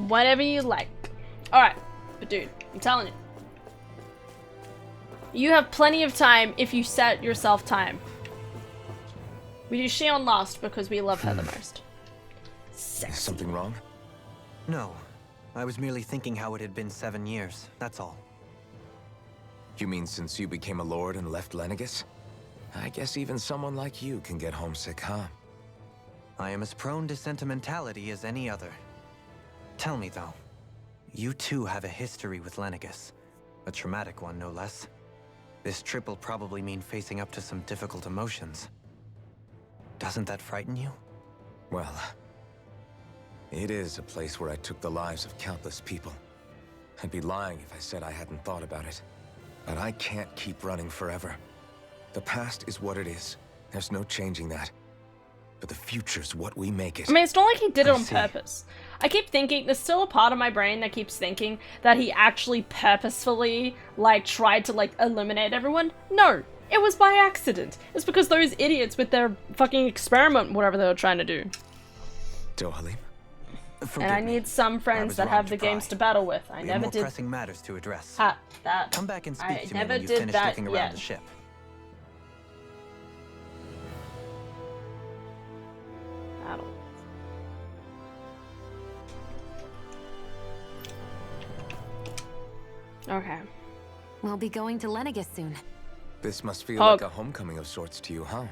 Whatever you like. Alright. But dude, I'm telling you. You have plenty of time if you set yourself time. We do Xion last because we love her the most. Is something wrong? No. I was merely thinking how it had been 7 years, that's all. You mean since you became a lord and left Lenegis? I guess even someone like you can get homesick, huh? I am as prone to sentimentality as any other. Tell me though, you too have a history with Lenegis. A traumatic one, no less. This trip will probably mean facing up to some difficult emotions. Doesn't that frighten you? Well, it is a place where I took the lives of countless people. I'd be lying if I said I hadn't thought about it. But I can't keep running forever. The past is what it is. There's no changing that. But the future's what we make it. I mean, it's not like he did it on purpose. I keep thinking, there's still a part of my brain that keeps thinking that he actually purposefully, tried to, eliminate everyone. No, it was by accident. It's because those idiots with their fucking experiment, whatever they were trying to do. Dohalim? And I need some friends that have the games to battle with. I never did. Pressing matters to address. That. Come back and speak I to me never when you did finish that looking around yet. the ship. Battle. Okay. We'll be going to Lenegis soon. This must feel like a homecoming of sorts to you, huh?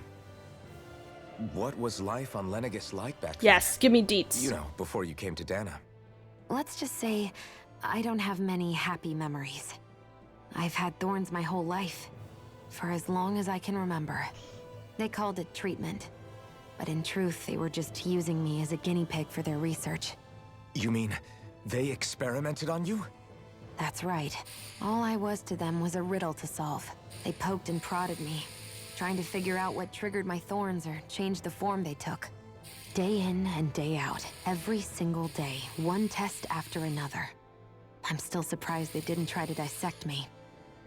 What was life on Lenegis like back then? Yes, give me deets. You know, before you came to Dana. Let's just say, I don't have many happy memories. I've had thorns my whole life, for as long as I can remember. They called it treatment, but in truth, they were just using me as a guinea pig for their research. You mean, they experimented on you? That's right. All I was to them was a riddle to solve. They poked and prodded me, trying to figure out what triggered my thorns or changed the form they took. Day in and day out, every single day, one test after another. I'm still surprised they didn't try to dissect me.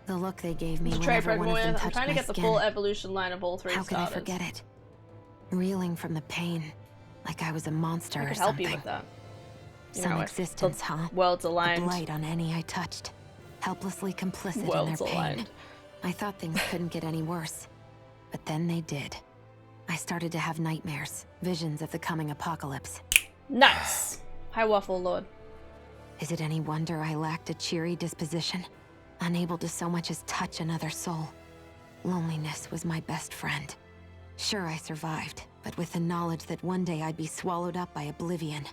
The look they gave me whenever one of them touched my skin. I'm trying to get the full evolution line of all 3 How could I starters. forget it? Reeling from the pain, like I was a monster I or could help something. you with that. You Some know, existence, huh? Worlds aligned. A blight on any I touched. Helplessly complicit in Worlds their pain. aligned. I thought things couldn't get any worse. But then they did. I started to have nightmares, visions of the coming apocalypse. Nice! Hi, Waffle Lord. Is it any wonder I lacked a cheery disposition? Unable to so much as touch another soul. Loneliness was my best friend. Sure, I survived, but with the knowledge that one day I'd be swallowed up by oblivion.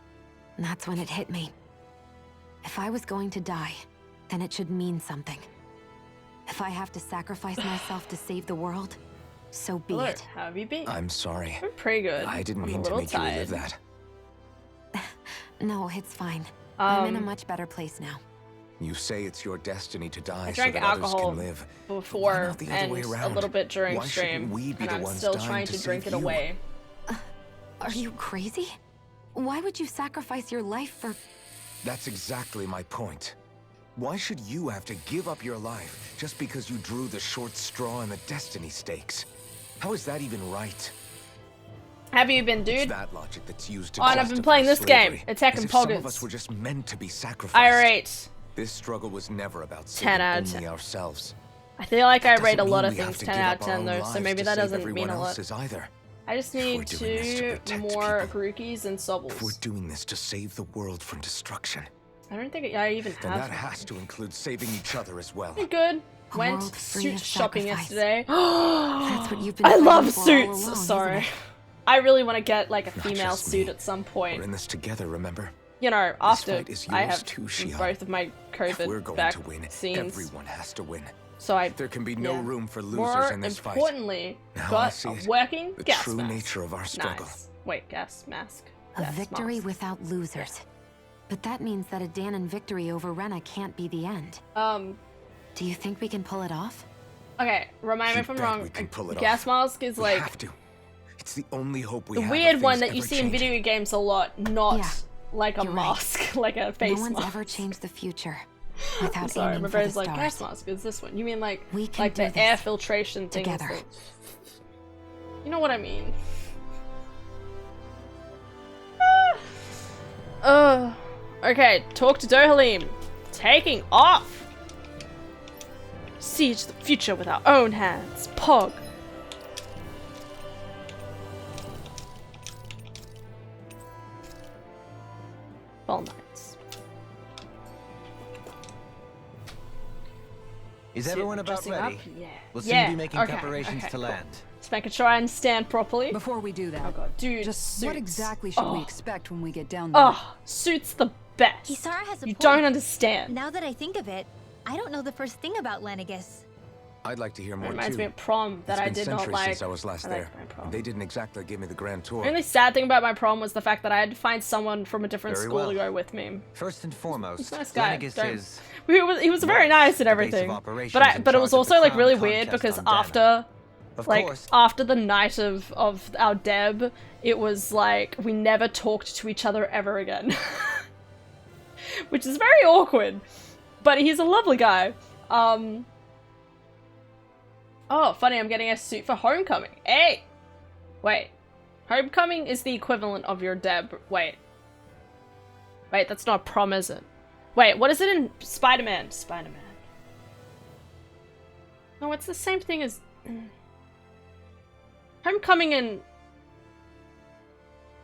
And that's when it hit me. If I was going to die, then it should mean something. If I have to sacrifice myself to save the world, so be Hello, it. how have you been? I'm sorry. I'm pretty good. I didn't I'm a mean to little make you relive tired. that. No, it's fine. I'm in a Um, much better place now. You say it's your destiny to die I so drank that others alcohol can live. before not the other and way a around? little bit during Why shouldn't stream, we be and the I'm ones still dying trying to to drink save it you? away. Are you crazy? Why would you sacrifice your life for... That's exactly my point. Why should you have to give up your life just because you drew the short straw in the destiny stakes? How is that even right? Have you been, It's dude? that logic that's used to Oh, and I've been justify playing this slavery, game, Attack as and if some of Poggers. us were just meant to be sacrificed. I rate. This struggle was never about 10 saving out of only 10. ourselves. I feel like I That rate a doesn't lot mean of we have things to 10 give out up of our 10 own though, so lives maybe to that save doesn't everyone mean a lot. else's either. I just If we're need doing this to two protect more people. Grookies and If we're Sobbles. doing this to save the world from destruction, I don't think I even then have that them. has to include saving each other as well. Pretty good. A Went world free suit of shopping sacrifice. yesterday. That's what you've been I fighting love for all suits. along, Sorry. isn't it? I really want to get like a Not female just suit me. at some We're point. in this together, remember? You know, after fight is I yours have too, Shion. both of my If we're COVID going to win, vaccines. everyone has to win. So I There can be no yeah. room for losers More in this fight. importantly, Now I got see a it. working The gas true mask. nature of our struggle. Nice. Wait, gas mask. A Gas victory mask. without losers. But that means that a Danon victory over Rena can't be the end. Do you think we can pull it off? Okay, remind me You if I'm bet wrong. we can pull it Gas off. mask is We like have to. It's the only hope we the have. weird of one things that you ever see in changing. video games a lot, not Yeah, like a you're right. mask, like a face No one's mask. ever changed the future I'm without sorry, aiming my for the brain's like stars. gas mask is this one. You mean like We can like do the this air filtration thing? together. You know what I mean? Okay, talk to Dohalim. Taking off. Siege the future with our own hands. Pog. Ball Knights. Is See, everyone about dressing ready? up? Yeah. We'll soon Yeah, be making okay, preparations okay, to cool. land. Just making sure I understand properly. Before we do that, Oh god, dude, just what suits. exactly should we Oh. expect when we get down there? Oh, suits the best. Kisara has a You point. don't understand. Now that I think of it, I don't know the first thing about Lenegus. I'd like to hear It more reminds too. me of prom that It's I been did not centuries like. since I was last I there. liked my prom. and They didn't exactly give me the grand tour. The only sad thing about my prom was the fact that I had to find someone from a different Very school to well. go with me. First and foremost, He's a nice guy. Lenegus Don't- is He was very nice and the base of everything, operations but in but it was charge of also the like crown really weird contest because on Dana. after Of like course. after the night of our deb, it was like we never talked to each other ever again, which is very awkward. But he's a lovely guy. Oh, funny! I'm getting a suit for homecoming. Hey, wait, homecoming is the equivalent of your deb. Wait, that's not prom, is it? Wait, what is it in Spider-Man? Spider-Man. No, it's the same thing as homecoming and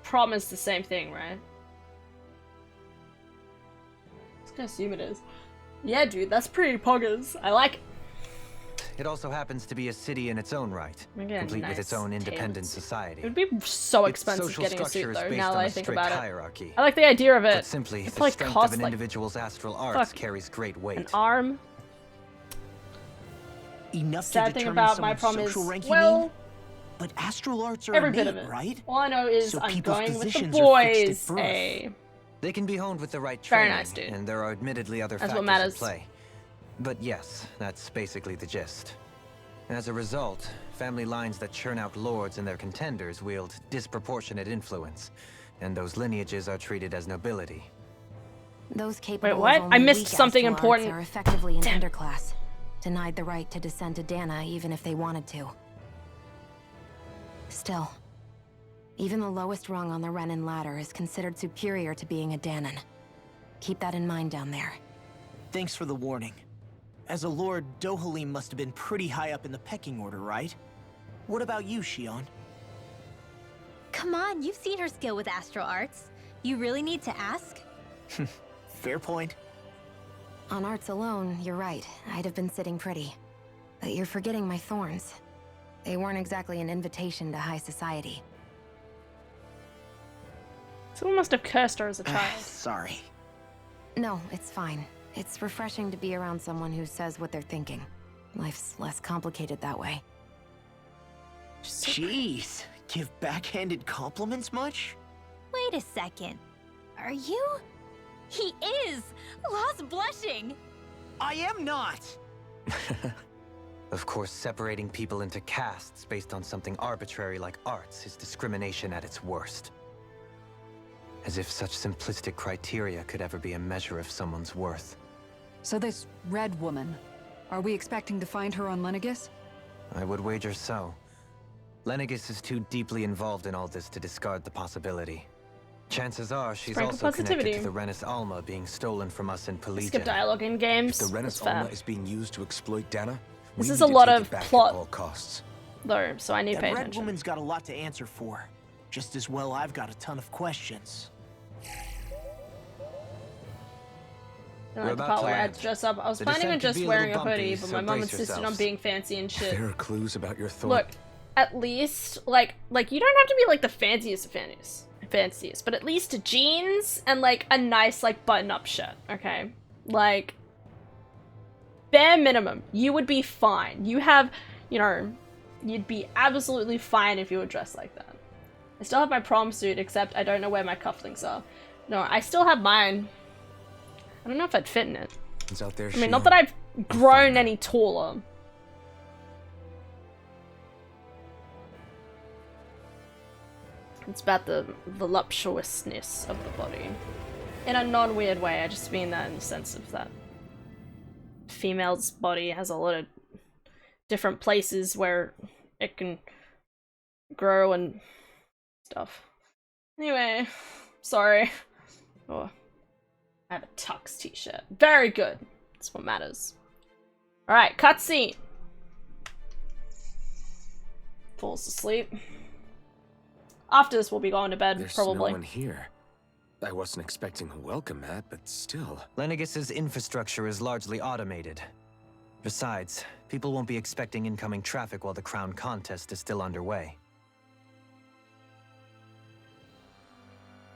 prom is the same thing, right? I was gonna assume it is. Yeah, dude, that's pretty poggers. I like it. It also happens to be a city in its own right, Again, complete with its nice own independent tailored. society. It would be so Its expensive social getting a structure suit is though, based now that on I a think strict about it. hierarchy. I like the idea of it. But simply, It's the like strength cost of an like individual's astral arts fuck, carries great weight. an arm. Enough Sad to thing determine about my someone's prom is, social rank, you well, mean? But astral arts are every bit innate, of it. right? All I know is So I'm people's going with the positions are fixed at boys. birth. A They can be honed with the right Very training, nice, dude. and there are admittedly other That's factors what matters. at play. But yes, that's basically the gist. As a result, family lines that churn out lords and their contenders wield disproportionate influence, and those lineages are treated as nobility. Those capable what? of only I missed weak something astral arts important. are effectively an underclass, denied the right to descend to Dana even if they wanted to. Still, even the lowest rung on the Renan ladder is considered superior to being a Danon. Keep that in mind down there. Thanks for the warning. As a lord, Dohalim must have been pretty high up in the pecking order, right? What about you, Shion? Come on, you've seen her skill with astral arts. You really need to ask? Fair point. On arts alone, you're right. I'd have been sitting pretty. But you're forgetting my thorns. They weren't exactly an invitation to high society. Someone must have cursed her as a child. Sorry. No, it's fine. It's refreshing to be around someone who says what they're thinking. Life's less complicated that way. Jeez, give backhanded compliments much? Wait a second. Are you? He is! Lost blushing! I am not! Of course, separating people into castes based on something arbitrary like arts is discrimination at its worst. As if such simplistic criteria could ever be a measure of someone's worth. So this red woman, are we expecting to find her on Lenegis? I would wager so. Lenegis is too deeply involved in all this to discard the possibility. Chances are she's Sprinkle also connected positivity. to the Renis Alma being stolen from us in Pelegion. Skip dialogue in games. If the That's Renis fair. Alma is being used to exploit Dana, This we is need a to lot take of it back plot. at all costs. Though, so I need to That pay red attention. woman's got a lot to answer for. Just as well I've got a ton of questions. I We're like the about part to where I had land. to dress up. I was The planning on descent could just be a wearing a little hoodie, bumpy, but so my mom brace insisted on yourselves. being fancy and If shit. there are clues about your thorn, Look, at least, like you don't have to be like the fanciest of fanciest, but at least jeans and like a nice like button-up shirt, okay? Like, bare minimum, you would be fine. You have, you know, you'd be absolutely fine if you were dressed like that. I still have my prom suit, except I don't know where my cufflinks are. No, I still have mine. I don't know if I'd fit in it. it's out there. I mean, not that I've grown any taller. It's about the voluptuousness of the body. In a non-weird way, I just mean that in the sense of that female's body has a lot of different places where it can grow and stuff. Anyway, sorry. Oh, I have a tux t-shirt. Very good. That's what matters. Alright, cutscene. Falls asleep. After this, we'll be going to bed, There's probably. no one here. I wasn't expecting a welcome mat, but still. Lenegis's infrastructure is largely automated. Besides, people won't be expecting incoming traffic while the crown contest is still underway.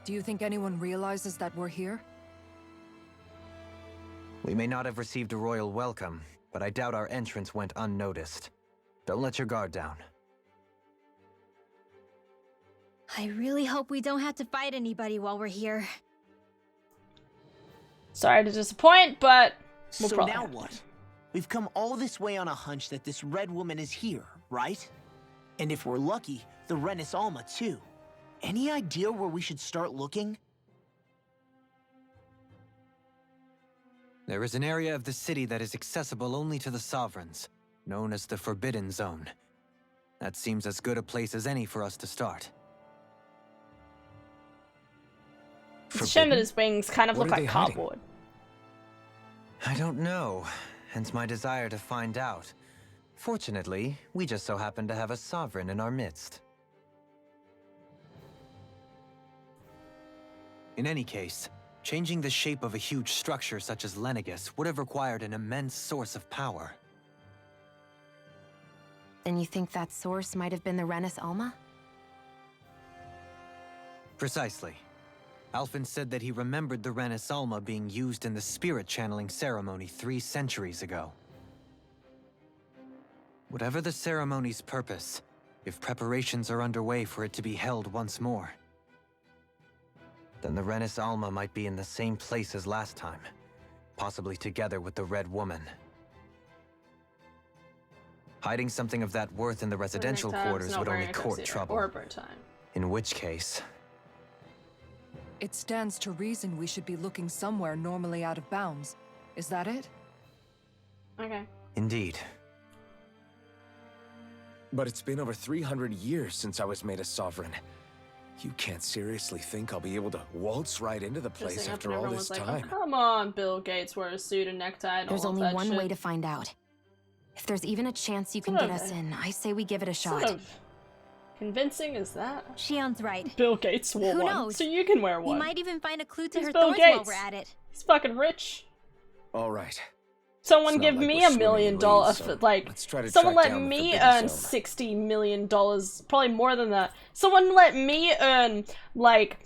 Do you think anyone realizes that we're here? We may not have received a royal welcome, but I doubt our entrance went unnoticed. Don't let your guard down. I really hope we don't have to fight anybody while we're here. Sorry to disappoint, but we'll So probably now have to. what? We've come all this way on a hunch that this red woman is here, right? And if we're lucky, the Renis Alma too. Any idea where we should start looking? There is an area of the city that is accessible only to the sovereigns, known as the Forbidden Zone. That seems as good a place as any for us to start. It's a shame that his wings kind of What look are like they hiding? cardboard. I don't know, hence my desire to find out. Fortunately, we just so happen to have a sovereign in our midst. In any case, changing the shape of a huge structure such as Lenegis would have required an immense source of power. Then you think that source might have been the Renis Alma? Precisely. Alphen said that he remembered the Renis Alma being used in the spirit channeling ceremony 3 centuries ago. Whatever the ceremony's purpose, if preparations are underway for it to be held once more, then the Renis Alma might be in the same place as last time, possibly together with the Red Woman. Hiding something of that worth in the residential quarters would only court trouble. Or a bird time. In which case, It stands to reason we should be looking somewhere normally out of bounds. Is that it? Okay. indeed. But it's been over 300 years since I was made a sovereign. You can't seriously think I'll be able to waltz right into the place Dressing up after and all everyone this was like, time. oh, come on, Bill Gates, wear a suit and necktie and There's all of only that one shit. way to find out. If there's even a chance you can Sort get of. us in, I say we give it a shot. Sort of convincing is that? Shion's right. Bill Gates wore Who one, knows? so you can wear We one. might even find a clue to He's her Bill thorns while Gates. we're at it. He's fucking rich. All right. Someone It's give not like me we're $1 million, swimming in leads, so like, let's try to someone track let down the me Forbidden earn Zone. $60 million, probably more than that. Someone let me earn, like,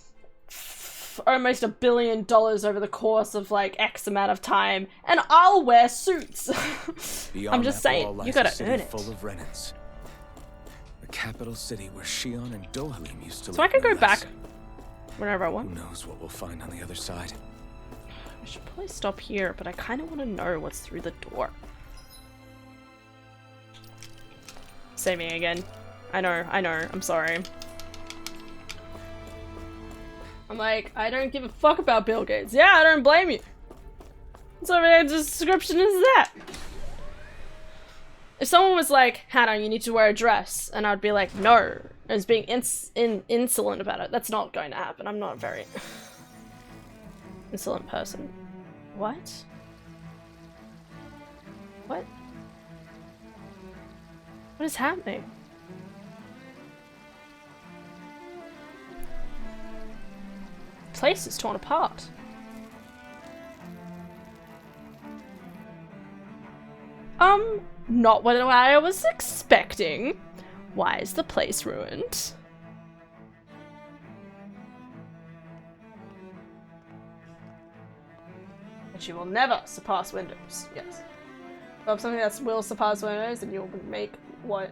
almost $1 billion over the course of, like, X amount of time, and I'll wear suits. Beyond I'm just that wall saying, lies you a gotta city earn it. full of Renans. The capital city where Shion and Dohalim used to live. So I can no go less. back whenever I want. Who knows what we'll find on the other side? I should probably stop here, but I kind of want to know what's through the door. Saving again. I know, I'm sorry. I'm like, I don't give a fuck about Bill Gates. Yeah, I don't blame you. What sort of description is that? If someone was like, Hannah, you need to wear a dress, and I'd be like, no, as being insolent about it, that's not going to happen. I'm not a very insolent person. What? What? What is happening? The place is torn apart. Not what I was expecting. Why is the place ruined? But you will never surpass Windows. Yes. Love something that will surpass Windows, and you'll make what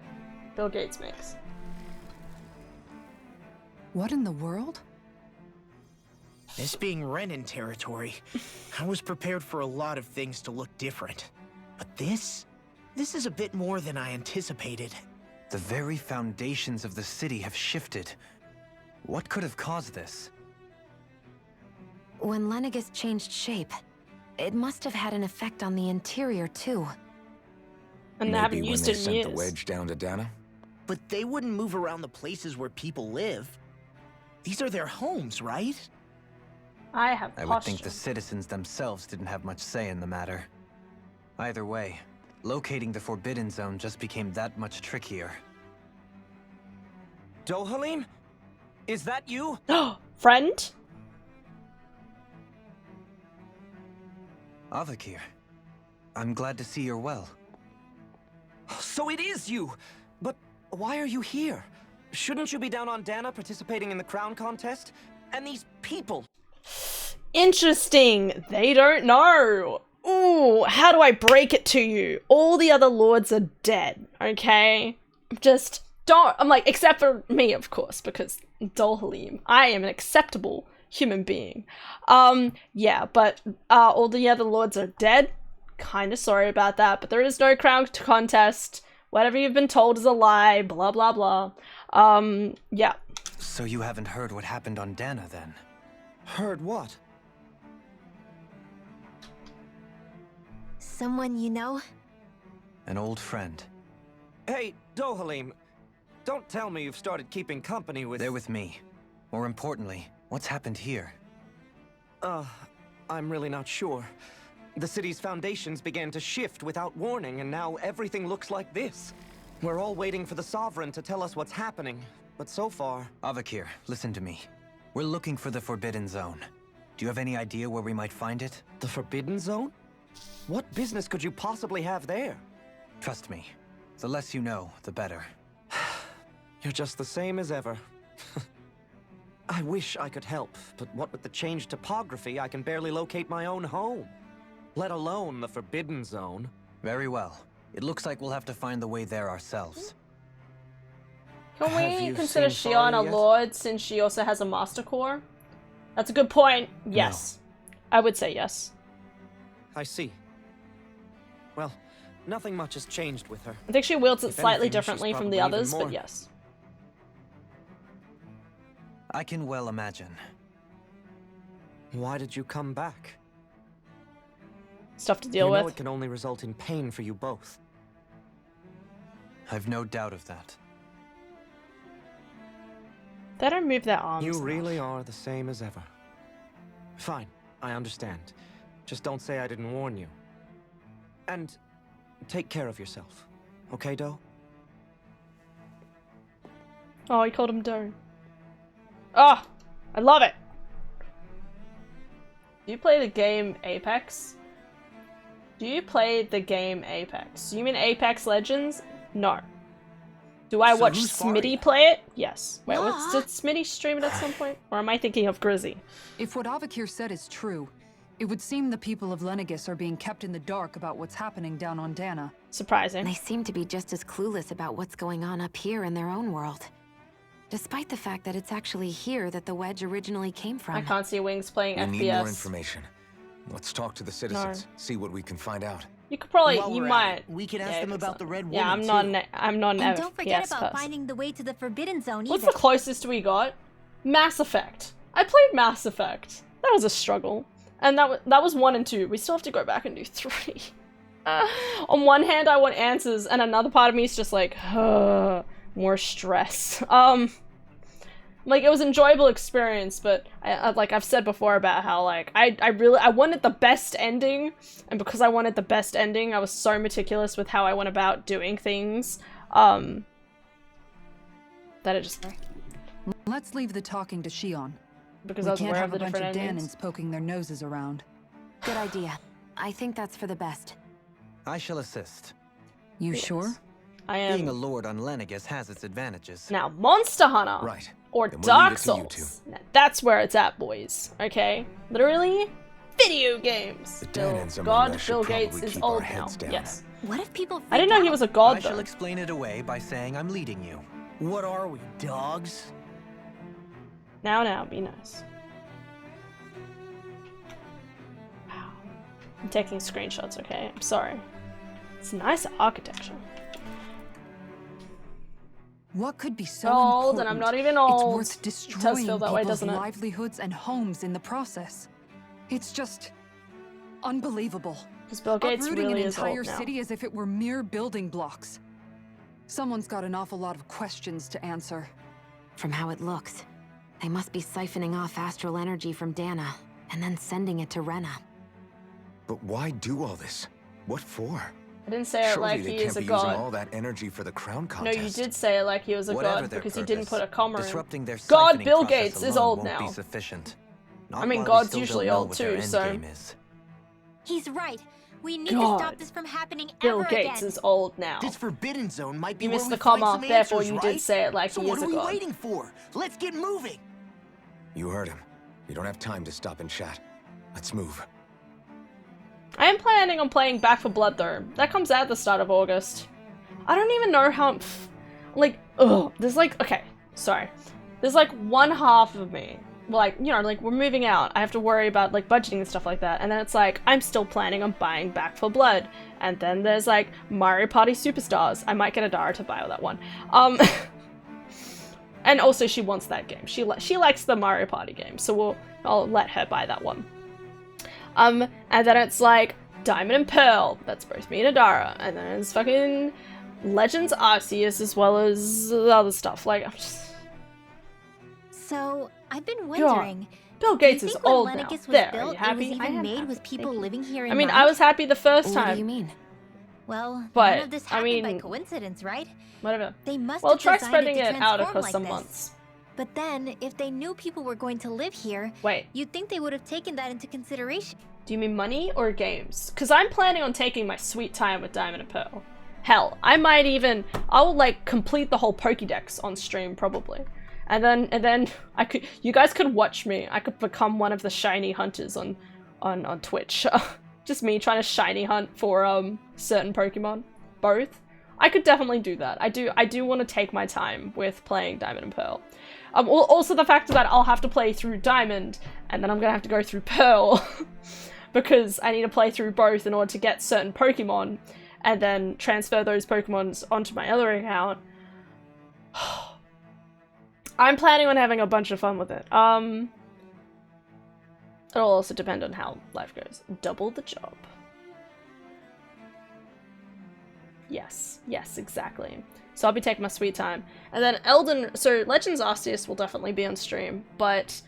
Bill Gates makes. What in the world? This being Renan territory, I was prepared for a lot of things to look different. But this is a bit more than I anticipated. The very foundations of the city have shifted. What could have caused this? When Lenegis changed shape, it must have had an effect on the interior too. And they Maybe haven't when used they it in sent years. the wedge down to Dana? But they wouldn't move around the places where people live. These are their homes, right? I have I would think the citizens themselves didn't have much say in the matter. Either way, locating the Forbidden Zone just became that much trickier. Dohalim? Is that you? Friend? Avakir, I'm glad to see you're well. So it is you! But why are you here? Shouldn't you be down on Dana participating in the crown contest? And these people! Interesting. They don't know. Ooh, how do I break it to you? All the other lords are dead, okay? Just don't. I'm like, except for me, of course, because Dohalim. I am an acceptable human being. Yeah, but all the other lords are dead. Kinda sorry about that, but there is no crown contest. Whatever you've been told is a lie, blah blah blah. Yeah. So you haven't heard what happened on Dana then? Heard what? Someone you know? An old friend. Hey, Dohalim, don't tell me you've started keeping company with— They're with me. More importantly, what's happened here? I'm really not sure. The city's foundations began to shift without warning, and now everything looks like this. We're all waiting for the Sovereign to tell us what's happening, but so far— Avakir, listen to me. We're looking for the Forbidden Zone. Do you have any idea where we might find it? The Forbidden Zone? What business could you possibly have there? Trust me. The less you know, the better. You're just the same as ever. I wish I could help, but what with the changed topography, I can barely locate my own home. Let alone the Forbidden Zone. Very well. It looks like we'll have to find the way there ourselves. Can Have we you consider seen Shion a Faria yet? lord since she also has a master core? That's a good point. Yes. I would say yes. I see. Well, nothing much has changed with her. I think she wields it If slightly anything, she's differently from the probably even others, but more. yes. I can well imagine. Why did you come back? Stuff to deal you know with. it can only result in pain for you both. I've no doubt of that. They don't move their arms. You enough. really are the same as ever. Fine, I understand. Just don't say I didn't warn you. And take care of yourself. Okay, Doe? Oh, he called him Doe. Oh, I love it. Do you play the game Apex? Do you play the game Apex? You mean Apex Legends? No. Do I So watch who's Smitty Faria? play it? Yes. Wait, did Smitty stream it at some point? Or am I thinking of Grizzy? If what Avakir said is true, it would seem the people of Lenegis are being kept in the dark about what's happening down on Dana. Surprising. They seem to be just as clueless about what's going on up here in their own world. Despite the fact that it's actually here that the wedge originally came from. I can't see Wings playing We need more FPS. information. Let's talk to the citizens, see what we can find out. You could probably, While you we're at might. it, we could ask yeah, them because about the Red Yeah, Woman, I'm not an And don't forget FPS about person. finding the way to the Forbidden Zone What's either. the closest we got? Mass Effect. I played Mass Effect. That was a struggle. And that was 1 and 2. We still have to go back and do 3. On one hand, I want answers, and another part of me is just like, more stress. Like, it was an enjoyable experience, but like I've said before about how, like, I wanted the best ending, and because I wanted the best ending, I was so meticulous with how I went about doing things, that it just... Let's leave the talking to Shion. Because we I was can't aware have of the a bunch different of endings. Danans poking their noses around. Good idea. I think that's for the best. I shall assist. You sure? I am. Being a lord on Lenegis has its advantages. Now, Monster Hunter. Right. Or Then we'll Dark leave it to you Souls. Now, that's where it's at, boys. Okay? Literally, video games. Danans among God, us should Bill Gates probably is keep our old now. heads down. Yes. What if people I didn't know he was a god, I shall though. explain it away by saying I'm leading you. What are we, dogs? Now, be nice. Wow. I'm taking screenshots, okay? I'm sorry. It's nice architecture. What could be so Old, important? and I'm not even old. It's worth It does destroying feel that way, people's doesn't it? livelihoods and homes in the process. It's just unbelievable. Because Bill Gates Uprooting really an is entire old now. city as if it were mere building blocks. Someone's got an awful lot of questions to answer. From how it looks, they must be siphoning off astral energy from Dana and then sending it to Rena. But why do all this? What for? I didn't say it Surely like they he can't is a be using god. all that energy for the crown No, contest. you did say it like he was a Whatever god their because you didn't purpose, put a comma disrupting their in. God siphoning Bill process Gates is alone old won't now. Be sufficient. Not I mean, while we God's still usually don't know old what their too, end so... game is. He's right. We need God. to stop this from happening Bill ever Gates again. is old now. This Forbidden Zone might be You where missed we the find comma, some therefore answers, you right? did say it like so he what is are a we god. waiting for? Let's get moving. You heard him. We don't have time to stop and chat. Let's move. I am planning on playing Back 4 Blood though. That comes out at the start of August. I don't even know how... Like, ugh. There's like... Okay, sorry. There's like one half of me. Like, you know, like we're moving out. I have to worry about like budgeting and stuff like that. And then it's like, I'm still planning on buying Back 4 Blood. And then there's like Mario Party Superstars. I might get Adara to buy that one. And also she wants that game. She likes the Mario Party game. So I'll let her buy that one. And then it's like Diamond and Pearl. That's both me and Adara. And then it's fucking Legends Arceus as well as the other stuff. Like, I'm just... So, I've been wondering. Bill do you Gates is think when old now. Lenegis was There, are built, you happy? It was I even am made happy. with people Thank you. living here in I mean, mind? I was happy the first What time. do you mean? Well, But, none of this I happened by mean- coincidence, right? Whatever. They must Well, have try designed spreading to it out transform across like some this. months. But then, if they knew people were going to live here, Wait. you'd think they would have taken that into consideration. Do you mean money or games? Because I'm planning on taking my sweet time with Diamond and Pearl. Hell, I will like complete the whole Pokédex on stream probably. And then you guys could watch me. I could become one of the shiny hunters on Twitch. Just me trying to shiny hunt for certain Pokemon. Both. I could definitely do that. I do want to take my time with playing Diamond and Pearl. Also the fact that I'll have to play through Diamond and then I'm gonna have to go through Pearl because I need to play through both in order to get certain Pokemon and then transfer those Pokemons onto my other account. I'm planning on having a bunch of fun with it. It'll also depend on how life goes. Double the job. Yes, exactly. So I'll be taking my sweet time. And then so Legends Arceus will definitely be on stream, but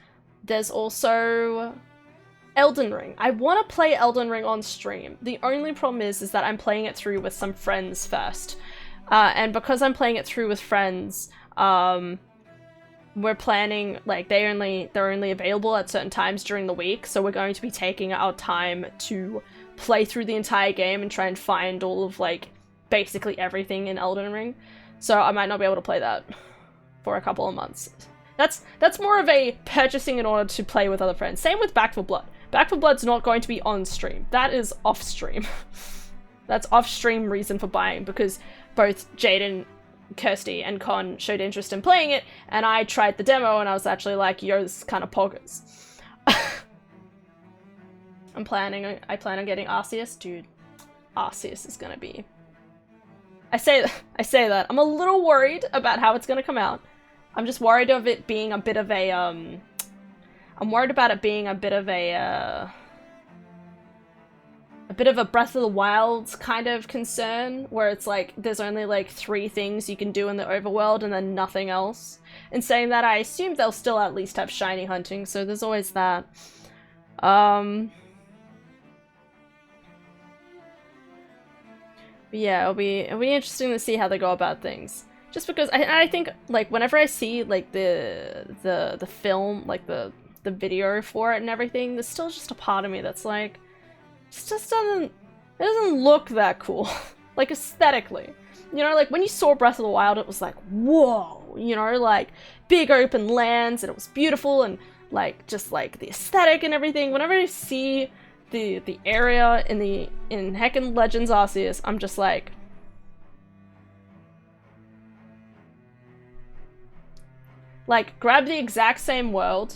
there's also Elden Ring. I want to play Elden Ring on stream. The only problem is that I'm playing it through with some friends first. And because I'm playing it through with friends, we're planning, like, they're only available at certain times during the week, so we're going to be taking our time to play through the entire game and try and find all of, like, basically everything in Elden Ring. So I might not be able to play that for a couple of months. That's more of a purchasing in order to play with other friends. Same with Back 4 Blood. Back 4 Blood's not going to be on stream. That is off stream. That's off stream reason for buying, because both Jaden, Kirsty, and Con showed interest in playing it, and I tried the demo and I was actually like, yo, this is kind of poggers. I plan on getting Arceus. Dude, Arceus is gonna be... I say that. I'm a little worried about how it's gonna come out. I'm just worried of it being a bit of a, I'm worried about it being a bit of a Breath of the Wild kind of concern, where it's like, there's only like 3 things you can do in the overworld and then nothing else. In saying that, I assume they'll still at least have shiny hunting, so there's always that. Yeah, it'll be interesting to see how they go about things. Just because I think, like, whenever I see like the film, like the video for it and everything, there's still just a part of me that's like, it doesn't look that cool. Like, aesthetically. You know, like when you saw Breath of the Wild, it was like, whoa, you know, like big open lands, and it was beautiful, and like just like the aesthetic and everything. Whenever I see the area in heckin' Legends Arceus, I'm just like, grab the exact same world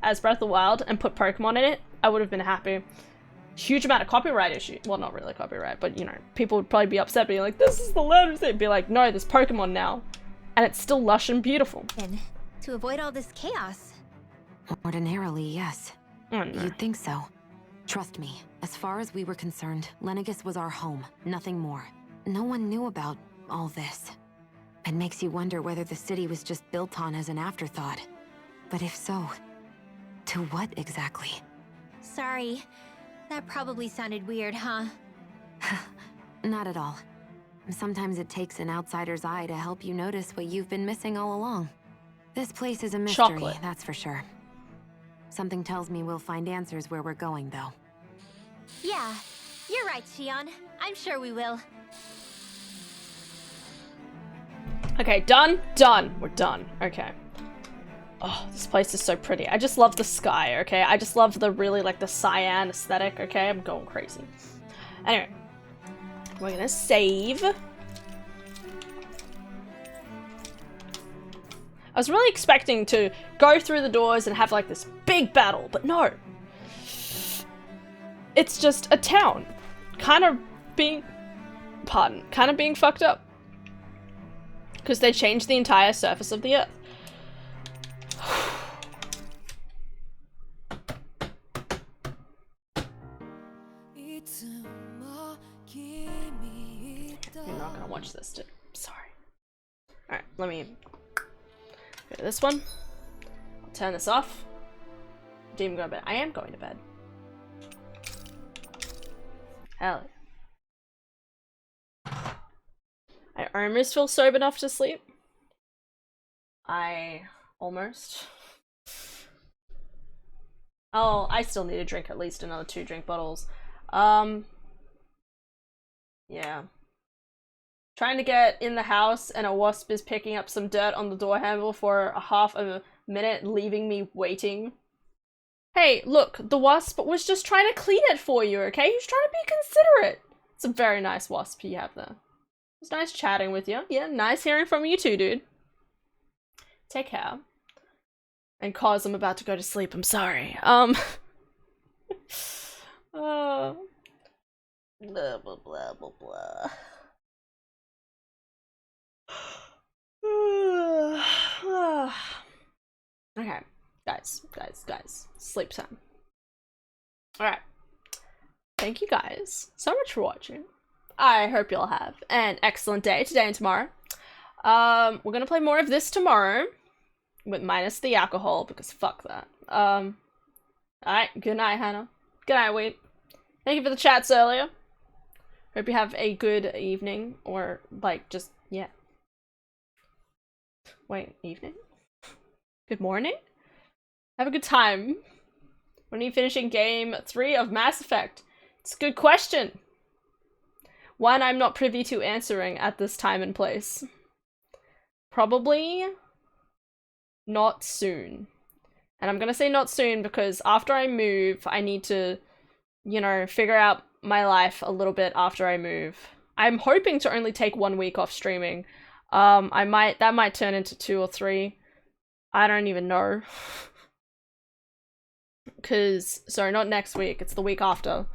as Breath of the Wild and put Pokemon in it, I would have been happy. Huge amount of copyright issue. Well, not really copyright, but you know, people would probably be upset, being like, this is the land. They'd be like, no, there's Pokemon now. And it's still lush and beautiful. And to avoid all this chaos. Ordinarily, yes. Oh, no. You'd think so. Trust me, as far as we were concerned, Lenegis was our home, nothing more. No one knew about all this. It makes you wonder whether the city was just built on as an afterthought. But if so, to what exactly? Sorry. That probably sounded weird, huh? Not at all. Sometimes it takes an outsider's eye to help you notice what you've been missing all along. This place is a mystery, Chocolate. That's for sure. Something tells me we'll find answers where we're going, though. Yeah, you're right, Xion. I'm sure we will. Okay, done? Done. We're done. Okay. Oh, this place is so pretty. I just love the sky, okay? I just love the really, like, the cyan aesthetic, okay? I'm going crazy. Anyway. We're gonna save. I was really expecting to go through the doors and have, like, this big battle, but no. It's just a town. Kind of being fucked up. Because they changed the entire surface of the earth. I'm not gonna watch this, dude. Sorry. Alright, let me go to this one. I'll turn this off. Didn't even go to bed. I am going to bed. Hell yeah. I almost feel sober enough to sleep. I almost. Oh, I still need to drink at least another 2 drink bottles. Yeah. Trying to get in the house and a wasp is picking up some dirt on the door handle for a half a minute, leaving me waiting. Hey, look, the wasp was just trying to clean it for you, okay? He was trying to be considerate. It's a very nice wasp you have there. It's nice chatting with you. Yeah, nice hearing from you too, dude. Take care. And cause I'm about to go to sleep, I'm sorry. Blah, blah, blah, blah, blah. Okay, guys, sleep time. Alright. Thank you guys so much for watching. I hope you'll have an excellent day today and tomorrow. We're gonna play more of this tomorrow, with minus the alcohol, because fuck that. Alright, good night, Hannah. Good night, Wade. Thank you for the chats earlier. Hope you have a good evening, or, like, just, yeah. Wait, evening? Good morning? Have a good time. When are you finishing game 3 of Mass Effect? It's a good question. One I'm not privy to answering at this time and place. Probably not soon. And I'm gonna say not soon because after I move, I need to, you know, figure out my life a little bit after I move. I'm hoping to only take 1 week off streaming. That might turn into 2 or 3. I don't even know. Sorry, not next week, it's the week after.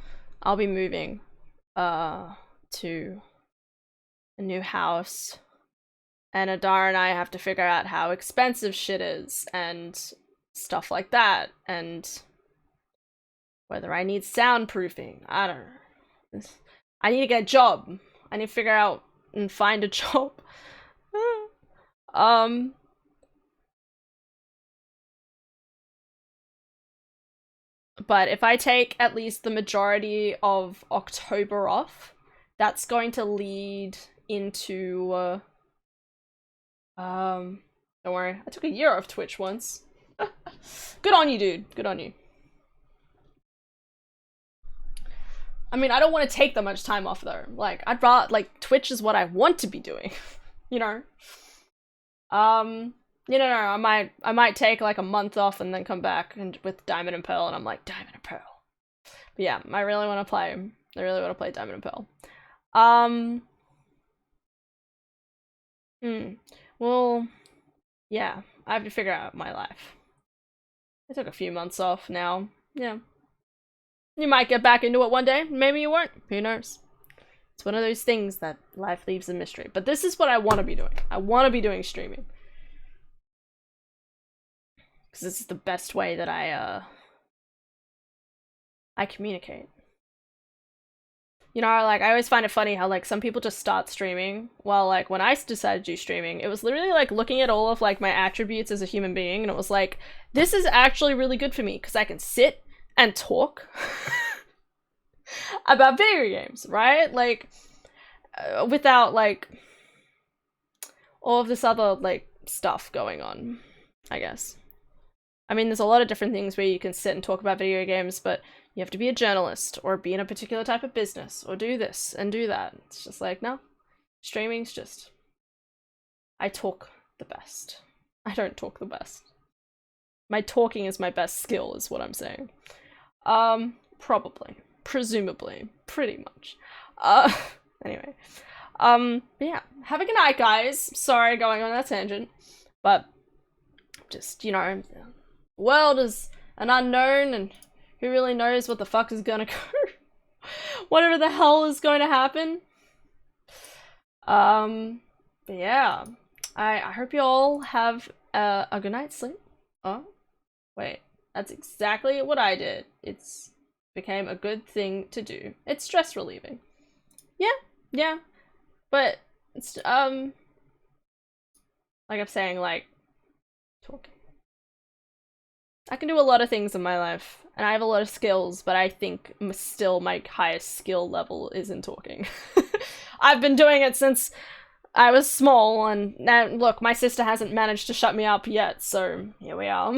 I'll be moving to a new house. And Adara and I have to figure out how expensive shit is and stuff like that. And whether I need soundproofing. I don't know. I need to get a job. I need to figure out and find a job. But if I take at least the majority of October off, that's going to lead into don't worry, I took a year off Twitch once. Good on you, dude. Good on you. I mean, I don't want to take that much time off though. Like, I'd rather, like, Twitch is what I want to be doing. You know? You know, I might take like a month off and then come back and with Diamond and Pearl, and I'm like, Diamond and Pearl. But yeah, I really want to play. I really want to play Diamond and Pearl. Well, yeah, I have to figure out my life. I took a few months off now. Yeah. You might get back into it one day. Maybe you won't. Who knows? It's one of those things that life leaves a mystery. But this is what I want to be doing. I want to be doing streaming. Because this is the best way that I communicate. You know, like, I always find it funny how, like, some people just start streaming. Well, like, when I decided to do streaming, it was literally, like, looking at all of, like, my attributes as a human being, and it was like, this is actually really good for me, because I can sit and talk about video games, right? Like, without, like, all of this other, like, stuff going on, I guess. I mean, there's a lot of different things where you can sit and talk about video games, but you have to be a journalist, or be in a particular type of business, or do this and do that. It's just like, no. Streaming's just... I talk the best. I don't talk the best. My talking is my best skill, is what I'm saying. Probably. Presumably. Pretty much. Anyway. But yeah. Have a good night, guys. Sorry going on that tangent. But, just, you know, the world is an unknown, and who really knows what the fuck is gonna go? Whatever the hell is going to happen. But yeah. I hope you all have a good night's sleep. Oh, wait. That's exactly what I did. It's became a good thing to do. It's stress relieving. Yeah. But it's, like I'm saying, like, talking. I can do a lot of things in my life, and I have a lot of skills, but I think still my highest skill level is in talking. I've been doing it since I was small, and now, look, my sister hasn't managed to shut me up yet, so here we are.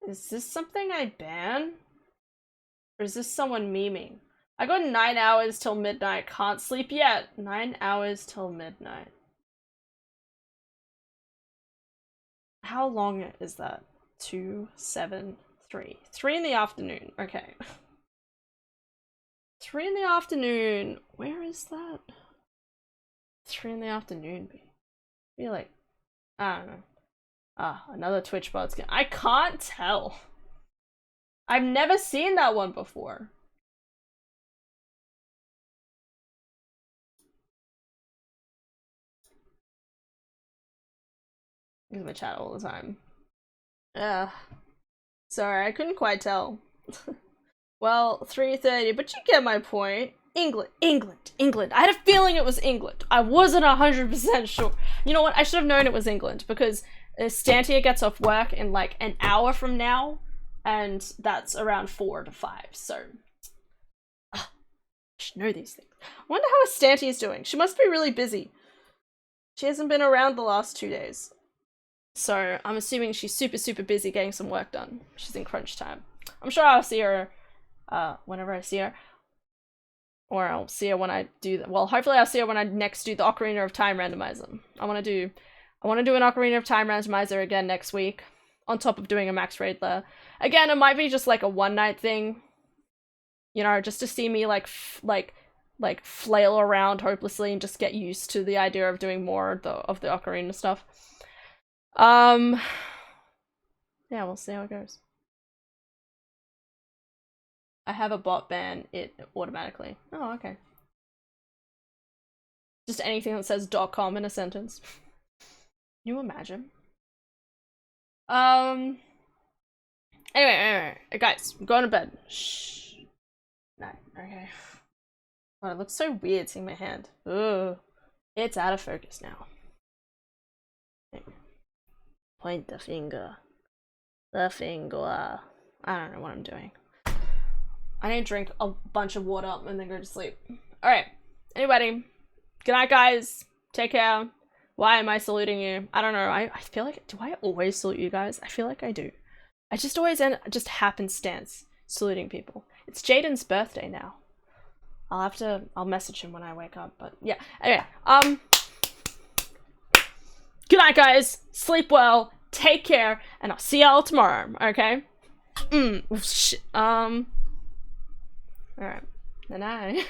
Is this something I ban? Or is this someone memeing? I got 9 hours till midnight. Can't sleep yet. 9 hours till midnight. How long is that? 2, 7, 3. 3 in the afternoon. Okay. 3 in the afternoon. Where is that? 3 in the afternoon. Be like, I don't know. Ah, another Twitch bot skin. I can't tell. I've never seen that one before. Use my chat all the time. Sorry, I couldn't quite tell. Well, 3:30, but you get my point. England. I had a feeling it was England. I wasn't 100% sure. You know what? I should have known it was England, because Stantia gets off work in like an hour from now, and that's around 4 to 5, so... I should know these things. I wonder how Stantia's doing. She must be really busy. She hasn't been around the last 2 days. So I'm assuming she's super busy getting some work done. She's in crunch time. I'm sure I'll see her whenever I see her. Or I'll see her when I do that. Well, hopefully I'll see her when I next do the Ocarina of Time randomizer. I want to do an Ocarina of Time randomizer again next week, on top of doing a max raid there. Again, it might be just like a one-night thing, you know, just to see me like flail around hopelessly and just get used to the idea of doing more of the Ocarina stuff. Yeah, we'll see how it goes. I have a bot ban it automatically. Oh, okay. Just anything that says .com in a sentence. Can you imagine? Anyway, guys, I'm going to bed. Shh. No, okay. Oh, it looks so weird seeing my hand. Ugh. It's out of focus now. Point the finger. The finger. I don't know what I'm doing. I need to drink a bunch of water and then go to sleep. Alright. Anybody. Good night, guys. Take care. Why am I saluting you? I don't know. I feel like... Do I always salute you guys? I feel like I do. I just always end... Just happenstance saluting people. It's Jaden's birthday now. I'll message him when I wake up, but yeah. Anyway, good night, guys. Sleep well. Take care, and I'll see y'all tomorrow. Okay. Shit. All right. Good night.